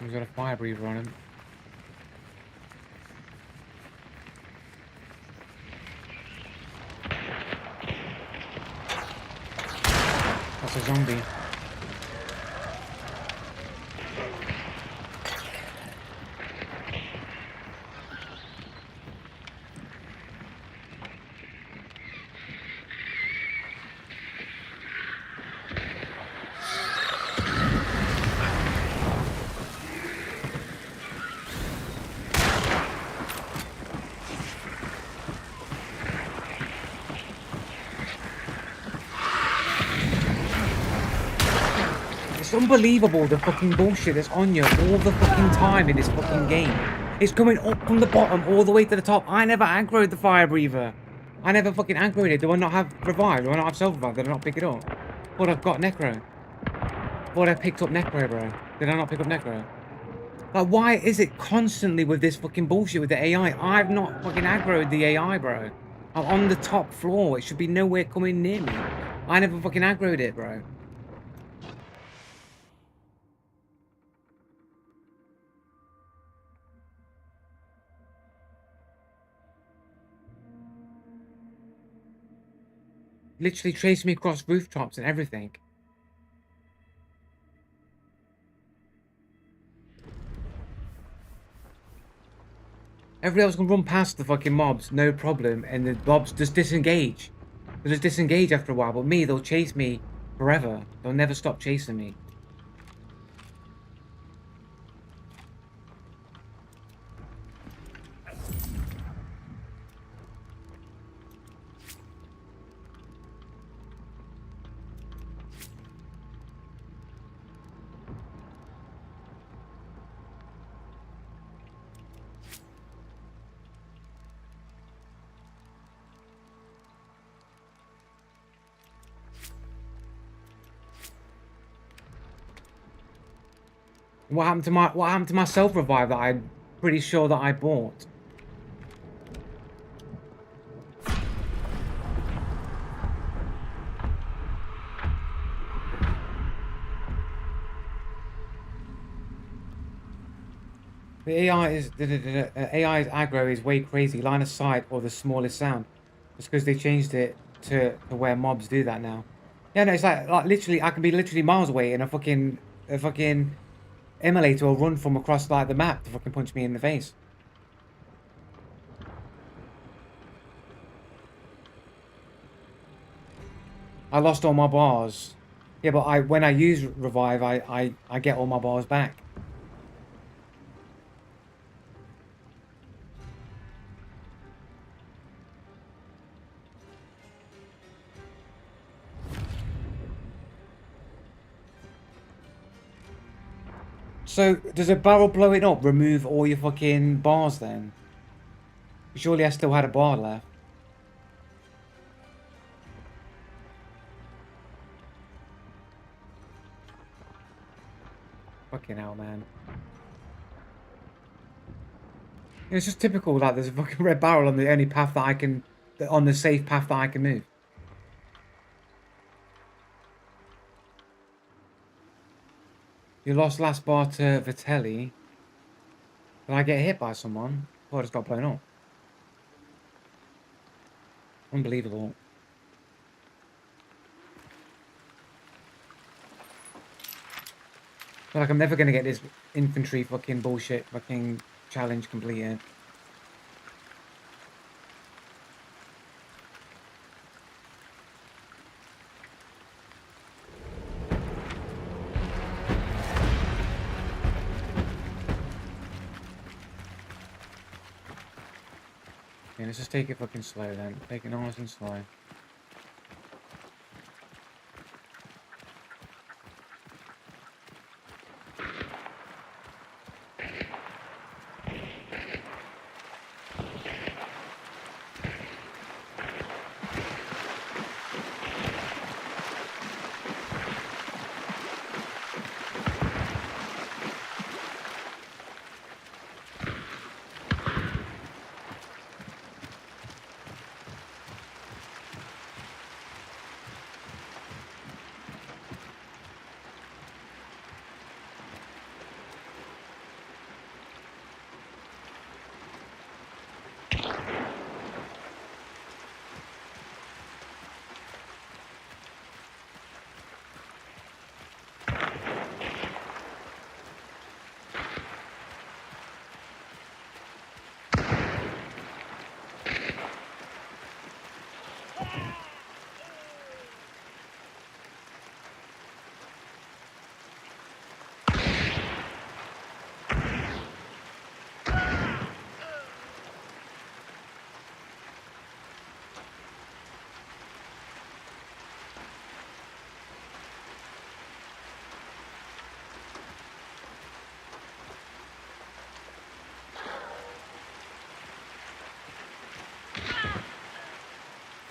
He's got a fire breather on him. That's a zombie. It's unbelievable the fucking bullshit that's on you all the fucking time in this fucking game. It's coming up from the bottom all the way to the top. I never aggroed the fire breather. I never fucking aggroed it. Do I not have revive? Do I not have self-revive? Did I not pick it up? Thought I've got necro. Thought I picked up necro, bro. Did I not pick up necro? Like, why is it constantly with this fucking bullshit with the AI? I've not fucking aggroed the AI, bro. I'm on the top floor. It should be nowhere coming near me. I never fucking aggroed it, bro. Literally chased me across rooftops and everything. Everybody else can run past the fucking mobs, no problem, and the mobs just disengage. They'll just disengage after a while, but me, they'll chase me forever. They'll never stop chasing me. What happened to my self-revive that I'm pretty sure that I bought? The AI's aggro is way crazy. Line of sight or the smallest sound. Just because they changed it to where mobs do that now. Yeah, no, it's like literally I can be literally miles away and a fucking emulator will run from across like the map to fucking punch me in the face. I lost all my bars. Yeah, but when I use revive, I get all my bars back. So, does a barrel blowing up remove all your fucking bars then? Surely I still had a bar left. Fucking hell, man. It's just typical that there's a fucking red barrel on the only path that I can... on the safe path that I can move. You lost last bar to Vitelli. Did I get hit by someone? Oh, I just got blown up. Unbelievable. I feel like I'm never gonna get this infantry fucking bullshit fucking challenge completed. Yeah, let's just take it fucking slow then. Take it nice and slow.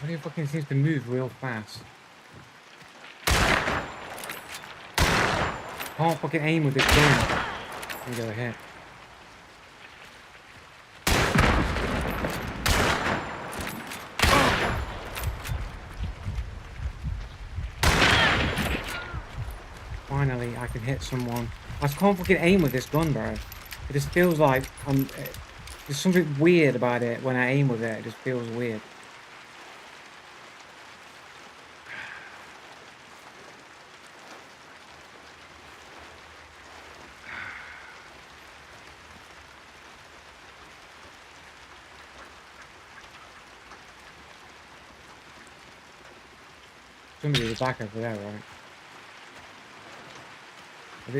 But he fucking seems to move real fast. Can't fucking aim with this gun. Let me go ahead. Finally, I can hit someone. I just can't fucking aim with this gun, bro. It just feels like there's something weird about it when I aim with it. It just feels weird. Somebody's back over there, right?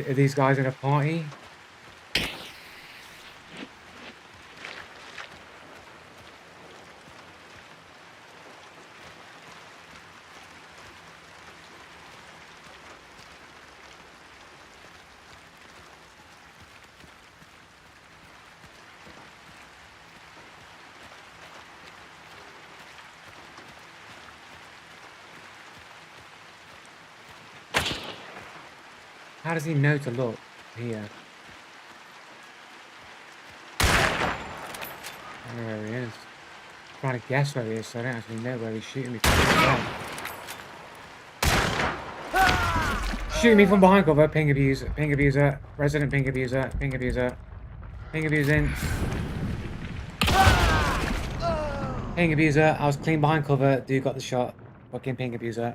Are these guys in a party? How does he know to look here? I don't know where he is. I'm trying to guess where he is, so I don't actually know where he's shooting me from. Shooting me from behind cover, ping abuser, resident ping abuser, ping abuser, ping abusing. Ping abuser, I was clean behind cover, dude got the shot. Fucking ping abuser.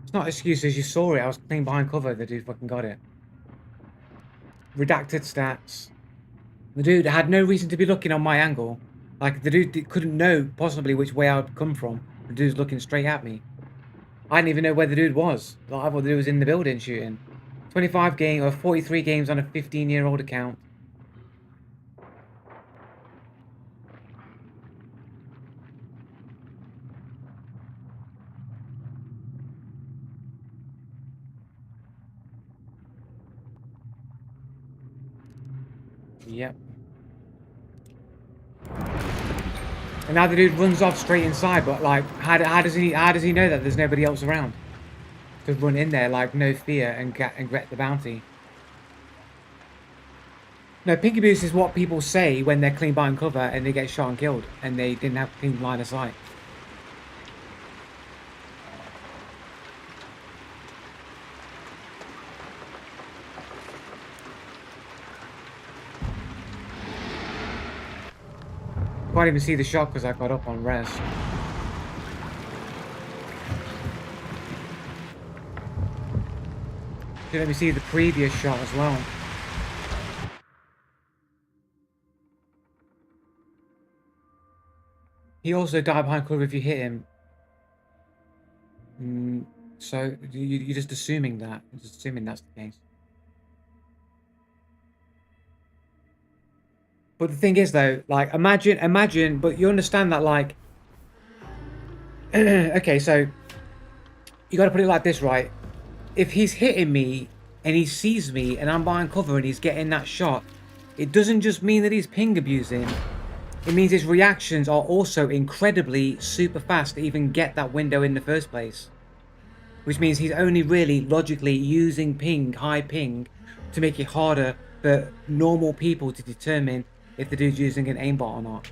It's not excuses, you saw it, I was clean behind cover, the dude fucking got it. Redacted stats. The dude had no reason to be looking on my angle. Like, the dude couldn't know possibly which way I would come from. The dude's looking straight at me. I didn't even know where the dude was. Like, I thought the dude was in the building shooting. 25 games, or 43 games on a 15-year-old account. Yep. And now the dude runs off straight inside, but like, how does he know that there's nobody else around to run in there like no fear and get the bounty? No, pink abuse is what people say when they're clean behind cover and they get shot and killed and they didn't have clean line of sight. Can't even see the shot because I got up on res. Let me see the previous shot as well. He also died behind cover if you hit him. So you're just assuming that. Just assuming that's the case. But the thing is, though, like, imagine, but you understand that, like, okay, so you got to put it like this, right? If he's hitting me and he sees me and I'm behind cover and he's getting that shot, it doesn't just mean that he's ping abusing. It means his reactions are also incredibly super fast to even get that window in the first place. Which means he's only really logically using ping, high ping, to make it harder for normal people to determine if the dude's using an aimbot or not.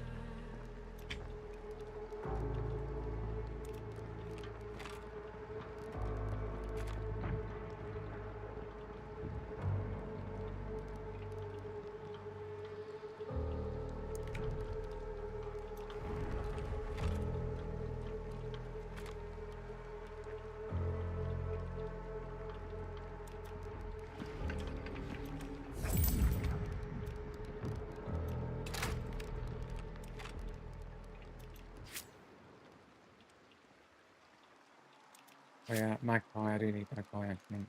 Oh yeah, magpie, I do need magpie, I think.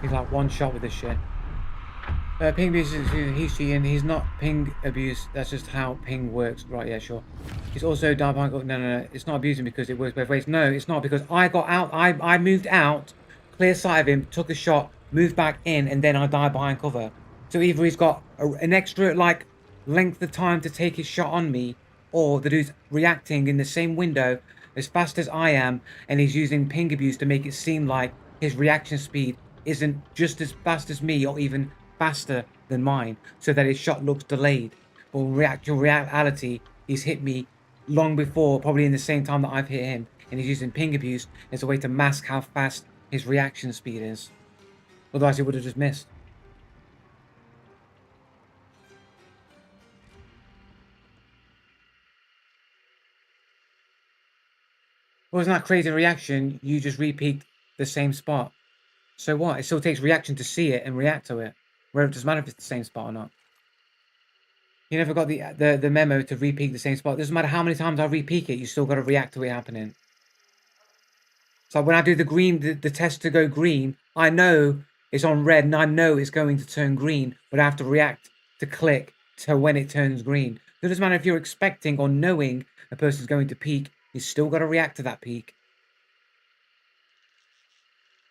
He's like one shot with this shit. Ping abuse is he's cheating. He's not ping abuse. That's just how ping works. Right? Yeah, sure. He's also diabolical. No. It's not abusing because it works both ways. No, it's not because I got out. I moved out, clear sight of him, took a shot, moved back in, and then I died behind cover. So either he's got an extra like length of time to take his shot on me, or the dude's reacting in the same window as fast as I am, and he's using ping abuse to make it seem like his reaction speed isn't just as fast as me, or even faster than mine, so that his shot looks delayed. But in actual reality, he's hit me long before, probably in the same time that I've hit him, and he's using ping abuse as a way to mask how fast his reaction speed is. Otherwise, he would have just missed. Wasn't that crazy reaction? You just repeat the same spot. So what? It still takes reaction to see it and react to it. Where it doesn't matter if it's the same spot or not. You never got the memo to repeat the same spot. It doesn't matter how many times I repeat it, you still got to react to it happening. So when I do the green, the test to go green, I know it's on red and I know it's going to turn green, but I have to react to click to when it turns green. It doesn't matter if you're expecting or knowing a person's going to peak, you still got to react to that peak.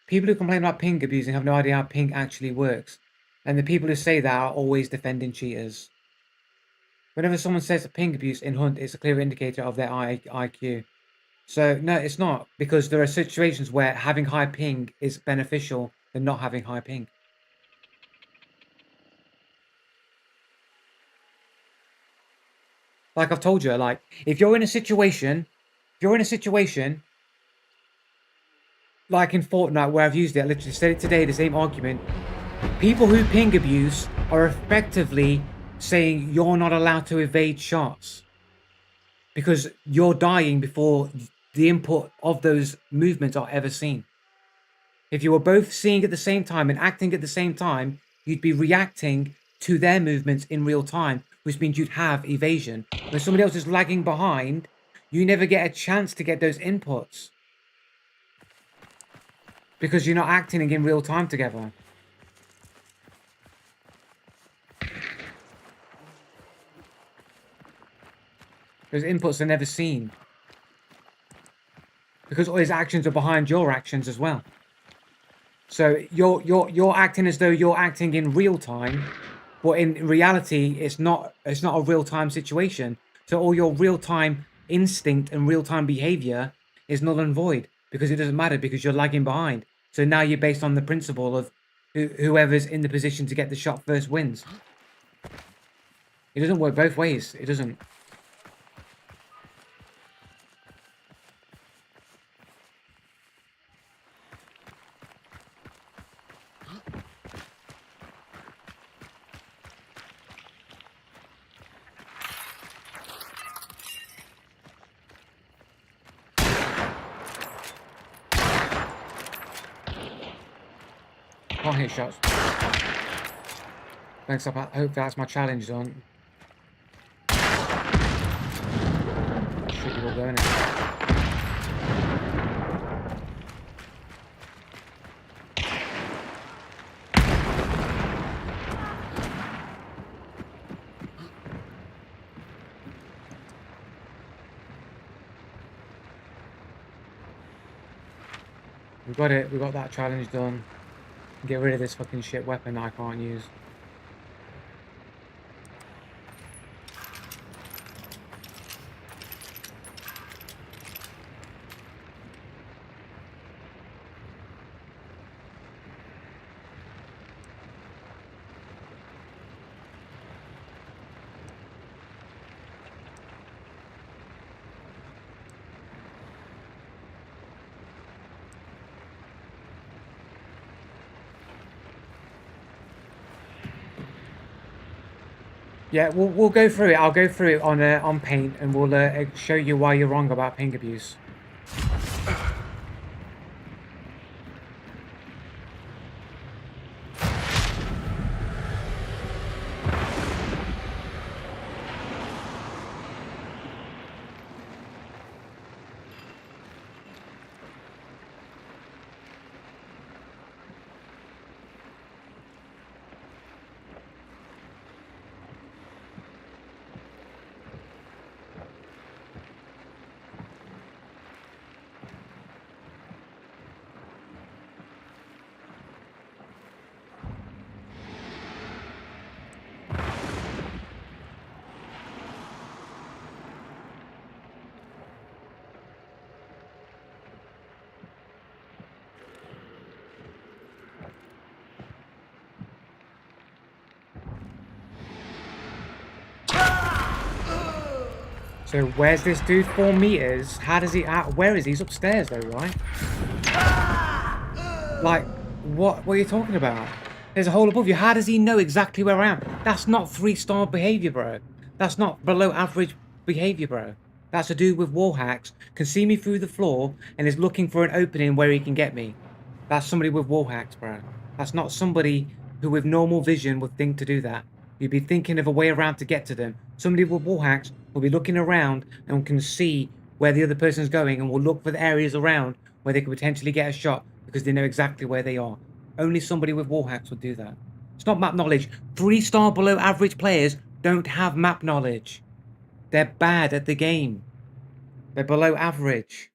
People who complain about ping abusing have no idea how ping actually works. And the people who say that are always defending cheaters. Whenever someone says ping abuse in Hunt, it's a clear indicator of their IQ. So, no, it's not. Because there are situations where having high ping is beneficial than not having high ping. Like I've told you, like, if you're in a situation, like in Fortnite where I've used it, I literally said it today, the same argument. People who ping abuse are effectively saying you're not allowed to evade shots because you're dying before the input of those movements are ever seen. If you were both seeing at the same time and acting at the same time, you'd be reacting to their movements in real time, which means you'd have evasion. When somebody else is lagging behind, you never get a chance to get those inputs because you're not acting in real time together. Those inputs are never seen because all his actions are behind your actions as well. So you're acting as though you're acting in real time, but in reality, it's not a real time situation. So all your real time instinct and real time behavior is null and void because it doesn't matter because you're lagging behind. So now you're based on the principle of whoever's in the position to get the shot first wins. It doesn't work both ways. It doesn't. Can't hit shots. Thanks up. I hope that's my challenge done. Should be all going in. We got it. We got that challenge done. Get rid of this fucking shit weapon that I can't use. Yeah, we'll go through it. I'll go through it on paint, and we'll show you why you're wrong about ping abuse. So where's this dude? 4 meters? How does he... where is he? He's upstairs though, right? Like, what are you talking about? There's a hole above you. How does he know exactly where I am? That's not 3-star behavior, bro. That's not below average behavior, bro. That's a dude with wall hacks, can see me through the floor, and is looking for an opening where he can get me. That's somebody with wall hacks, bro. That's not somebody who with normal vision would think to do that. You'd be thinking of a way around to get to them. Somebody with wall hacks will be looking around and can see where the other person's going and will look for the areas around where they could potentially get a shot because they know exactly where they are. Only somebody with wall hacks would do that. It's not map knowledge. 3-star below average players don't have map knowledge. They're bad at the game. They're below average.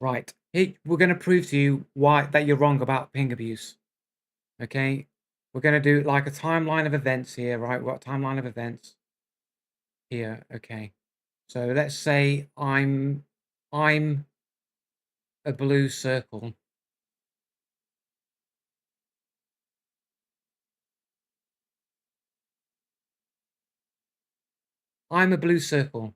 Right. Here, we're going to prove to you that you're wrong about ping abuse. Okay? We're going to do like a timeline of events here, right? We've got a timeline of events here. Okay. So let's say I'm a blue circle. I'm a blue circle.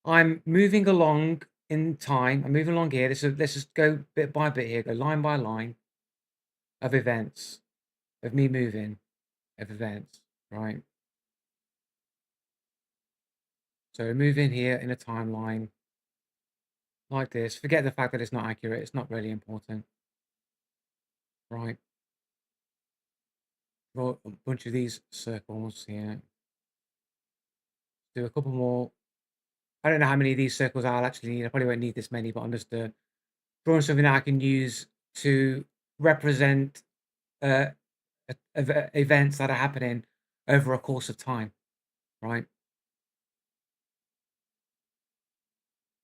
I'm moving along in time. I'm moving along here. Let's just go bit by bit here. Go line by line of events, of me moving, of events, right? So move in here in a timeline like this. Forget the fact that it's not accurate. It's not really important, right? Draw a bunch of these circles here. Do a couple more. I don't know how many of these circles I'll actually need. I probably won't need this many, but I'm just drawing something that I can use to represent events that are happening over a course of time, right?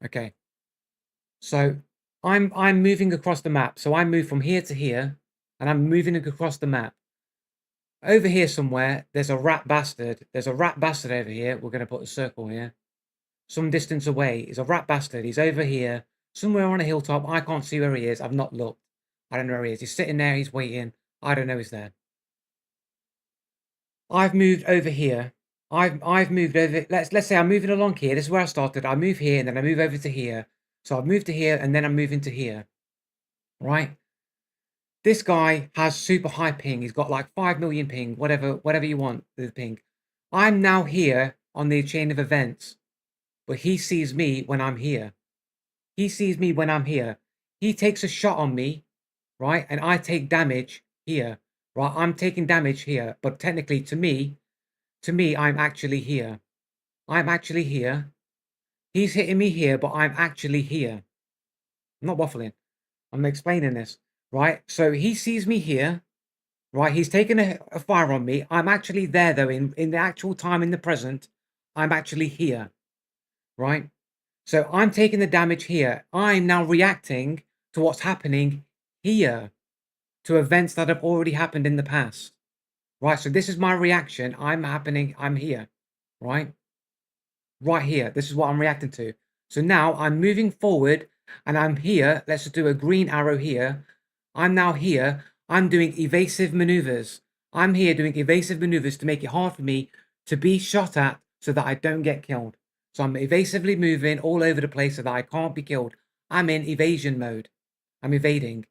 Okay. So I'm moving across the map. So I move from here to here, and I'm moving across the map. Over here somewhere, there's a rat bastard. There's a rat bastard over here. We're going to put a circle here. Some distance away is a rat bastard. He's over here, somewhere on a hilltop. I can't see where he is. I've not looked. I don't know where he is. He's sitting there. He's waiting. I don't know he's there. I've moved over here. I've moved over. Let's say I'm moving along here. This is where I started. I move here and then I move over to here. So I've moved to here and then I'm moving to here. Right? This guy has super high ping. He's got like 5 million ping, whatever you want, the ping. I'm now here on the chain of events, but he sees me when I'm here. He sees me when I'm here. He takes a shot on me, right? And I take damage here, right? I'm taking damage here, but technically to me, I'm actually here. I'm actually here. He's hitting me here, but I'm actually here. I'm not waffling. I'm explaining this, right? So he sees me here, right? He's taking a fire on me. I'm actually there, though, in the actual time, in the present. I'm actually here, right? So I'm taking the damage here. I'm now reacting to what's happening here, to events that have already happened in the past, right? So this is my reaction. I'm here, right? Right here. This is what I'm reacting to. So now I'm moving forward and I'm here. Let's just do a green arrow here. I'm now here. I'm doing evasive maneuvers. I'm here doing evasive maneuvers to make it hard for me to be shot at so that I don't get killed. So I'm evasively moving all over the place so that I can't be killed. I'm in evasion mode. I'm evading.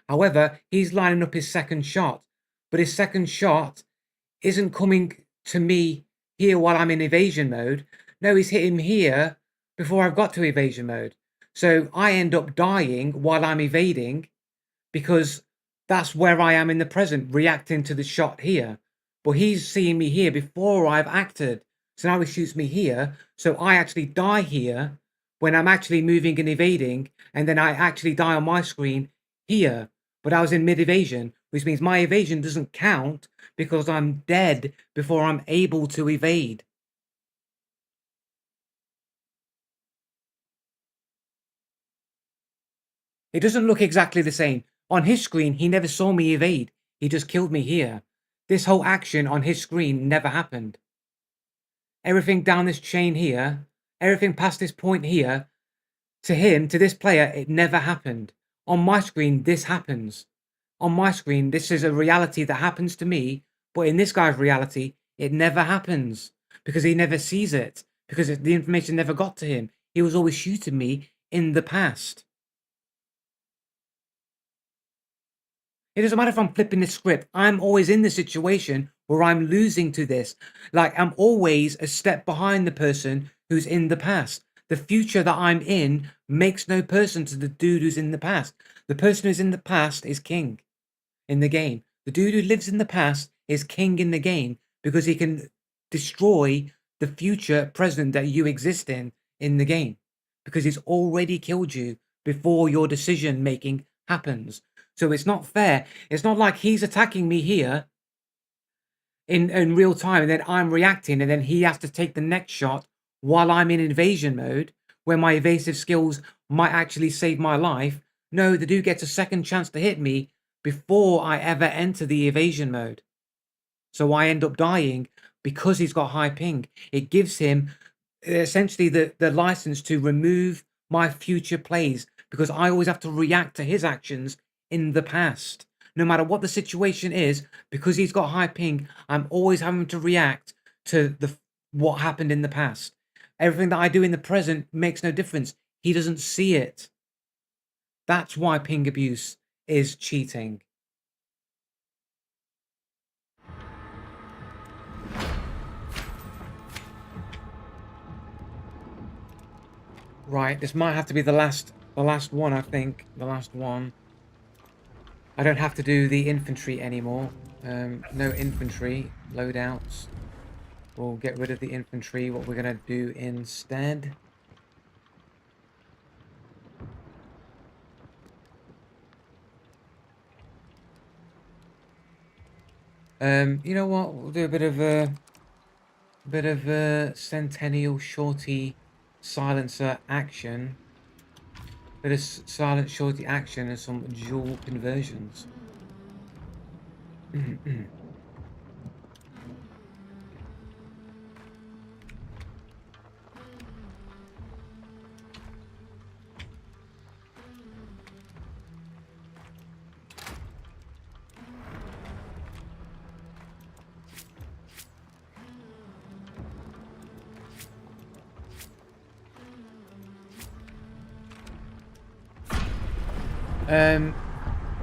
However, he's lining up his second shot, but his second shot isn't coming to me here while I'm in evasion mode. No, he's hitting me here before I've got to evasion mode. So I end up dying while I'm evading because that's where I am in the present, reacting to the shot here. But he's seeing me here before I've acted. So now he shoots me here. So I actually die here when I'm actually moving and evading. And then I actually die on my screen here. But I was in mid-evasion, which means my evasion doesn't count because I'm dead before I'm able to evade. It doesn't look exactly the same. On his screen, he never saw me evade. He just killed me here. This whole action on his screen never happened. Everything down this chain here, everything past this point here, to him, to this player, it never happened. On my screen, this happens. On my screen, this is a reality that happens to me, but in this guy's reality, It never happens because he never sees it, because the information never got to him. He was always shooting me in the past. It doesn't matter if I'm flipping the script. I'm always in the situation where I'm losing to this. Like, I'm always a step behind the person who's in the past. The future that I'm in makes no person to the dude who's in the past. The person who's in the past is king in the game. The dude who lives in the past is king in the game because he can destroy the future president that you exist in the game, because he's already killed you before your decision making happens. So it's not fair. It's not like he's attacking me here in real time and then I'm reacting and then he has to take the next shot while I'm in invasion mode where my evasive skills might actually save my life. No, the dude gets a second chance to hit me before I ever enter the evasion mode. So I end up dying because he's got high ping. It gives him essentially the license to remove my future plays because I always have to react to his actions in the past. No matter what the situation is, because he's got high ping, I'm always having to react to what happened in the past. Everything that I do in the present makes no difference. He doesn't see it. That's why ping abuse is cheating. Right, this might have to be the last one, I think. The last one. I don't have to do the infantry anymore. No infantry loadouts. We'll get rid of the infantry. What we're going to do instead... you know what? We'll do a bit of a Centennial Shorty silencer action. Bit of silent shorty action and some dual conversions.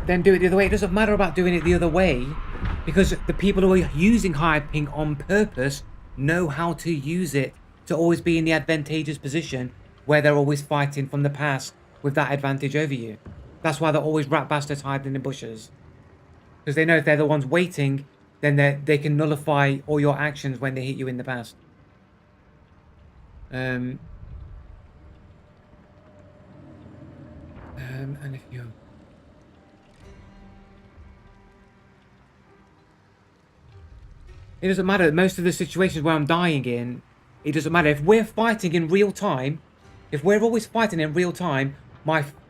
Then do it the other way. It doesn't matter about doing it the other way, because the people who are using high ping on purpose know how to use it to always be in the advantageous position where they're always fighting from the past with that advantage over you. That's why they're always rat bastards hiding in the bushes, because they know if they're the ones waiting, then they can nullify all your actions when they hit you in the past. And if you... It doesn't matter. Most of the situations where I'm dying in, it doesn't matter. If we're fighting in real time, if we're always fighting in real time,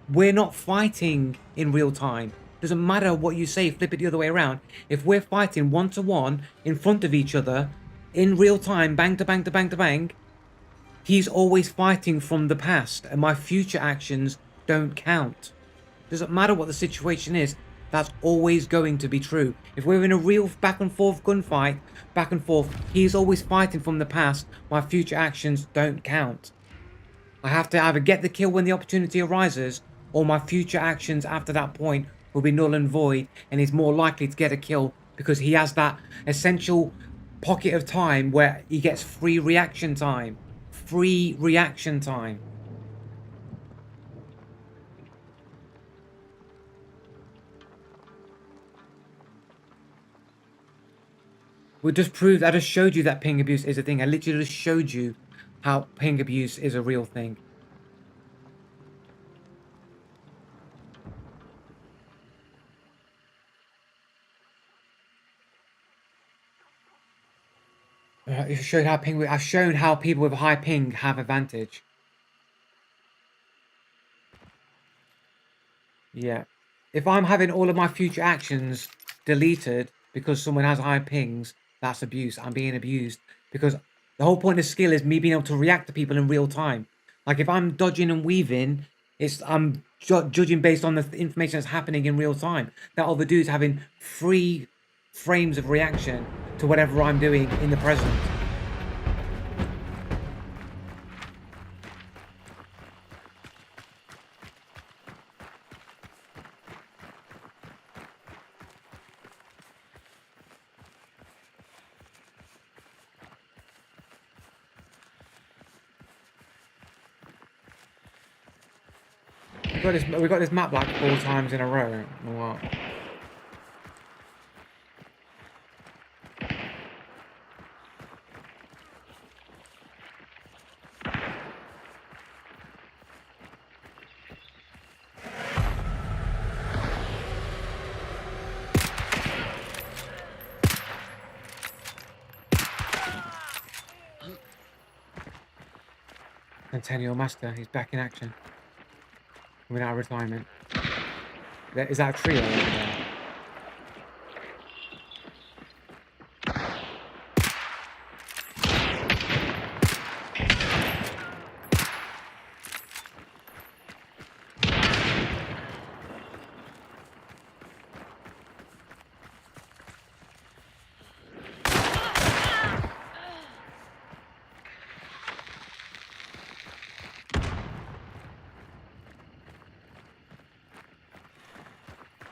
we're not fighting in real time. Doesn't matter what you say, flip it the other way around. If we're fighting one-to-one in front of each other, in real time, bang to bang to bang to bang, he's always fighting from the past, and my future actions don't count. Doesn't matter what the situation is. That's always going to be true. If we're in a real back and forth gunfight, back and forth, he's always fighting from the past. My future actions don't count. I have to either get the kill when the opportunity arises, or my future actions after that point will be null and void, and he's more likely to get a kill because he has that essential pocket of time where he gets free reaction time. Free reaction time. We just proved, I just showed you that ping abuse is a thing. I literally just showed you how ping abuse is a real thing. I've shown how people with high ping have advantage. Yeah. If I'm having all of my future actions deleted because someone has high pings, that's abuse. I'm being abused. Because the whole point of skill is me being able to react to people in real time. Like if I'm dodging and weaving, I'm judging based on the information that's happening in real time. That other dude's having 3 frames of reaction. to whatever I'm doing in the present. We got this map like 4 times in a row. Or what? Centennial Master, he's back in action. Coming out of retirement. Is that a trio over there?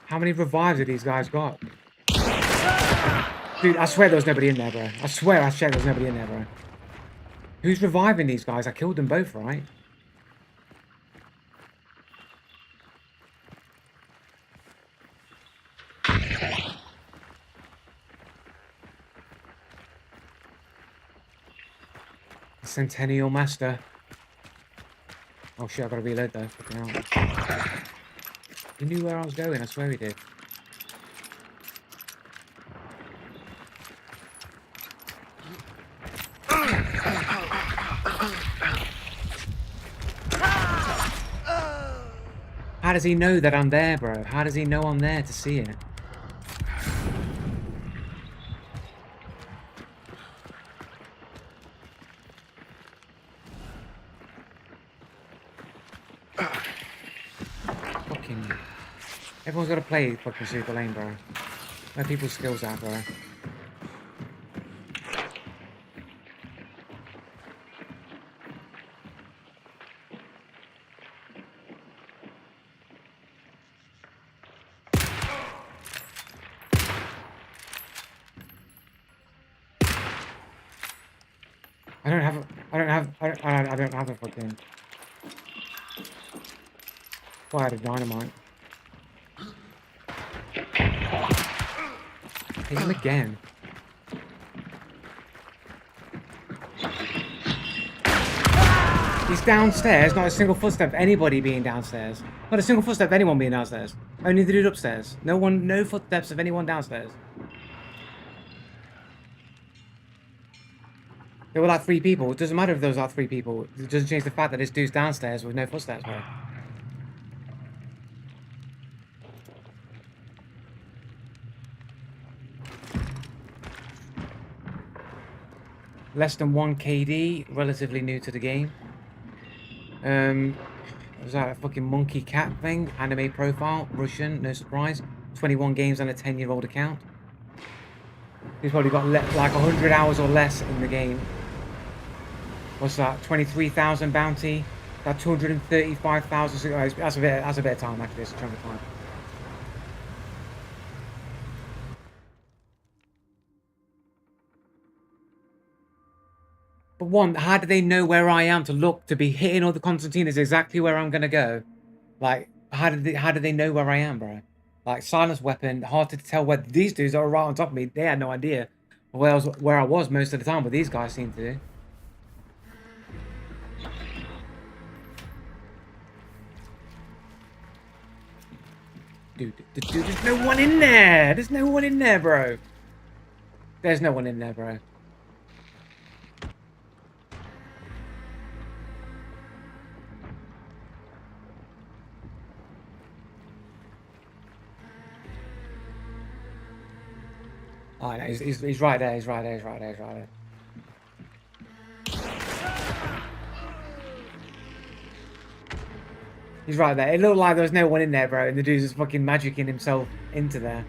How many revives have these guys got? Dude, I swear there was nobody in there, bro. I swear I checked there was nobody in there, bro. Who's reviving these guys? I killed them both, right? Centennial Master. Oh shit, I gotta reload though. Fucking hell. He knew where I was going, I swear he did. How does he know that I'm there, bro? How does he know I'm there to see it? Fucking... Everyone's got to play fucking Super Lane, bro. Where people's skills are, bro. I don't have a fucking fire of dynamite. Hit him again. He's downstairs, not a single footstep of anybody being downstairs. Not a single footstep of anyone being downstairs. Only the dude upstairs. No footsteps of anyone downstairs. There were like 3 people. It doesn't matter if those are 3 people. It doesn't change the fact that this dude's downstairs with no footsteps, bro. Less than 1 KD, relatively new to the game. Was that a fucking monkey cat thing? Anime profile, Russian, no surprise. 21 games on a 10-year-old account. He's probably got like 100 hours or less in the game. What's that? 23,000 bounty. That 235,000. That's a bit of time actually. It's a chunk of time. But one, how do they know where I am to look to be hitting all the concertinas exactly where I'm gonna go? Like, how do they know where I am, bro? Like, silenced weapon, hard to tell where these dudes are right on top of me. They had no idea where I was most of the time, but these guys seem to do. Dude, there's no one in there! There's no one in there, bro! There's no one in there, bro. Oh, no, he's right there, he's right there, he's right there, he's right there. He's right there. It looked like there was no one in there, bro, and the dude's just fucking magicking himself into there.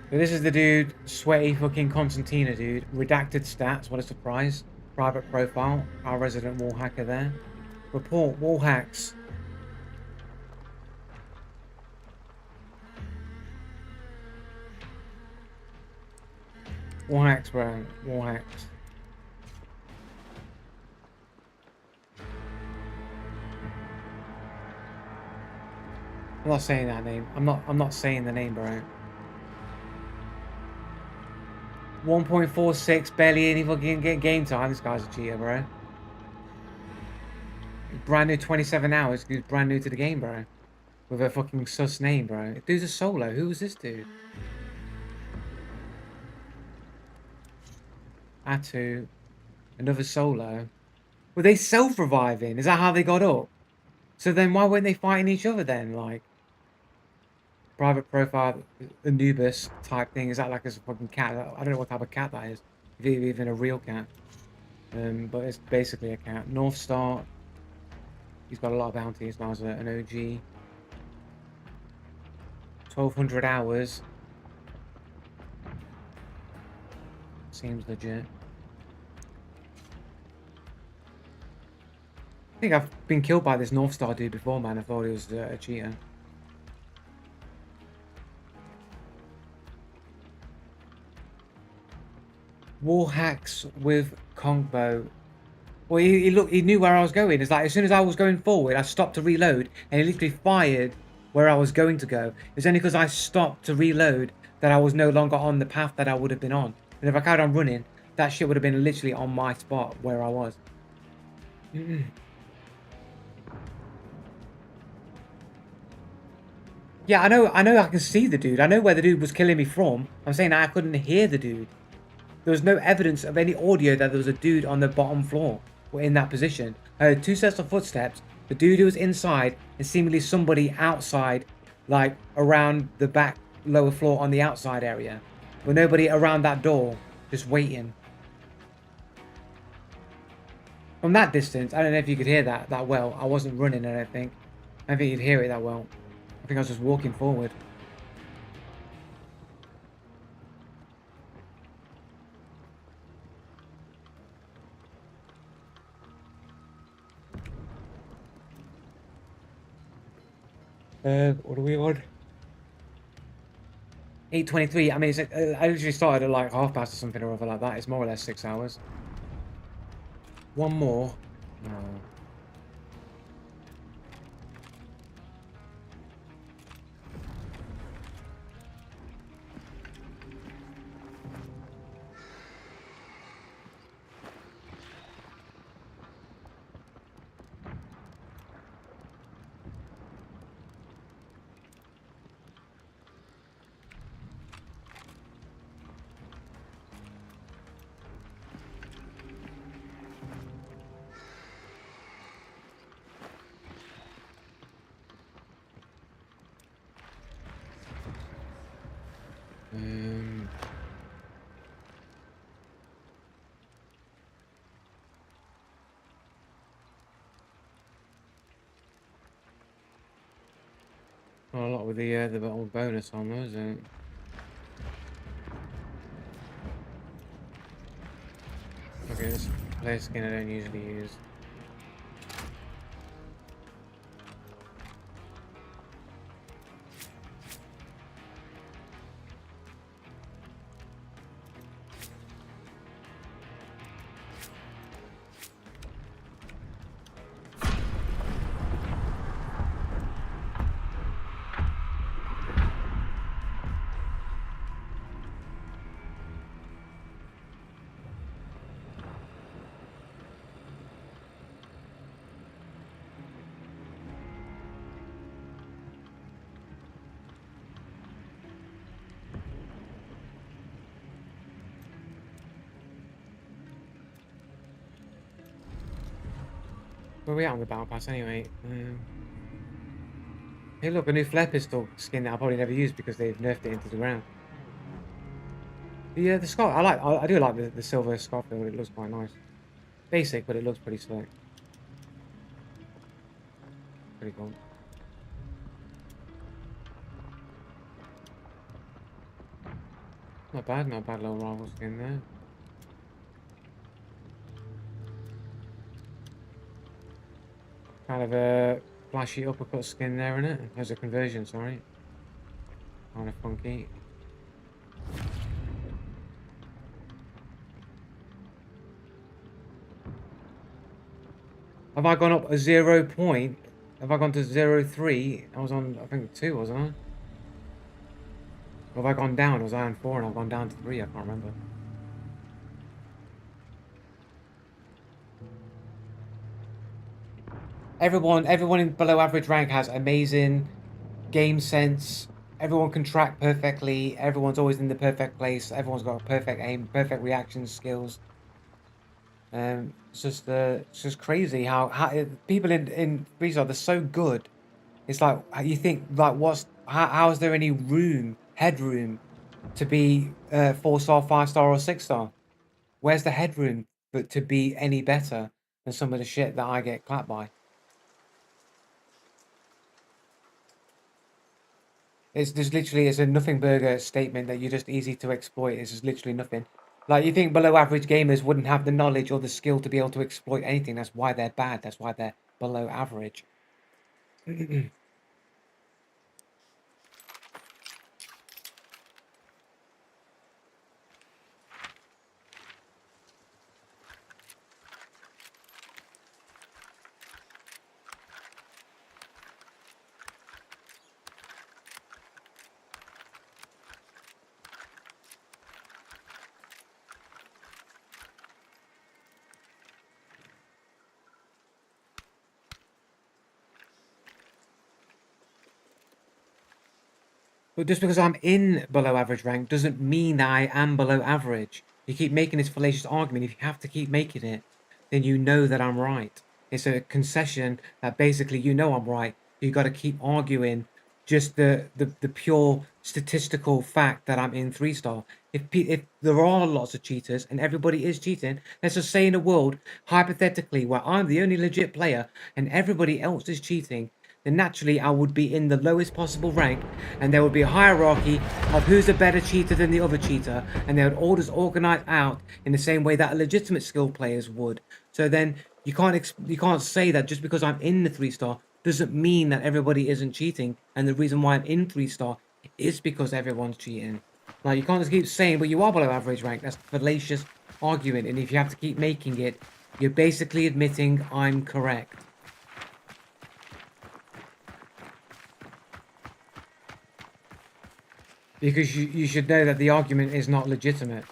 So this is the dude, sweaty fucking Constantina dude. Redacted stats, what a surprise. Private profile, our resident wall hacker there. Report wall hacks. Wall hacks, bro. Wall hacks. I'm not saying that name. I'm not saying the name, bro. 1.46, barely any fucking game time. This guy's a cheater, bro. Brand new 27 hours. He's brand new to the game, bro. With a fucking sus name, bro. Dude's a solo. Who was this dude? Atu. Another solo. Were they self-reviving? Is that how they got up? So then why weren't they fighting each other then? Like, private profile, Anubis type thing. Is that like a fucking cat? I don't know what type of cat that is. If it's even a real cat. But it's basically a cat. North Star. He's got a lot of bounties now as an OG. 1,200 hours. Seems legit. I think I've been killed by this North Star dude before, man. I thought he was a cheater. War hacks with Kongbo. Well, he knew where I was going. It's like as soon as I was going forward, I stopped to reload, and he literally fired where I was going to go. It's only because I stopped to reload that I was no longer on the path that I would have been on. And if I carried on running, that shit would have been literally on my spot where I was. Yeah, I know I can see the dude. I know where the dude was killing me from. I'm saying I couldn't hear the dude. There was no evidence of any audio that there was a dude on the bottom floor or in that position. I heard 2 sets of footsteps, the dude who was inside, and seemingly somebody outside, like around the back lower floor on the outside area. But nobody around that door, just waiting. From that distance, I don't know if you could hear that well. I wasn't running, I don't think. I don't think you'd hear it that well. I think I was just walking forward. What are we on? 8:23. I mean, it's, I literally started at like 1/2 past or something or other like that. It's more or less 6 hours. One more. No. Not a lot with the old bonus on those. Okay, this player skin I don't usually use. Where are we at on the battle pass anyway? Hey look, a new flare pistol skin that I'll probably never use because they've nerfed it into the ground. The scarf, I do like the silver scarf though, it looks quite nice. Basic, but it looks pretty slick. Pretty cool. not bad little rival skin there. Kind of a flashy uppercut skin there, isn't it? There's a conversion, sorry. Kind of funky. Have I gone up a 0 point? Have I gone to 0.3? I was on, I think 2, wasn't I? Or have I gone down? Was I on 4 and I've gone down to 3? I can't remember. Everyone in below average rank has amazing game sense. Everyone can track perfectly. Everyone's always in the perfect place. Everyone's got a perfect aim, perfect reaction skills. It's just crazy how people in freestyle, they're so good. It's like you think like how is there any headroom to be 4-star, 5-star, or 6-star? Where's the headroom but to be any better than some of the shit that I get clapped by? It's just literally it's a nothing burger statement that you're just easy to exploit. It's just literally nothing. Like you think below average gamers wouldn't have the knowledge or the skill to be able to exploit anything. That's why they're bad. That's why they're below average. But just because I'm in below average rank doesn't mean that I am below average. You keep making this fallacious argument. If you have to keep making it, then you know that I'm right. It's a concession that basically you know I'm right. You got to keep arguing just the pure statistical fact that I'm in 3-star. If there are lots of cheaters and everybody is cheating, let's just say in a world hypothetically where I'm the only legit player and everybody else is cheating, then naturally I would be in the lowest possible rank, and there would be a hierarchy of who's a better cheater than the other cheater, and they would all just organize out in the same way that legitimate skilled players would. So then you can't say that just because I'm in the 3-star doesn't mean that everybody isn't cheating, and the reason why I'm in 3-star is because everyone's cheating. Like you can't just keep saying, but you are below average rank. That's fallacious argument, and if you have to keep making it, you're basically admitting I'm correct. Because you should know that the argument is not legitimate.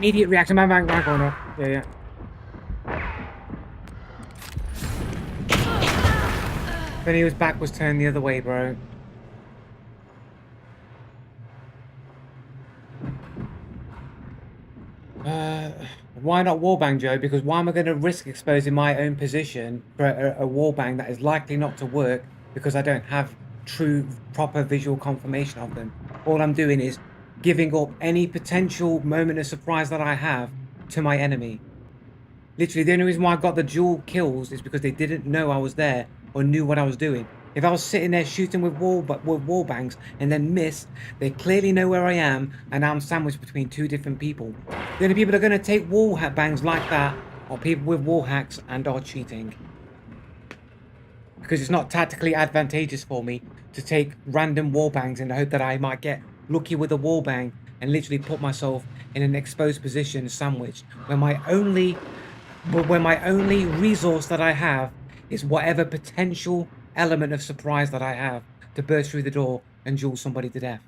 Immediate reaction, bang, bang, bang, going up. Yeah, yeah. Then he was back was turned the other way, bro. Why not wallbang, Joe? Because why am I going to risk exposing my own position for a wallbang that is likely not to work because I don't have true, proper visual confirmation of them? All I'm doing is giving up any potential moment of surprise that I have to my enemy. Literally, the only reason why I got the dual kills is because they didn't know I was there or knew what I was doing. If I was sitting there shooting with wall bangs and then miss, they clearly know where I am, and I'm sandwiched between two different people. The only people that are going to take wall bangs like that are people with wall hacks and are cheating. Because it's not tactically advantageous for me to take random wall bangs in the hope that I might get lucky with a wall bang and literally put myself in an exposed position sandwiched when my only resource that I have is whatever potential element of surprise that I have to burst through the door and duel somebody to death.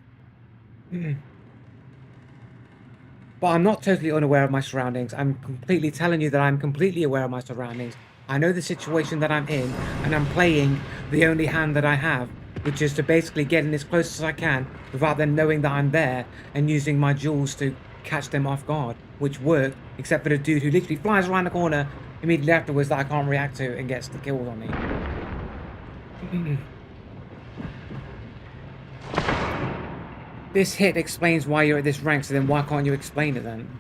But I'm not totally unaware of my surroundings. I'm completely telling you that I'm completely aware of my surroundings. I know the situation that I'm in, and I'm playing the only hand that I have, which is to basically get in as close as I can without them knowing that I'm there and using my jewels to catch them off guard, which worked, except for the dude who literally flies around the corner immediately afterwards that I can't react to and gets the kills on me. This hit explains why you're at this rank, so then why can't you explain it then?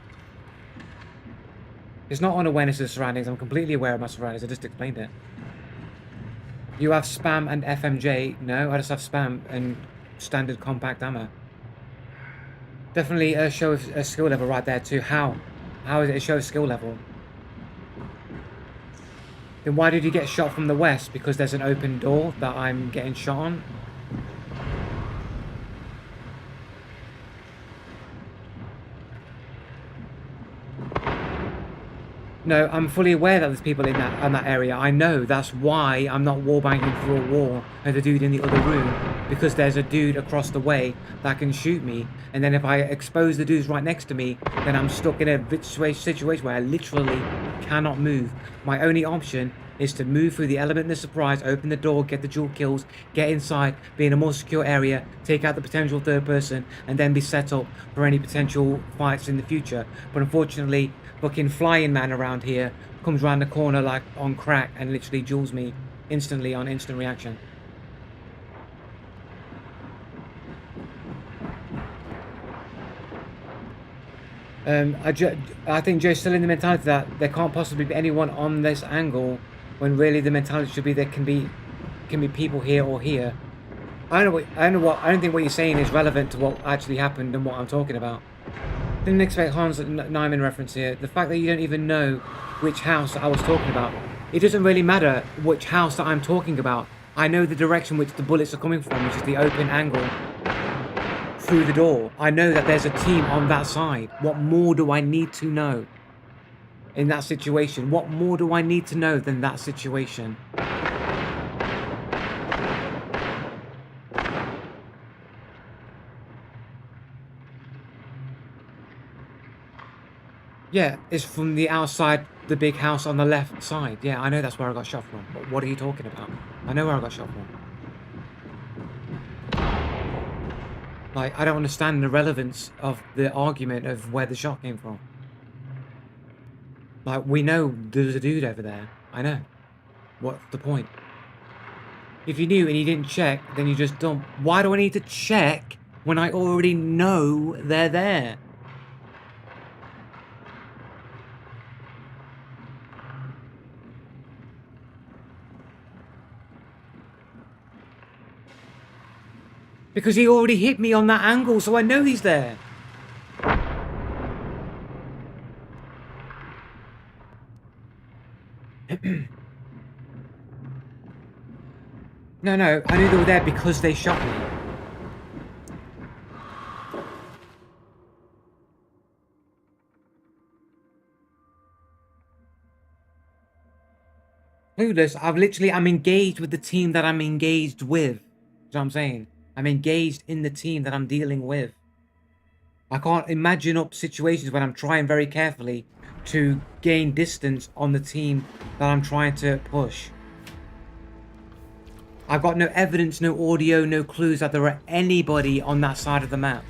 It's not unawareness of surroundings. I'm completely aware of my surroundings. I just explained it. You have spam and FMJ. No, I just have spam and standard compact ammo. Definitely a show of a skill level right there too. How? How is it a show of skill level? Then why did you get shot from the west? Because there's an open door that I'm getting shot on? No, I'm fully aware that there's people in that area. I know. That's why I'm not wallbanging through a wall with the dude in the other room. Because there's a dude across the way that can shoot me. And then if I expose the dudes right next to me, then I'm stuck in a situation where I literally cannot move. My only option is to move through the element of surprise, open the door, get the dual kills, get inside, be in a more secure area, take out the potential third person, and then be set up for any potential fights in the future. But unfortunately, fucking flying man around here comes around the corner like on crack and literally duels me instantly on instant reaction. I think Joe's still in the mentality that there can't possibly be anyone on this angle, when really the mentality should be there can be people here or here. I don't think what you're saying is relevant to what actually happened and what I'm talking about. Didn't expect Hans Nyman reference here. The fact that you don't even know which house I was talking about. It doesn't really matter which house that I'm talking about. I know the direction which the bullets are coming from, which is the open angle through the door. I know that there's a team on that side. What more do I need to know in that situation? What more do I need to know than that situation? Yeah, it's from the outside, the big house on the left side. Yeah, I know that's where I got shot from. But what are you talking about? I know where I got shot from. Like, I don't understand the relevance of the argument of where the shot came from. Like, we know there's a dude over there. I know. What's the point? If you knew and you didn't check, then you just dump. Why do I need to check when I already know they're there? Because he already hit me on that angle, so I know he's there. No, I knew they were there because they shot me. Clueless, I'm engaged with the team that I'm engaged with. You know what I'm saying? I'm engaged in the team that I'm dealing with. I can't imagine up situations when I'm trying very carefully to gain distance on the team that I'm trying to push. I've got no evidence, no audio, no clues that there are anybody on that side of the map.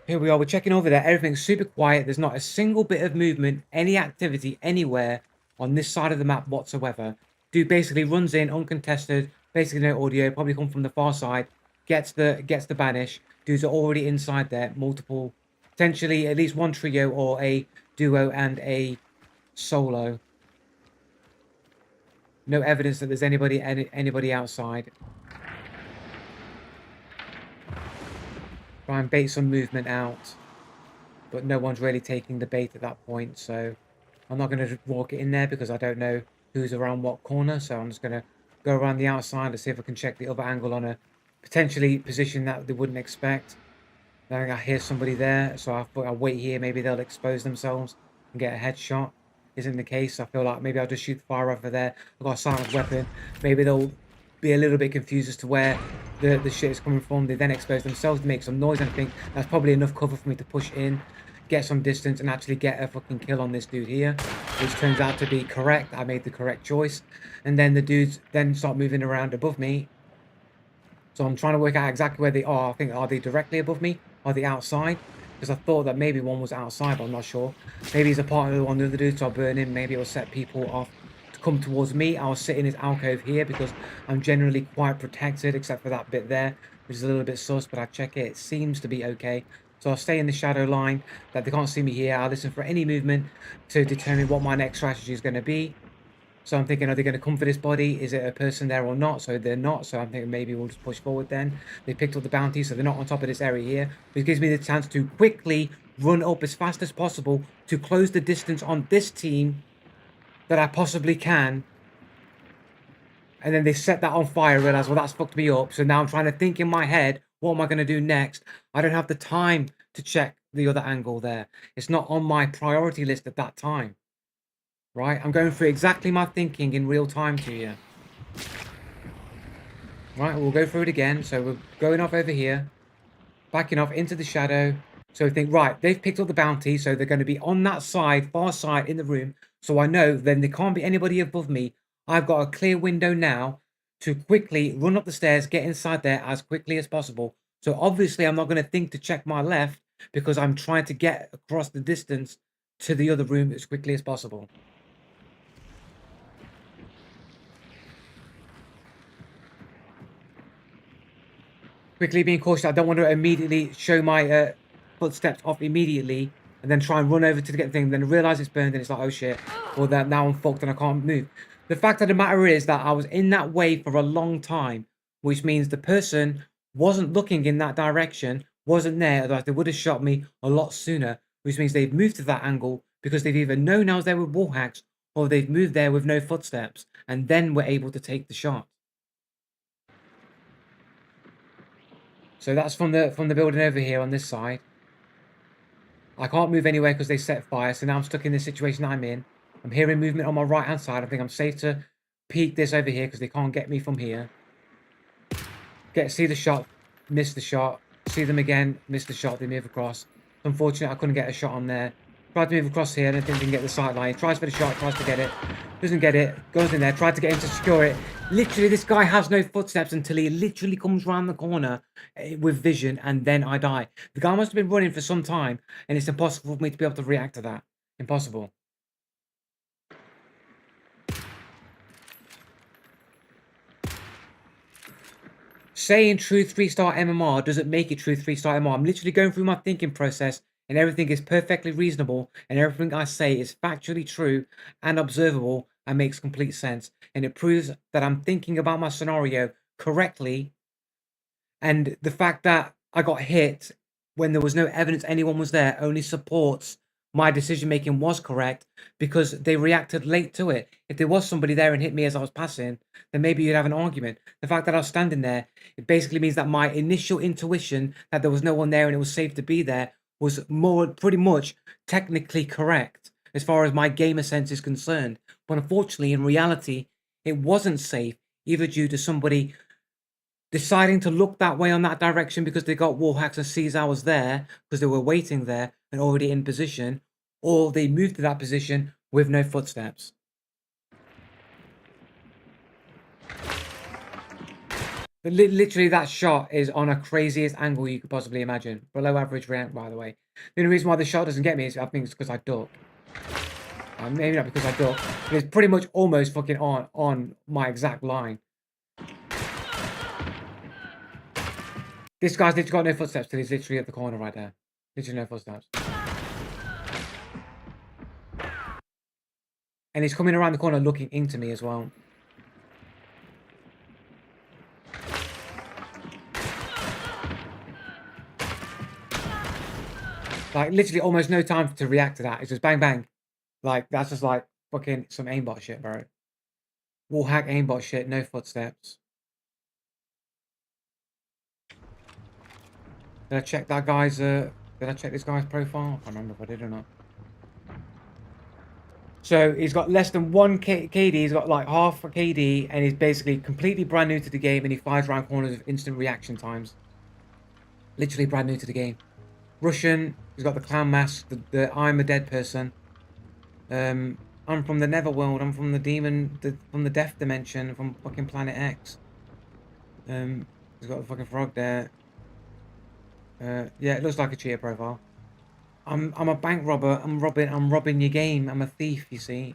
Here we are, we're checking over there. Everything's super quiet. There's not a single bit of movement, any activity anywhere on this side of the map whatsoever. Dude basically runs in uncontested, basically no audio, probably come from the far side, gets the banish. Dudes are already inside there, multiple, potentially at least one trio or a duo and a solo. No evidence that there's anybody outside. Try and bait some movement out, but no one's really taking the bait at that point, so I'm not going to walk it in there because I don't know who's around what corner, so I'm just going to go around the outside and see if I can check the other angle on a potentially position that they wouldn't expect. Then I hear somebody there, so I thought I'll wait here, maybe they'll expose themselves and get a headshot. Isn't the case. I feel like maybe I'll just shoot the fire over there. I've got a silent weapon. Maybe they'll be a little bit confused as to where the shit is coming from. They then expose themselves to make some noise, and I think that's probably enough cover for me to push in, get some distance, and actually get a fucking kill on this dude here, which turns out to be correct. I made the correct choice. And then the dudes then start moving around above me. So I'm trying to work out exactly where they are. I think, are they directly above me? Are they outside? Because I thought that maybe one was outside, but I'm not sure. Maybe he's a part of one of the other dudes, so I'll burn him. Maybe it'll set people off to come towards me. I'll sit in his alcove here because I'm generally quite protected, except for that bit there, which is a little bit sus, but I check it. It seems to be okay. So I'll stay in the shadow line, that they can't see me here. I'll listen for any movement to determine what my next strategy is going to be. So I'm thinking, are they going to come for this body? Is it a person there or not? So they're not. So I'm thinking maybe we'll just push forward then. They picked up the bounty, so they're not on top of this area here. Which gives me the chance to quickly run up as fast as possible to close the distance on this team that I possibly can. And then they set that on fire, realize, well, that's fucked me up. So now I'm trying to think in my head, what am I going to do next? I don't have the time to check the other angle there. It's not on my priority list at that time. Right, I'm going through exactly my thinking in real time to you. Right, we'll go through it again. So we're going off over here, backing off into the shadow. So we think, right, they've picked up the bounty, so they're going to be on that side, far side in the room. So I know then there can't be anybody above me. I've got a clear window now to quickly run up the stairs, get inside there as quickly as possible. So obviously I'm not going to think to check my left because I'm trying to get across the distance to the other room as quickly as possible. Quickly being cautious. I don't want to immediately show my footsteps off immediately and then try and run over to get the thing, then realize it's burned and it's like, oh shit, or that now I'm fucked and I can't move. The fact of the matter is that I was in that way for a long time, which means the person wasn't looking in that direction, wasn't there, otherwise they would have shot me a lot sooner, which means they've moved to that angle because they've either known I was there with wall hacks or they've moved there with no footsteps and then were able to take the shot. So that's from the building over here on this side. I can't move anywhere because they set fire, so now I'm stuck in this situation I'm in. I'm hearing movement on my right hand side. I think I'm safe to peek this over here because they can't get me from here. See the shot, miss the shot, see them again, miss the shot, they move across. Unfortunately, I couldn't get a shot on there. Tried to move across here and I didn't get the sight line. Tries for the shot, tries to get it. Doesn't get it. Goes in there, tried to get him to secure it. Literally, this guy has no footsteps until he literally comes round the corner with vision, and then I die. The guy must have been running for some time, and it's impossible for me to be able to react to that. Impossible. Saying true 3-star MMR doesn't make it true 3-star MMR. I'm literally going through my thinking process and everything is perfectly reasonable and everything I say is factually true and observable and makes complete sense. And it proves that I'm thinking about my scenario correctly. And the fact that I got hit when there was no evidence anyone was there only supports my decision making was correct because they reacted late to it. If there was somebody there and hit me as I was passing, then maybe you'd have an argument. The fact that I was standing there, it basically means that my initial intuition that there was no one there and it was safe to be there was pretty much technically correct as far as my gamer sense is concerned. But unfortunately, in reality, it wasn't safe, either due to somebody deciding to look that way on that direction because they got wall hacks and sees I was there because they were waiting there and already in position, or they moved to that position with no footsteps. But literally, that shot is on a craziest angle you could possibly imagine. Below average rank, by the way. The only reason why the shot doesn't get me is I think it's because I duck. Maybe not because I duck, but it's pretty much almost fucking on my exact line. This guy's literally got no footsteps till he's literally at the corner right there. Literally no footsteps. And he's coming around the corner looking into me as well. Like, literally almost no time to react to that. It's just bang, bang. Like, that's just like fucking some aimbot shit, bro. Wall hack aimbot shit, no footsteps. Did I check that guy's, did I check this guy's profile? I can't remember if I did or not. So he's got less than 1 KD, he's got like half a KD, and he's basically completely brand new to the game, and he fires around corners with instant reaction times. Literally brand new to the game. Russian, he's got the clown mask, the I'm a dead person. I'm from the Netherworld, I'm from the demon, from the death dimension, from fucking Planet X. He's got the fucking frog there. Yeah, it looks like a cheater profile. I'm a bank robber. I'm robbing your game. I'm a thief, you see.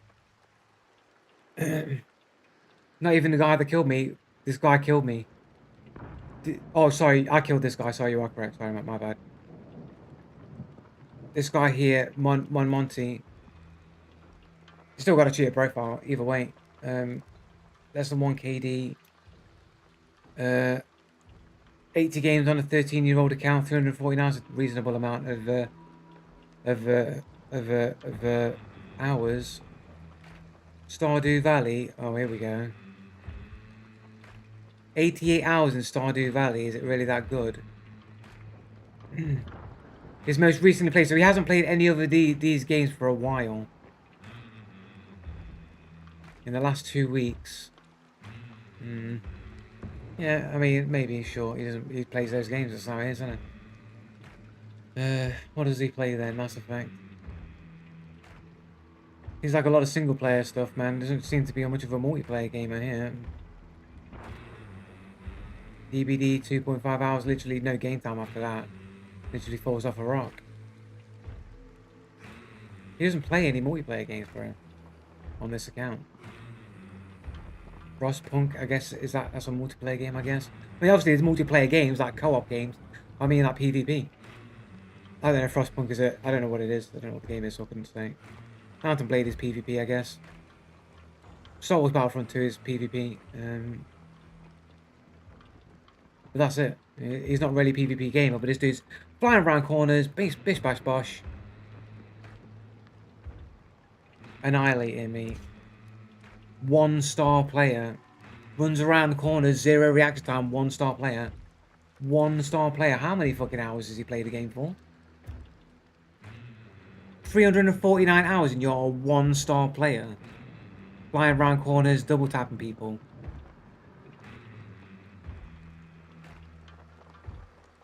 Not even the guy that killed me. This guy killed me. Oh, sorry, I killed this guy. Sorry, you are correct. Sorry, my bad. This guy here, Monty. He's still got a cheater profile, either way. Less than 1 KD. 80 games on a 13-year-old account. 349 is a reasonable amount of hours. Stardew Valley. Oh, here we go. 88 hours in Stardew Valley. Is it really that good? His most recently played. So he hasn't played any of these games for a while. In the last 2 weeks. Yeah, I mean, maybe, sure. He plays those games. That's how it is, isn't it? What does he play then? Mass Effect. He's like a lot of single player stuff, man. Doesn't seem to be much of a multiplayer gamer here. DBD 2.5 hours, literally no game time after that. Literally falls off a rock. He doesn't play any multiplayer games for him on this account. Frostpunk, I guess, that's a multiplayer game, I guess. I mean, obviously there's multiplayer games, like co-op games. I mean, like PvP. I don't know if Frostpunk is I don't know what it is. I don't know what the game is, so I couldn't say. Mountain Blade is PvP, I guess. Star Wars Battlefront 2 is PvP. But that's it. He's not really a PvP gamer, but this dude's flying around corners, bish bash bosh. Annihilating me. 1-star player. Runs around the corners, 0 reaction time, 1-star player. 1-star player. How many fucking hours has he played the game for? 349 hours and you're a 1-star player. Flying around corners, double tapping people.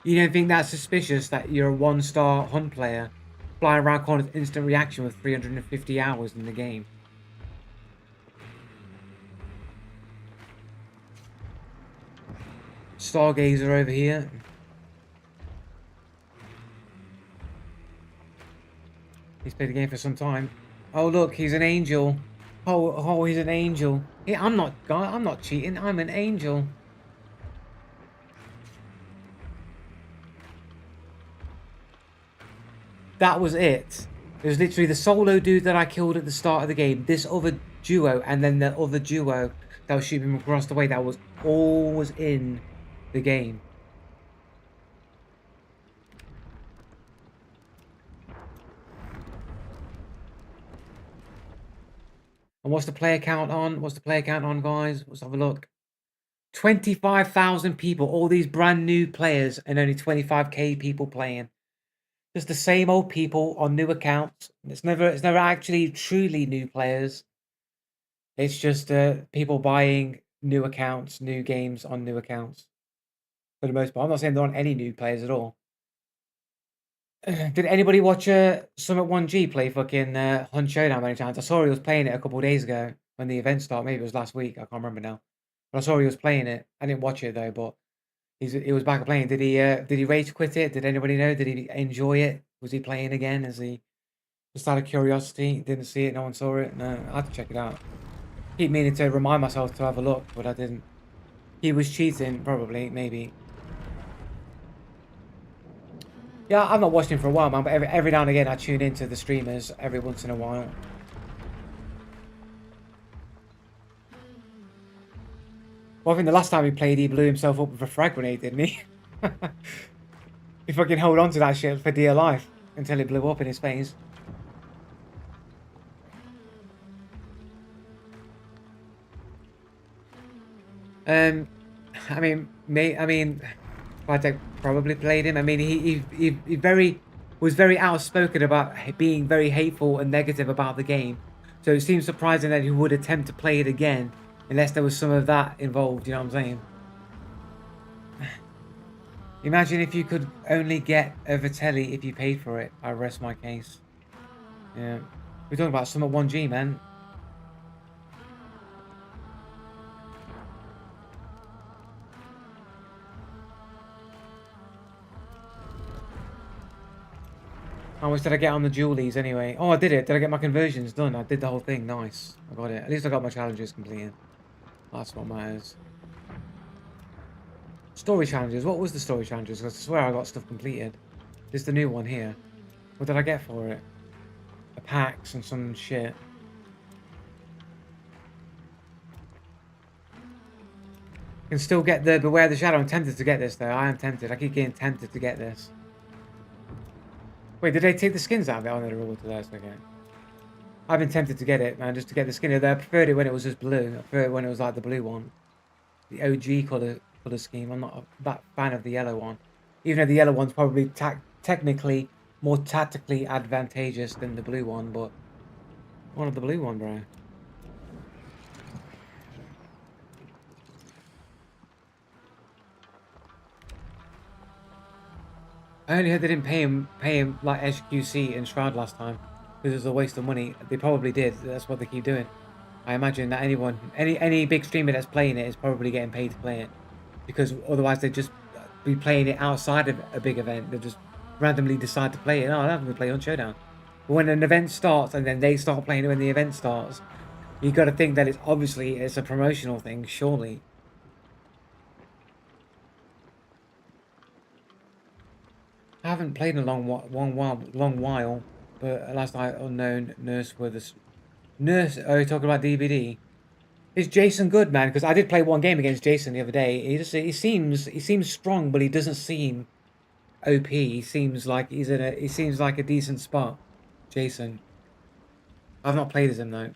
You don't think that's suspicious that you're a 1-star hunt player? Flying around corners, instant reaction with 350 hours in the game. Stargazer over here. He's played the game for some time. Oh look, he's an angel. Oh, he's an angel. Yeah, I'm not cheating. I'm an angel. That was it. It was literally the solo dude that I killed at the start of the game. This other duo, and then the other duo that was shooting him across the way. That was always in the game. And what's the player count on? What's the player count on, guys? Let's have a look. 25,000 people. All these brand new players and only 25k people playing. Just the same old people on new accounts. It's never actually truly new players. It's just people buying new accounts, new games on new accounts. For the most part. I'm not saying there aren't any new players at all. Did anybody watch Summit 1G play fucking Hunt Showdown by any chance? I saw he was playing it a couple of days ago when the event started. Maybe it was last week. I can't remember now. But I saw he was playing it. I didn't watch it though, but he was back playing. Did he rage quit it? Did anybody know? Did he enjoy it? Was he playing again? Is he just out of curiosity? Didn't see it. No one saw it. No, I had to check it out. Keep meaning to remind myself to have a look, but I didn't. He was cheating, probably, maybe. Yeah, I've not watched him for a while, man, but every now and again I tune into the streamers every once in a while. Well, I think the last time he played, he blew himself up with a frag grenade, didn't he? He fucking hold on to that shit for dear life until it blew up in his face. I mean, Vitek probably played him. I mean, he was very outspoken about being very hateful and negative about the game. So it seems surprising that he would attempt to play it again, unless there was some of that involved. You know what I'm saying? Imagine if you could only get a Vitelli if you paid for it. I rest my case. Yeah, we're talking about Summit 1G, man. How much did I get on the Julies anyway? Oh, I did it. Did I get my conversions done? I did the whole thing. Nice. I got it. At least I got my challenges completed. That's what matters. Story challenges. What was the story challenges? Because I swear I got stuff completed. This is the new one here. What did I get for it? A packs and some shit. Can still get the Beware the Shadow. I'm tempted to get this though. I am tempted. I keep getting tempted to get this. Wait, did they take the skins out of it? Oh no, they're all to that. Okay. I've been tempted to get it, man, just to get the skin. I preferred it when it was just blue. I preferred it when it was like the blue one. The OG colour scheme. I'm not that fan of the yellow one. Even though the yellow one's probably technically more tactically advantageous than the blue one, but I wanted the blue one, bro. I only heard they didn't pay him like SQC and Shroud last time because it was a waste of money. They probably did. That's what they keep doing. I imagine that any big streamer that's playing it is probably getting paid to play it, because otherwise they'd just be playing it outside of a big event. They just randomly decide to play it. No, I don't have to play on Showdown. But when an event starts and then they start playing it when the event starts, you got to think that it's a promotional thing, surely. I haven't played in a long while, but last night unknown nurse were the nurse. Oh, you're talking about DBD. Is Jason good, man? Because I did play one game against Jason the other day. He seems strong, but he doesn't seem OP. He seems like he seems like a decent spot. Jason. I've not played as him though.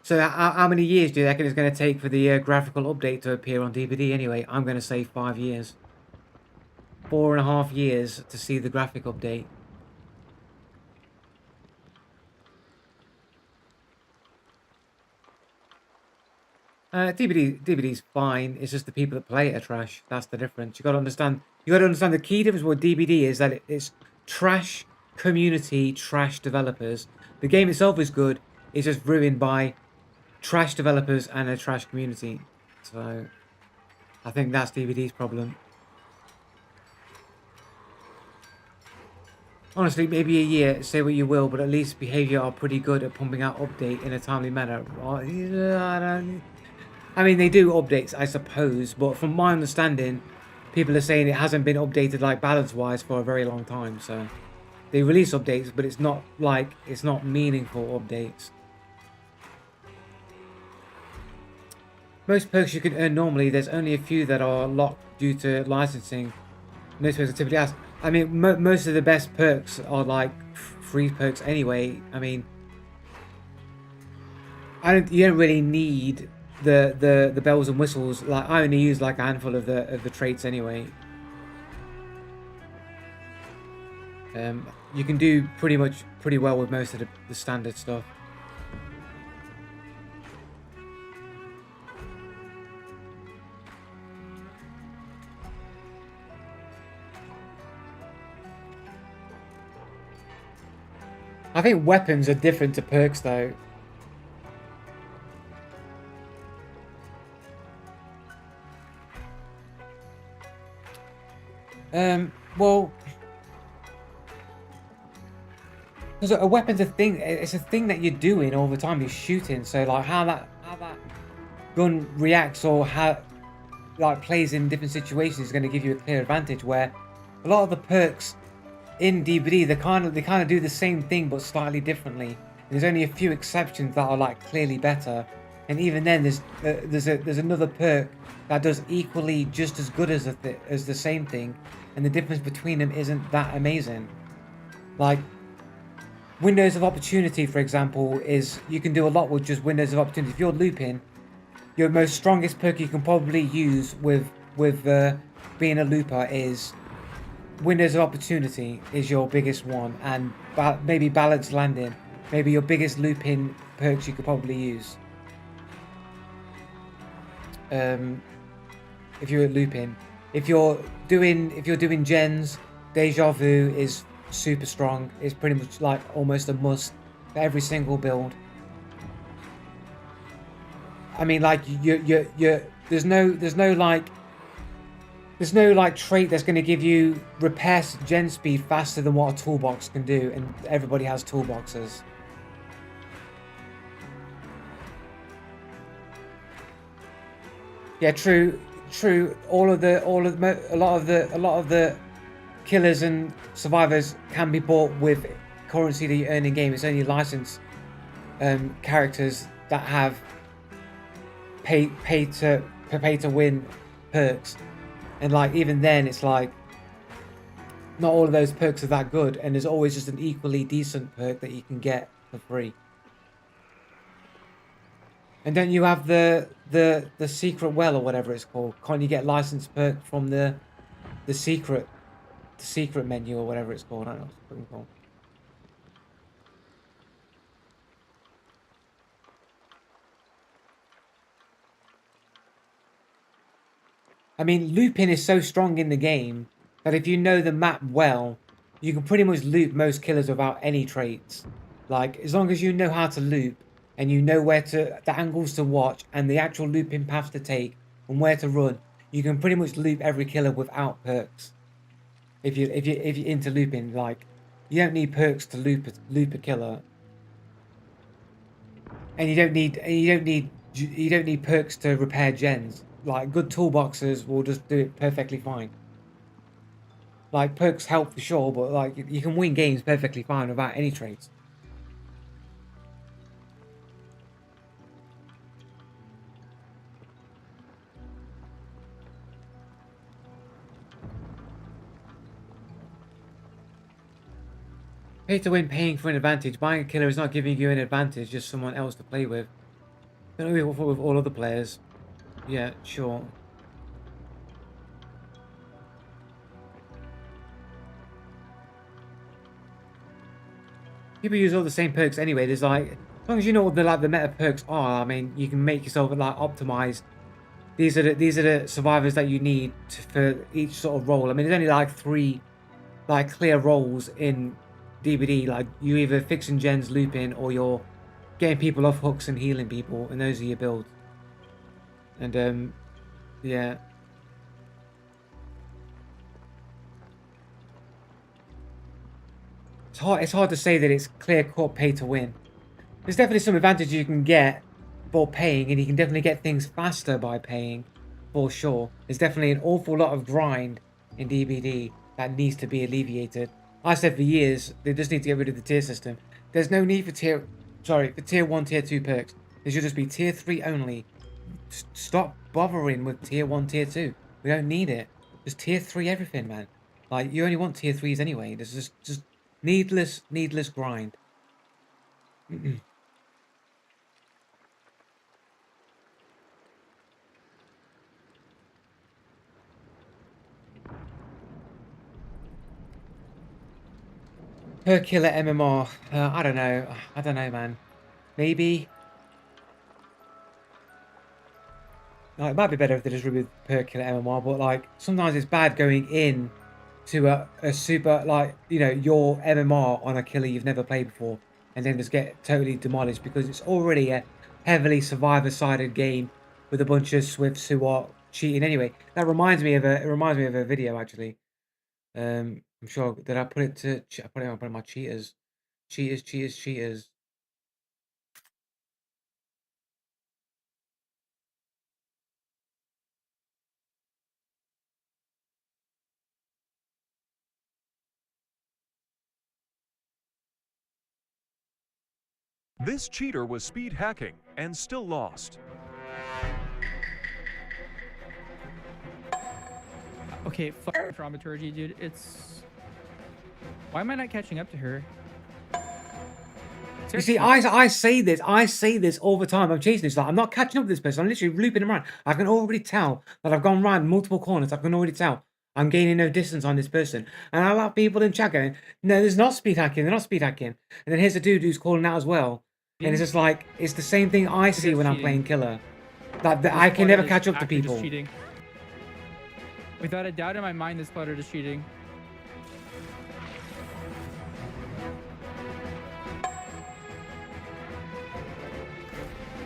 So how many years do you reckon it's going to take for the graphical update to appear on DVD anyway? I'm going to say 5 years. 4.5 years to see the graphic update. DVD's fine. It's just the people that play it are trash. That's the difference. You got to understand. You got to understand the key difference with DVD is that it's trash community, trash developers. The game itself is good. It's just ruined by trash developers and a trash community. So I think that's DVD's problem. Honestly, maybe a year, say what you will, but at least Behaviour are pretty good at pumping out update in a timely manner. I mean, they do updates, I suppose, but from my understanding, people are saying it hasn't been updated like balance-wise for a very long time, so they release updates, but it's not meaningful updates. Most perks you can earn normally, there's only a few that are locked due to licensing. Most perks are typically asked. I mean, most of the best perks are like free perks anyway. I mean, you don't really need the bells and whistles. Like, I only use like a handful of the traits anyway. You can do pretty well with most of the standard stuff. I think weapons are different to perks though. Well, because a weapon's a thing. It's a thing that you're doing all the time. You're shooting. So like how that gun reacts or how like plays in different situations is going to give you a clear advantage. Where a lot of the perks in DBD they kind of do the same thing but slightly differently. And there's only a few exceptions that are like clearly better. And even then, there's another perk that does equally just as good as the same thing, and the difference between them isn't that amazing. Like windows of opportunity, for example, is you can do a lot with just windows of opportunity. If you're looping, your most strongest perk you can probably use with being a looper is windows of opportunity is your biggest one, and maybe balanced landing, maybe your biggest looping perks you could probably use. If you're looping, if you're doing gens, deja vu is super strong. It's pretty much like almost a must for every single build. I mean, like there's no trait that's going to give you repair gen speed faster than what a toolbox can do, and everybody has toolboxes. Yeah, true. A lot of the killers and survivors can be bought with currency that you earn in game. It's only licensed characters that have pay to win perks, and like even then, it's like not all of those perks are that good, and there's always just an equally decent perk that you can get for free. And don't you have the secret well or whatever it's called? Can't you get licensed perk from the secret menu or whatever it's called? I don't know what it's fucking called. I mean, looping is so strong in the game that if you know the map well, you can pretty much loop most killers without any traits. Like, as long as you know how to loop, and you know the angles to watch and the actual looping paths to take and where to run, you can pretty much loop every killer without perks. If you're into looping, like you don't need perks to loop a killer, and you don't need perks to repair gens. Like good toolboxes will just do it perfectly fine. Like perks help for sure, but like you can win games perfectly fine without any traits. Pay to win, paying for an advantage. Buying a killer is not giving you an advantage, just someone else to play with. Don't know with all other players. Yeah, sure. People use all the same perks anyway. There's like, as long as you know what the meta perks are, I mean, you can make yourself like optimized. These are the survivors that you need for each sort of role. I mean, there's only like 3 like clear roles in DBD. Like you either fixing gens, looping, or you're getting people off hooks and healing people, and those are your builds. And yeah. It's hard to say that it's clear-cut pay to win. There's definitely some advantage you can get for paying, and you can definitely get things faster by paying, for sure. There's definitely an awful lot of grind in DBD that needs to be alleviated. I said for years, they just need to get rid of the tier system. There's no need for tier 1, tier 2 perks. There should just be tier 3 only. Stop bothering with tier 1, tier 2. We don't need it. Just tier 3 everything, man. Like, you only want tier 3s anyway. There's just Needless grind. Per killer MMR. I don't know. I don't know, man. Maybe. No, it might be better if they just remove per killer MMR, but like sometimes it's bad going in to a super, like, you know, your MMR on a killer you've never played before and then just get totally demolished because it's already a heavily survivor sided game with a bunch of Swifts who are cheating anyway. That reminds me of a video actually. I'm sure, did I put it to I put it on one of my cheaters. Cheaters. This cheater was speed hacking and still lost. Okay, fuck dramaturgy, dude. It's... Why am I not catching up to her? You see, I say this all the time. I'm chasing this. Like, I'm not catching up with this person. I'm literally looping around. I can already tell that I've gone around multiple corners. I can already tell I'm gaining no distance on this person. And I like people in chat going, no, there's not speed hacking. They're not speed hacking. And then here's a dude who's calling out as well. And it's just like, it's the same thing I see when I'm playing killer. That I can never catch up to people. Cheating. Without a doubt in my mind, this player is cheating.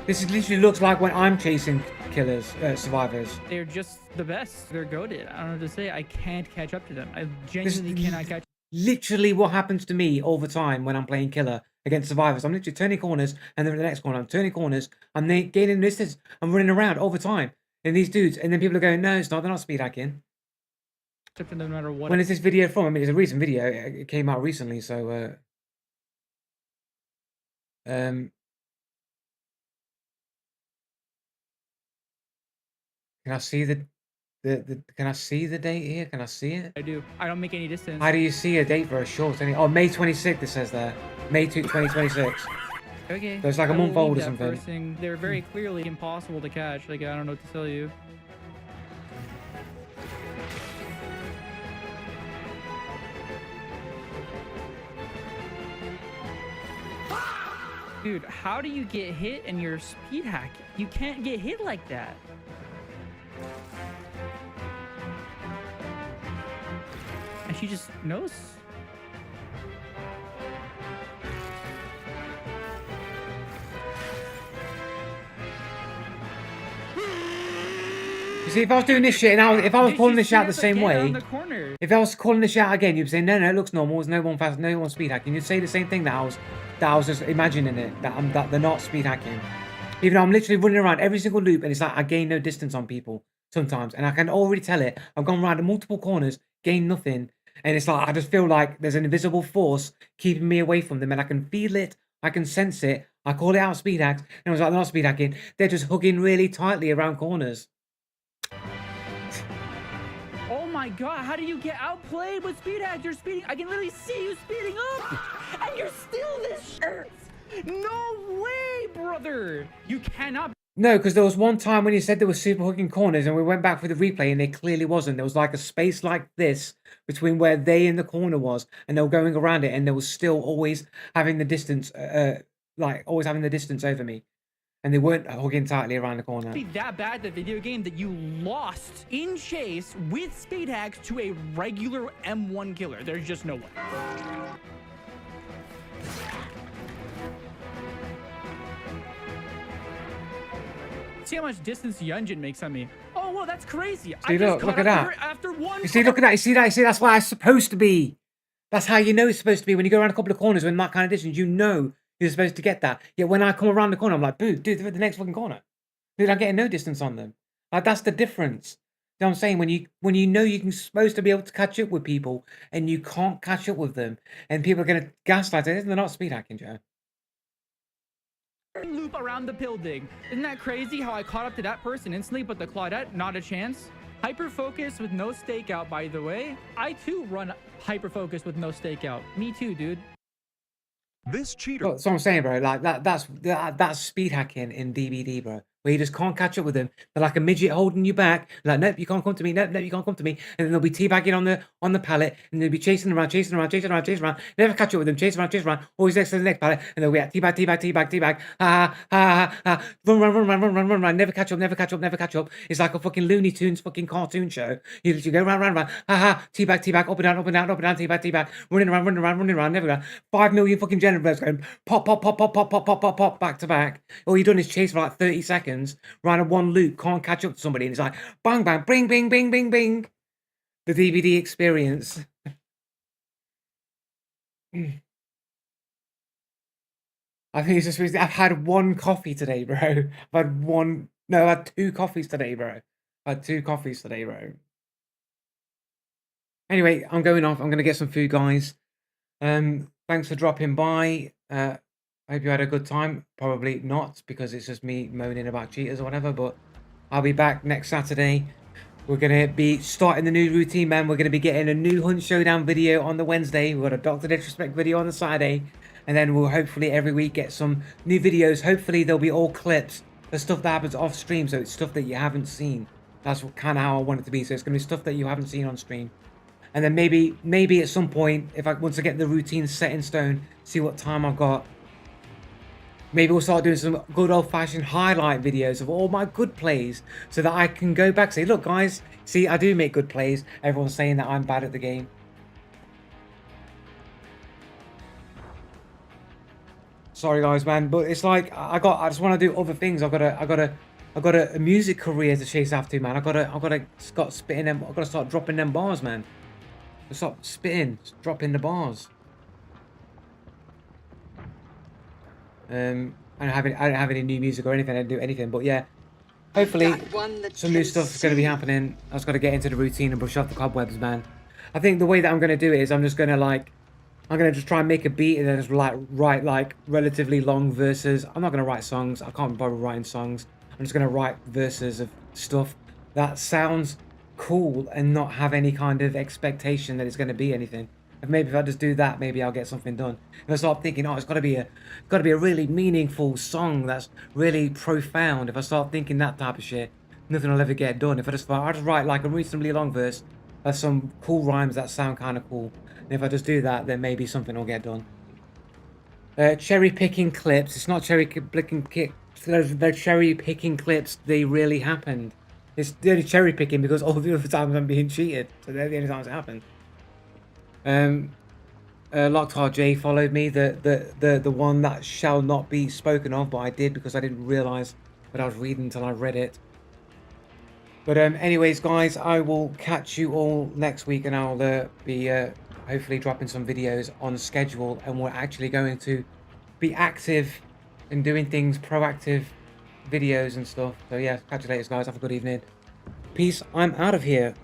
This literally looks like when I'm chasing killers, survivors. They're just the best. They're goated. I don't know what to say. I can't catch up to them. I genuinely cannot catch. Literally what happens to me all the time when I'm playing killer against survivors. I'm literally turning corners and then the next corner I'm turning corners. I'm gaining distance. I'm running around all the time. And these dudes, and then people are going, no, it's not. They're not speed hacking. No matter what. When is this video from? I mean, it's a recent video. It came out recently, so can I see the can I see the date here? Can I see it? I do. I don't make any distance. How do you see a date for a short? Oh, May 26th, it says there. May 2026. Okay. So it's like a month old or something. They're very clearly impossible to catch. Like, I don't know what to tell you. Dude, how do you get hit and you're speed hacking? You can't get hit like that. And she just knows. You see, if I was doing this shit and if I was calling this shit out the same way, if I was calling this shit out again, you'd say, no, it looks normal. There's no one fast, no one speed hacking. You'd say the same thing that I was just imagining it, that they're not speed hacking. Even though I'm literally running around every single loop and it's like I gain no distance on people sometimes. And I can already tell it. I've gone around multiple corners, gained nothing. And it's like, I just feel like there's an invisible force keeping me away from them. And I can feel it. I can sense it. I call it out speed hacks. And I was like, they're not speed hacking. They're just hugging really tightly around corners. Oh my god, how do you get outplayed with speed hacks? You're speeding. I can literally see you speeding up. And you're still this shirt. No way, brother. You cannot. No, because there was one time when you said there were super hooking corners and we went back for the replay and there clearly wasn't. There was like a space like this between where they in the corner was and they were going around it and there was still always having the distance, like always having the distance over me. And they weren't hugging tightly around the corner. Be that bad, the video game, that you lost in chase with speed hacks to a regular M1 killer. There's just no way. See how much distance Yunjin makes on me. Oh, well, that's crazy. See, look at that. After one. You see, look at that. You see that? You see, that's why it's supposed to be. That's how you know it's supposed to be. When you go around a couple of corners with that kind of distance, you know you're supposed to get that. Yet when I come around the corner, I'm like, dude, they're the next fucking corner. Dude, I'm getting no distance on them. Like, that's the difference. You know what I'm saying? When you know you're supposed to be able to catch up with people and you can't catch up with them, and people are going to gaslight it, they're not speed hacking, Joe. Loop around the building. Isn't that crazy how I caught up to that person instantly, but the Claudette, not a chance? Hyper focus with no stakeout, by the way. I too run hyper focus with no stakeout. Me too, dude. This cheater That's what I'm saying, bro. Like that's speed hacking in DBD, bro. Where you just can't catch up with them. They're like a midget holding you back. Like, nope, you can't come to me. Nope, nope, you can't come to me. And then they'll be teabagging on the pallet, and they'll be chasing around, chasing around, chasing around, chasing around. Never catch up with them. Chase around. Always next to the next pallet, and they'll be at teabag, teabag, teabag, teabag. Ha ha ha ha. Run. Never catch up. It's like a fucking Looney Tunes fucking cartoon show. You go round. Ha ha. Teabag, up and down, teabag. Running around, never go. 5 million fucking generators going pop, back to back. All you've done is chase for like 30 seconds, run a one loop, can't catch up to somebody, and it's like bang, bing, bing. The DVD experience. I think it's just, I've had one coffee today, bro. I've had 2 coffees today, bro. Anyway, I'm going off. I'm going to get some food, guys. Thanks for dropping by. I hope you had a good time. Probably not, because it's just me moaning about cheaters or whatever, but I'll be back next Saturday. We're going to be starting the new routine, man. We're going to be getting a new Hunt Showdown video on the Wednesday. We've got a Dr. Disrespect video on the Saturday. And then we'll hopefully every week get some new videos. Hopefully they'll be all clips. The stuff that happens off stream, so it's stuff that you haven't seen. That's kind of how I want it to be. So it's going to be stuff that you haven't seen on stream. And then maybe at some point, once I get the routine set in stone, see what time I've got, maybe we'll start doing some good old-fashioned highlight videos of all my good plays, so that I can go back and say, look guys, see, I do make good plays. Everyone's saying that I'm bad at the game. Sorry guys, man, but it's like I just want to do other things. I've got a music career to chase after, man. I've got to start spitting them. I've got to start dropping them bars, man. Stop spitting, dropping the bars. I don't have any new music or anything. I don't do anything, but yeah, hopefully some new stuff is going to be happening. I just got to get into the routine and brush off the cobwebs, man. I think the way that I'm going to do it is I'm going to just try and make a beat and then just write like relatively long verses. I'm not going to write songs. I can't bother writing songs. I'm just going to write verses of stuff that sounds cool and not have any kind of expectation that it's going to be anything. And maybe if I just do that, maybe I'll get something done. If I start thinking, oh, it's got to be a really meaningful song that's really profound. If I start thinking that type of shit, nothing will ever get done. If I just write like a reasonably long verse, that's some cool rhymes that sound kind of cool. And if I just do that, then maybe something will get done. Cherry picking clips. It's not cherry picking. They're cherry picking clips. They really happened. It's the only cherry picking because all the other times I'm being cheated. So they're the only times it happened. Locked J followed me. The one that shall not be spoken of, but I did because I didn't realise that I was reading until I read it. But anyways, guys, I will catch you all next week, and I'll be hopefully dropping some videos on schedule, and we're actually going to be active and doing things, proactive videos and stuff. So yeah, catch you later, guys. Have a good evening. Peace. I'm out of here.